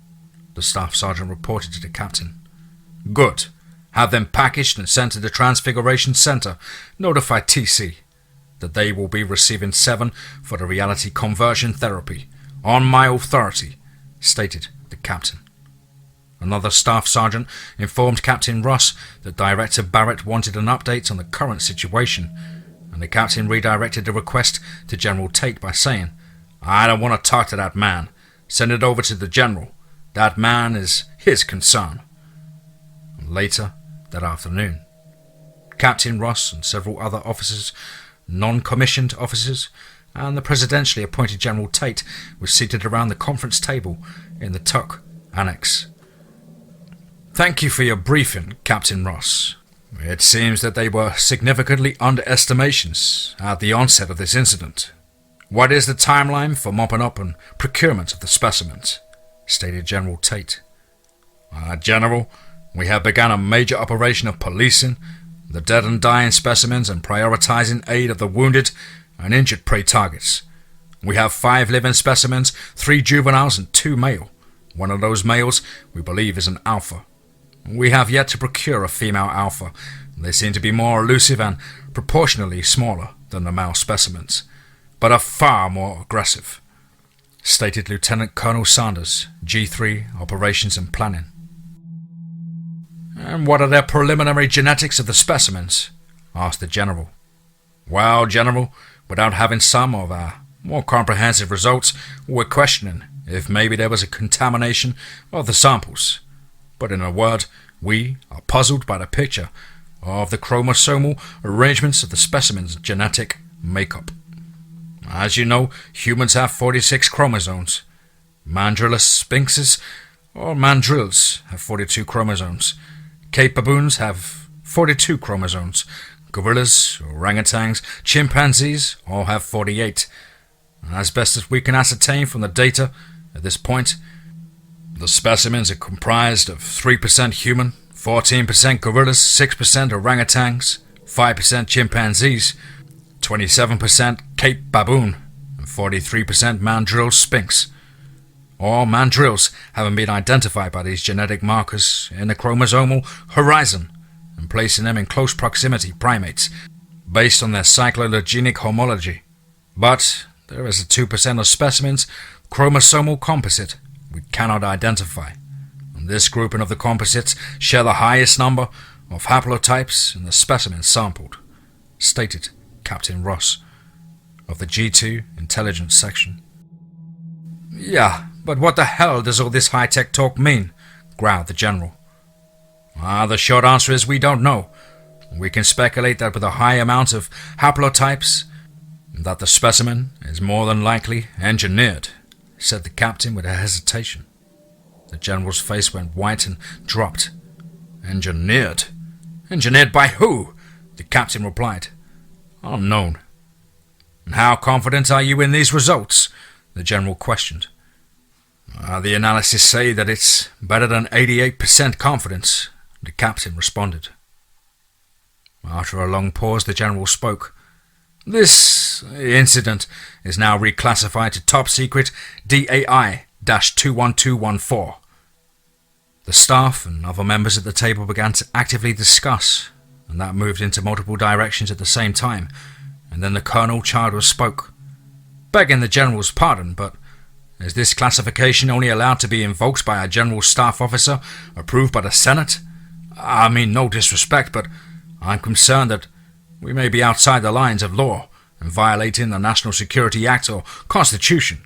the staff sergeant reported to the captain. "Good. Have them packaged and sent to the Transfiguration Center. Notify TC that they will be receiving 7 for the reality conversion therapy, on my authority," stated the captain. Another staff sergeant informed Captain Ross that Director Barrett wanted an update on the current situation, and the captain redirected the request to General Tate by saying, "I don't want to talk to that man. Send it over to the general. That man is his concern." Later that afternoon, Captain Ross and several other officers, non-commissioned officers, and the presidentially appointed General Tate were seated around the conference table in the TOC annex. "Thank you for your briefing, Captain Ross. It seems that they were significantly underestimations at the onset of this incident. What is the timeline for mopping up and procurement of the specimens?" stated General Tate. "General, we have begun a major operation of policing the dead and dying specimens and prioritizing aid of the wounded and injured prey targets. We have 5 living specimens, 3 juveniles and 2 male. One of those males we believe is an alpha. We have yet to procure a female alpha. They seem to be more elusive and proportionally smaller than the male specimens, but are far more aggressive," stated Lieutenant Colonel Sanders, G3 Operations and Planning. "And what are their preliminary genetics of the specimens?" asked the General. "Well, General, without having some of our more comprehensive results, we're questioning if maybe there was a contamination of the samples. But in a word, we are puzzled by the picture of the chromosomal arrangements of the specimen's genetic makeup." As you know, humans have 46 chromosomes. Mandrillus sphinxes, or mandrills, have 42 chromosomes. Cape baboons have 42 chromosomes. Gorillas, orangutans, chimpanzees all have 48. As best as we can ascertain from the data at this point, the specimens are comprised of 3% human, 14% gorillas, 6% orangutans, 5% chimpanzees, 27% Cape baboon, and 43% mandrill sphinx. All mandrills having been identified by these genetic markers in the chromosomal horizon and placing them in close proximity primates based on their cyclogenic homology. But there is a 2% of specimens chromosomal composite we cannot identify, and this grouping of the composites share the highest number of haplotypes in the specimens sampled, stated Captain Ross of the G2 Intelligence Section. Yeah, but what the hell does all this high-tech talk mean? Growled the General. The short answer is we don't know. We can speculate that with a high amount of haplotypes, that the specimen is more than likely engineered, said the captain with a hesitation. The General's face went white and dropped. Engineered? Engineered by who? The captain replied. Unknown. And how confident are you in these results? The General questioned. The analysis say that it's better than 88% confidence, the captain responded. After a long pause, the General spoke. This incident is now reclassified to top secret DAI-21214. The staff and other members at the table began to actively discuss, and that moved into multiple directions at the same time, and then the Colonel Childers spoke. Begging the General's pardon, but is this classification only allowed to be invoked by a General Staff Officer approved by the Senate? I mean, no disrespect, but I'm concerned that we may be outside the lines of law and violating the National Security Act or Constitution.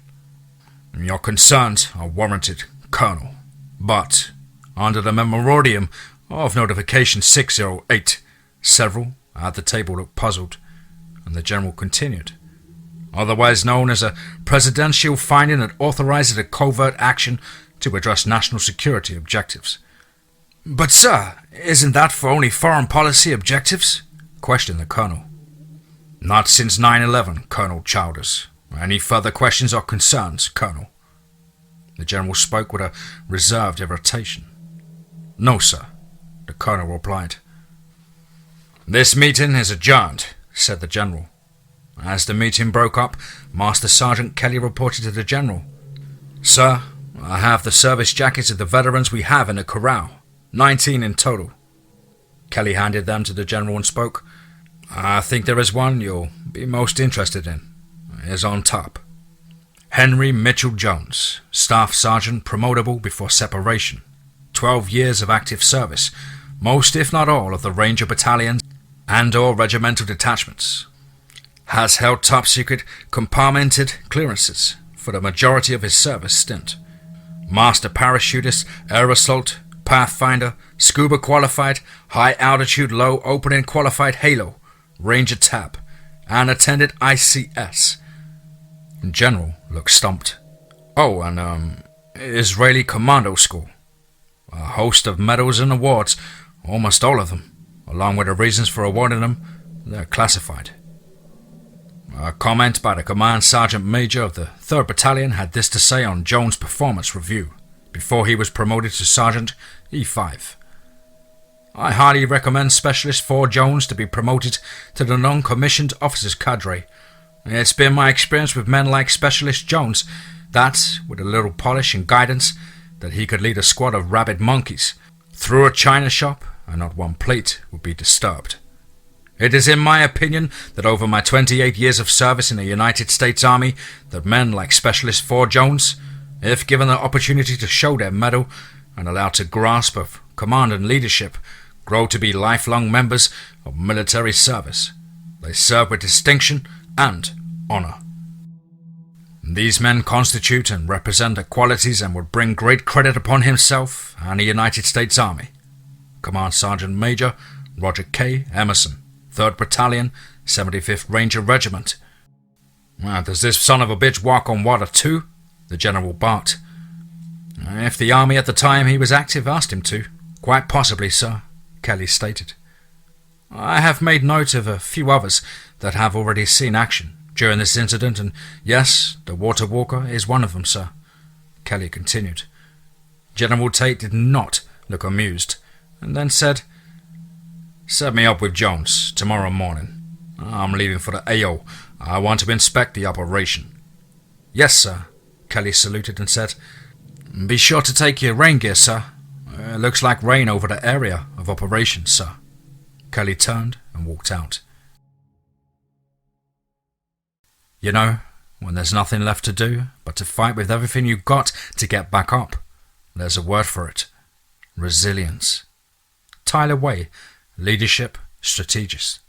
Your concerns are warranted, Colonel, but under the memorandum of Notification 608, several at the table looked puzzled, and the General continued. Otherwise known as a presidential finding that authorizes a covert action to address national security objectives. But, sir, isn't that for only foreign policy objectives? Questioned the Colonel. Not since 9/11, Colonel Childers. Any further questions or concerns, Colonel? The General spoke with a reserved irritation. No, sir, the Colonel replied. This meeting is adjourned, said the General. As the meeting broke up, Master Sergeant Kelly reported to the General. Sir, I have the service jackets of the veterans we have in the corral, 19 in total. Kelly handed them to the General and spoke. I think there is one you'll be most interested in. Is on top. Henry Mitchell Jones, Staff Sergeant, promotable before separation. 12 years of active service, most if not all of the Ranger battalions and or regimental detachments. Has held top-secret compartmented clearances for the majority of his service stint. Master parachutist, air assault, pathfinder, scuba qualified, high altitude, low opening qualified Halo, Ranger tab, and attended ICS. General looked stumped. Oh, and Israeli Commando School. A host of medals and awards, almost all of them, along with the reasons for awarding them, they're classified. A comment by the Command Sergeant Major of the 3rd Battalion had this to say on Jones' performance review, before he was promoted to Sergeant E5. I highly recommend Specialist 4 Jones to be promoted to the non-commissioned officers cadre. It's been my experience with men like Specialist Jones that, with a little polish and guidance, that he could lead a squad of rabid monkeys through a china shop and not one plate would be disturbed. It is in my opinion that over my 28 years of service in the United States Army, that men like Specialist 4 Jones, if given the opportunity to show their mettle and allowed to grasp of command and leadership, grow to be lifelong members of military service. They serve with distinction and honor. These men constitute and represent the qualities and would bring great credit upon himself and the United States Army. Command Sergeant Major Roger K. Emerson, 3rd Battalion, 75th Ranger Regiment. Does this son of a bitch walk on water too? The general barked. If the army at the time he was active asked him to. Quite possibly, sir, Kelly stated. I have made note of a few others that have already seen action during this incident, and yes, the water walker is one of them, sir, Kelly continued. General Tate did not look amused, and then said, Set me up with Jones tomorrow morning. I'm leaving for the AO. I want to inspect the operation. Yes, sir, Kelly saluted and said, Be sure to take your rain gear, sir. It looks like rain over the area of operations, sir. Kelly turned and walked out. You know, when there's nothing left to do but to fight with everything you've got to get back up, there's a word for it. Resilience. Tyler Way, leadership strategist.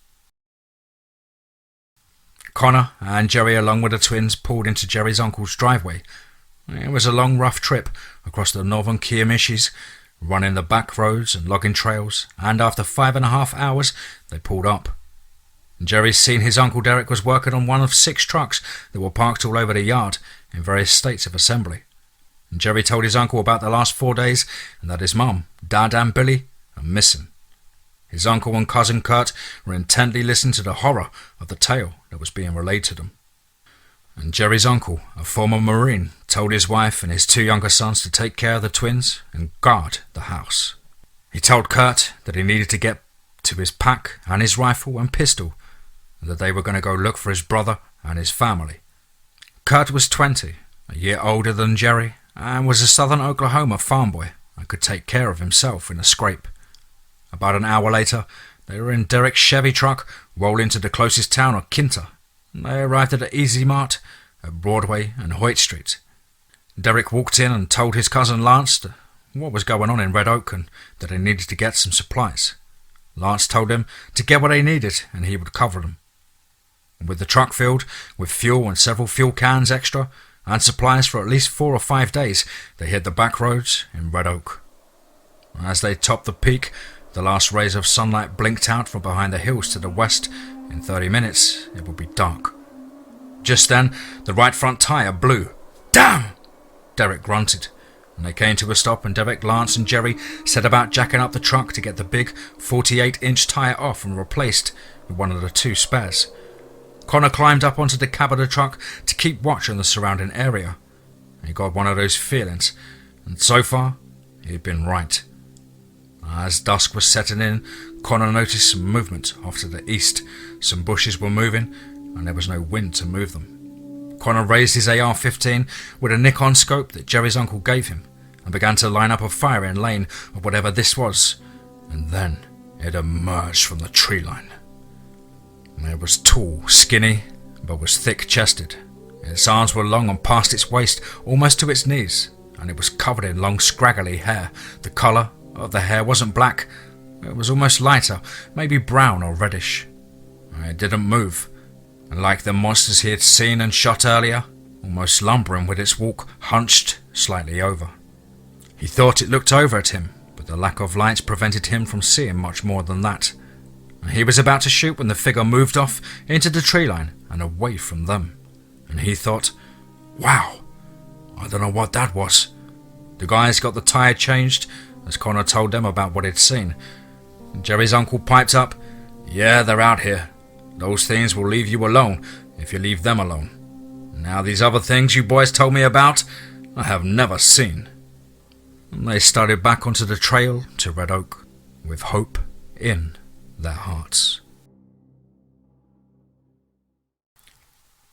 Connor and Jerry, along with the twins, pulled into Jerry's uncle's driveway. It was a long, rough trip across the northern Kiamichis, running the back roads and logging trails, and after 5.5 hours, they pulled up. Jerry's seen his Uncle Derek was working on one of 6 trucks that were parked all over the yard in various states of assembly. Jerry told his uncle about the last 4 days and that his mum, Dad and Billy are missing. His uncle and cousin Kurt were intently listening to the horror of the tale that was being relayed to them. And Jerry's uncle, a former Marine, told his wife and his 2 younger sons to take care of the twins and guard the house. He told Kurt that he needed to get to his pack and his rifle and pistol, and that they were going to go look for his brother and his family. Kurt was 20, a year older than Jerry, and was a Southern Oklahoma farm boy and could take care of himself in a scrape. About an hour later, they were in Derek's Chevy truck, rolling to the closest town of Kinta. They arrived at an Easy Mart at Broadway and Hoyt Street. Derek walked in and told his cousin Lance what was going on in Red Oak and that they needed to get some supplies. Lance told him to get what they needed and he would cover them. With the truck filled with fuel and several fuel cans extra and supplies for at least 4 or 5 days, they hit the back roads in Red Oak. As they topped the peak, the last rays of sunlight blinked out from behind the hills to the west. In 30 minutes, it would be dark. Just then, the right front tyre blew. Damn! Derek grunted, and they came to a stop, and Derek, Lance and Jerry set about jacking up the truck to get the big 48-inch tyre off and replaced with one of the 2 spares. Connor climbed up onto the cab of the truck to keep watch on the surrounding area. He got one of those feelings, and so far, he'd been right. As dusk was setting in, Connor noticed some movement off to the east. Some bushes were moving, and there was no wind to move them. Connor raised his AR-15 with a Nikon scope that Jerry's uncle gave him, and began to line up a firing lane of whatever this was, and then it emerged from the tree line. It was tall, skinny, but was thick-chested. Its arms were long and past its waist, almost to its knees, and it was covered in long, scraggly hair. The colour of the hair wasn't black. It was almost lighter, maybe brown or reddish. It didn't move, and like the monsters he had seen and shot earlier, almost lumbering with its walk hunched slightly over. He thought it looked over at him, but the lack of light prevented him from seeing much more than that. He was about to shoot when the figure moved off into the tree line and away from them, and he thought, wow, I don't know what that was. The guys got the tyre changed, as Connor told them about what he'd seen. Jerry's uncle piped up, yeah, they're out here. Those things will leave you alone if you leave them alone. Now these other things you boys told me about, I have never seen. And they started back onto the trail to Red Oak, with hope in their hearts.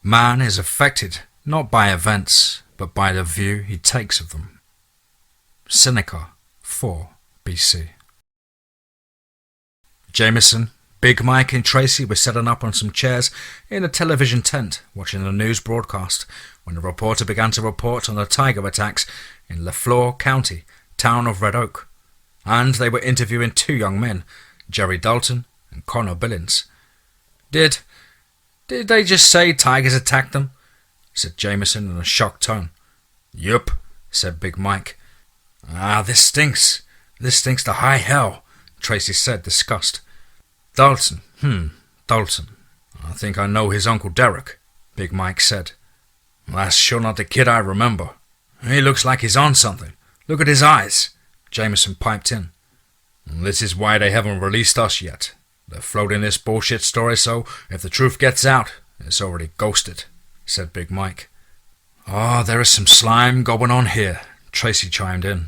Man is affected not by events, but by the view he takes of them. Seneca 4 BC. Jameson, Big Mike and Tracy were setting up on some chairs in a television tent watching the news broadcast when the reporter began to report on the tiger attacks in Leflore County, town of Red Oak, and they were interviewing 2 young men, Jerry Dalton and Connor Billings. Did they just say tigers attacked them? Said Jameson in a shocked tone. Yup, said Big Mike. This stinks. This stinks to high hell, Tracy said, disgusted. Dalton. I think I know his Uncle Derek, Big Mike said. That's sure not the kid I remember. He looks like he's on something. Look at his eyes, Jameson piped in. This is why they haven't released us yet. They're floating this bullshit story, so if the truth gets out, it's already ghosted, said Big Mike. Oh, there is some slime going on here, Tracy chimed in.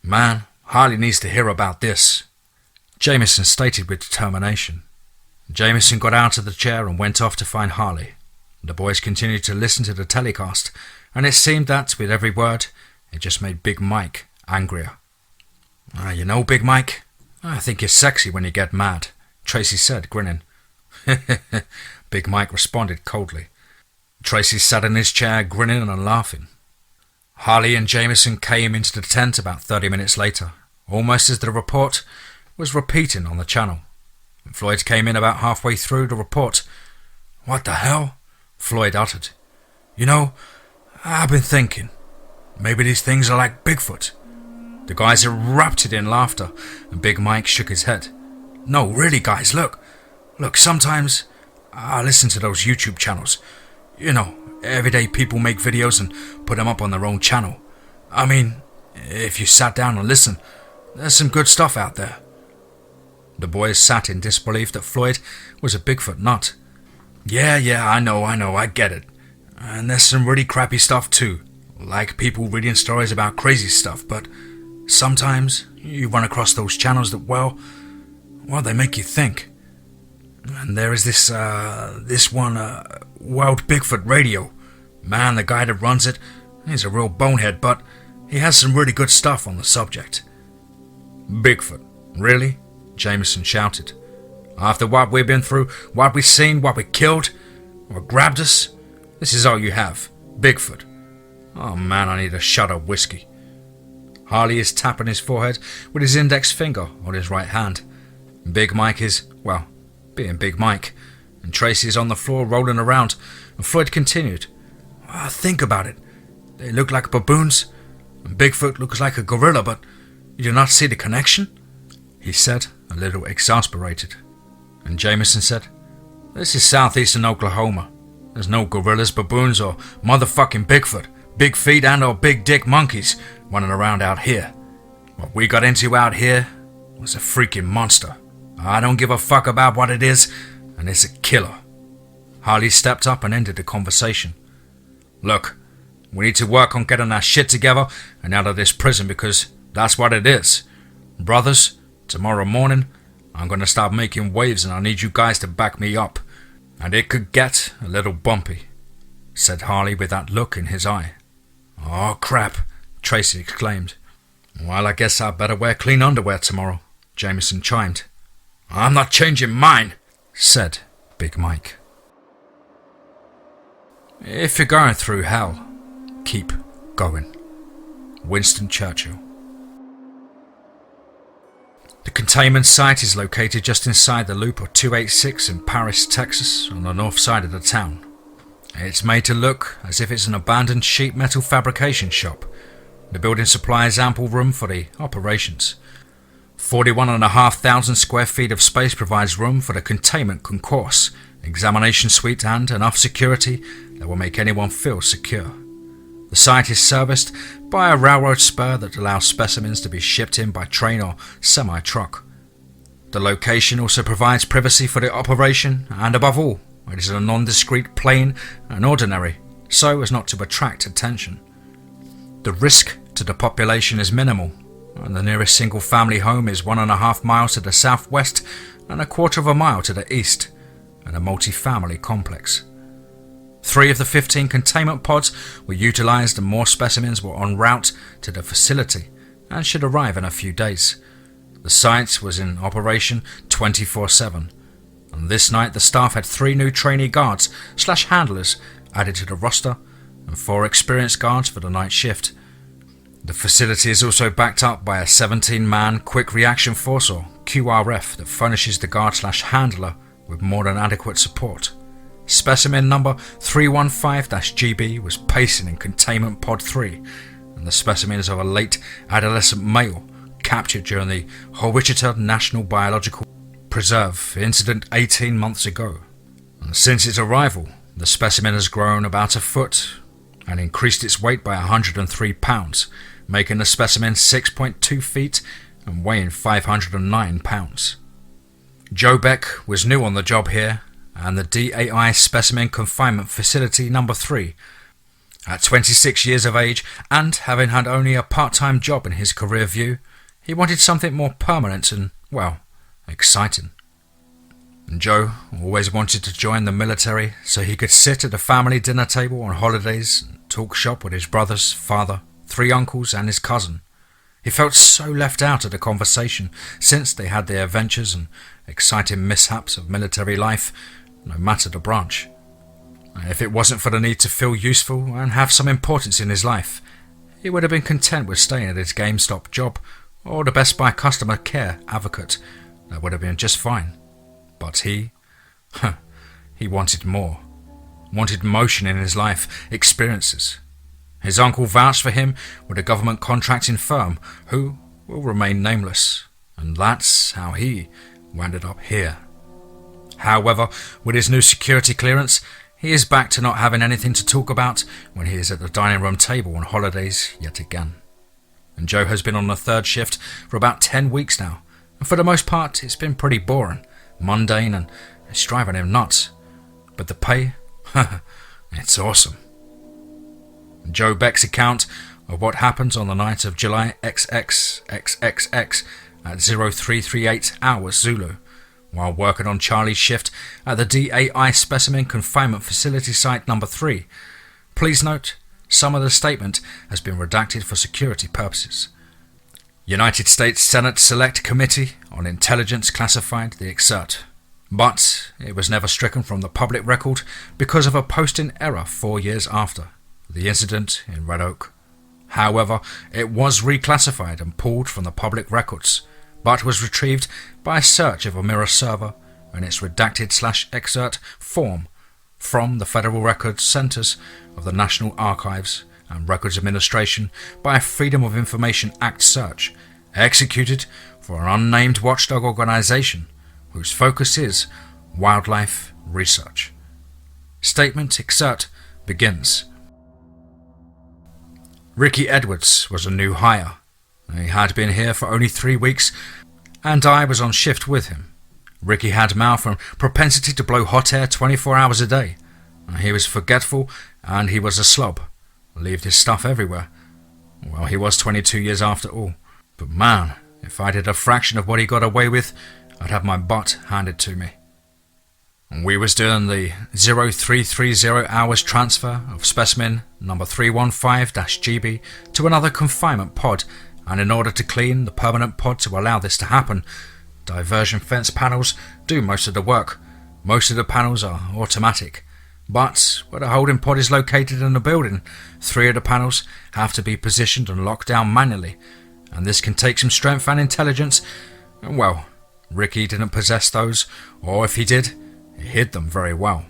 Man, Harley needs to hear about this, Jameson stated with determination. Jameson got out of the chair and went off to find Harley. The boys continued to listen to the telecast, and it seemed that, with every word, it just made Big Mike angrier. You know, Big Mike, I think you're sexy when you get mad, Tracy said, grinning. Big Mike responded coldly. Tracy sat in his chair, grinning and laughing. Harley and Jameson came into the tent about 30 minutes later, almost as the report was repeating on the channel. Floyd came in about halfway through the report. What the hell? Floyd uttered. You know, I've been thinking, maybe these things are like Bigfoot. The guys erupted in laughter, and Big Mike shook his head. No, really, guys, look, sometimes I listen to those YouTube channels. You know, everyday people make videos and put them up on their own channel. I mean, if you sat down and listened, there's some good stuff out there. The boys sat in disbelief that Floyd was a Bigfoot nut. Yeah, I know, I get it. And there's some really crappy stuff too, like people reading stories about crazy stuff, but sometimes you run across those channels that, well, they make you think. And there is this one, Wild Bigfoot Radio. Man, the guy that runs it, he's a real bonehead, but he has some really good stuff on the subject. Bigfoot, really? Jameson shouted. After what we've been through, what we've seen, what we killed, what grabbed us, this is all you have, Bigfoot. Oh man, I need a shot of whiskey. Harley is tapping his forehead with his index finger on his right hand. Big Mike is, well, being Big Mike, and Tracy is on the floor rolling around, and Floyd continued. Think about it. They look like baboons, and Bigfoot looks like a gorilla, but you do not see the connection? He said, a little exasperated. And Jameson said, This is Southeastern Oklahoma. There's no gorillas, baboons, or motherfucking Bigfoot, big feet and or big dick monkeys running around out here. What we got into out here was a freaking monster. I don't give a fuck about what it is, and it's a killer. Harley stepped up and ended the conversation. Look, we need to work on getting our shit together and out of this prison because that's what it is. Brothers, tomorrow morning, I'm going to start making waves and I need you guys to back me up. And it could get a little bumpy, said Harley with that look in his eye. Oh crap, Tracy exclaimed. Well, I guess I better wear clean underwear tomorrow, Jameson chimed. I'm not changing mine, said Big Mike. If you're going through hell, keep going. Winston Churchill. The containment site is located just inside the loop of 286 in Paris, Texas, on the north side of the town. It's made to look as if it's an abandoned sheet metal fabrication shop. The building supplies ample room for the operations. 41,500 square feet of space provides room for the containment concourse, examination suite and enough security that will make anyone feel secure. The site is serviced by a railroad spur that allows specimens to be shipped in by train or semi-truck. The location also provides privacy for the operation, and above all, it is a nondiscreet, plain and ordinary, so as not to attract attention. The risk to the population is minimal, and the nearest single-family home is 1.5 miles to the southwest and 1/4 mile to the east, and a multi-family complex. 3 of the 15 containment pods were utilized and more specimens were en route to the facility and should arrive in a few days. The site was in operation 24/7, and this night the staff had 3 new trainee guards/handlers added to the roster and 4 experienced guards for the night shift. The facility is also backed up by a 17-man Quick Reaction Force or QRF that furnishes the guard/handler with more than adequate support. Specimen number 315-GB was pacing in Containment Pod 3, and the specimen is of a late adolescent male captured during the Wichita National Biological Preserve incident 18 months ago. And since its arrival, The specimen has grown about a foot and increased its weight by 103 pounds, making the specimen 6.2 feet and weighing 509 pounds. Joe Beck was new on the job here, and the DAI Specimen Confinement Facility number 3. At 26 years of age, and having had only a part-time job in his career view, he wanted something more permanent and, well, exciting. And Joe always wanted to join the military so he could sit at a family dinner table on holidays and talk shop with his brothers, father, 3 uncles and his cousin. He felt so left out of the conversation since they had their adventures and exciting mishaps of military life, no matter the branch. And if it wasn't for the need to feel useful and have some importance in his life, he would have been content with staying at his GameStop job or the Best Buy customer care advocate. That would have been just fine. But he wanted more. Wanted motion in his life, experiences. His uncle vouched for him with a government contracting firm who will remain nameless, and that's how he wound up here. However, with his new security clearance, he is back to not having anything to talk about when he is at the dining room table on holidays yet again. And Joe has been on the 3rd shift for about 10 weeks now, and for the most part it's been pretty boring, mundane, and it's driving him nuts. But the pay, it's awesome. Joe Beck's account of what happens on the night of July XXXXX at 0338 hours Zulu, while working on Charlie's shift at the DAI Specimen Confinement Facility Site number 3. Please note, some of the statement has been redacted for security purposes. United States Senate Select Committee on Intelligence classified the excerpt, but it was never stricken from the public record because of a posting error 4 years after the incident in Red Oak. However, it was reclassified and pulled from the public records, but was retrieved by a search of a mirror server in its redacted/excerpt form from the Federal Records Centers of the National Archives and Records Administration by a Freedom of Information Act search, executed for an unnamed watchdog organization whose focus is wildlife research. Statement excerpt begins. Ricky Edwards was a new hire. He had been here for only 3 weeks, and I was on shift with him. Ricky had mouth and propensity to blow hot air 24 hours a day. He was forgetful, and he was a slob. Leaved his stuff everywhere. Well, he was 22 years after all. But man, if I did a fraction of what he got away with, I'd have my butt handed to me. We was doing the 0330 hours transfer of specimen number 315-GB to another confinement pod, and in order to clean the permanent pod to allow this to happen, diversion fence panels do most of the work. Most of the panels are automatic, but where the holding pod is located in the building, 3 of the panels have to be positioned and locked down manually, and this can take some strength and intelligence. Well, Ricky didn't possess those, or if he did, he hid them very well.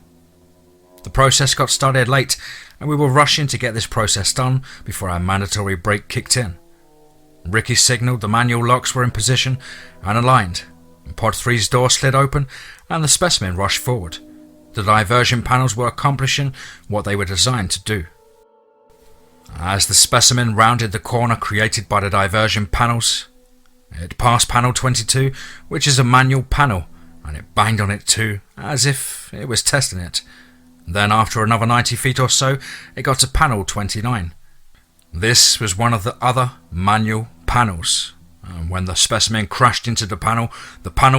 The process got started late, and we were rushing to get this process done before our mandatory break kicked in. Ricky signalled the manual locks were in position and aligned, and Pod 3's door slid open and the specimen rushed forward. The diversion panels were accomplishing what they were designed to do. As the specimen rounded the corner created by the diversion panels, it passed panel 22, which is a manual panel, and it banged on it too, as if it was testing it. Then after another 90 feet or so, it got to panel 29. This was one of the other manual panels, and when the specimen crashed into the panel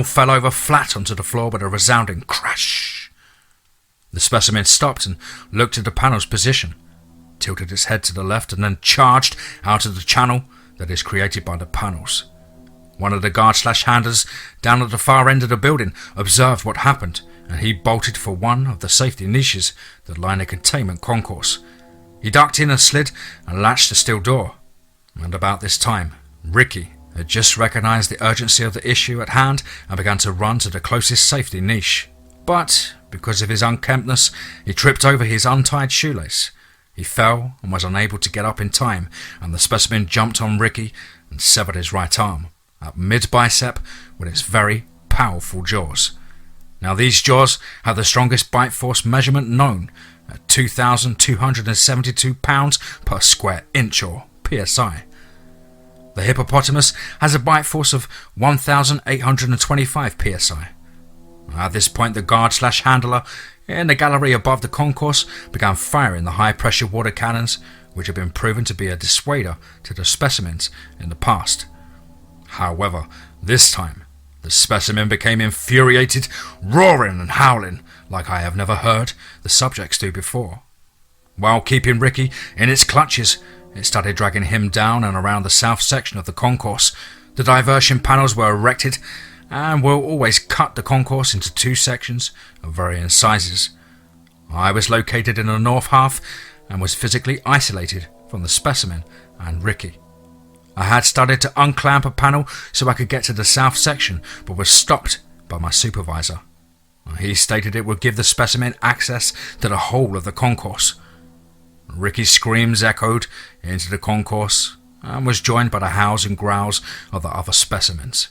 fell over flat onto the floor with a resounding crash. The specimen stopped and looked at the panel's position, tilted its head to the left, and then charged out of the channel that is created by the panels. One of the guard/handers down at the far end of the building observed what happened, and he bolted for one of the safety niches that line the containment concourse. He ducked in and slid and latched the steel door. And about this time, Ricky had just recognized the urgency of the issue at hand and began to run to the closest safety niche. But, because of his unkemptness, he tripped over his untied shoelace. He fell and was unable to get up in time, and the specimen jumped on Ricky and severed his right arm, at mid-bicep with its very powerful jaws. Now these jaws have the strongest bite force measurement known at 2,272 pounds per square inch or psi. The hippopotamus has a bite force of 1,825 psi. At this point, the guard/handler in the gallery above the concourse began firing the high-pressure water cannons, which had been proven to be a dissuader to the specimens in the past. However, this time, the specimen became infuriated, roaring and howling like I have never heard the subjects do before. While keeping Ricky in its clutches, it started dragging him down and around the south section of the concourse. The diversion panels were erected and will always cut the concourse into two sections of varying sizes. I was located in the north half and was physically isolated from the specimen and Ricky. I had started to unclamp a panel so I could get to the south section, but was stopped by my supervisor. He stated it would give the specimen access to the whole of the concourse. Ricky's screams echoed into the concourse and was joined by the howls and growls of the other specimens.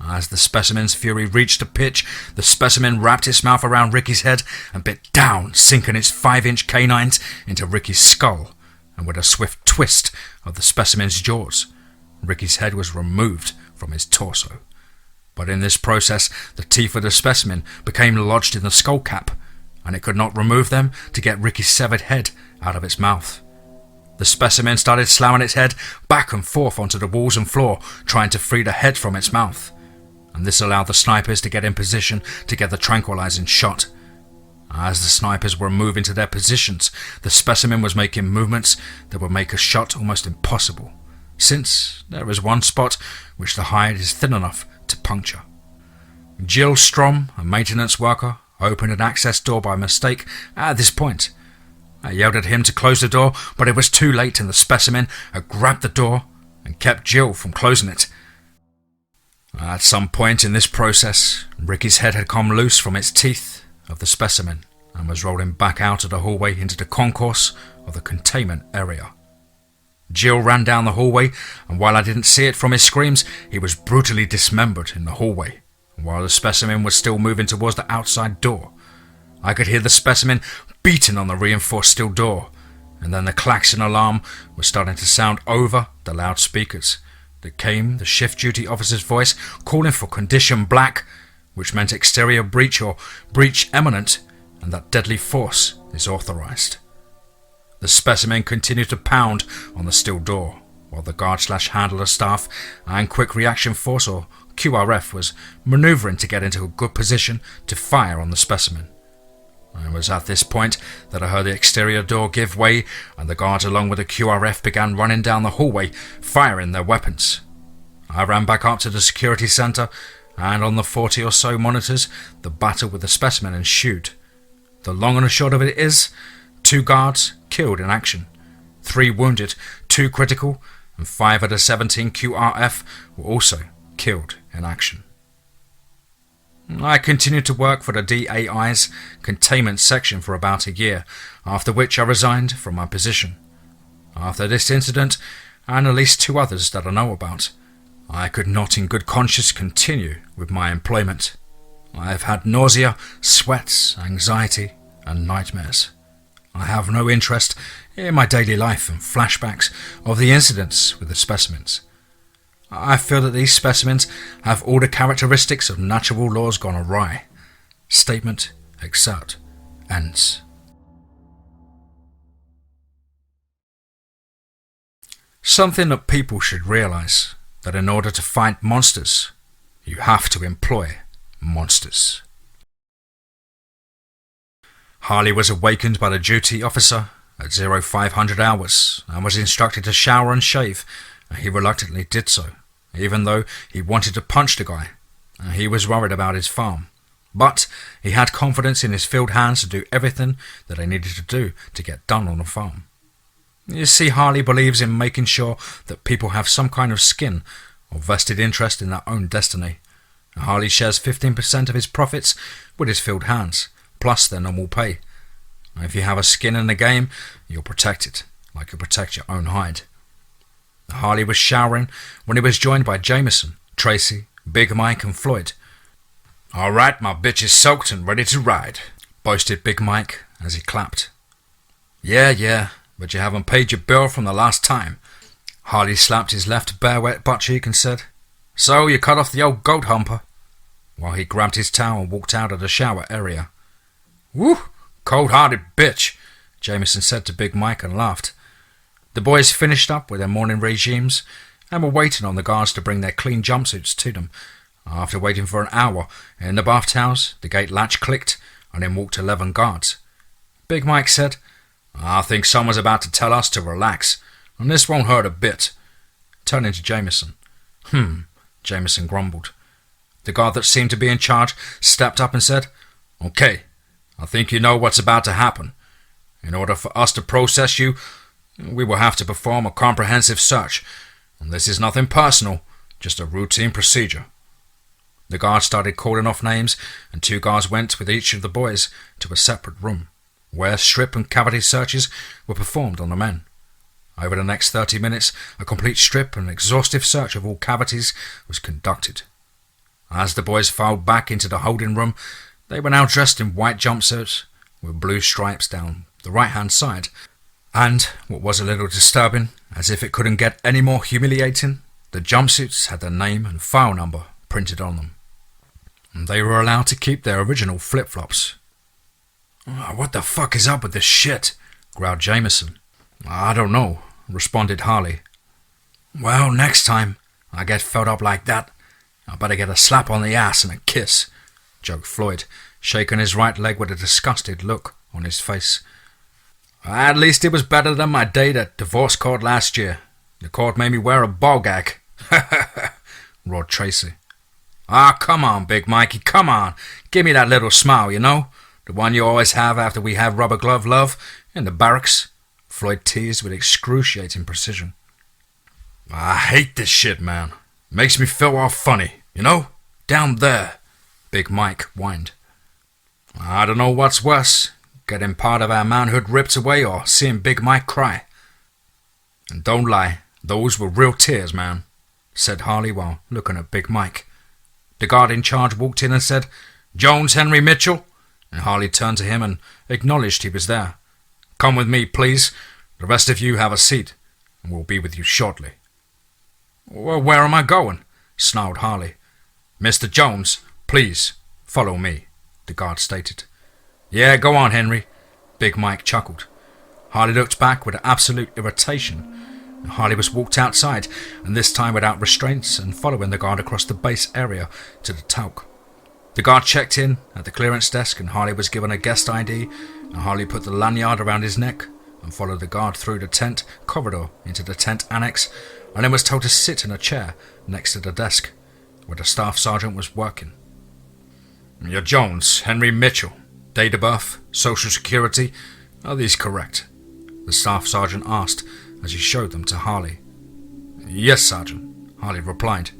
As the specimen's fury reached a pitch, the specimen wrapped its mouth around Ricky's head and bit down, sinking its 5-inch canines into Ricky's skull, and with a swift twist of the specimen's jaws, Ricky's head was removed from his torso. But in this process, the teeth of the specimen became lodged in the skull cap, and it could not remove them to get Ricky's severed head out of its mouth. The specimen started slamming its head back and forth onto the walls and floor, trying to free the head from its mouth, and this allowed the snipers to get in position to get the tranquilizing shot. As the snipers were moving to their positions, the specimen was making movements that would make a shot almost impossible, since there is one spot which the hide is thin enough to puncture. Jill Strom, a maintenance worker, opened an access door by mistake at this point. I yelled at him to close the door, but it was too late and the specimen had grabbed the door and kept Jill from closing it. At some point in this process, Ricky's head had come loose from its teeth of the specimen and was rolling back out of the hallway into the concourse of the containment area. Jill ran down the hallway, and while I didn't see it from his screams, he was brutally dismembered in the hallway, while the specimen was still moving towards the outside door. I could hear the specimen beating on the reinforced steel door, and then the klaxon alarm was starting to sound over the loudspeakers. There came the shift duty officer's voice calling for condition black, which meant exterior breach or breach imminent, and that deadly force is authorized. The specimen continued to pound on the steel door, while the guard/handler staff and quick reaction force or QRF was maneuvering to get into a good position to fire on the specimen. It was at this point that I heard the exterior door give way and the guards along with the QRF began running down the hallway, firing their weapons. I ran back up to the security center, and on the 40 or so monitors, the battle with the specimen ensued. The long and the short of it is, 2 guards killed in action, 3 wounded, 2 critical, and 5 of the 17 QRF were also killed in action. I continued to work for the DAI's containment section for about a year, after which I resigned from my position. After this incident, and at least 2 others that I know about, I could not in good conscience continue with my employment. I have had nausea, sweats, anxiety, and nightmares. I have no interest in my daily life and flashbacks of the incidents with the specimens. I feel that these specimens have all the characteristics of natural laws gone awry. Statement, excerpt, ends. Something that people should realize, that in order to fight monsters, you have to employ monsters. Harley was awakened by the duty officer at 0500 hours and was instructed to shower and shave, and he reluctantly did so, even though he wanted to punch the guy, and he was worried about his farm. But he had confidence in his field hands to do everything that they needed to do to get done on the farm. You see, Harley believes in making sure that people have some kind of skin or vested interest in their own destiny. Harley shares 15% of his profits with his field hands, plus their normal pay. If you have a skin in the game, you're protected, like you protect your own hide. Harley was showering when he was joined by Jameson, Tracy, Big Mike and Floyd. All right, my bitch is soaked and ready to ride, boasted Big Mike as he clapped. Yeah, but you haven't paid your bill from the last time. Harley slapped his left bare wet butt cheek and said, So you cut off the old goat humper? While he grabbed his towel and walked out of the shower area. Woo! Cold-hearted bitch, Jameson said to Big Mike and laughed. The boys finished up with their morning regimes and were waiting on the guards to bring their clean jumpsuits to them. After waiting for an hour in the bath towels, the gate latch clicked and in walked 11 guards. Big Mike said, I think someone's about to tell us to relax, and this won't hurt a bit. Turning to Jameson. Jameson grumbled. The guard that seemed to be in charge stepped up and said, Okay, I think you know what's about to happen. In order for us to process you, we will have to perform a comprehensive search, and this is nothing personal, just a routine procedure. The guard started calling off names, and 2 guards went with each of the boys to a separate room, where strip and cavity searches were performed on the men. Over the next 30 minutes, a complete strip and exhaustive search of all cavities was conducted. As the boys filed back into the holding room, they were now dressed in white jumpsuits with blue stripes down the right-hand side, and, what was a little disturbing, as if it couldn't get any more humiliating, the jumpsuits had their name and file number printed on them. And they were allowed to keep their original flip-flops. What the fuck is up with this shit? Growled Jameson. I don't know, responded Harley. Well, next time I get filled up like that, I better get a slap on the ass and a kiss, joked Floyd, shaking his right leg with a disgusted look on his face. At least it was better than my date at divorce court last year. The court made me wear a ball gag. Roared Tracy. Come on, Big Mikey, come on. Give me that little smile, you know? The one you always have after we have rubber glove love in the barracks, Floyd teased with excruciating precision. I hate this shit, man. Makes me feel all funny, you know? Down there, Big Mike whined. I don't know what's worse, getting part of our manhood ripped away or seeing Big Mike cry. And don't lie, those were real tears, man, said Harley while looking at Big Mike. The guard in charge walked in and said, Jones Henry Mitchell? And Harley turned to him and acknowledged he was there. Come with me, please. The rest of you have a seat, and we'll be with you shortly. Well, where am I going? Snarled Harley. Mr. Jones, please, follow me, the guard stated. Yeah, go on, Henry, Big Mike chuckled. Harley looked back with absolute irritation. Harley was walked outside, and this time without restraints, and following the guard across the base area to the talc. The guard checked in at the clearance desk, and Harley was given a guest ID, and Harley put the lanyard around his neck and followed the guard through the tent corridor into the tent annex, and then was told to sit in a chair next to the desk where the staff sergeant was working. You're Jones, Henry Mitchell. Date of birth, social security, are these correct? The staff sergeant asked as he showed them to Harley. Yes, Sergeant, Harley replied.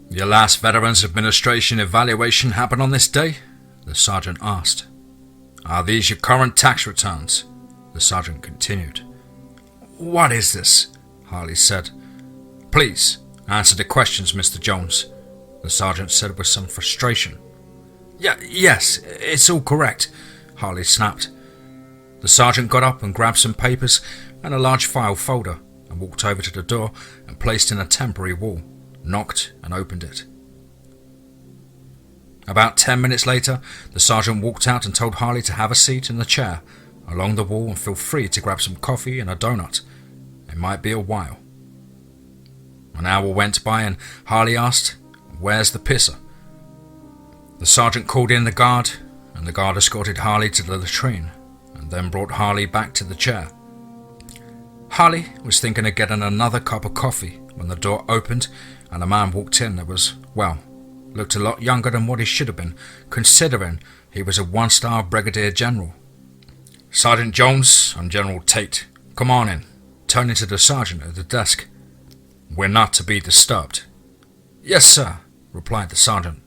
Your last Veterans Administration evaluation happened on this day? The sergeant asked. Are these your current tax returns? The sergeant continued. What is this? Harley said. Please, answer the questions, Mr. Jones, the sergeant said with some frustration. Yes, it's all correct, Harley snapped. The sergeant got up and grabbed some papers and a large file folder and walked over to the door and placed in a temporary wall, knocked and opened it. About 10 minutes later, the sergeant walked out and told Harley to have a seat in the chair along the wall and feel free to grab some coffee and a donut. It might be a while. An hour went by and Harley asked, Where's the pisser? The sergeant called in the guard, and the guard escorted Harley to the latrine and then brought Harley back to the chair. Harley was thinking of getting another cup of coffee when the door opened and a man walked in that was, well, looked a lot younger than what he should have been, considering he was a one-star brigadier general. Sergeant Jones, I'm General Tate. Come on in, turning to the sergeant at the desk. We're not to be disturbed. Yes, sir, replied the sergeant.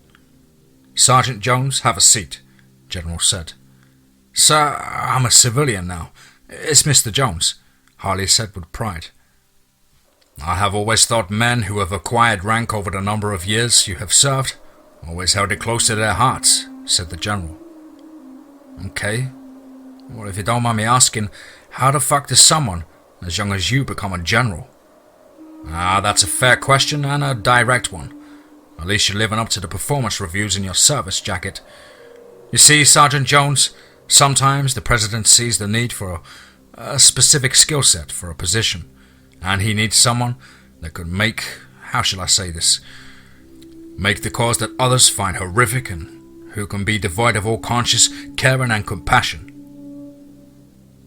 Sergeant Jones, have a seat, General said. Sir, I'm a civilian now. It's Mr. Jones, Harley said with pride. I have always thought men who have acquired rank over the number of years you have served always held it close to their hearts, said the General. Okay. Well, if you don't mind me asking, how the fuck does someone as young as you become a general? That's a fair question and a direct one. At least you're living up to the performance reviews in your service jacket. You see, Sergeant Jones, sometimes the President sees the need for a specific skill set for a position, and he needs someone that could make, how shall I say this, make the cause that others find horrific and who can be devoid of all conscience, caring and compassion.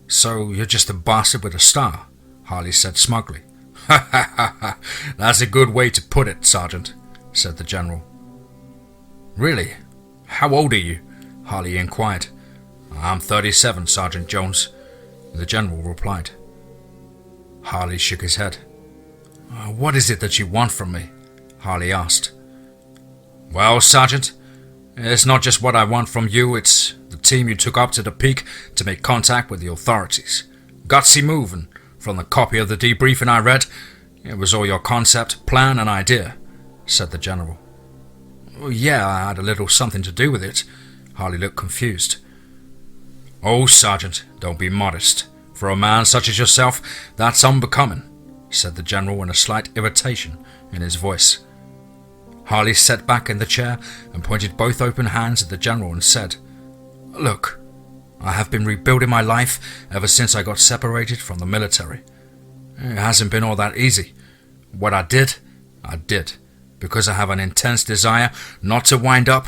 So you're just a bastard with a star, Harley said smugly. Ha ha ha ha, that's a good way to put it, Sergeant, said the General. Really? How old are you? Harley inquired. I'm 37, Sergeant Jones, the General replied. Harley shook his head. What is it that you want from me? Harley asked. Well, Sergeant, it's not just what I want from you, it's the team you took up to the peak to make contact with the authorities. Gutsy move, and from the copy of the debriefing I read, it was all your concept, plan and idea, said the General. Yeah, I had a little something to do with it. Harley looked confused. Oh, Sergeant, don't be modest. For a man such as yourself, that's unbecoming, said the General with a slight irritation in his voice. Harley sat back in the chair and pointed both open hands at the General and said, Look, I have been rebuilding my life ever since I got separated from the military. It hasn't been all that easy. What I did, because I have an intense desire not to wind up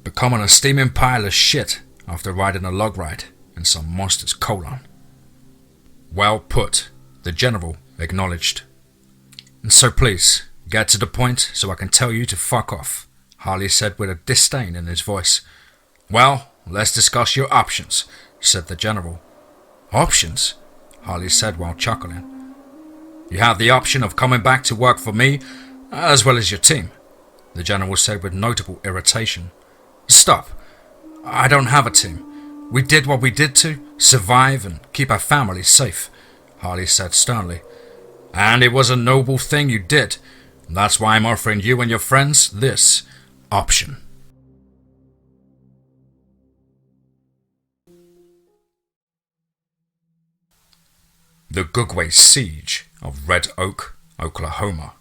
becoming a steaming pile of shit after riding a log ride in some monster's colon. Well put, the General acknowledged. And so please, get to the point so I can tell you to fuck off, Harley said with a disdain in his voice. Well, let's discuss your options, said the General. Options? Harley said while chuckling. You have the option of coming back to work for me, as well as your team, the General said with notable irritation. Stop. I don't have a team. We did what we did to survive and keep our families safe, Harley said sternly. And it was a noble thing you did. That's why I'm offering you and your friends this option. The Gugwe Siege of Red Oak, Oklahoma.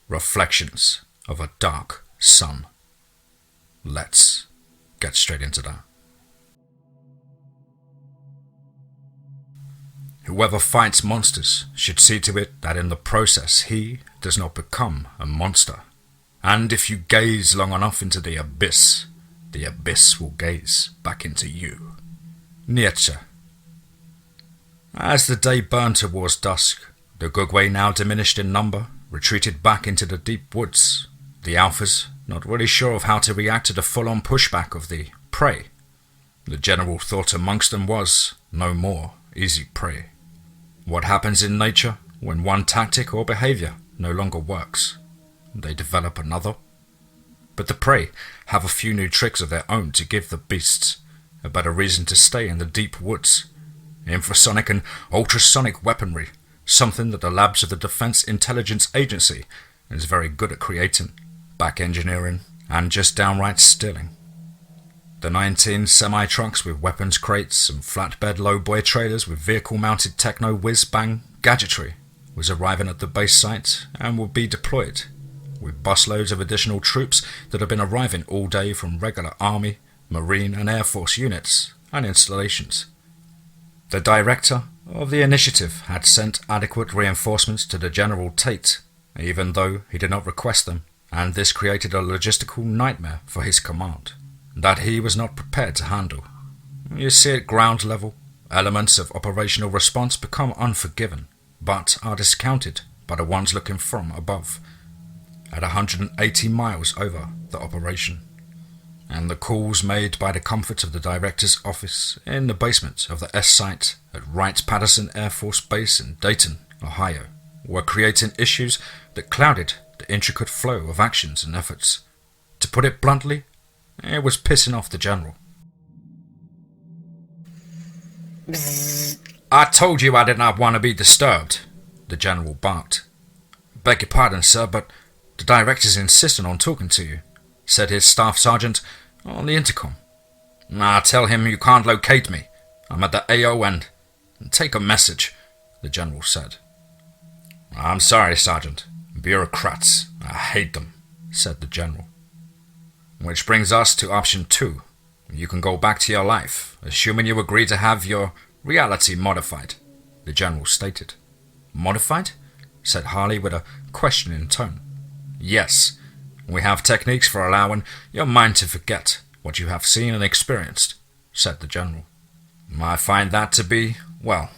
Reflections of a Dark Sun. Let's get straight into that. Whoever fights monsters should see to it that in the process he does not become a monster. And if you gaze long enough into the abyss will gaze back into you. Nietzsche. As the day burned towards dusk, the Gugwe, now diminished in number, retreated back into the deep woods. The alphas, not really sure of how to react to the full-on pushback of the prey. The general thought amongst them was, no more easy prey. What happens in nature when one tactic or behavior no longer works? They develop another. But the prey have a few new tricks of their own to give the beasts a better reason to stay in the deep woods. Infrasonic and ultrasonic weaponry, something that the labs of the Defense Intelligence Agency is very good at creating, back engineering, and just downright stealing. The 19 semi-trucks with weapons crates and flatbed lowboy trailers with vehicle-mounted techno-whiz-bang gadgetry was arriving at the base site and will be deployed, with busloads of additional troops that have been arriving all day from regular Army, Marine and Air Force units and installations. The director of the initiative had sent adequate reinforcements to the General Tate, even though he did not request them, and this created a logistical nightmare for his command that he was not prepared to handle. You see, at ground level, elements of operational response become unforgiving, but are discounted by the ones looking from above, at 180 miles over the operation. And the calls made by the comfort of the director's office in the basement of the S site at Wright-Patterson Air Force Base in Dayton, Ohio, were creating issues that clouded the intricate flow of actions and efforts. To put it bluntly, it was pissing off the general. I told you I did not want to be disturbed, the general barked. Beg your pardon, sir, but the director's insisting on talking to you, said his staff sergeant on the intercom. Tell him you can't locate me. I'm at the AO end. Take a message, the general said. I'm sorry, Sergeant. Bureaucrats. I hate them, said the general. Which brings us to option 2. You can go back to your life, assuming you agree to have your reality modified, the general stated. Modified? Said Harley with a questioning tone. Yes, we have techniques for allowing your mind to forget what you have seen and experienced, said the general. I find that to be, well,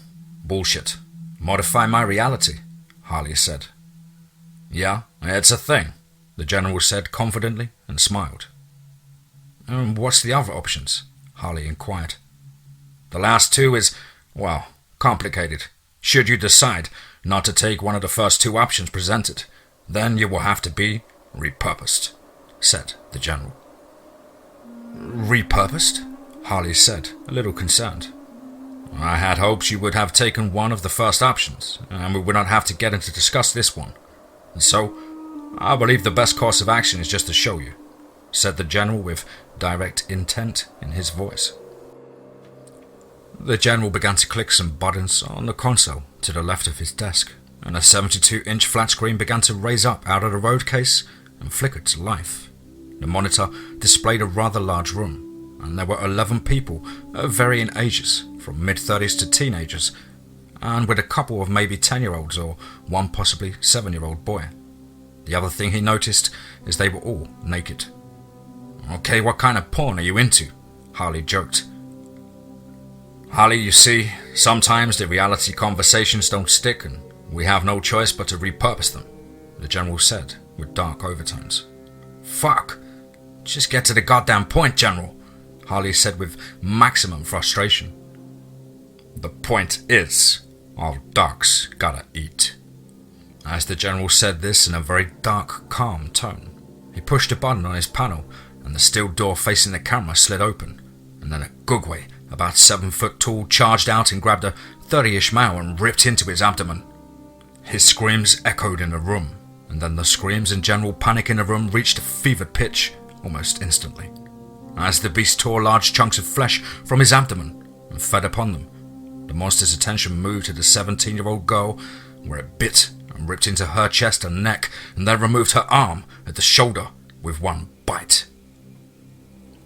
bullshit. Modify my reality, Harley said. Yeah, it's a thing, the general said confidently and smiled. And what's the other options? Harley inquired. The last 2 is, well, complicated. Should you decide not to take one of the first 2 options presented, then you will have to be repurposed, said the general. Repurposed? Harley said, a little concerned. I had hoped you would have taken one of the first options, and we would not have to get into discuss this one. And so, I believe the best course of action is just to show you, said the general with direct intent in his voice. The general began to click some buttons on the console to the left of his desk, and a 72-inch flat screen began to raise up out of the road case and flickered to life. The monitor displayed a rather large room, and there were 11 people of varying ages, from mid-30s to teenagers, and with a couple of maybe 10-year-olds or one possibly 7-year-old boy. The other thing he noticed is they were all naked. Okay, what kind of porn are you into? Harley joked. Harley, you see, sometimes the reality conversations don't stick and we have no choice but to repurpose them, the general said with dark overtones. Fuck! Just get to the goddamn point, General, Harley said with maximum frustration. The point is, all dogs gotta eat. As the general said this in a very dark, calm tone, he pushed a button on his panel and the steel door facing the camera slid open, and then a Gugwe, about 7 foot tall, charged out and grabbed a 30-ish male and ripped into his abdomen. His screams echoed in the room, and then the screams and general panic in the room reached a fevered pitch almost instantly. As the beast tore large chunks of flesh from his abdomen and fed upon them, the monster's attention moved to the 17-year-old girl, where it bit and ripped into her chest and neck, and then removed her arm at the shoulder with one bite.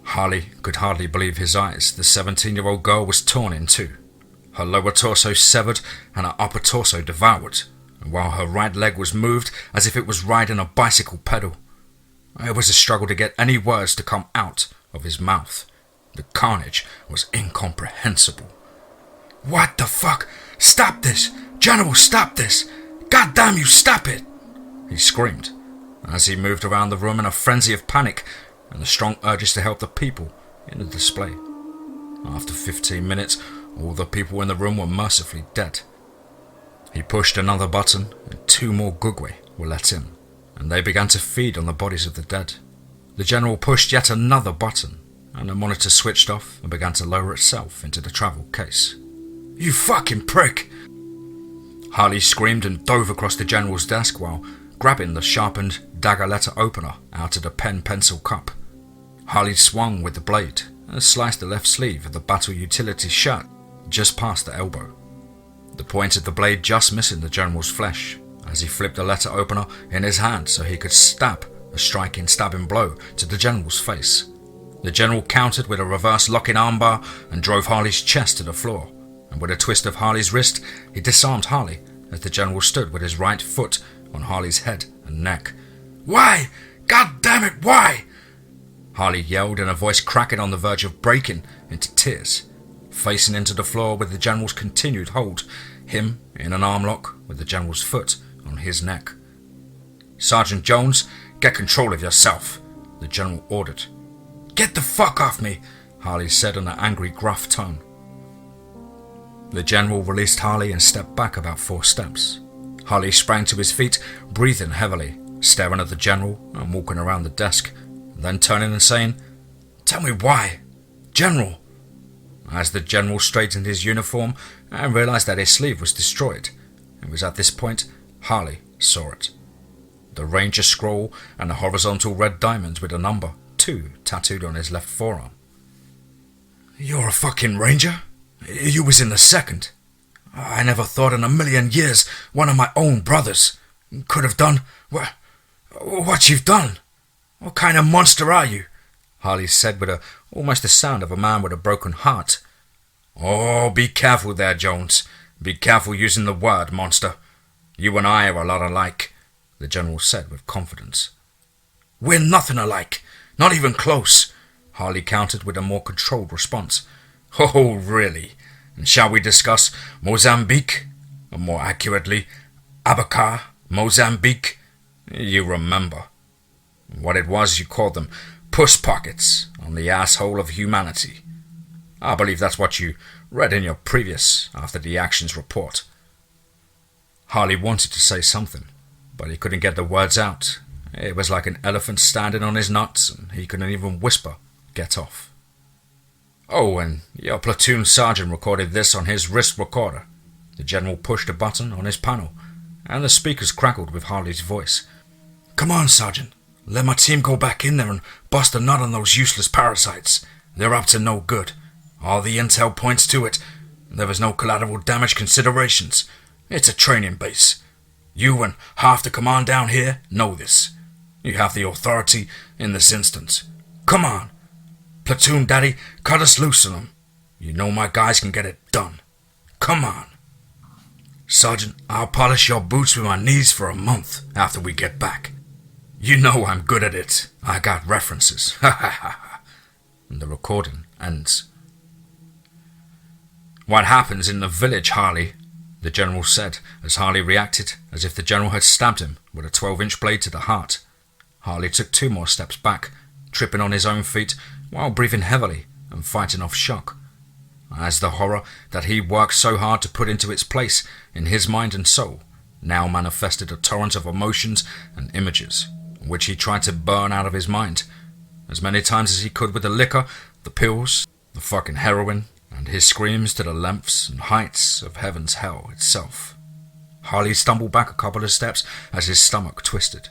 Harley could hardly believe his eyes. The 17-year-old girl was torn in two, her lower torso severed and her upper torso devoured, while her right leg was moved as if it was riding a bicycle pedal. It was a struggle to get any words to come out of his mouth. The carnage was incomprehensible. What the fuck? Stop this! General, stop this! God damn you, stop it! He screamed as he moved around the room in a frenzy of panic and the strong urges to help the people in the display. After 15 minutes, all the people in the room were mercifully dead. He pushed another button and 2 more Gugwe were let in, and they began to feed on the bodies of the dead. The general pushed yet another button, and the monitor switched off and began to lower itself into the travel case. You fucking prick! Harley screamed and dove across the general's desk while grabbing the sharpened dagger letter opener out of the pen-pencil cup. Harley swung with the blade and sliced the left sleeve of the battle utility shirt just past the elbow, the point of the blade just missing the general's flesh as he flipped the letter opener in his hand so he could stab a striking stabbing blow to the general's face. The general countered with a reverse locking armbar and drove Harley's chest to the floor, and with a twist of Harley's wrist, he disarmed Harley as the general stood with his right foot on Harley's head and neck. Why? God damn it, why? Harley yelled in a voice cracking on the verge of breaking into tears, facing into the floor with the general's continued hold, him in an arm lock with the general's foot on his neck. Sergeant Jones, get control of yourself, the general ordered. Get the fuck off me, Harley said in an angry, gruff tone. The general released Harley and stepped back about 4 steps. Harley sprang to his feet, breathing heavily, staring at the general and walking around the desk, then turning and saying, Tell me why, General. As the general straightened his uniform and realized that his sleeve was destroyed, it was at this point Harley saw it. the Ranger scroll and the horizontal red diamond with the number 2 tattooed on his left forearm. "You're a fucking Ranger? You was in the 2nd. I never thought in a million years one of my own brothers could have done what you've done. What kind of monster are you?" Harley said with almost the sound of a man with a broken heart. "Oh, be careful there, Jones. Be careful using the word monster. You and I are a lot alike," the General said with confidence. "We're nothing alike, not even close," Harley countered with a more controlled response. "Oh, really? And shall we discuss Mozambique? Or more accurately, Abaca, Mozambique? You remember what it was you called them, puss pockets on the asshole of humanity. I believe that's what you read in your previous after the actions report." Harley wanted to say something, but he couldn't get the words out. It was like an elephant standing on his nuts, and he couldn't even whisper, "Get off." "Oh, and your platoon sergeant recorded this on his wrist recorder." The General pushed a button on his panel, and the speakers crackled with Harley's voice. "Come on, Sergeant. Let my team go back in there and bust a nut on those useless parasites. They're up to no good. All the intel points to it. There was no collateral damage considerations. It's a training base. You and half the command down here know this. You have the authority in this instance. Come on. Platoon Daddy, cut us loose on them. You know my guys can get it done. Come on." "Sergeant, I'll polish your boots with my knees for a month after we get back. You know I'm good at it. I got references. Ha ha ha." And the recording ends. "What happens in the village, Harley?" the General said, as Harley reacted as if the General had stabbed him with a 12-inch blade to the heart. Harley took 2 more steps back, tripping on his own feet while breathing heavily and fighting off shock, as the horror that he worked so hard to put into its place in his mind and soul now manifested a torrent of emotions and images, which he tried to burn out of his mind as many times as he could with the liquor, the pills, the fucking heroin, and his screams to the lengths and heights of heaven's hell itself. Harley stumbled back a couple of steps as his stomach twisted.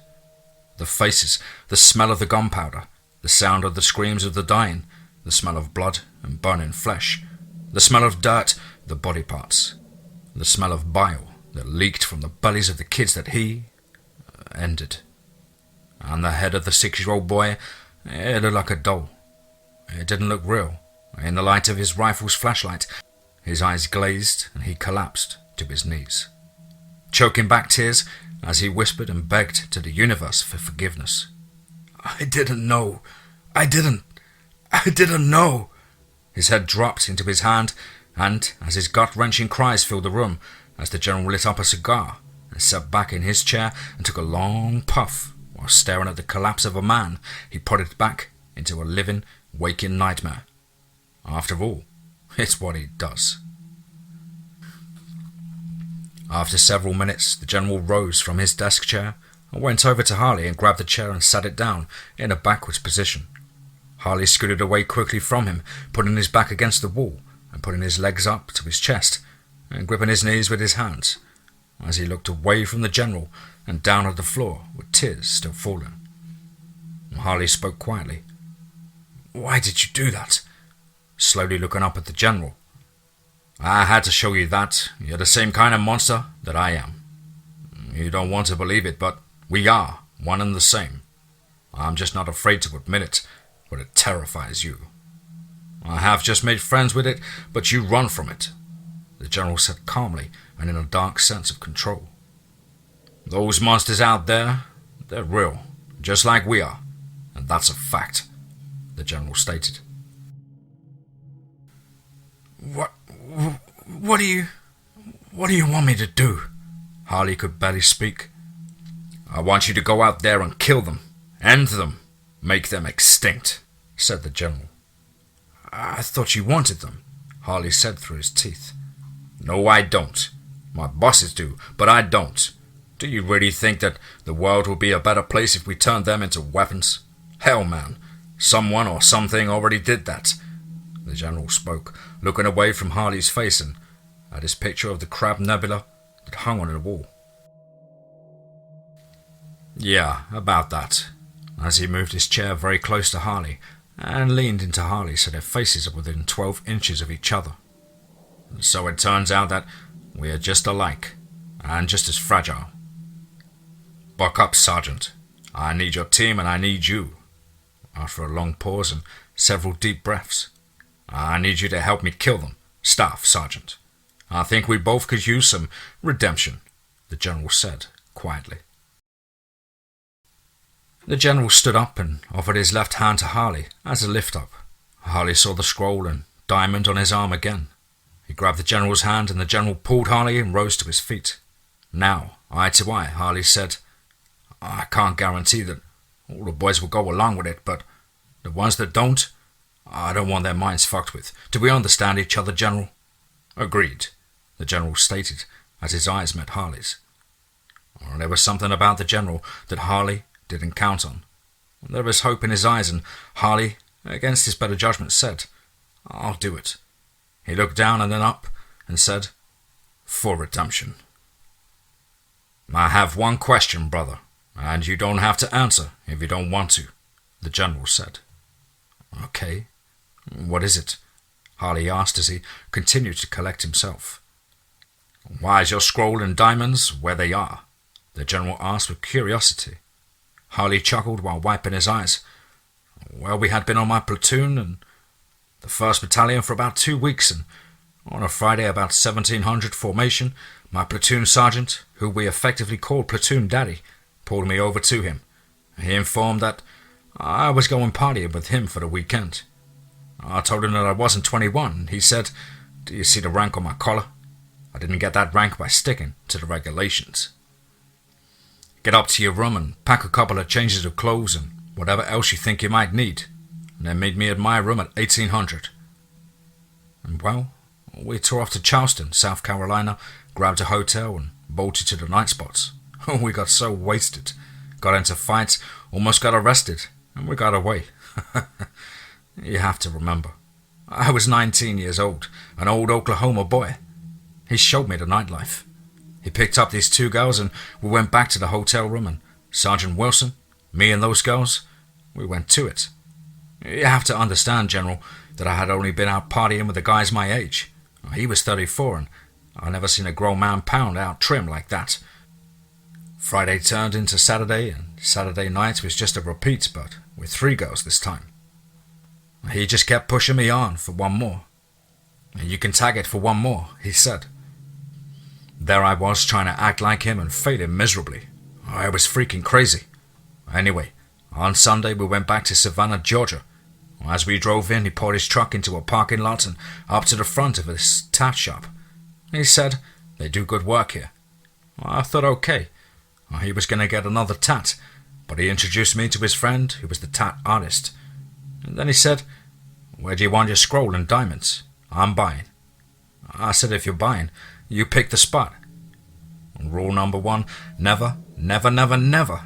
The faces, the smell of the gunpowder, the sound of the screams of the dying, the smell of blood and burning flesh, the smell of dirt, the body parts, the smell of bile that leaked from the bellies of the kids that he ended. And the head of the 6-year-old boy, it looked like a doll. It didn't look real. In the light of his rifle's flashlight, his eyes glazed and he collapsed to his knees, choking back tears as he whispered and begged to the universe for forgiveness. "I didn't know. I didn't know." His head dropped into his hand, and as his gut-wrenching cries filled the room, as the General lit up a cigar and sat back in his chair and took a long puff while staring at the collapse of a man he prodded back into a living, waking nightmare. After all, it's what he does. After several minutes, the General rose from his desk chair and went over to Harley and grabbed the chair and sat it down in a backwards position. Harley scooted away quickly from him, putting his back against the wall and putting his legs up to his chest and gripping his knees with his hands as he looked away from the General and down at the floor with tears still falling. Harley spoke quietly. "Why did you do that?" slowly looking up at the General. "I had to show you that you're the same kind of monster that I am. You don't want to believe it, but we are one and the same. I'm just not afraid to admit it, but it terrifies you. I have just made friends with it, but you run from it," the General said calmly and in a dark sense of control. "Those monsters out there, they're real, just like we are, and that's a fact," the General stated. What do you want me to do?" Harley could barely speak. "I want you to go out there and kill them, end them, make them extinct," said the General. "I thought you wanted them," Harley said through his teeth. "No, I don't. My bosses do, but I don't. Do you really think that the world will be a better place if we turned them into weapons? Hell, man, someone or something already did that." The General spoke, looking away from Harley's face and at his picture of the Crab Nebula that hung on the wall. Yeah, about that. As he moved his chair very close to Harley and leaned into Harley so their faces are within 12 inches of each other. So it turns out that we are just alike and just as fragile. Buck up, Sergeant. I need your team and I need you. After a long pause and several deep breaths. I need you to help me kill them. Staff, Sergeant. I think we both could use some redemption, the General said quietly. The General stood up and offered his left hand to Harley as a lift-up. Harley saw the scroll and diamond on his arm again. He grabbed the General's hand and the General pulled Harley and rose to his feet. Now, eye to eye, Harley said, I can't guarantee that all the boys will go along with it, but the ones that don't, I don't want their minds fucked with. Do we understand each other, General? Agreed, the General stated as his eyes met Harley's. There was something about the General that Harley didn't count on. There was hope in his eyes, and Harley, against his better judgment, said, I'll do it. He looked down and then up and said, For redemption. I have one question, brother, and you don't have to answer if you don't want to, the General said. Okay, what is it? Harley asked as he continued to collect himself. Why is your scroll and diamonds where they are? The General asked with curiosity. Harley chuckled while wiping his eyes. Well, we had been on my platoon and the 1st Battalion for about 2 weeks, and on a Friday about 1700 formation, my platoon sergeant, who we effectively called Platoon Daddy, pulled me over to him. He informed that I was going partying with him for the weekend. I told him that I wasn't 21. He said, Do you see the rank on my collar? I didn't get that rank by sticking to the regulations. Get up to your room and pack a couple of changes of clothes and whatever else you think you might need, and then meet me at my room at 1800. And well, we tore off to Charleston, South Carolina, grabbed a hotel and bolted to the night spots. We got so wasted, got into fights, almost got arrested, and we got away. You have to remember, I was 19 years old, an old Oklahoma boy. He showed me the nightlife. He picked up these 2 girls and we went back to the hotel room, and Sergeant Wilson, me and those girls, we went to it. You have to understand, General, that I had only been out partying with the guys my age. He was 34 and I never seen a grown man pound out trim like that. Friday turned into Saturday and Saturday night was just a repeat, but with 3 girls this time. He just kept pushing me on for one more. You can tag it for one more, he said. There I was trying to act like him and failing miserably. I was freaking crazy. Anyway, on Sunday we went back to Savannah, Georgia. As we drove in, he pulled his truck into a parking lot and up to the front of this tat shop. He said, They do good work here. I thought okay. He was going to get another tat, but he introduced me to his friend who was the tat artist. And then he said, Where do you want your scroll and diamonds? I'm buying. I said, If you're buying, you pick the spot. Rule number 1, never, never, never, never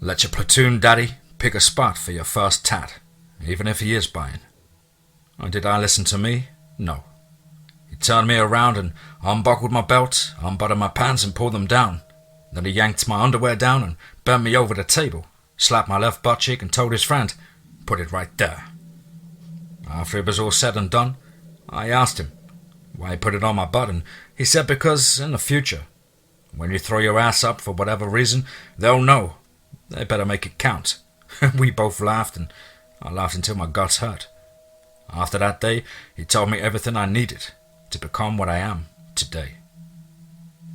let your platoon daddy pick a spot for your first tat, even if he is buying. Did I listen to me? No. He turned me around and unbuckled my belt, unbuttoned my pants and pulled them down. Then he yanked my underwear down and bent me over the table, slapped my left butt cheek and told his friend, Put it right there. After it was all said and done, I asked him why he put it on my butt, and he said because in the future, when you throw your ass up for whatever reason, they'll know. They better make it count. We both laughed, and I laughed until my guts hurt. After that day, he told me everything I needed to become what I am today.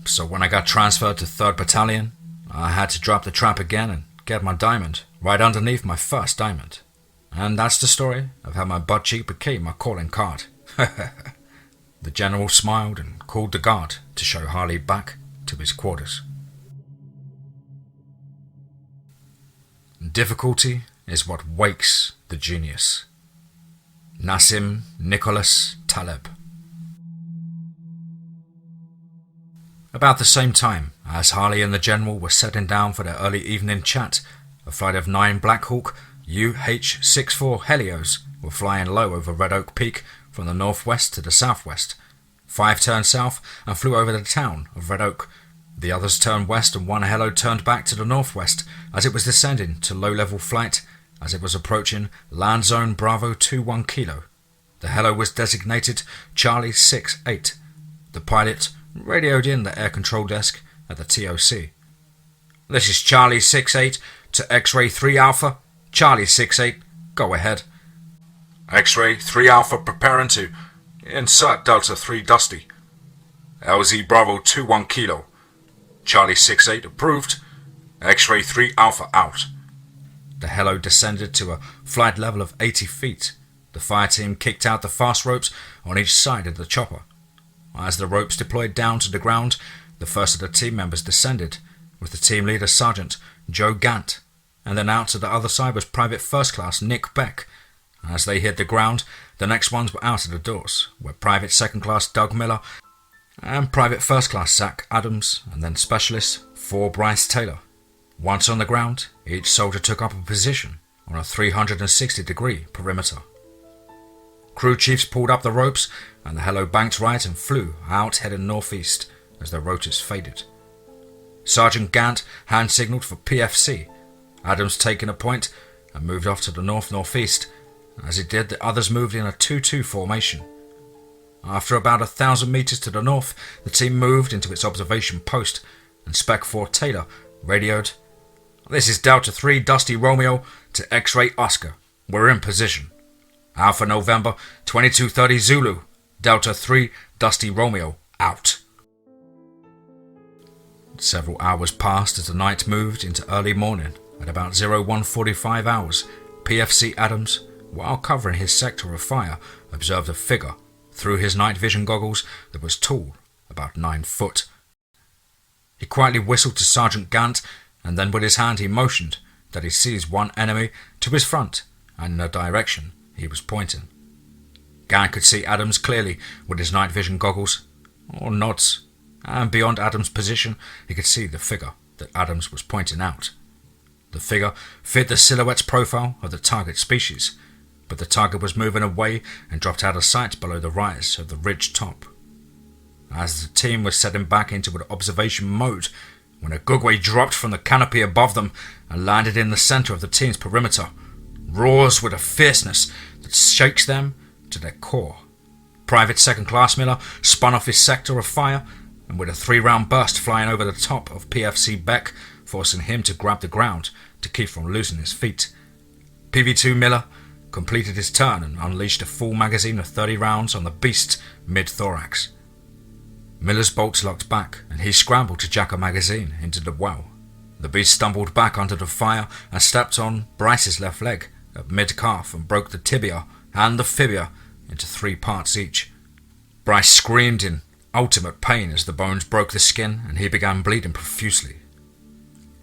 So when I got transferred to 3rd Battalion, I had to drop the trap again and get my diamond right underneath my first diamond. And that's the story of how my butt cheek became my calling card. The General smiled and called the guard to show Harley back to his quarters. Difficulty is what wakes the genius. Nassim Nicholas Taleb. About the same time as Harley and the General were settling down for their early evening chat, a flight of 9 Black Hawk UH-64 Helios were flying low over Red Oak Peak from the northwest to the southwest. 5 turned south and flew over the town of Red Oak. The others turned west and one helo turned back to the northwest as it was descending to low-level flight as it was approaching Land Zone Bravo 21 Kilo. The helo was designated Charlie 68. The pilot radioed in the air control desk at the TOC. "This is Charlie 68 to X-Ray 3 Alpha. Charlie 68, go ahead." X-Ray 3 Alpha preparing to insert Delta 3 Dusty. LZ Bravo 21 Kilo. Charlie 68 approved. X-Ray 3 Alpha out. The helo descended to a flight level of 80 feet. The fire team kicked out the fast ropes on each side of the chopper. As the ropes deployed down to the ground, the first of the team members descended, with the team leader Sergeant Joe Gant, and then out to the other side was Private First Class Nick Beck. As they hit the ground, the next ones were out of the doors, where Private Second Class Doug Miller and Private First Class Zach Adams, and then Specialist 4 Bryce Taylor. Once on the ground, each soldier took up a position on a 360-degree perimeter. Crew chiefs pulled up the ropes, and the helo banked right and flew out heading northeast as the rotors faded. Sergeant Gant hand-signaled for PFC, Adams taking a point and moved off to the north-northeast. As he did, the others moved in a 2-2 formation. After about 1,000 meters to the north, the team moved into its observation post, and Spec 4 Taylor radioed, "This is Delta 3 Dusty Romeo to X-Ray Oscar. We're in position. Alpha November 2230 Zulu, Delta 3 Dusty Romeo out." Several hours passed as the night moved into early morning. At about 01:45 hours, PFC Adams, while covering his sector of fire, observed a figure through his night vision goggles that was tall, about 9 foot. He quietly whistled to Sergeant Gant, and then with his hand he motioned that he sees one enemy to his front and in the direction he was pointing. Gant could see Adams clearly with his night vision goggles, or nods, and beyond Adams' position he could see the figure that Adams was pointing out. The figure fit the silhouette's profile of the target species, but the target was moving away and dropped out of sight below the rise of the ridge top. As the team was setting back into an observation mode, when a Gugwe dropped from the canopy above them and landed in the center of the team's perimeter, roars with a fierceness that shakes them to their core. Private Second Class Miller spun off his sector of fire, and with a 3-round burst flying over the top of PFC Beck, forcing him to grab the ground to keep from losing his feet. PV2 Miller completed his turn and unleashed a full magazine of 30 rounds on the beast mid-thorax. Miller's bolts locked back, and he scrambled to jack a magazine into the well. The beast stumbled back under the fire and stepped on Bryce's left leg at mid-calf and broke the tibia and the fibia into 3 parts each. Bryce screamed in ultimate pain as the bones broke the skin and he began bleeding profusely.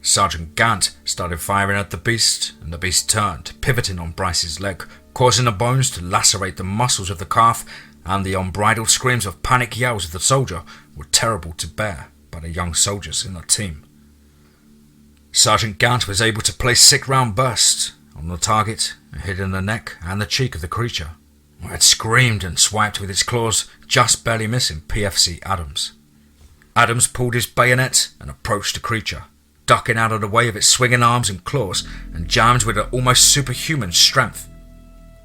Sergeant Gant started firing at the beast, and the beast turned, pivoting on Bryce's leg, causing the bones to lacerate the muscles of the calf, and the unbridled screams of panic yells of the soldier were terrible to bear by the young soldiers in the team. Sergeant Gant was able to place 6-round bursts on the target and hit in the neck and the cheek of the creature, where it screamed and swiped with its claws, just barely missing PFC Adams. Adams pulled his bayonet and approached the creature, ducking out of the way of its swinging arms and claws, and jammed with an almost superhuman strength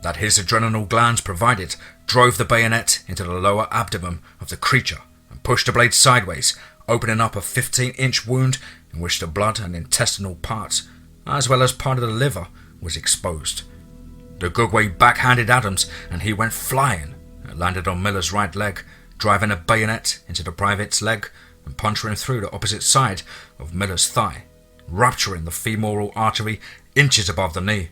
that his adrenal glands provided, drove the bayonet into the lower abdomen of the creature and pushed the blade sideways, opening up a 15-inch wound in which the blood and intestinal parts, as well as part of the liver, was exposed. The Gugwe backhanded Adams, and he went flying and landed on Miller's right leg, driving a bayonet into the private's leg and puncturing through the opposite side of Miller's thigh, rupturing the femoral artery inches above the knee.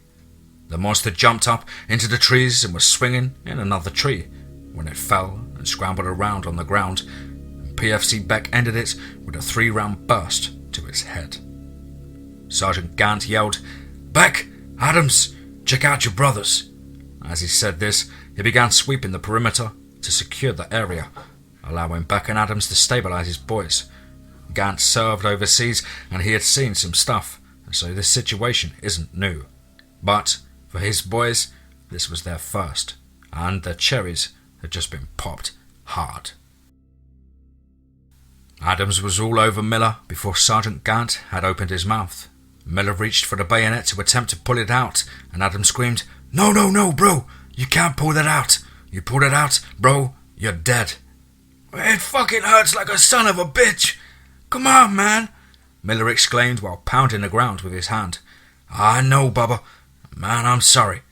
The monster jumped up into the trees and was swinging in another tree when it fell and scrambled around on the ground, and PFC Beck ended it with a 3-round burst to its head. Sergeant Gant yelled, "Beck! Adams! Check out your brothers!" As he said this, he began sweeping the perimeter to secure the area, allowing Beck and Adams to stabilize his boys. Gant served overseas and he had seen some stuff, and so this situation isn't new. But for his boys, this was their first, and their cherries had just been popped hard. Adams was all over Miller before Sergeant Gant had opened his mouth. Miller reached for the bayonet to attempt to pull it out, and Adams screamed, "No, no, no, bro! You can't pull that out! You pull it out, bro, you're dead!" "It fucking hurts like a son of a bitch! Come on, man!" Miller exclaimed while pounding the ground with his hand. "I know, Bubba. Man, I'm sorry.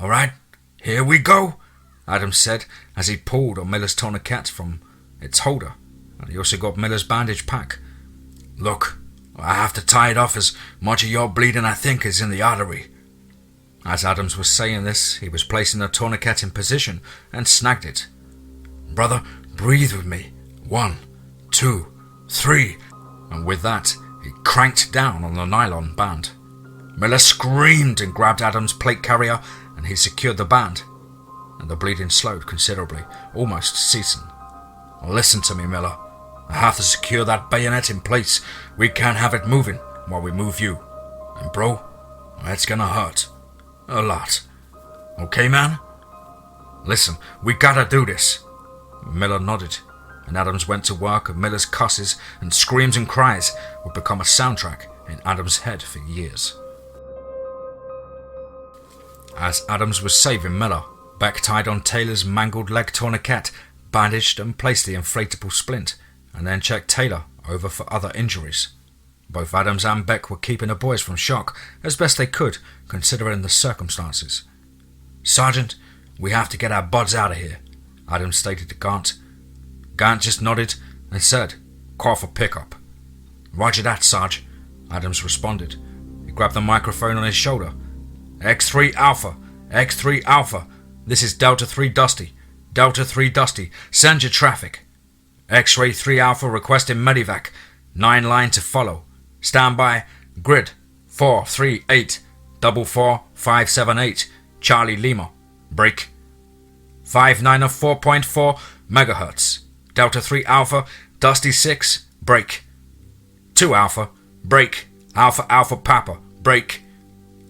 All right, here we go," Adams said as he pulled on Miller's tourniquet from its holder, and he also got Miller's bandage pack. "Look, I have to tie it off as much of your bleeding I think is in the artery." As Adams was saying this, he was placing the tourniquet in position and snagged it. "Brother, breathe with me. 1, 2, 3, and with that, he cranked down on the nylon band. Miller screamed and grabbed Adams' plate carrier, and he secured the band, and the bleeding slowed considerably, almost ceasing. "Listen to me, Miller. I have to secure that bayonet in place. We can't have it moving while we move you. And bro, it's gonna hurt. A lot. Okay, man? Listen, we gotta do this." Miller nodded, and Adams went to work, and Miller's cusses and screams and cries would become a soundtrack in Adams' head for years. As Adams was saving Miller, Beck tied on Taylor's mangled leg tourniquet, bandaged and placed the inflatable splint, and then checked Taylor over for other injuries. Both Adams and Beck were keeping the boys from shock as best they could, considering the circumstances. "Sergeant, we have to get our buds out of here," Adams stated to Gant. Gant just nodded and said, "Call for pickup." "Roger that, Sarge," Adams responded. He grabbed the microphone on his shoulder. X3 Alpha, X3 Alpha, this is Delta 3 Dusty. Delta 3 Dusty, send your traffic. X-Ray 3 Alpha requesting medevac, 9 line to follow. Stand by, grid 438 44578, Charlie Lima, break. 594.4 megahertz, Delta 3 Alpha, Dusty 6, break. 2 Alpha, break, Alpha Alpha Papa, break.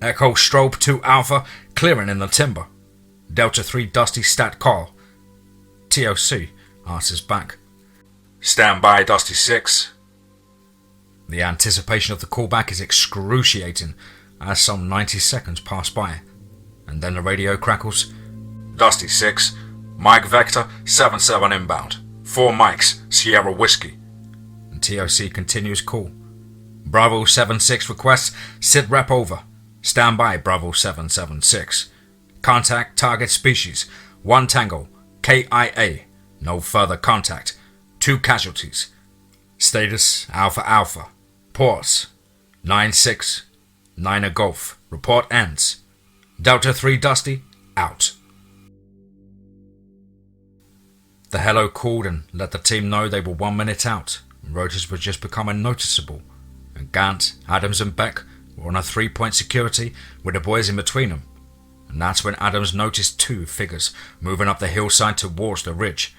Echo Strobe 2 Alpha, clearing in the timber. Delta 3 Dusty stat call. TOC answers back. Stand by, Dusty 6. The anticipation of the callback is excruciating as some 90 seconds pass by, and then the radio crackles. Dusty 6, Mike Vector 77 inbound. 4 mics, Sierra Whiskey. And TOC continues call. Bravo 76 requests SID rep over. Stand by, Bravo 776. Contact target species 1 Tango, KIA. No further contact. 2 casualties. Status Alpha Alpha. Ports 9-6, 9 Golf. Report ends. Delta 3 Dusty out. The hello called and let the team know they were 1 minute out. Rotors were just becoming noticeable, and Gant, Adams and Beck were on a 3-point security with the boys in between them. And that's when Adams noticed 2 figures moving up the hillside towards the ridge.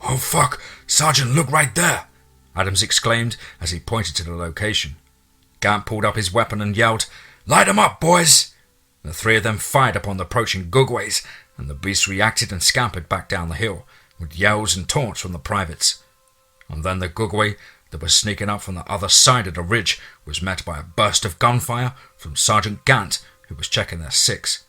"Oh fuck, Sergeant, look right there!" Adams exclaimed as he pointed to the location. Gant pulled up his weapon and yelled, "Light 'em up, boys!" The 3 of them fired upon the approaching Gugwes, and the beasts reacted and scampered back down the hill, with yells and taunts from the privates. And then the Gugwe that was sneaking up from the other side of the ridge was met by a burst of gunfire from Sergeant Gant, who was checking their 6.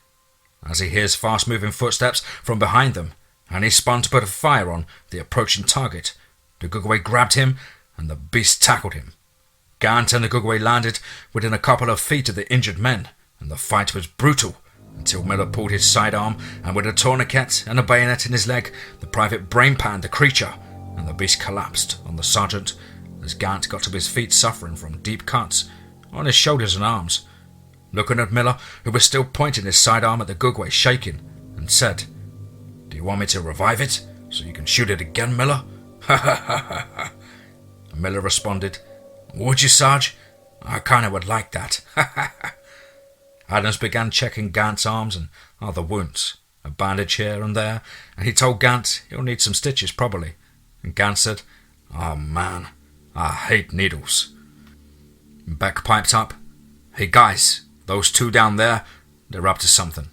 As he hears fast-moving footsteps from behind them, and he spun to put a fire on the approaching target, the Gugwe grabbed him, and the beast tackled him. Gant and the Gugwe landed within a couple of feet of the injured men, and the fight was brutal, until Miller pulled his sidearm, and with a tourniquet and a bayonet in his leg, the private brain-panned the creature, and the beast collapsed on the sergeant as Gant got to his feet suffering from deep cuts on his shoulders and arms, looking at Miller, who was still pointing his sidearm at the Gugwe, shaking, and said, "Do you want me to revive it so you can shoot it again, Miller?" "Ha ha ha ha ha." Miller responded, "Would you, Sarge? I kinda would like that. Ha ha ha." Adams began checking Gant's arms and other wounds, a bandage here and there, and he told Gant he'll need some stitches probably. And Gant said, "Oh man, I hate needles." Beck piped up, "Hey guys, those 2 down there, they're up to something."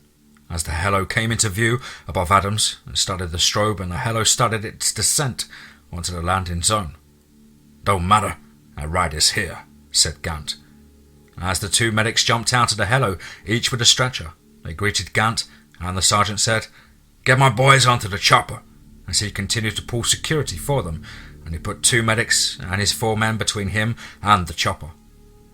As the helo came into view above Adams and started the strobe, and the helo started its descent onto the landing zone. Don't matter, our ride is here, said Gant. As the two medics jumped out of the helo, each with a stretcher, they greeted Gant, and the sergeant said, "Get my boys onto the chopper," as he continued to pull security for them, and he put two medics and his 4 men between him and the chopper.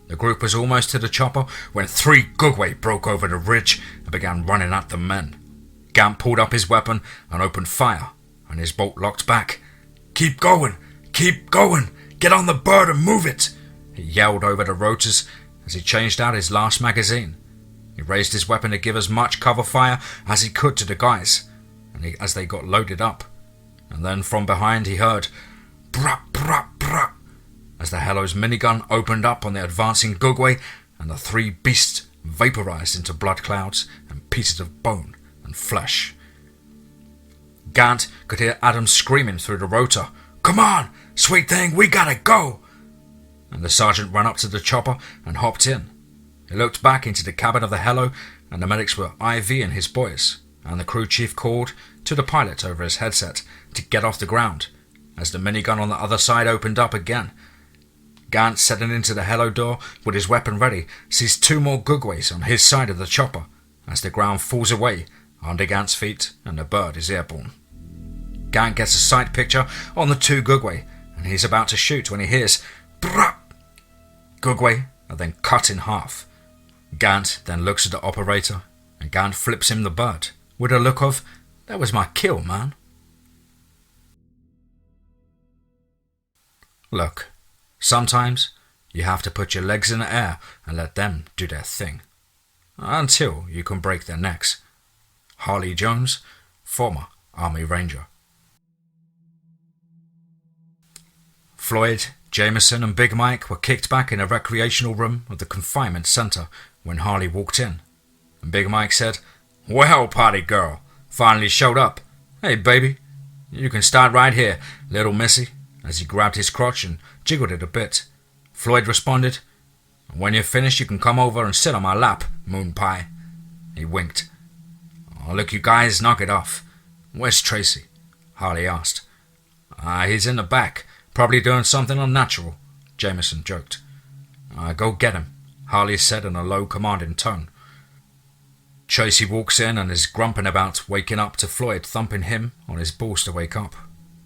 The group was almost to the chopper when 3 Gugwe broke over the ridge and began running at the men. Gant pulled up his weapon and opened fire, and his bolt locked back. Keep going! Get on the bird and move it!" he yelled over the rotors as he changed out his last magazine. He raised his weapon to give as much cover fire as he could to the guys, as they got loaded up. And then from behind he heard "brap, brap, brap," as the Hello's minigun opened up on the advancing Gugwe, and the 3 beasts vaporized into blood clouds and pieces of bone and flesh. Gant could hear Adam screaming through the rotor, "Come on, sweet thing, we gotta go!" And the sergeant ran up to the chopper and hopped in. He looked back into the cabin of the Hello, and the medics were IVing his boys, and the crew chief called to the pilot over his headset to get off the ground, as the minigun on the other side opened up again. Gant, setting into the Hello door with his weapon ready, sees 2 more Gugways on his side of the chopper, as the ground falls away under Gant's feet and the bird is airborne. Gant gets a sight picture on the 2 Gugwe, and he's about to shoot when he hears "brap." Gugwe are then cut in half. Gant then looks at the operator, and Gant flips him the bird with a look of, "That was my kill, man." Look, sometimes you have to put your legs in the air and let them do their thing, until you can break their necks. Harley Jones, former Army Ranger. Floyd, Jameson and Big Mike were kicked back in a recreational room of the confinement center when Harley walked in, and Big Mike said, "Well, party girl, finally showed up. Hey, baby, you can start right here, little missy," as he grabbed his crotch and jiggled it a bit. Floyd responded, "When you're finished, you can come over and sit on my lap, moon pie." He winked. "Oh, look, you guys, knock it off. Where's Tracy?" Harley asked. He's in the back, probably doing something unnatural," Jameson joked. Go get him," Harley said in a low, commanding tone. Tracy walks in and is grumping about waking up to Floyd thumping him on his balls to wake up,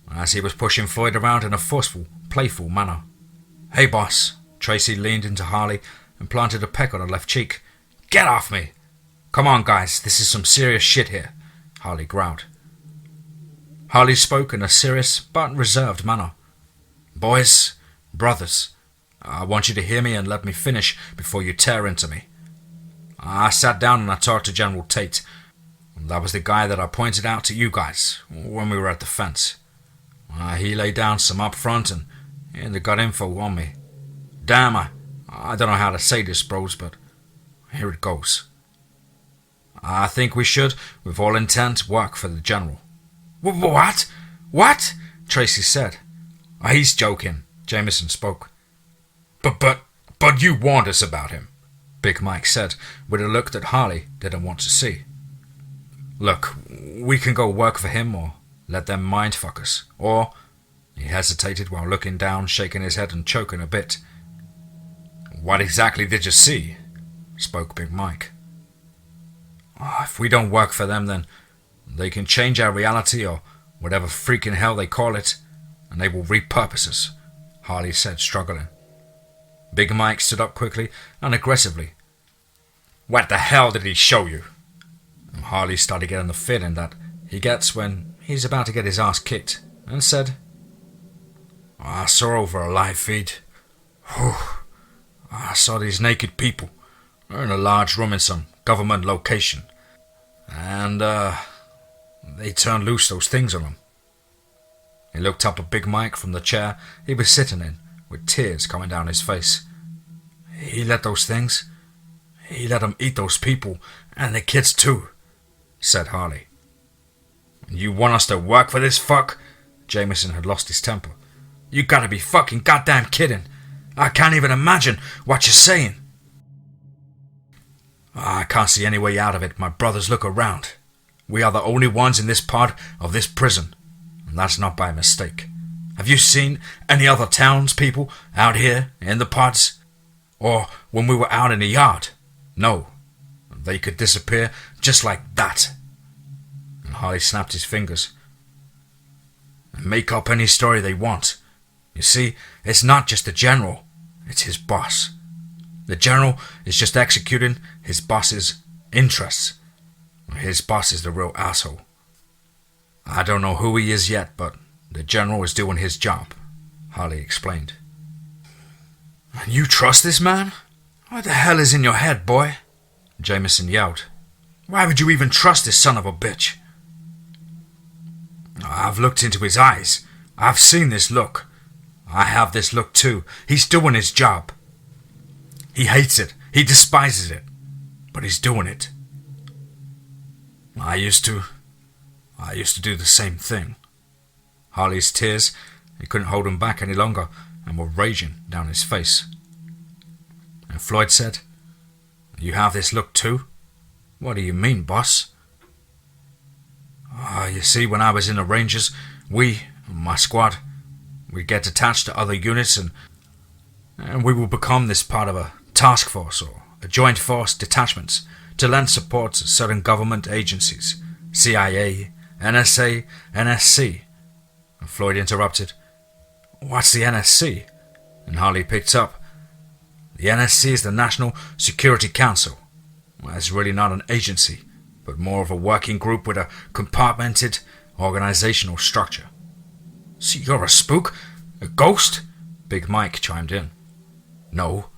as he was pushing Floyd around in a forceful, playful manner. "Hey, boss." Tracy leaned into Harley and planted a peck on her left cheek. "Get off me!" "Come on, guys, this is some serious shit here," Harley growled. Harley spoke in a serious but reserved manner. "Boys, brothers, I want you to hear me and let me finish before you tear into me. I sat down and I talked to General Tate. That was the guy that I pointed out to you guys when we were at the fence. He laid down some up front and they got info on me. Damn, I don't know how to say this, bros, but here it goes. I think we should, with all intent, work for the General." "What? What?" Tracy said. "He's joking," Jameson spoke. But you warned us about him," Big Mike said, with a look that Harley didn't want to see. "Look, we can go work for him or let them mindfuck us, or..." He hesitated while looking down, shaking his head and choking a bit. "What exactly did you see?" spoke Big Mike. "If we don't work for them, then they can change our reality or whatever freaking hell they call it, and they will repurpose us," Harley said, struggling. Big Mike stood up quickly and aggressively. "What the hell did he show you?" And Harley started getting the feeling that he gets when he's about to get his ass kicked, and said, "I saw over a live feed. I saw these naked people. They're in a large room in some government location. And, they turned loose those things on them." He looked up at Big Mike from the chair he was sitting in, with tears coming down his face. He let them eat those people, and the kids too," said Harley. "You want us to work for this fuck?" Jameson had lost his temper. "You gotta be fucking goddamn kidding. I can't even imagine what you're saying." "I can't see any way out of it, my brothers. Look around. We are the only ones in this part of this prison, and that's not by mistake," Have you seen any other townspeople out here in the pods? Or when we were out in the yard? No. They could disappear just like that." And Harley snapped his fingers. "And make up any story they want. You see, it's not just the general, it's his boss. The general is just executing his boss's interests. His boss is the real asshole. I don't know who he is yet, but the general is doing his job," Harley explained. "And you trust this man? What the hell is in your head, boy?" Jameson yelled. "Why would you even trust this son of a bitch?" "I've looked into his eyes. I've seen this look. I have this look too. He's doing his job. He hates it. He despises it. But he's doing it. I used to do the same thing." Harley's tears, he couldn't hold them back any longer, and were raging down his face. And Floyd said, "You have this look too? What do you mean, boss?" You see, when I was in the Rangers, my squad, we'd get attached to other units and we would become this part of a task force or a joint force detachments to lend support to certain government agencies, CIA, NSA, NSC. And Floyd interrupted, "What's the NSC?" And Harley picked up, "The NSC is the National Security Council. Well, it's really not an agency, but more of a working group with a compartmented organizational structure." "So you're a spook? A ghost?" Big Mike chimed in. "No.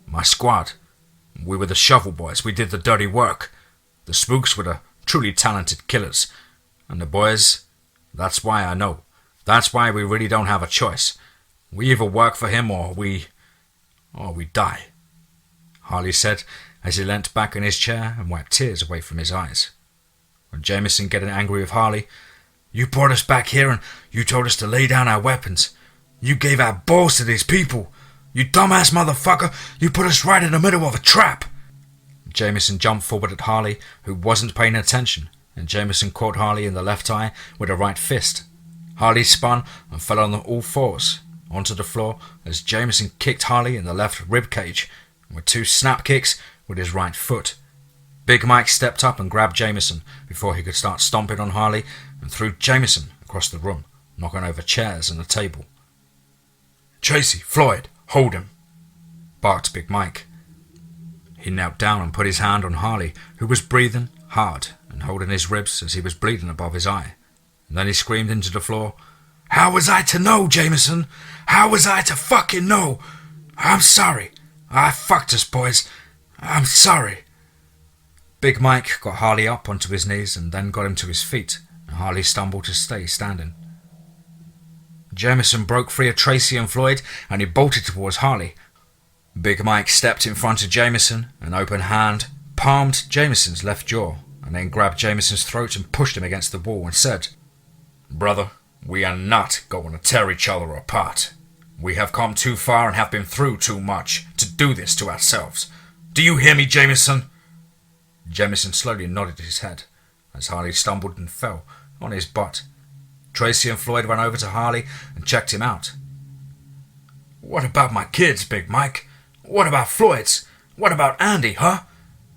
My squad. We were the shovel boys. We did the dirty work. The spooks were the truly talented killers. And the boys, that's why I know. That's why we really don't have a choice. We either work for him or we die," Harley said as he leant back in his chair and wiped tears away from his eyes. When Jameson getting angry with Harley, "You brought us back here and you told us to lay down our weapons. You gave our balls to these people. You dumbass motherfucker, you put us right in the middle of a trap." Jameson jumped forward at Harley, who wasn't paying attention, and Jameson caught Harley in the left eye with a right fist. Harley spun and fell on all fours onto the floor as Jameson kicked Harley in the left rib cage with 2 snap kicks with his right foot. Big Mike stepped up and grabbed Jameson before he could start stomping on Harley and threw Jameson across the room, knocking over chairs and a table. "Tracy, Floyd, hold him," barked Big Mike. He knelt down and put his hand on Harley, who was breathing hard and holding his ribs as he was bleeding above his eye. And then he screamed into the floor, "How was I to know, Jameson? How was I to fucking know? I'm sorry. I fucked us, boys. I'm sorry." Big Mike got Harley up onto his knees and then got him to his feet, and Harley stumbled to stay standing. Jameson broke free of Tracy and Floyd, and he bolted towards Harley. Big Mike stepped in front of Jameson, an open hand palmed Jameson's left jaw, and then grabbed Jameson's throat and pushed him against the wall and said, "Brother, we are not going to tear each other apart. We have come too far and have been through too much to do this to ourselves. Do you hear me, Jameson?" Jameson slowly nodded his head as Harley stumbled and fell on his butt. Tracy and Floyd ran over to Harley and checked him out. "What about my kids, Big Mike? What about Floyd's? What about Andy, huh?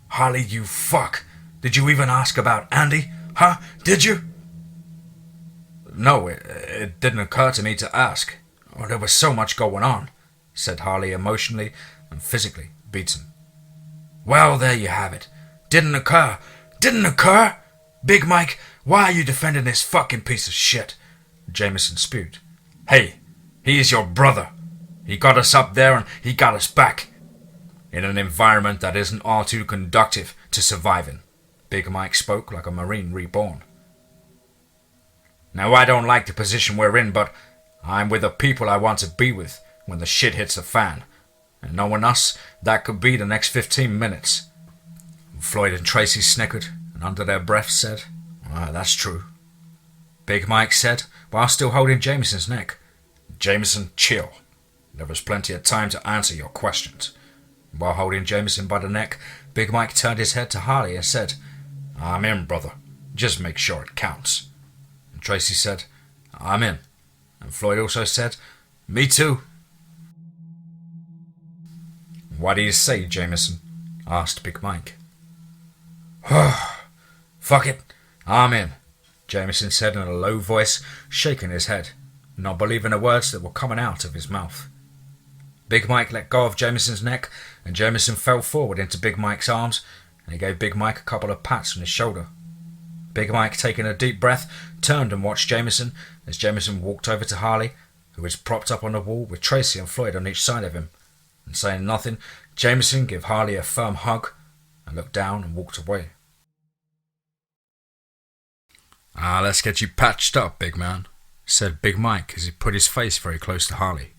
Harley, you fuck. Did you even ask about Andy, huh? Did you?" "No, it didn't occur to me to ask. There was so much going on," said Harley emotionally and physically beaten. "Well, there you have it. Didn't occur. Didn't occur? Big Mike, why are you defending this fucking piece of shit?" Jameson spewed. "Hey, he is your brother. He got us up there and he got us back. In an environment that isn't all too conducive to surviving." Big Mike spoke like a Marine reborn. "Now, I don't like the position we're in, but I'm with the people I want to be with when the shit hits the fan. And knowing us, that could be the next 15 minutes. Floyd and Tracy snickered, and under their breaths said, "That's true." Big Mike said, while still holding Jameson's neck, "Jameson, chill. There was plenty of time to answer your questions." While holding Jameson by the neck, Big Mike turned his head to Harley and said, "I'm in, brother. Just make sure it counts." And Tracy said, "I'm in." and Floyd also said, "Me too." "What do you say, Jameson?" asked Big Mike. "Fuck it, I'm in," Jameson said in a low voice, shaking his head, not believing the words that were coming out of his mouth. Big Mike let go of Jameson's neck, and Jameson fell forward into Big Mike's arms, and he gave Big Mike a couple of pats on his shoulder. Big Mike, taking a deep breath, turned and watched Jameson as Jameson walked over to Harley, who was propped up on the wall with Tracy and Floyd on each side of him. And saying nothing, Jameson gave Harley a firm hug and looked down and walked away. Let's get you patched up, big man," said Big Mike as he put his face very close to Harley.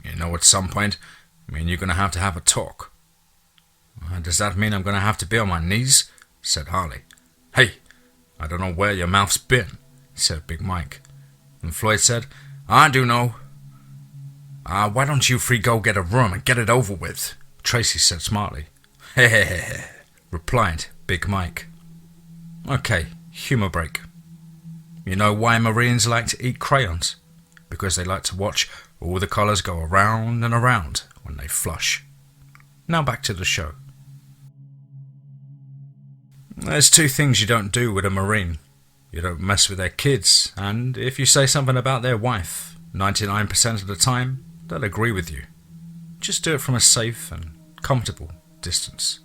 "You know, at some point, me and you're going to have a talk." "Does that mean I'm going to have to be on my knees?" said Harley. "Hey, I don't know where your mouth's been," said Big Mike. And Floyd said, "I do know." Why don't you three go get a room and get it over with?" Tracy said smartly. "Hehehe," replied Big Mike. "Okay, humour break. You know why Marines like to eat crayons? Because they like to watch all the colours go around and around when they flush. Now back to the show. There's two things you don't do with a Marine. You don't mess with their kids, and if you say something about their wife, 99% of the time, they'll agree with you. Just do it from a safe and comfortable distance.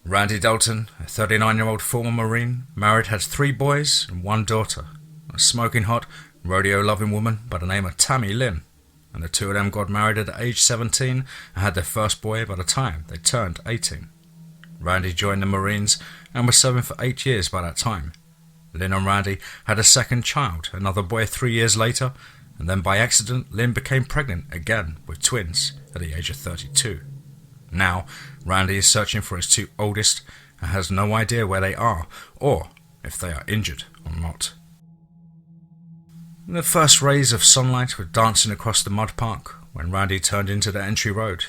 Randy Dalton, a 39-year-old former Marine, married, had 3 boys and 1 daughter, a smoking hot, rodeo-loving woman by the name of Tammy Lynn, and the two of them got married at age 17 and had their first boy by the time they turned 18. Randy joined the Marines and was serving for 8 years by that time. Lynn and Randy had a second child, another boy 3 years later, and then by accident Lynn became pregnant again with twins at the age of 32. Now, Randy is searching for his 2 oldest and has no idea where they are or if they are injured or not. The first rays of sunlight were dancing across the mud park when Randy turned into the entry road.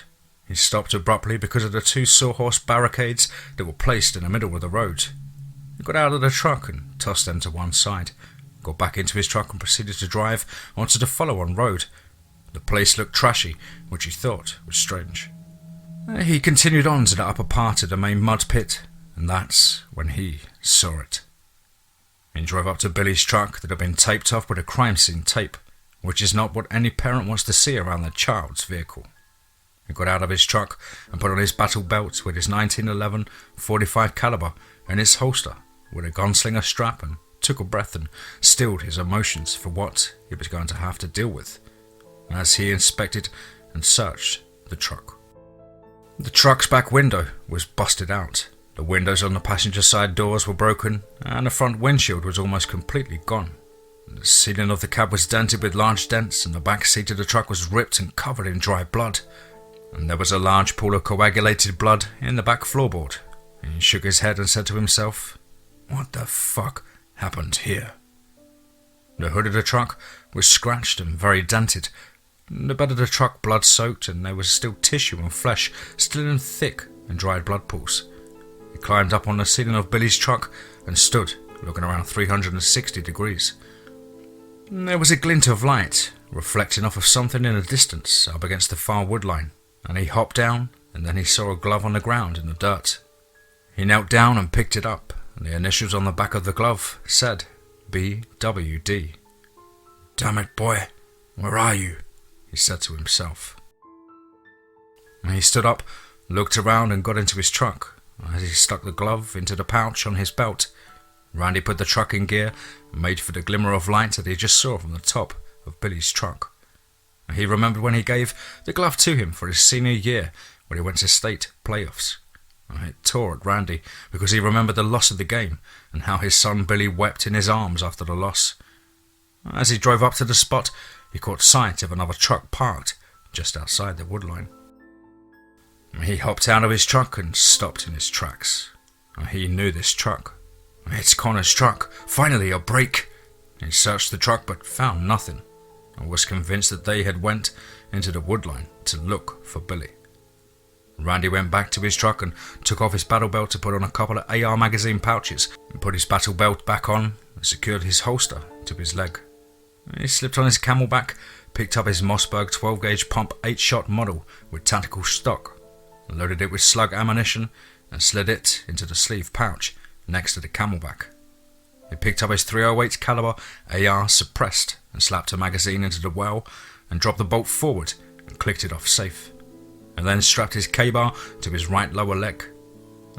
He stopped abruptly because of the 2 sawhorse barricades that were placed in the middle of the road. He got out of the truck and tossed them to one side, got back into his truck and proceeded to drive onto the follow-on road. The place looked trashy, which he thought was strange. He continued on to the upper part of the main mud pit, and that's when he saw it. He drove up to Billy's truck that had been taped off with a crime scene tape, which is not what any parent wants to see around their child's vehicle. He got out of his truck and put on his battle belt with his 1911 .45 caliber in its holster with a gunslinger strap, and took a breath and stilled his emotions for what he was going to have to deal with as he inspected and searched the truck. The truck's back window was busted out. The windows on the passenger side doors were broken, and the front windshield was almost completely gone. The ceiling of the cab was dented with large dents, and the back seat of the truck was ripped and covered in dry blood. And there was a large pool of coagulated blood in the back floorboard. He shook his head and said to himself, "What the fuck happened here?" The hood of the truck was scratched and very dented. The bed of the truck blood-soaked, and there was still tissue and flesh still in thick and dried blood pools. He climbed up on the ceiling of Billy's truck and stood, looking around 360 degrees. There was a glint of light, reflecting off of something in the distance up against the far wood line, and he hopped down, and then he saw a glove on the ground in the dirt. He knelt down and picked it up, and the initials on the back of the glove said BWD. "Damn it, boy, where are you?" he said to himself. He stood up, looked around and got into his truck. As he stuck the glove into the pouch on his belt, Randy put the truck in gear and made for the glimmer of light that he just saw from the top of Billy's truck. He remembered when he gave the glove to him for his senior year when he went to state playoffs. It tore at Randy because he remembered the loss of the game and how his son Billy wept in his arms after the loss. As he drove up to the spot, he caught sight of another truck parked just outside the woodline. He hopped out of his truck and stopped in his tracks. He knew this truck. It's Connor's truck. Finally, a break. He searched the truck but found nothing, and was convinced that they had went into the woodline to look for Billy. Randy went back to his truck and took off his battle belt to put on a couple of AR magazine pouches and put his battle belt back on and secured his holster to his leg He slipped on his camelback, picked up his Mossberg 12-gauge pump 8-shot model with tactical stock, loaded it with slug ammunition, and slid it into the sleeve pouch next to the camelback. He picked up his .308 caliber AR suppressed and slapped a magazine into the well and dropped the bolt forward and clicked it off safe, and then strapped his K-bar to his right lower leg,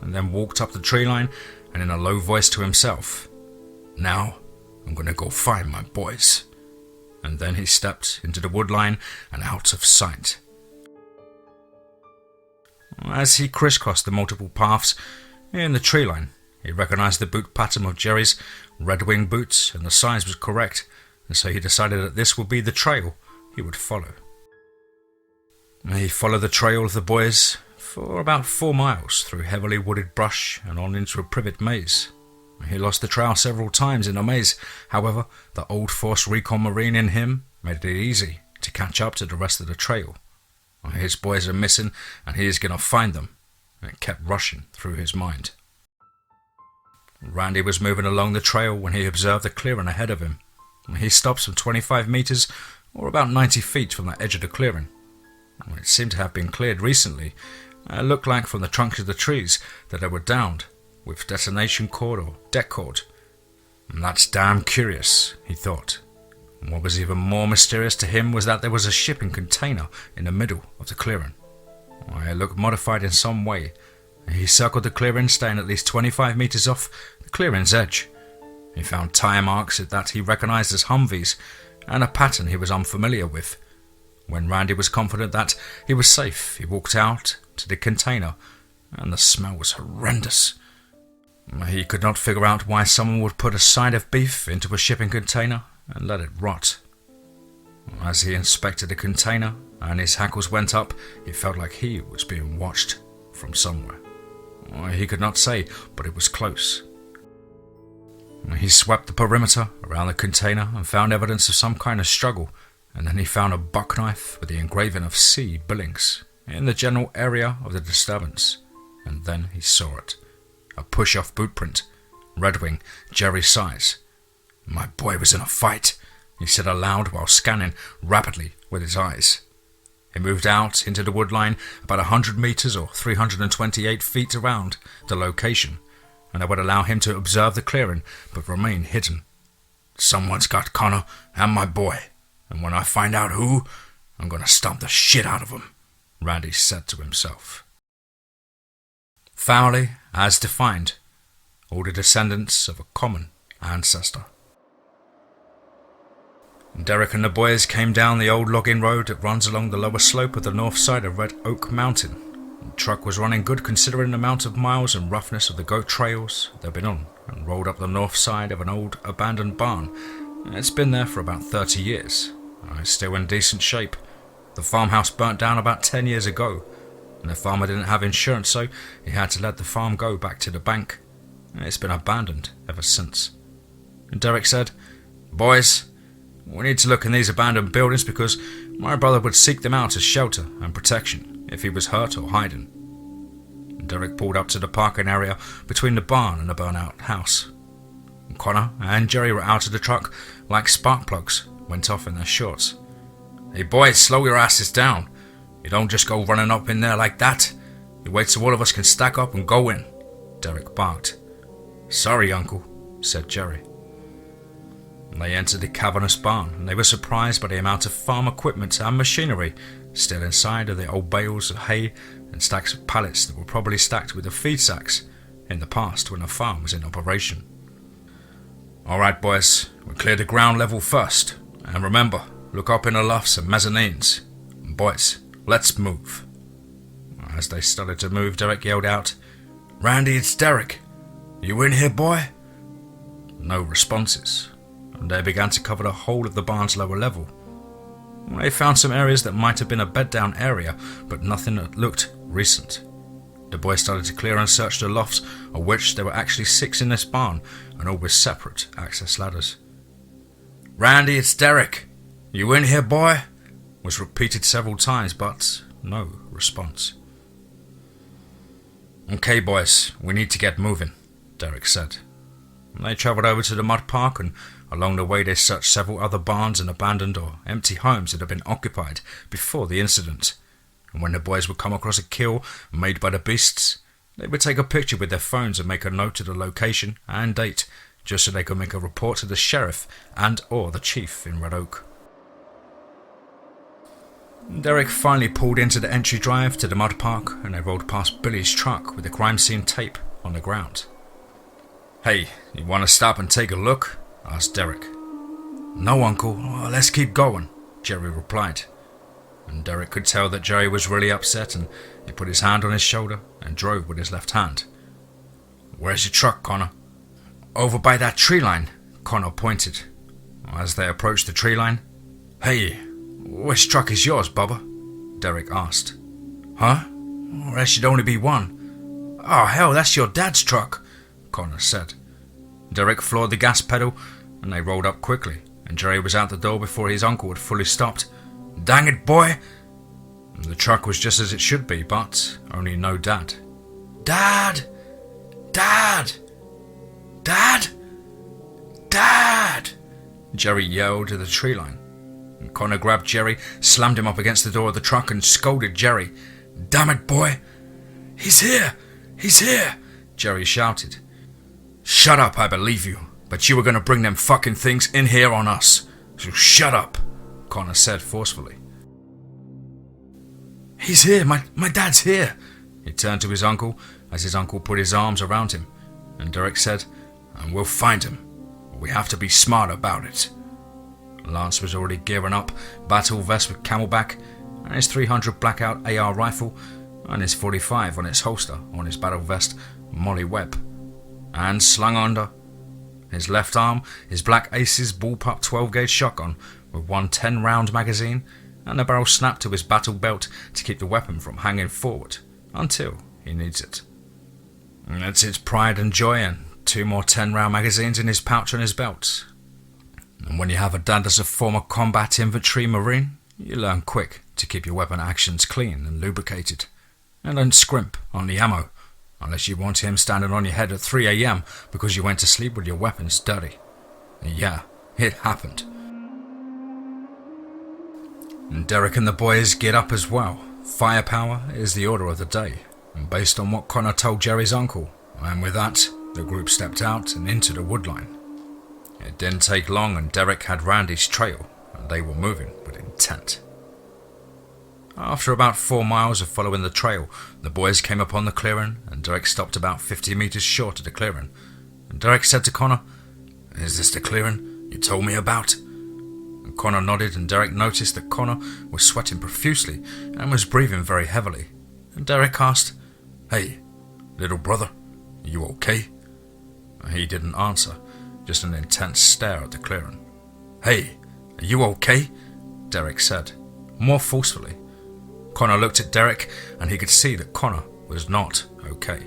and then walked up the tree line and in a low voice to himself, "Now I'm gonna go find my boys." And then he stepped into the woodline and out of sight. As he crisscrossed the multiple paths in the tree line, he recognized the boot pattern of Jerry's Red Wing boots, and the size was correct, and so he decided that this would be the trail he would follow. He followed the trail of the boys for about 4 miles through heavily wooded brush and on into a privet maze. He lost the trail several times in the maze. However, the old Force Recon Marine in him made it easy to catch up to the rest of the trail. His boys are missing and he is going to find them. It kept rushing through his mind. Randy was moving along the trail when he observed a clearing ahead of him. He stopped some 25 meters, or about 90 feet from the edge of the clearing. It seemed to have been cleared recently. It looked like from the trunks of the trees that they were downed with detonation cord or deck cord. That's damn curious, he thought. And what was even more mysterious to him was that there was a shipping container in the middle of the clearing. It looked modified in some way. He circled the clearing, staying at least 25 meters off the clearing's edge. He found tire marks that he recognized as Humvees and a pattern he was unfamiliar with. When Randy was confident that he was safe, he walked out to the container, and the smell was horrendous. He could not figure out why someone would put a side of beef into a shipping container and let it rot. As he inspected the container and his hackles went up, he felt like he was being watched from somewhere. He could not say, but it was close. He swept the perimeter around the container and found evidence of some kind of struggle, and then he found a buck knife with the engraving of C. Billings in the general area of the disturbance, and then he saw it. A push-off boot print, Red Wing, Jerry size. "My boy was in a fight," he said aloud while scanning rapidly with his eyes. He moved out into the woodline about 100 meters or 328 feet around the location, and that would allow him to observe the clearing but remain hidden. "Someone's got Connor and my boy, and when I find out who, I'm going to stomp the shit out of them," Randy said to himself. Family, as defined, all the descendants of a common ancestor. Derek and the boys came down the old logging road that runs along the lower slope of the north side of Red Oak Mountain. The truck was running good considering the amount of miles and roughness of the goat trails they'd been on, and rolled up the north side of an old abandoned barn. It's been there for about 30 years. It's still in decent shape. The farmhouse burnt down about 10 years ago, and the farmer didn't have insurance, so he had to let the farm go back to the bank. It's been abandoned ever since. And Derek said, "Boys, we need to look in these abandoned buildings because my brother would seek them out as shelter and protection if he was hurt or hiding." And Derek pulled up to the parking area between the barn and the burnout house. And Connor and Jerry were out of the truck like spark plugs went off in their shorts. "Hey boys, slow your asses down. You don't just go running up in there like that. You wait so all of us can stack up and go in," Derek barked. "Sorry, Uncle," said Jerry. They entered the cavernous barn, and they were surprised by the amount of farm equipment and machinery still inside of the old bales of hay and stacks of pallets that were probably stacked with the feed sacks in the past when the farm was in operation. "Alright boys, we'll clear the ground level first, and remember, look up in the lofts and mezzanines. And boys, let's move." As they started to move, Derek yelled out, "Randy, it's Derek. You in here, boy?" No responses, and they began to cover the whole of the barn's lower level. They found some areas that might have been a bed-down area, but nothing that looked recent. The boys started to clear and search the lofts, of which there were actually 6 in this barn, and all with separate access ladders. "Randy, it's Derek. You in here, boy?" was repeated several times, but no response. "Okay, boys, we need to get moving," Derek said. They travelled over to the mud park and Along the way they searched several other barns and abandoned or empty homes that had been occupied before the incident. And when the boys would come across a kill made by the beasts, they would take a picture with their phones and make a note of the location and date, just so they could make a report to the sheriff and or the chief in Red Oak. Derek finally pulled into the entry drive to the mud park, and they rolled past Billy's truck with the crime scene tape on the ground. "Hey, you want to stop and take a look?" asked Derek. "No, Uncle, let's keep going," Jerry replied. And Derek could tell that Jerry was really upset, and he put his hand on his shoulder and drove with his left hand. "Where's your truck, Connor?" "Over by that tree line," Connor pointed. As they approached the tree line, "Hey, which truck is yours, Bubba?" Derek asked. "Huh? There should only be one." "Oh, hell, that's your dad's truck," Connor said. Derek floored the gas pedal, and they rolled up quickly, and Jerry was out the door before his uncle had fully stopped. "Dang it, boy!" The truck was just as it should be, but only no Dad. "Dad! Dad! Dad! Dad!" Jerry yelled to the tree line. And Connor grabbed Jerry, slammed him up against the door of the truck, and scolded Jerry. "Damn it, boy! He's here! He's here!" Jerry shouted. "Shut up, I believe you, but you were going to bring them fucking things in here on us, so shut up," Connor said forcefully. "He's here, my dad's here." He turned to his uncle as his uncle put his arms around him, and Derek said, "And we'll find him. We have to be smart about it." Lance was already gearing up, battle vest with camelback, and his .300 blackout AR rifle, and his .45 on its holster on his battle vest Molly Webb, and slung under his left arm, his Black Aces bullpup 12-gauge shotgun with one 10-round magazine, and the barrel snapped to his battle belt to keep the weapon from hanging forward until he needs it. And that's its pride and joy, and 2 more 10-round magazines in his pouch on his belt. And when you have a dad as a former combat infantry marine, you learn quick to keep your weapon actions clean and lubricated, and don't scrimp on the ammo, unless you want him standing on your head at 3 a.m. because you went to sleep with your weapons dirty. Yeah, it happened. And Derek and the boys get up as well. Firepower is the order of the day, and based on what Connor told Jerry's uncle, and with that, the group stepped out and into the woodline. It didn't take long, and Derek had Randy's trail, and they were moving with intent. After about 4 miles of following the trail, the boys came upon the clearing, and Derek stopped about 50 meters short of the clearing. And Derek said to Connor, "Is this the clearing you told me about?" And Connor nodded, and Derek noticed that Connor was sweating profusely and was breathing very heavily. And Derek asked, "Hey, little brother, are you okay?" He didn't answer, just an intense stare at the clearing. "Hey, are you okay?" Derek said, more forcefully. Connor looked at Derek, and he could see that Connor was not okay.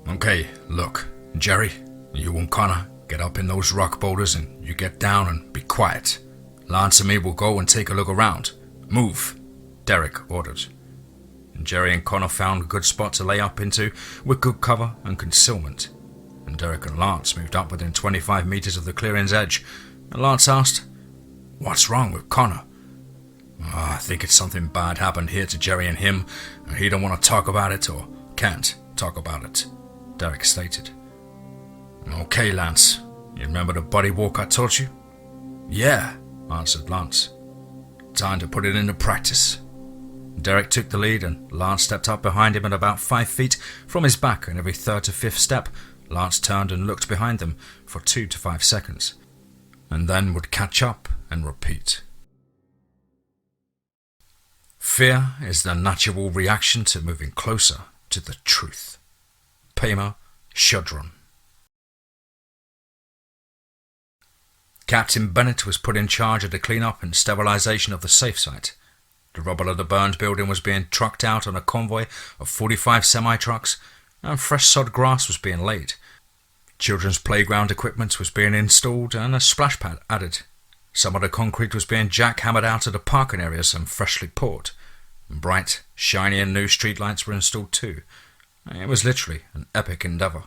"Okay, look, Jerry, you and Connor get up in those rock boulders and you get down and be quiet. Lance and me will go and take a look around. Move," Derek ordered. And Jerry and Connor found a good spot to lay up into with good cover and concealment. And Derek and Lance moved up within 25 meters of the clearing's edge, and Lance asked, "What's wrong with Connor?" "I think it's something bad happened here to Jerry and him, and he don't want to talk about it or can't talk about it," Derek stated. "Okay, Lance, you remember the body walk I taught you?" "Yeah," answered Lance. "Time to put it into practice." Derek took the lead, and Lance stepped up behind him at about 5 feet from his back, and every 3rd to 5th step, Lance turned and looked behind them for 2 to 5 seconds, and then would catch up and repeat. Fear is the natural reaction to moving closer to the truth. Pema Chodron. Captain Bennett was put in charge of the cleanup and sterilization of the safe site. The rubble of the burned building was being trucked out on a convoy of 45 semi-trucks, and fresh sod grass was being laid. Children's playground equipment was being installed and a splash pad added. Some of the concrete was being jackhammered out of the parking areas and freshly poured. Bright, shiny and new streetlights were installed too. It was literally an epic endeavour.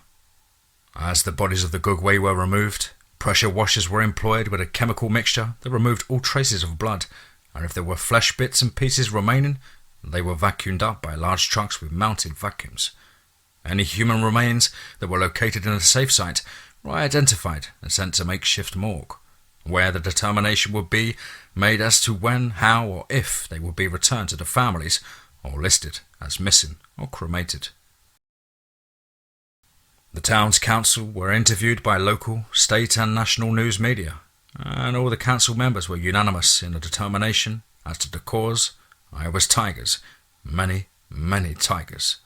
As the bodies of the Gugwe were removed, pressure washers were employed with a chemical mixture that removed all traces of blood, and if there were flesh bits and pieces remaining, they were vacuumed up by large trucks with mounted vacuums. Any human remains that were located in a safe site were identified and sent to makeshift morgue, where the determination would be made as to when, how, or if they would be returned to the families or listed as missing or cremated. The town's council were interviewed by local, state and national news media, and all the council members were unanimous in the determination as to the cause. I was tigers, many, many tigers.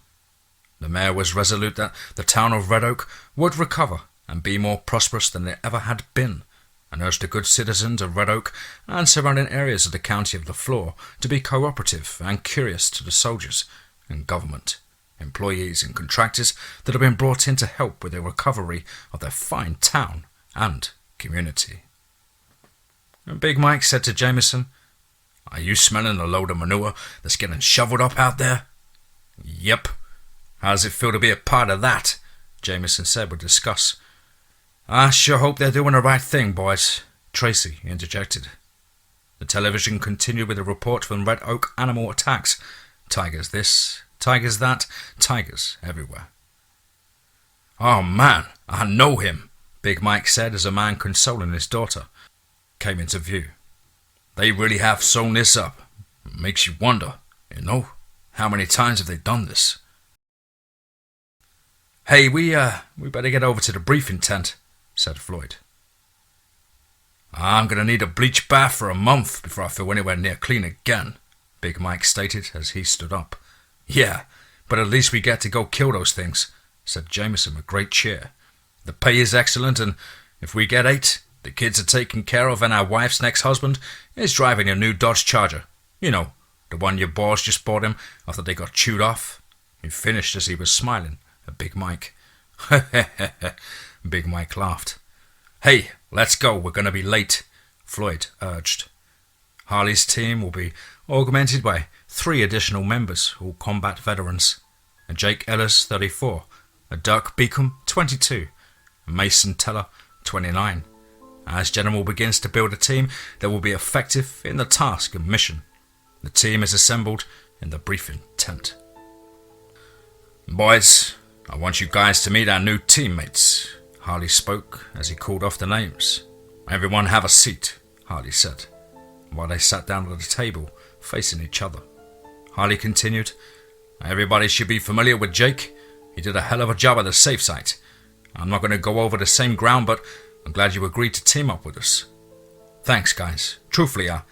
The mayor was resolute that the town of Red Oak would recover and be more prosperous than it ever had been, and urged the good citizens of Red Oak and surrounding areas of the county of the Floor to be cooperative and curious to the soldiers and government, employees and contractors that have been brought in to help with the recovery of their fine town and community. And Big Mike said to Jameson, "Are you smelling a load of manure that's getting shoveled up out there?" "Yep." "How does it feel to be a part of that?" Jameson said with disgust. "I sure hope they're doing the right thing, boys," Tracy interjected. The television continued with a report from Red Oak animal attacks. Tigers this, tigers that, tigers everywhere. "Oh man, I know him," Big Mike said as a man consoling his daughter came into view. "They really have sewn this up. It makes you wonder, how many times have they done this?" "Hey, we better get over to the briefing tent," said Floyd. "I'm going to need a bleach bath for a month before I feel anywhere near clean again," Big Mike stated as he stood up. "Yeah, but at least we get to go kill those things," said Jameson with great cheer. "The pay is excellent, and if we get 8, the kids are taken care of, and our wife's next husband is driving a new Dodge Charger. The one your boss just bought him after they got chewed off." He finished as he was smiling at Big Mike. Big Mike laughed. "Hey, let's go, we're going to be late," Floyd urged. Harley's team will be augmented by 3 additional members, all combat veterans. A Jake Ellis, 34, a Dirk Beacom, 22, a Mason Teller, 29. As General begins to build a team that will be effective in the task and mission, the team is assembled in the briefing tent. "Boys, I want you guys to meet our new teammates," Harley spoke as he called off the names. "Everyone have a seat," Harley said, while they sat down at the table facing each other. Harley continued, "Everybody should be familiar with Jake. He did a hell of a job at the safe site. I'm not going to go over the same ground, but I'm glad you agreed to team up with us." "Thanks, guys. Truthfully, I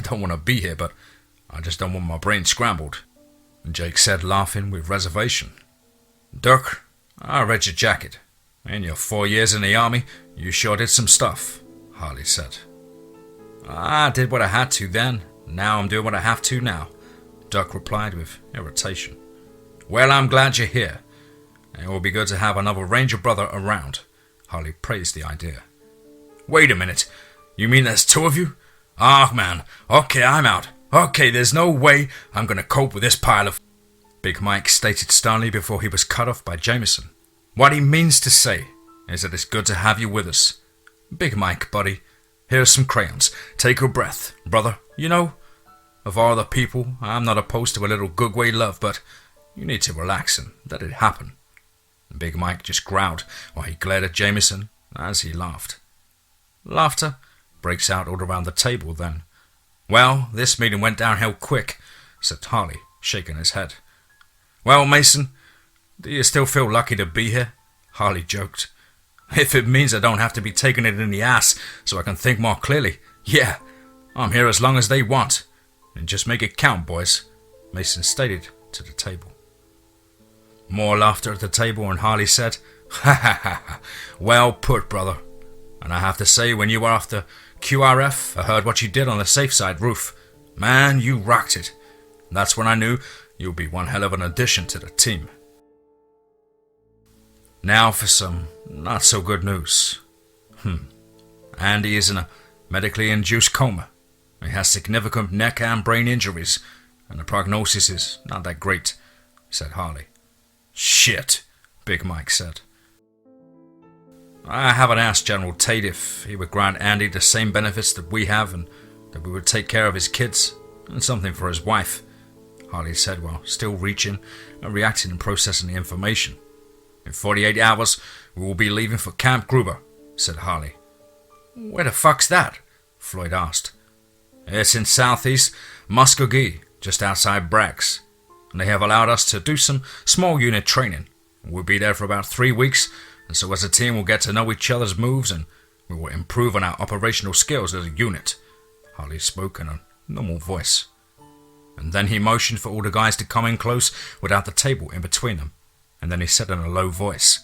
don't want to be here, but I just don't want my brain scrambled," Jake said, laughing with reservation. "Dirk, I read your jacket. In your 4 years in the army, you sure did some stuff," Harley said. "I did what I had to then. Now I'm doing what I have to now," Dirk replied with irritation. "Well, I'm glad you're here. It will be good to have another Ranger brother around," Harley praised the idea. "Wait a minute. You mean there's 2 of you? Ah, man. Okay, I'm out. Okay, there's no way I'm going to cope with this pile of..." Big Mike stated sternly before he was cut off by Jameson. "What he means to say is that it's good to have you with us. Big Mike, buddy, here's some crayons. Take a breath, brother. Of all the people, I'm not opposed to a little Gugwe love, but you need to relax and let it happen." Big Mike just growled while he glared at Jameson as he laughed. Laughter breaks out all around the table then. "Well, this meeting went downhill quick," said Harley, shaking his head. "Well, Mason, do you still feel lucky to be here?" Harley joked. "If it means I don't have to be taking it in the ass so I can think more clearly, yeah, I'm here as long as they want. And just make it count, boys," Mason stated to the table. More laughter at the table, and Harley said, "Ha ha ha, well put, brother. And I have to say, when you were after QRF, I heard what you did on the safe side roof. Man, you rocked it. And that's when I knew you'll be one hell of an addition to the team." Now for some not so good news. Andy is in a medically induced coma. He has significant neck and brain injuries, and the prognosis is not that great, said Harley. "Shit," Big Mike said. I haven't asked General Tate if he would grant Andy the same benefits that we have and that we would take care of his kids and something for his wife," Harley said while still reaching and reacting and processing the information. "In 48 hours, we will be leaving for Camp Gruber," said Harley. "Where the fuck's that?" Floyd asked. "It's in southeast Muskogee, just outside Bragg's, and they have allowed us to do some small unit training. We'll be there for about 3 weeks, and so as a team we'll get to know each other's moves and we will improve on our operational skills as a unit," Harley spoke in a normal voice. And then he motioned for all the guys to come in close without the table in between them, and then he said in a low voice,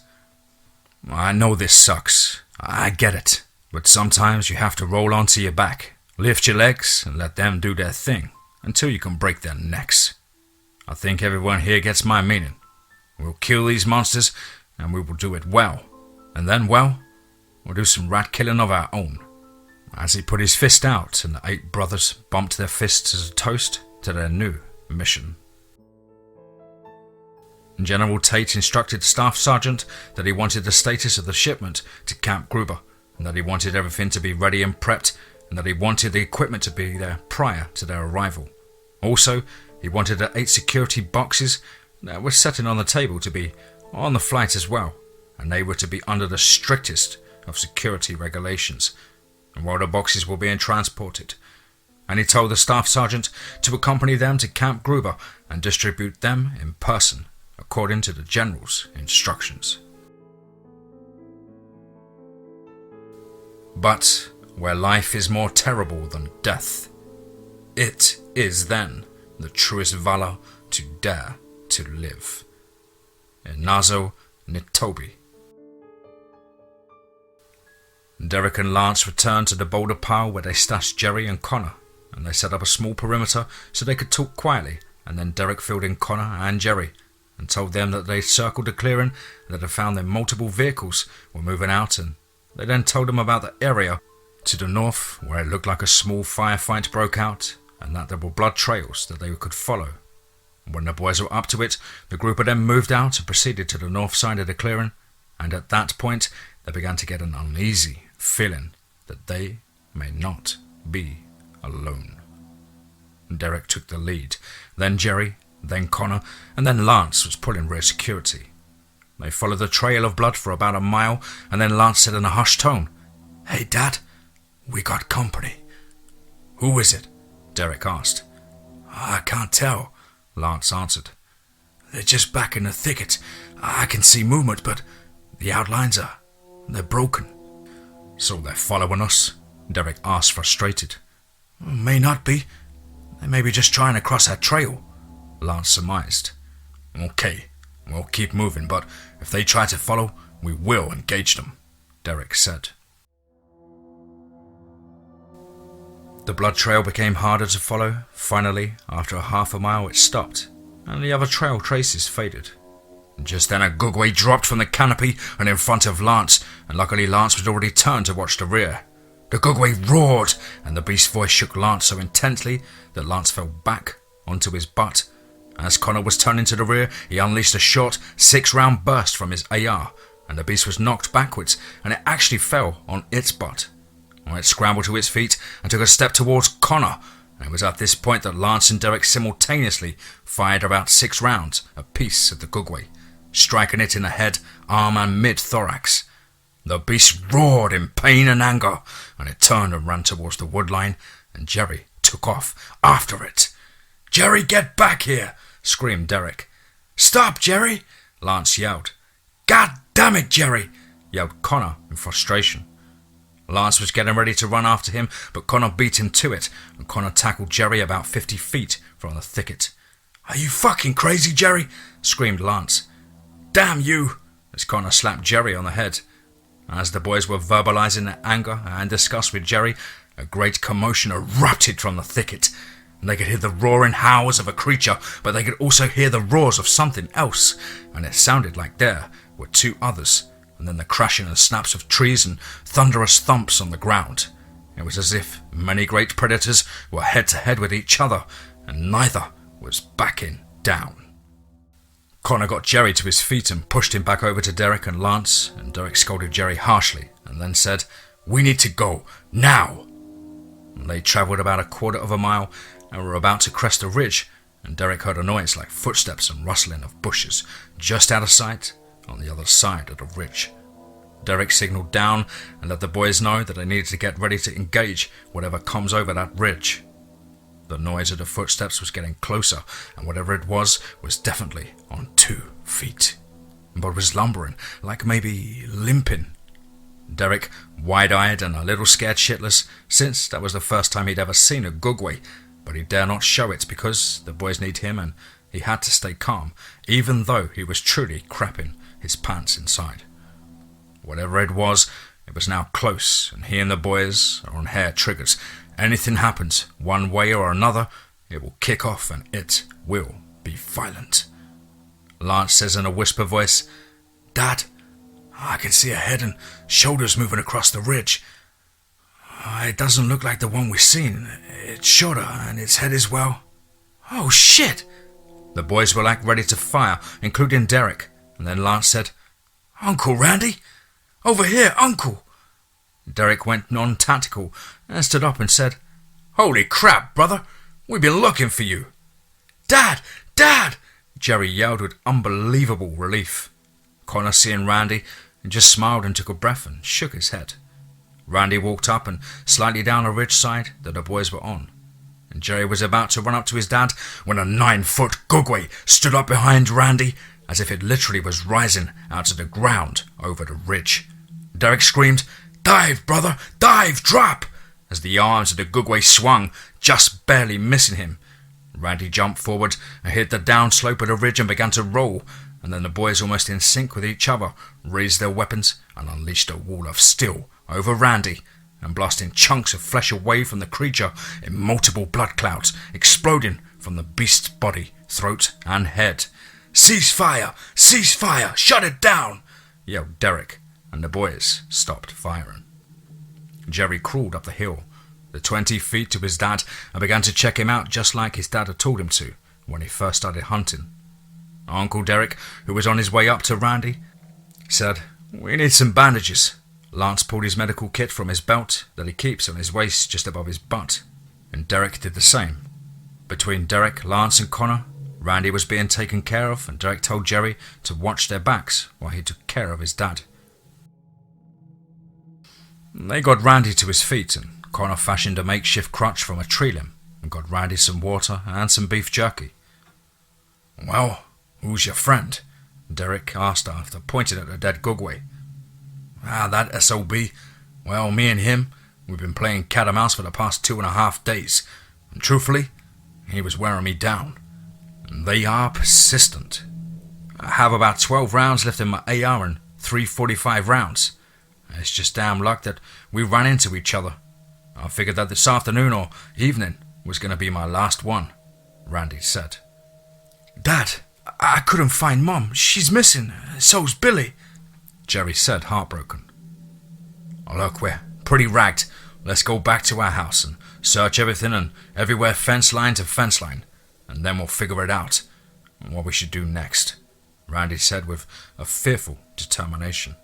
"I know this sucks, I get it, but sometimes you have to roll onto your back, lift your legs, and let them do their thing until you can break their necks. I think everyone here gets my meaning. We'll kill these monsters, and we will do it well, and then, well, we'll do some rat killing of our own." As he put his fist out, and the 8 brothers bumped their fists as a toast to their new mission. General Tate instructed Staff Sergeant that he wanted the status of the shipment to Camp Gruber, and that he wanted everything to be ready and prepped, and that he wanted the equipment to be there prior to their arrival. Also, he wanted the 8 security boxes that were sitting on the table to be on the flight as well, and they were to be under the strictest of security regulations, and while the boxes were being transported. And he told the Staff Sergeant to accompany them to Camp Gruber and distribute them in person, according to the General's instructions. But where life is more terrible than death, it is then the truest valor to dare to live. Inazo Nitobe. Derek and Lance returned to the boulder pile where they stashed Jerry and Connor, and they set up a small perimeter so they could talk quietly, and then Derek filled in Connor and Jerry and told them that they circled the clearing and that they found that multiple vehicles were moving out, and they then told them about the area to the north where it looked like a small firefight broke out and that there were blood trails that they could follow. When the boys were up to it, the group of them moved out and proceeded to the north side of the clearing, and at that point they began to get an uneasy feeling that they may not be alone. Derek took the lead, then Jerry, then Connor, and then Lance was pulling rear security. They followed the trail of blood for about a mile, and then Lance said in a hushed tone, "Hey, Dad, we got company." "Who is it?" Derek asked. "I can't tell," Lance answered. "They're just back in the thicket. I can see movement, but the outlines they're broken." "So they're following us?" Derek asked, frustrated. "May not be. They may be just trying to cross our trail," Lance surmised. "Okay, we'll keep moving, but if they try to follow, we will engage them," Derek said. The blood trail became harder to follow. Finally, after a half a mile, it stopped, and the other trail traces faded. Just then a Gugwe dropped from the canopy and in front of Lance, and luckily Lance was already turned to watch the rear. The Gugwe roared, and the beast's voice shook Lance so intensely that Lance fell back onto his butt. As Connor was turning to the rear, he unleashed a short 6-round burst from his AR, and the beast was knocked backwards, and it actually fell on its butt. It scrambled to its feet and took a step towards Connor, and it was at this point that Lance and Derek simultaneously fired about 6 rounds apiece at the Gugwe, striking it in the head, arm and mid-thorax. The beast roared in pain and anger, and it turned and ran towards the woodline, and Jerry took off after it. "Jerry, get back here!" screamed Derek. "Stop, Jerry!" Lance yelled. "God damn it, Jerry!" yelled Connor in frustration. Lance was getting ready to run after him, but Connor beat him to it, and Connor tackled Jerry about 50 feet from the thicket. "Are you fucking crazy, Jerry?" screamed Lance. "Damn you!" as Connor slapped Jerry on the head. As the boys were verbalizing their anger and disgust with Jerry, a great commotion erupted from the thicket. They could hear the roaring howls of a creature, but they could also hear the roars of something else, and it sounded like there were 2 others, and then the crashing and snaps of trees and thunderous thumps on the ground. It was as if many great predators were head-to-head with each other, and neither was backing down. Connor got Jerry to his feet and pushed him back over to Derek and Lance, and Derek scolded Jerry harshly and then said, "We need to go, now!" They travelled about a quarter of a mile and were about to crest a ridge, and Derek heard a noise like footsteps and rustling of bushes just out of sight on the other side of the ridge. Derek signalled down and let the boys know that they needed to get ready to engage whatever comes over that ridge. The noise of the footsteps was getting closer, and whatever it was definitely on 2 feet, but was lumbering, like maybe limping. Derek, wide-eyed and a little scared shitless, since that was the first time he'd ever seen a Gugwe, but he dare not show it because the boys need him and he had to stay calm, even though he was truly crapping his pants inside. Whatever it was now close, and he and the boys are on hair triggers. Anything happens, one way or another, it will kick off and it will be violent. Lance says in a whisper voice, "Dad, I can see a head and shoulders moving across the ridge. It doesn't look like the one we've seen. It's shorter and its head is well." "Oh shit!" The boys were like ready to fire, including Derek, and then Lance said, "Uncle Randy? Over here, Uncle!" Derek went non-tactical and stood up and said, "Holy crap, brother! We've been looking for you!" "Dad! Dad!" Jerry yelled with unbelievable relief. Connor, seeing Randy, just smiled and took a breath and shook his head. Randy walked up and slightly down a ridge side that the boys were on, and Jerry was about to run up to his dad when a 9-foot Gugwe stood up behind Randy as if it literally was rising out of the ground over the ridge. Derek screamed, "Dive, brother! Dive! Drop!" as the arms of the Gugwe swung, just barely missing him. Randy jumped forward and hit the downslope of the ridge and began to roll, and then the boys, almost in sync with each other, raised their weapons and unleashed a wall of steel over Randy and blasting chunks of flesh away from the creature in multiple blood clouds, exploding from the beast's body, throat and head. "Cease fire! Cease fire! Shut it down!" yelled Derek, and the boys stopped firing. Jerry crawled up the hill, the 20 feet to his dad, and began to check him out just like his dad had told him to when he first started hunting. Uncle Derek, who was on his way up to Randy, said, "We need some bandages." Lance pulled his medical kit from his belt that he keeps on his waist just above his butt, and Derek did the same. Between Derek, Lance and Connor, Randy was being taken care of, and Derek told Jerry to watch their backs while he took care of his dad. They got Randy to his feet, and Connor fashioned a makeshift crutch from a tree limb and got Randy some water and some beef jerky. "Well, who's your friend?" Derek asked after pointing at the dead Gugwe. "That SOB. Well, me and him, we've been playing cat and mouse for the past 2.5 days, and truthfully, he was wearing me down. They are persistent. I have about 12 rounds left in my AR and 3 .45 rounds. It's just damn luck that we ran into each other. I figured that this afternoon or evening was going to be my last one," Randy said. "Dad, I couldn't find Mom. She's missing. So's Billy," Jerry said, heartbroken. "Look, we're pretty ragged. Let's go back to our house and search everything and everywhere fence line to fence line, and then we'll figure it out and what we should do next," Randy said with a fearful determination.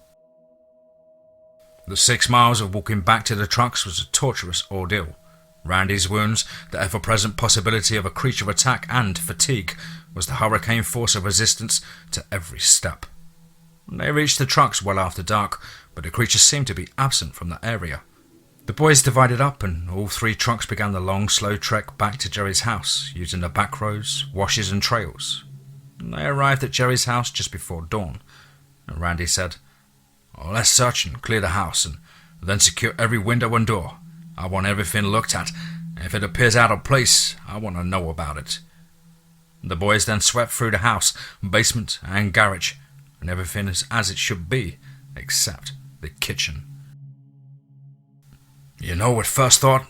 The 6 miles of walking back to the trucks was a torturous ordeal. Randy's wounds, the ever-present possibility of a creature attack, and fatigue was the hurricane force of resistance to every step. They reached the trucks well after dark, but the creature seemed to be absent from the area. The boys divided up, and all 3 trucks began the long, slow trek back to Jerry's house, using the back roads, washes and trails. They arrived at Jerry's house just before dawn, and Randy said, "Let's search and clear the house, and then secure every window and door. I want everything looked at, and if it appears out of place, I want to know about it." The boys then swept through the house, basement and garage, and everything is as it should be, except the kitchen. "You know, at first thought,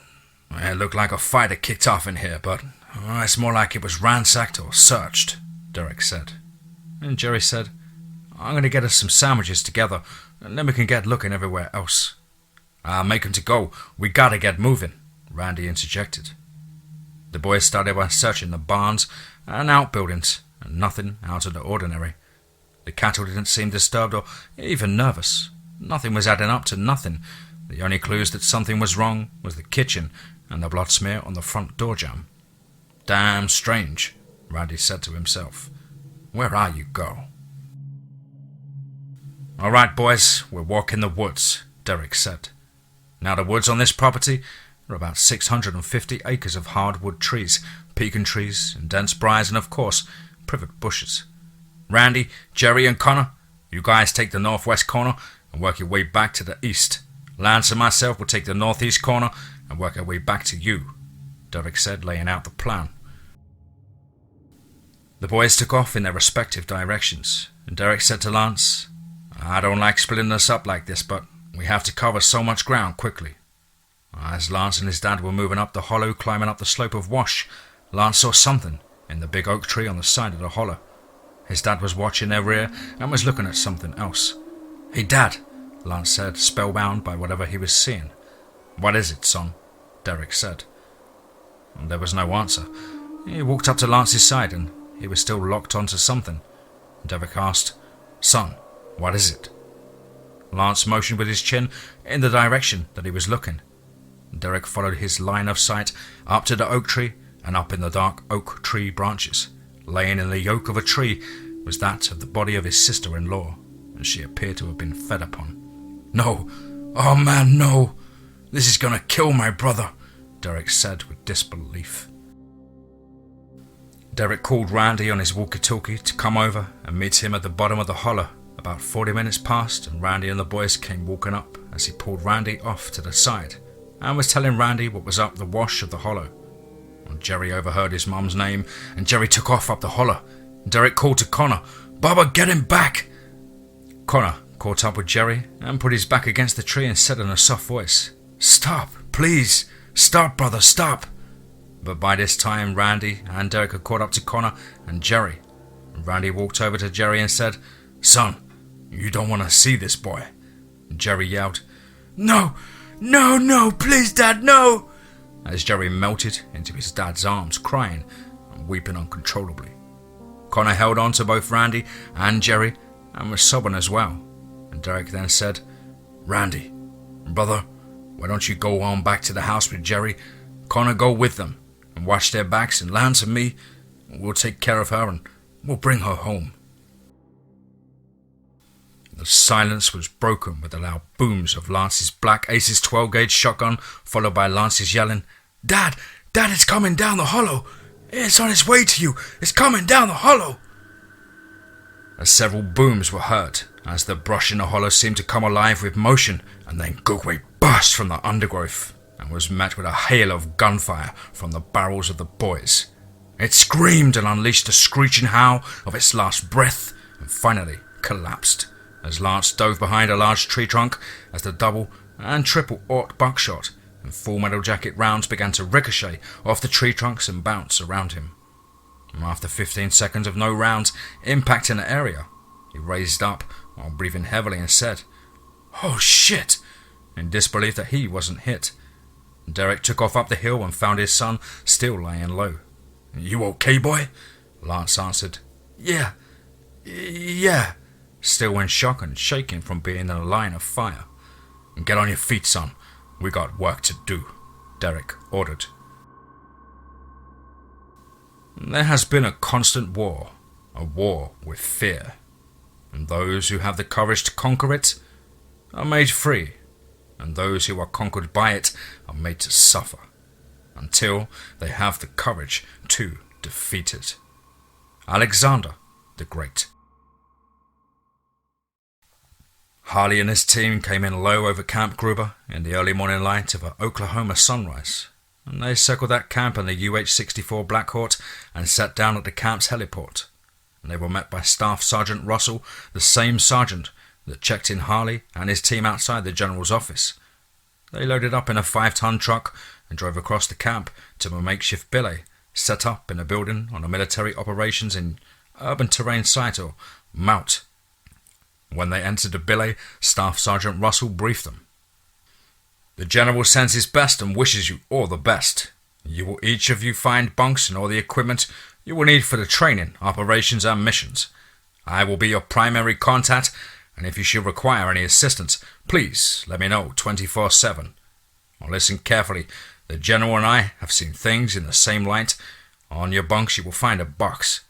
it looked like a fight had kicked off in here, but it's more like it was ransacked or searched," Derek said. And Jerry said, "I'm going to get us some sandwiches together, and then we can get looking everywhere else." "I'll make 'em to go. We gotta get moving," Randy interjected. The boys started by searching the barns and outbuildings, and nothing out of the ordinary. The cattle didn't seem disturbed or even nervous. Nothing was adding up to nothing. The only clues that something was wrong was the kitchen and the blood smear on the front door jamb. Damn strange, Randy said to himself. Where are you, girl? All right, boys, we're walking the woods, Derek said. Now the woods on this property are about 650 acres of hardwood trees, pecan trees, and dense briars, and of course, privet bushes. Randy, Jerry, and Connor, you guys take the northwest corner and work your way back to the east. Lance and myself will take the northeast corner and work our way back to you, Derek said, laying out the plan. The boys took off in their respective directions, and Derek said to Lance, I don't like splitting us up like this, but we have to cover so much ground quickly. As Lance and his dad were moving up the hollow, climbing up the slope of Wash, Lance saw something in the big oak tree on the side of the hollow. His dad was watching their rear and was looking at something else. Hey, Dad, Lance said, spellbound by whatever he was seeing. What is it, son? Derek said. And there was no answer. He walked up to Lance's side and he was still locked onto something. Derek asked, Son, what is it? Lance motioned with his chin in the direction that he was looking. Derek followed his line of sight up to the oak tree and up in the dark oak tree branches. Laying in the yoke of a tree was that of the body of his sister-in-law, and she appeared to have been fed upon. No! Oh man, no! This is gonna kill my brother, Derek said with disbelief. Derek called Randy on his walkie-talkie to come over and meet him at the bottom of the hollow. About 40 minutes passed and Randy and the boys came walking up as he pulled Randy off to the side and was telling Randy what was up the wash of the hollow. Jerry overheard his mum's name, and Jerry took off up the hollow. Derek called to Connor, Bubba, get him back! Connor caught up with Jerry and put his back against the tree and said in a soft voice, Stop, please! Stop, brother, stop! But by this time, Randy and Derek had caught up to Connor and Jerry. Randy walked over to Jerry and said, Son, you don't want to see this boy. Jerry yelled, No, no, no, please, Dad, no! As Jerry melted into his dad's arms, crying and weeping uncontrollably. Connor held on to both Randy and Jerry and was sobbing as well. And Derek then said, Randy, brother, why don't you go on back to the house with Jerry? Connor, go with them and watch their backs, and Lance and me, we'll take care of her and we'll bring her home. The silence was broken with the loud booms of Lance's black Ace's 12-gauge shotgun, followed by Lance's yelling, Dad, Dad, it's coming down the hollow. It's on its way to you. It's coming down the hollow. As several booms were heard, as the brush in the hollow seemed to come alive with motion, and then Gugwe burst from the undergrowth and was met with a hail of gunfire from the barrels of the boys. It screamed and unleashed a screeching howl of its last breath, and finally collapsed as Lance dove behind a large tree trunk as the double and triple aught buckshot and full metal jacket rounds began to ricochet off the tree trunks and bounce around him. After 15 seconds of no rounds impacting the area, he raised up while breathing heavily and said, Oh shit! In disbelief that he wasn't hit. Derek took off up the hill and found his son still laying low. You okay, boy? Lance answered, Yeah, still in shock and shaking from being in a line of fire. Get on your feet, son. We got work to do, Derek ordered. There has been a constant war, a war with fear, and those who have the courage to conquer it are made free, and those who are conquered by it are made to suffer, until they have the courage to defeat it. Alexander the Great. Harley and his team came in low over Camp Gruber in the early morning light of an Oklahoma sunrise, and they circled that camp in the UH-64 Black Hawk and sat down at the camp's heliport. And they were met by Staff Sergeant Russell, the same sergeant that checked in Harley and his team outside the general's office. They loaded up in a 5-ton truck and drove across the camp to a makeshift billet set up in a building on a military operations in urban terrain site, or MOUT. When they entered the billet, Staff Sergeant Russell briefed them. The General sends his best and wishes you all the best. You will each of you find bunks and all the equipment you will need for the training, operations, and missions. I will be your primary contact, and if you should require any assistance, please let me know 24/7. Now listen carefully. The General and I have seen things in the same light. On your bunks you will find a box.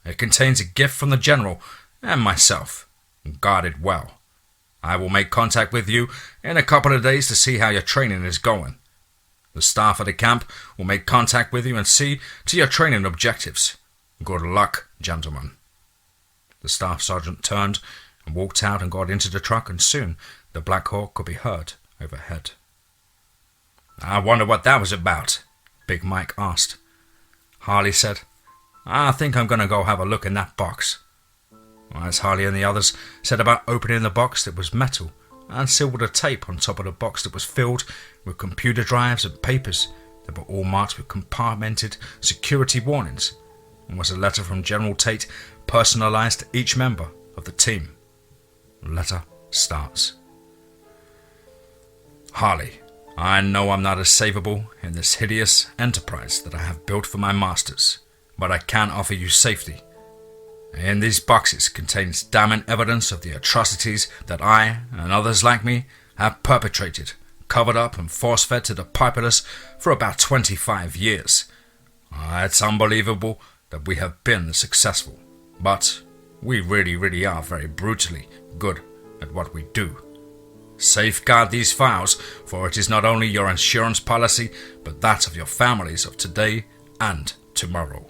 It contains a gift from the General and myself. Guard it well. I will make contact with you in a couple of days to see how your training is going. The staff at the camp will make contact with you and see to your training objectives. Good luck, gentlemen." The staff sergeant turned and walked out and got into the truck, and soon the Black Hawk could be heard overhead. "I wonder what that was about," Big Mike asked. Harley said, "I think I'm going to go have a look in that box." As Harley and the others set about opening the box that was metal and sealed with a tape on top of the box that was filled with computer drives and papers that were all marked with compartmented security warnings, and was a letter from General Tate personalized to each member of the team. The letter starts. "Harley, I know I'm not as savable in this hideous enterprise that I have built for my masters, but I can offer you safety. In these boxes contains damning evidence of the atrocities that I and others like me have perpetrated, covered up and force-fed to the populace for about 25 years. It's unbelievable that we have been successful, but we really are very brutally good at what we do. Safeguard these files, for it is not only your insurance policy, but that of your families of today and tomorrow."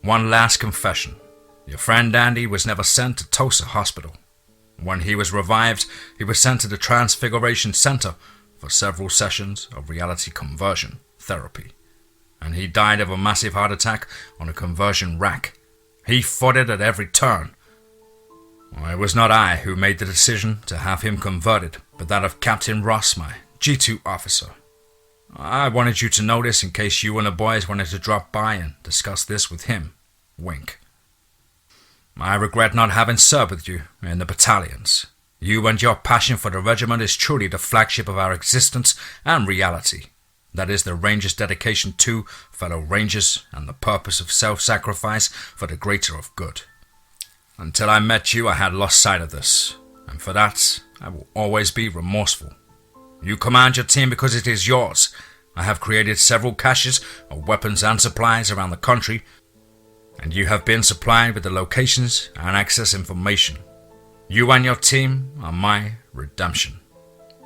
One last confession. Your friend Andy was never sent to Tulsa Hospital. When he was revived, he was sent to the Transfiguration Center for several sessions of reality conversion therapy, and he died of a massive heart attack on a conversion rack. He fought it at every turn. It was not I who made the decision to have him converted, but that of Captain Ross, my G2 officer. I wanted you to know this in case you and the boys wanted to drop by and discuss this with him. Wink. I regret not having served with you in the battalions. You and your passion for the regiment is truly the flagship of our existence and reality. That is the Rangers' dedication to fellow Rangers and the purpose of self-sacrifice for the greater of good. Until I met you, I had lost sight of this, and for that, I will always be remorseful. You command your team because it is yours. I have created several caches of weapons and supplies around the country, and you have been supplied with the locations and access information. You and your team are my redemption.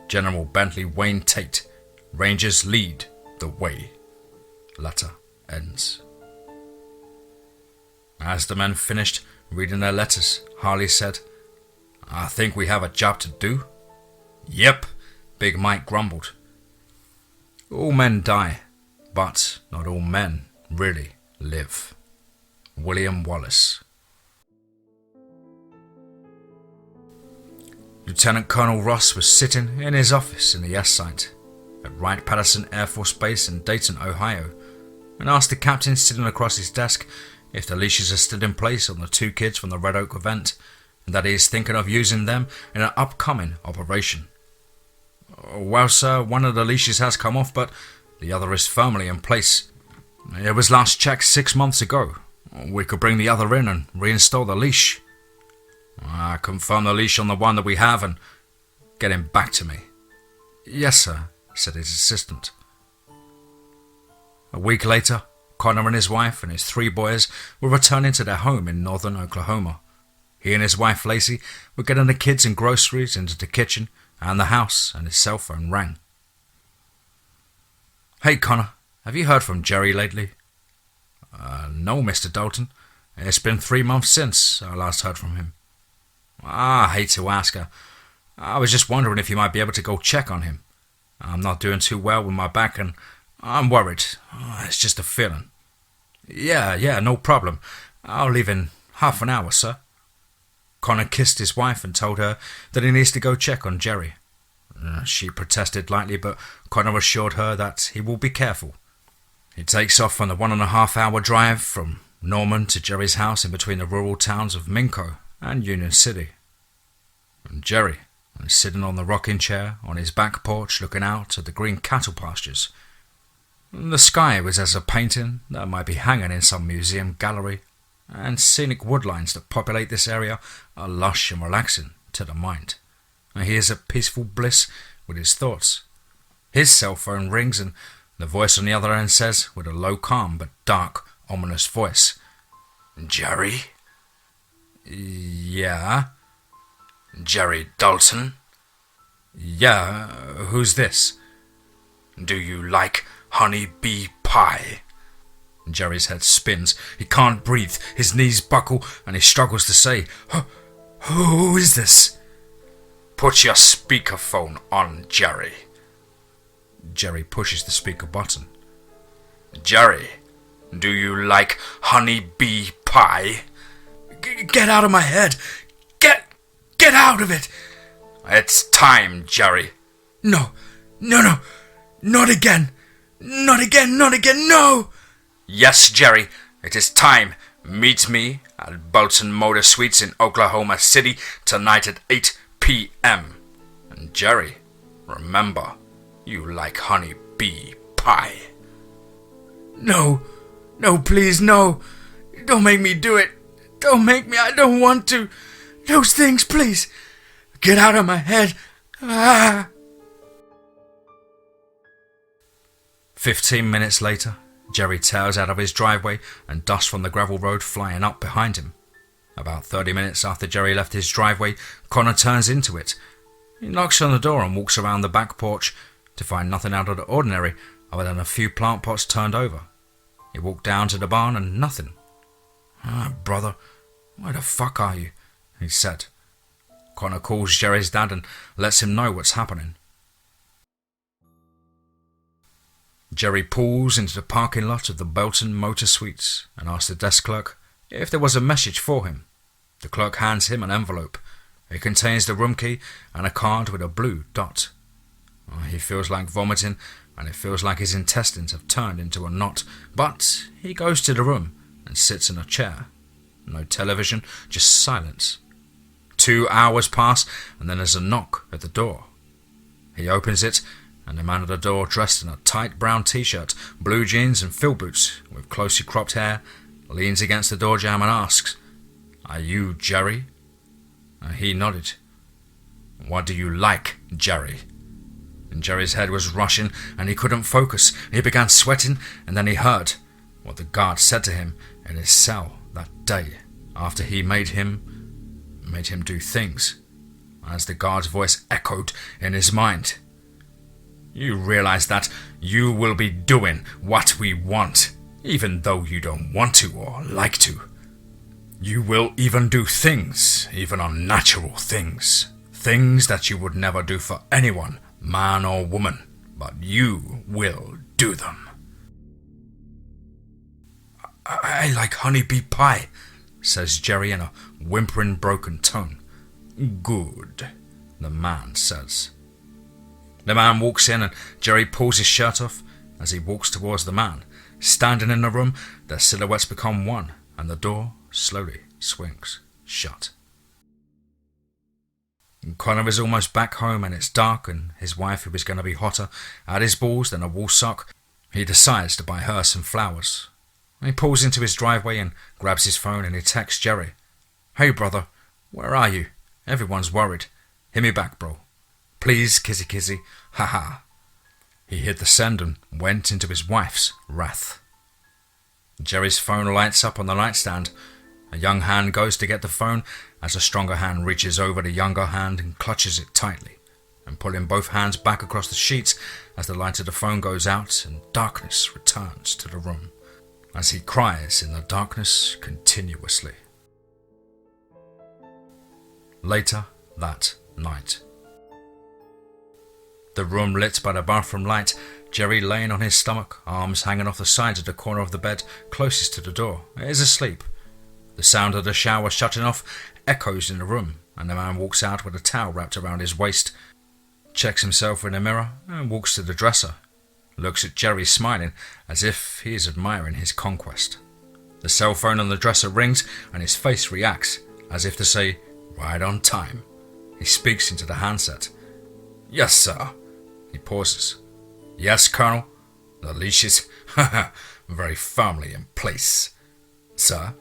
General Bentley Wayne Tate, Rangers lead the way. Letter ends. As the men finished reading their letters, Harley said, "I think we have a job to do." "Yep," Big Mike grumbled. All men die, but not all men really live. William Wallace. Lieutenant Colonel Ross was sitting in his office in the S site at Wright-Patterson Air Force Base in Dayton, Ohio, and asked the captain sitting across his desk if the leashes are still in place on the two kids from the Red Oak event, and that he is thinking of using them in an upcoming operation. "Well, sir, one of the leashes has come off, but the other is firmly in place. It was last checked 6 months ago. We could bring the other in and reinstall the leash." "I confirm the leash on the one that we have and get him back to me." "Yes, sir," said his assistant. A week later, Connor and his wife and his 3 boys were returning to their home in northern Oklahoma. He and his wife Lacey were getting the kids and groceries into the kitchen and the house, and his cell phone rang. "Hey, Connor, have you heard from Jerry lately?" No, Mr. Dalton. It's been 3 months since I last heard from him." "I hate to ask her. I was just wondering if you might be able to go check on him. I'm not doing too well with my back and I'm worried. It's just a feeling." Yeah, no problem. I'll leave in half an hour, sir." Connor kissed his wife and told her that he needs to go check on Jerry. She protested lightly, but Connor assured her that he will be careful. He takes off on the 1.5-hour drive from Norman to Jerry's house in between the rural towns of Minco and Union City. And Jerry is sitting on the rocking chair on his back porch looking out at the green cattle pastures. The sky was as a painting that might be hanging in some museum gallery, and scenic woodlines that populate this area are lush and relaxing to the mind. And he is at peaceful bliss with his thoughts. His cell phone rings and the voice on the other end says, with a low, calm but dark, ominous voice, "Jerry?" "Yeah." "Jerry Dalton?" "Yeah, who's this?" "Do you like honey bee pie?" Jerry's head spins. He can't breathe. His knees buckle and he struggles to say, "Who is this?" "Put your speakerphone on, Jerry." Jerry pushes the speaker button. "Jerry, do you like honey bee pie?" Get out of my head! Get out of it!" "It's time, Jerry." No, not again. Not again, no!" "Yes, Jerry, it is time. Meet me at Bolton Motor Suites in Oklahoma City tonight at 8 p.m. And Jerry, remember, you like honey bee pie." No, please, no. Don't make me do it. Don't make me, I don't want to. Those things, please. Get out of my head. 15 minutes later, Jerry tears out of his driveway and dust from the gravel road flying up behind him. About 30 minutes after Jerry left his driveway, Connor turns into it. He knocks on the door and walks around the back porch to find nothing out of the ordinary other than a few plant pots turned over. He walked down to the barn and nothing. Brother, where the fuck are you?" he said. Connor calls Jerry's dad and lets him know what's happening. Jerry pulls into the parking lot of the Bolton Motor Suites and asks the desk clerk if there was a message for him. The clerk hands him an envelope. It contains the room key and a card with a blue dot. He feels like vomiting and it feels like his intestines have turned into a knot, but he goes to the room and sits in a chair. No television, just silence. 2 hours pass and then there's a knock at the door. He opens it and the man at the door, dressed in a tight brown t-shirt, blue jeans and field boots with closely cropped hair, leans against the door jamb and asks, "Are you Jerry?" He nodded. "What do you like, Jerry?" And Jerry's head was rushing and he couldn't focus. He began sweating and then he heard what the guard said to him in his cell that day after he made him do things. As the guard's voice echoed in his mind, "You realize that you will be doing what we want, even though you don't want to or like to. You will even do things, even unnatural things. Things that you would never do for anyone, man or woman, but you will do them." I like honeybee pie," says Jerry in a whimpering, broken tone. "Good," the man says. The man walks in and Jerry pulls his shirt off. As he walks towards the man, standing in the room, their silhouettes become one and the door slowly swings shut. Connor is almost back home and it's dark, and his wife, who is going to be hotter at his balls than a wool sock, he decides to buy her some flowers. He pulls into his driveway and grabs his phone and he texts Jerry, "Hey brother, where are you? Everyone's worried. Hit me back, bro. Please, kissy kissy, haha." He hit the send and went into his wife's wrath. Jerry's phone lights up on the nightstand. A young hand goes to get the phone as a stronger hand reaches over the younger hand and clutches it tightly, and pulling both hands back across the sheets as the light of the phone goes out and darkness returns to the room, as he cries in the darkness continuously. Later that night. The room lit by the bathroom light, Jerry laying on his stomach, arms hanging off the sides of the corner of the bed closest to the door, is asleep. The sound of the shower shutting off echoes in the room, and the man walks out with a towel wrapped around his waist, checks himself in the mirror and walks to the dresser, looks at Jerry smiling as if he is admiring his conquest. The cell phone on the dresser rings and his face reacts as if to say, "Right on time." He speaks into the handset. "Yes, sir." He pauses. "Yes, Colonel?" The leash is very firmly in place. Sir?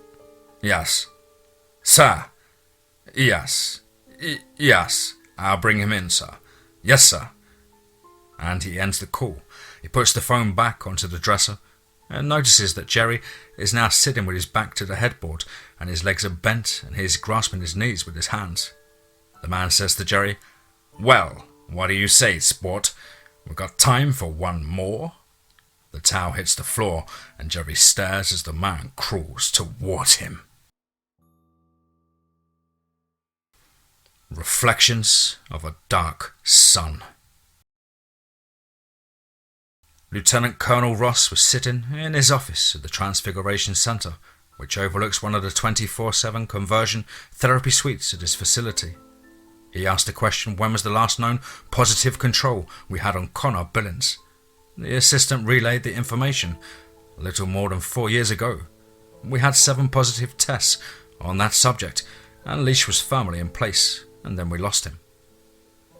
Yes. Sir? Yes. Yes. I'll bring him in, sir. Yes, sir. And he ends the call. He puts the phone back onto the dresser and notices that Jerry is now sitting with his back to the headboard and his legs are bent and he's grasping his knees with his hands. The man says to Jerry, "Well, what do you say, sport? We've got time for one more?" The towel hits the floor and Jerry stares as the man crawls toward him. Reflections of a Dark Sun. Lieutenant Colonel Ross was sitting in his office at the Transfiguration Center, which overlooks one of the 24/7 conversion therapy suites at his facility. He asked the question, when was the last known positive control we had on Connor Billings? The assistant relayed the information. A little more than 4 years ago. We had 7 positive tests on that subject, and leash was firmly in place, and then we lost him.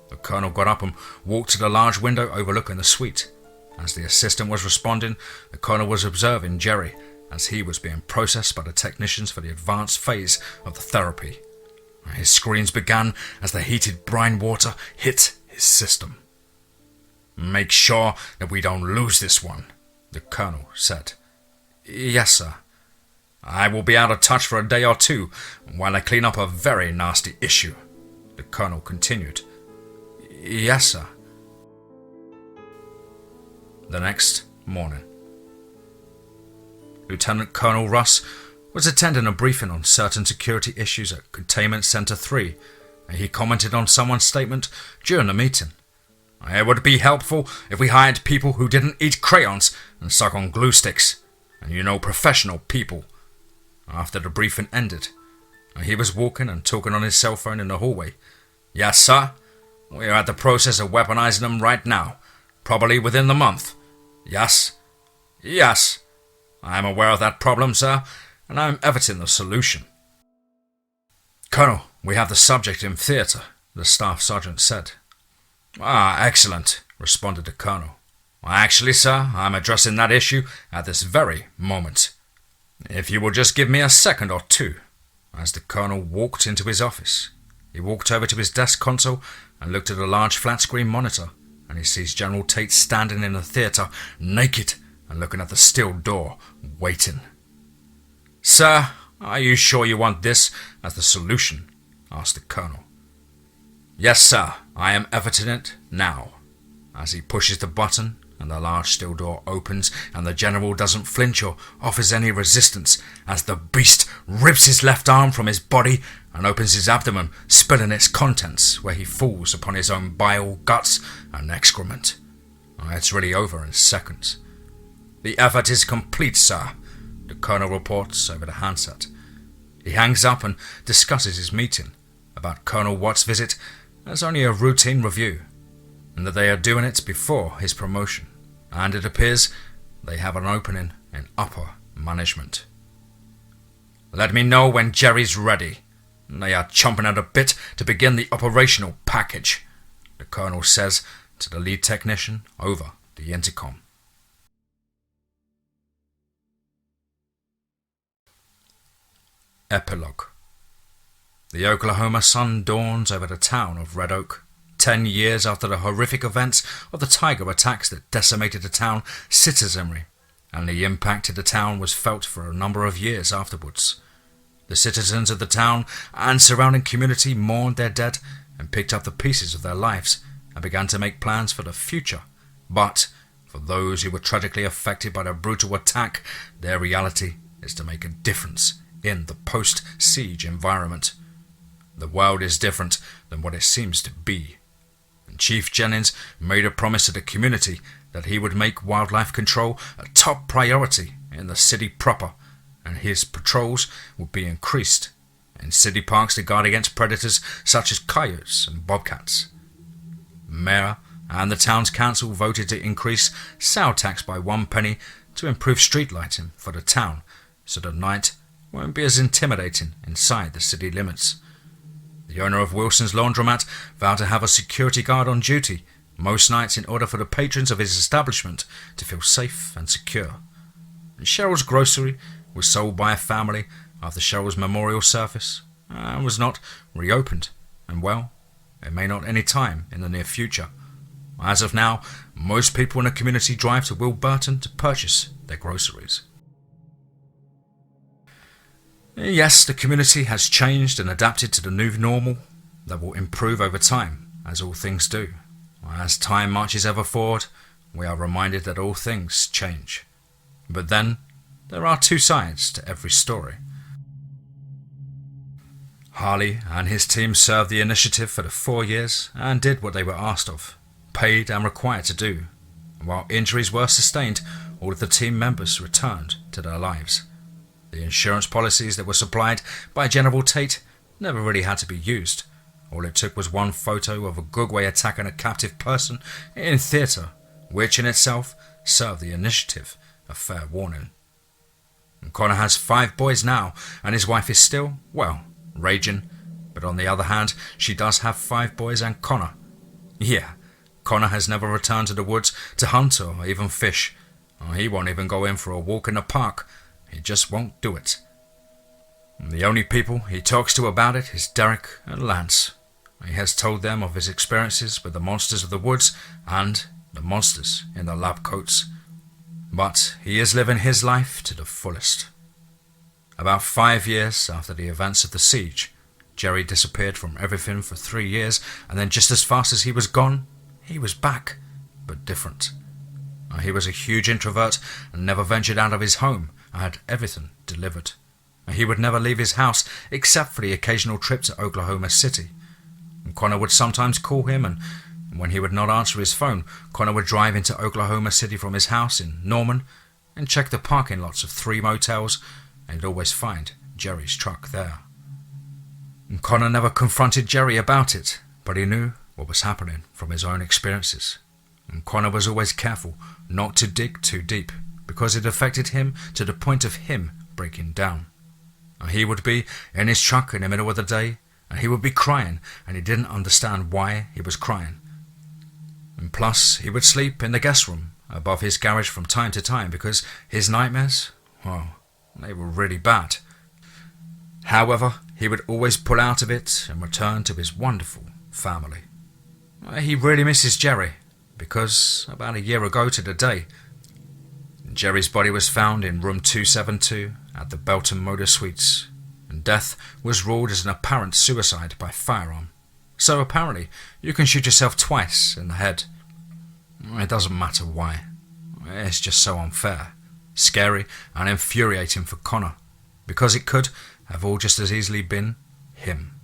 The colonel got up and walked to the large window overlooking the suite. As the assistant was responding, the colonel was observing Jerry as he was being processed by the technicians for the advanced phase of the therapy. His screams began as the heated brine water hit his system. "Make sure that we don't lose this one," the colonel said. "Yes, sir. I will be out of touch for a day or two while I clean up a very nasty issue," the colonel continued. "Yes, sir." The next morning, Lieutenant Colonel Russ was attending a briefing on certain security issues at Containment Center 3, and he commented on someone's statement during the meeting. "It would be helpful if we hired people who didn't eat crayons and suck on glue sticks, and professional people." After the briefing ended, he was walking and talking on his cell phone in the hallway. "Yes, sir. We are at the process of weaponizing them right now, probably within the month. Yes. Yes. I am aware of that problem, sir, and I am eviting the solution." "Colonel, we have the subject in theatre," the staff sergeant said. Excellent," responded the colonel. "Actually, sir, I'm addressing that issue at this very moment. If you will just give me a second or two." As the colonel walked into his office, he walked over to his desk console and looked at a large flat-screen monitor, and he sees General Tate standing in the theatre, naked and looking at the steel door, waiting. "Sir, are you sure you want this as the solution?" asked the colonel. "Yes, sir, I am eviting it now." As he pushes the button and the large steel door opens, and the general doesn't flinch or offers any resistance as the beast rips his left arm from his body and opens his abdomen, spilling its contents, where he falls upon his own bile, guts and excrement. It's really over in seconds. "The effort is complete, sir," the colonel reports over the handset. He hangs up and discusses his meeting about Colonel Watt's visit as only a routine review, and that they are doing it before his promotion, and it appears they have an opening in upper management. "Let me know when Jerry's ready. They are chomping at a bit to begin the operational package," the colonel says to the lead technician over the intercom. Epilogue. The Oklahoma sun dawns over the town of Red Oak, 10 years after the horrific events of the tiger attacks that decimated the town citizenry, and the impact of the town was felt for a number of years afterwards. The citizens of the town and surrounding community mourned their dead and picked up the pieces of their lives and began to make plans for the future. But for those who were tragically affected by the brutal attack, their reality is to make a difference in the post-siege environment. The world is different than what it seems to be. And Chief Jennings made a promise to the community that he would make wildlife control a top priority in the city proper, and his patrols would be increased in city parks to guard against predators such as coyotes and bobcats. The mayor and the town's council voted to increase sale tax by 1 penny to improve street lighting for the town, so that night won't be as intimidating inside the city limits. The owner of Wilson's Laundromat vowed to have a security guard on duty most nights in order for the patrons of his establishment to feel safe and secure. And Cheryl's grocery was sold by a family after Cheryl's memorial service and was not reopened, and well, it may not any time in the near future. As of now, most people in the community drive to Wilburton to purchase their groceries. Yes, the community has changed and adapted to the new normal that will improve over time, as all things do. As time marches ever forward, we are reminded that all things change. But then, there are two sides to every story. Harley and his team served the initiative for the 4 years and did what they were asked of, paid and required to do. While injuries were sustained, all of the team members returned to their lives. The insurance policies that were supplied by General Tate never really had to be used. All it took was one photo of a Gugwe attacking a captive person in theatre, which in itself served the initiative a fair warning. And Connor has 5 boys now, and his wife is still, well, raging. But on the other hand, she does have 5 boys and Connor. Yeah, Connor has never returned to the woods to hunt or even fish. He won't even go in for a walk in the park. He just won't do it. And the only people he talks to about it is Derek and Lance. He has told them of his experiences with the monsters of the woods and the monsters in the lab coats. But he is living his life to the fullest. About 5 years after the events of the siege, Jerry disappeared from everything for 3 years, and then just as fast as he was gone, he was back, but different. He was a huge introvert and never ventured out of his home and had everything delivered. He would never leave his house except for the occasional trip to Oklahoma City. And Connor would sometimes call him, and when he would not answer his phone, Connor would drive into Oklahoma City from his house in Norman and check the parking lots of 3 motels, and he'd always find Jerry's truck there. And Connor never confronted Jerry about it, but he knew what was happening from his own experiences. And Connor was always careful not to dig too deep, because it affected him to the point of him breaking down. And he would be in his truck in the middle of the day, and he would be crying, and he didn't understand why he was crying. And plus, he would sleep in the guest room above his garage from time to time because his nightmares, well, they were really bad. However, he would always pull out of it and return to his wonderful family. He really misses Jerry because about a year ago to the day, Jerry's body was found in room 272 at the Belton Motor Suites, and death was ruled as an apparent suicide by firearm. So apparently, you can shoot yourself twice in the head. It doesn't matter why. It's just so unfair, scary and infuriating for Connor, because it could have all just as easily been him.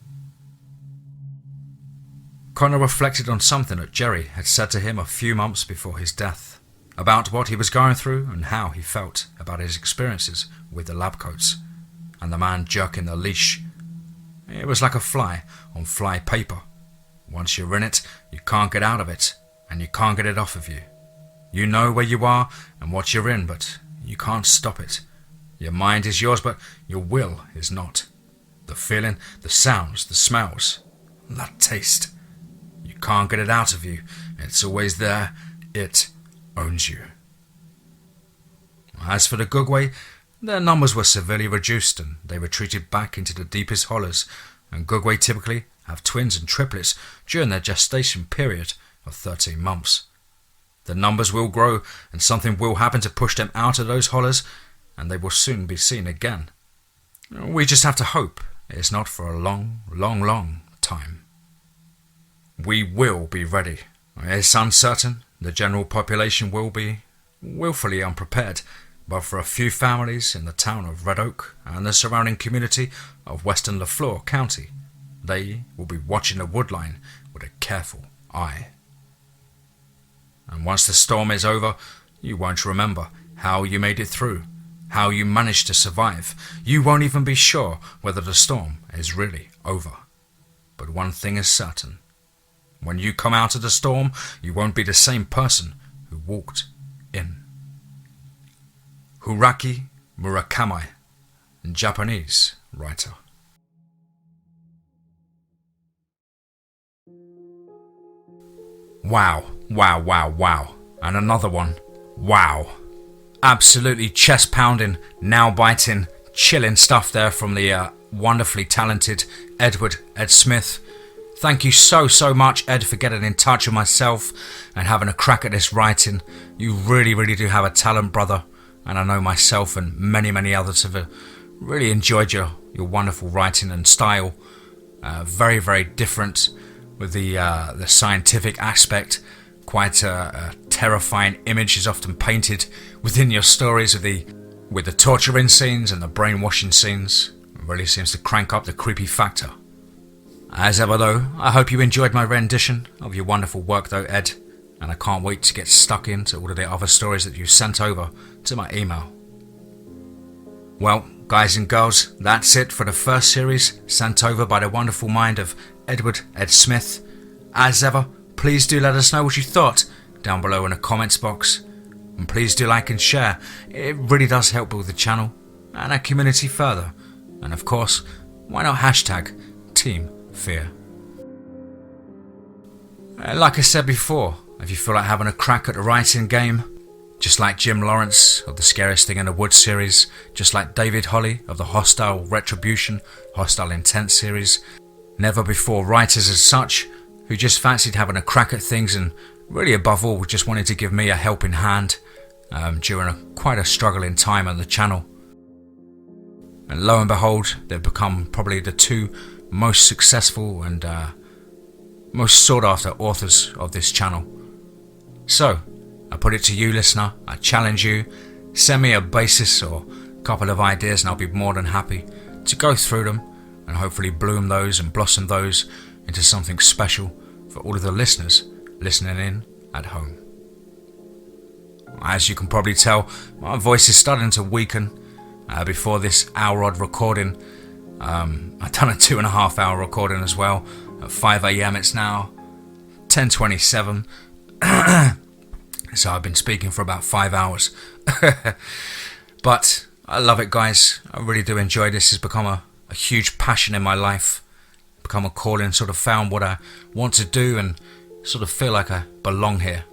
Connor reflected on something that Jerry had said to him a few months before his death, about what he was going through and how he felt about his experiences with the lab coats, and the man jerking the leash. It was like a fly on fly paper. Once you're in it, you can't get out of it, and you can't get it off of you. You know where you are and what you're in, but you can't stop it. Your mind is yours, but your will is not. The feeling, the sounds, the smells, that taste. You can't get it out of you. It's always there. It owns you. As for the Gugwe, their numbers were severely reduced and they retreated back into the deepest hollows, and Gugwe typically have twins and triplets during their gestation period of 13 months. The numbers will grow and something will happen to push them out of those hollows, and they will soon be seen again. We just have to hope it's not for a long, long, long time. We will be ready. It's uncertain. The general population will be willfully unprepared, but for a few families in the town of Red Oak and the surrounding community of western Lafleur County, they will be watching the woodline with a careful eye. And once the storm is over, you won't remember how you made it through, how you managed to survive. You won't even be sure whether the storm is really over. But one thing is certain. When you come out of the storm, you won't be the same person who walked in. Haruki Murakami, Japanese writer. Wow, Wow, wow, wow. And another one. Wow. Absolutely chest pounding, nail biting, chilling stuff there from the wonderfully talented Ed Smith. Thank you so much, Ed, for getting in touch with myself and having a crack at this writing. You really do have a talent, brother. And I know myself and many others have really enjoyed your wonderful writing and style. Very different with the scientific aspect. Quite a terrifying image is often painted within your stories with the torturing scenes and the brainwashing scenes. It really seems to crank up the creepy factor. As ever though, I hope you enjoyed my rendition of your wonderful work though, Ed, and I can't wait to get stuck into all of the other stories that you sent over to my email. Well, guys and girls, that's it for the first series sent over by the wonderful mind of Ed Smith. As ever, please do let us know what you thought down below in the comments box. And please do like and share. It really does help build the channel and our community further. And of course, why not hashtag Team Fear. Like I said before, if you feel like having a crack at the writing game, just like Jim Lawrence of the Scariest Thing in the Woods series, just like David Holly of the Hostile Retribution, Hostile Intent series, never before writers as such, who just fancied having a crack at things and really above all just wanted to give me a helping hand during quite a struggling time on the channel. And lo and behold, they've become probably the two most successful and most sought after authors of this channel. So, I put it to you, listener, I challenge you, send me a basis or a couple of ideas and I'll be more than happy to go through them and hopefully bloom those and blossom those into something special for all of the listeners listening in at home. As you can probably tell, my voice is starting to weaken. Before this hour-odd recording, I've done a 2.5 hour recording as well. At 5 a.m. it's now 10:27. So I've been speaking for about 5 hours. But I love it, guys. I really do enjoy this. It's become a huge passion in my life. Become a calling, sort of found what I want to do and sort of feel like I belong here.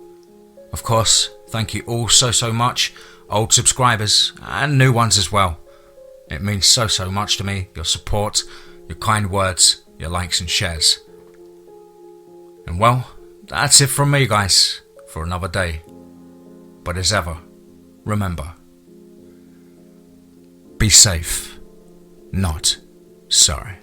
Of course, thank you all so much, old subscribers and new ones as well. It means so much to me, your support, your kind words, your likes and shares. And well, that's it from me, guys, for another day. But as ever, remember, be safe, not sorry.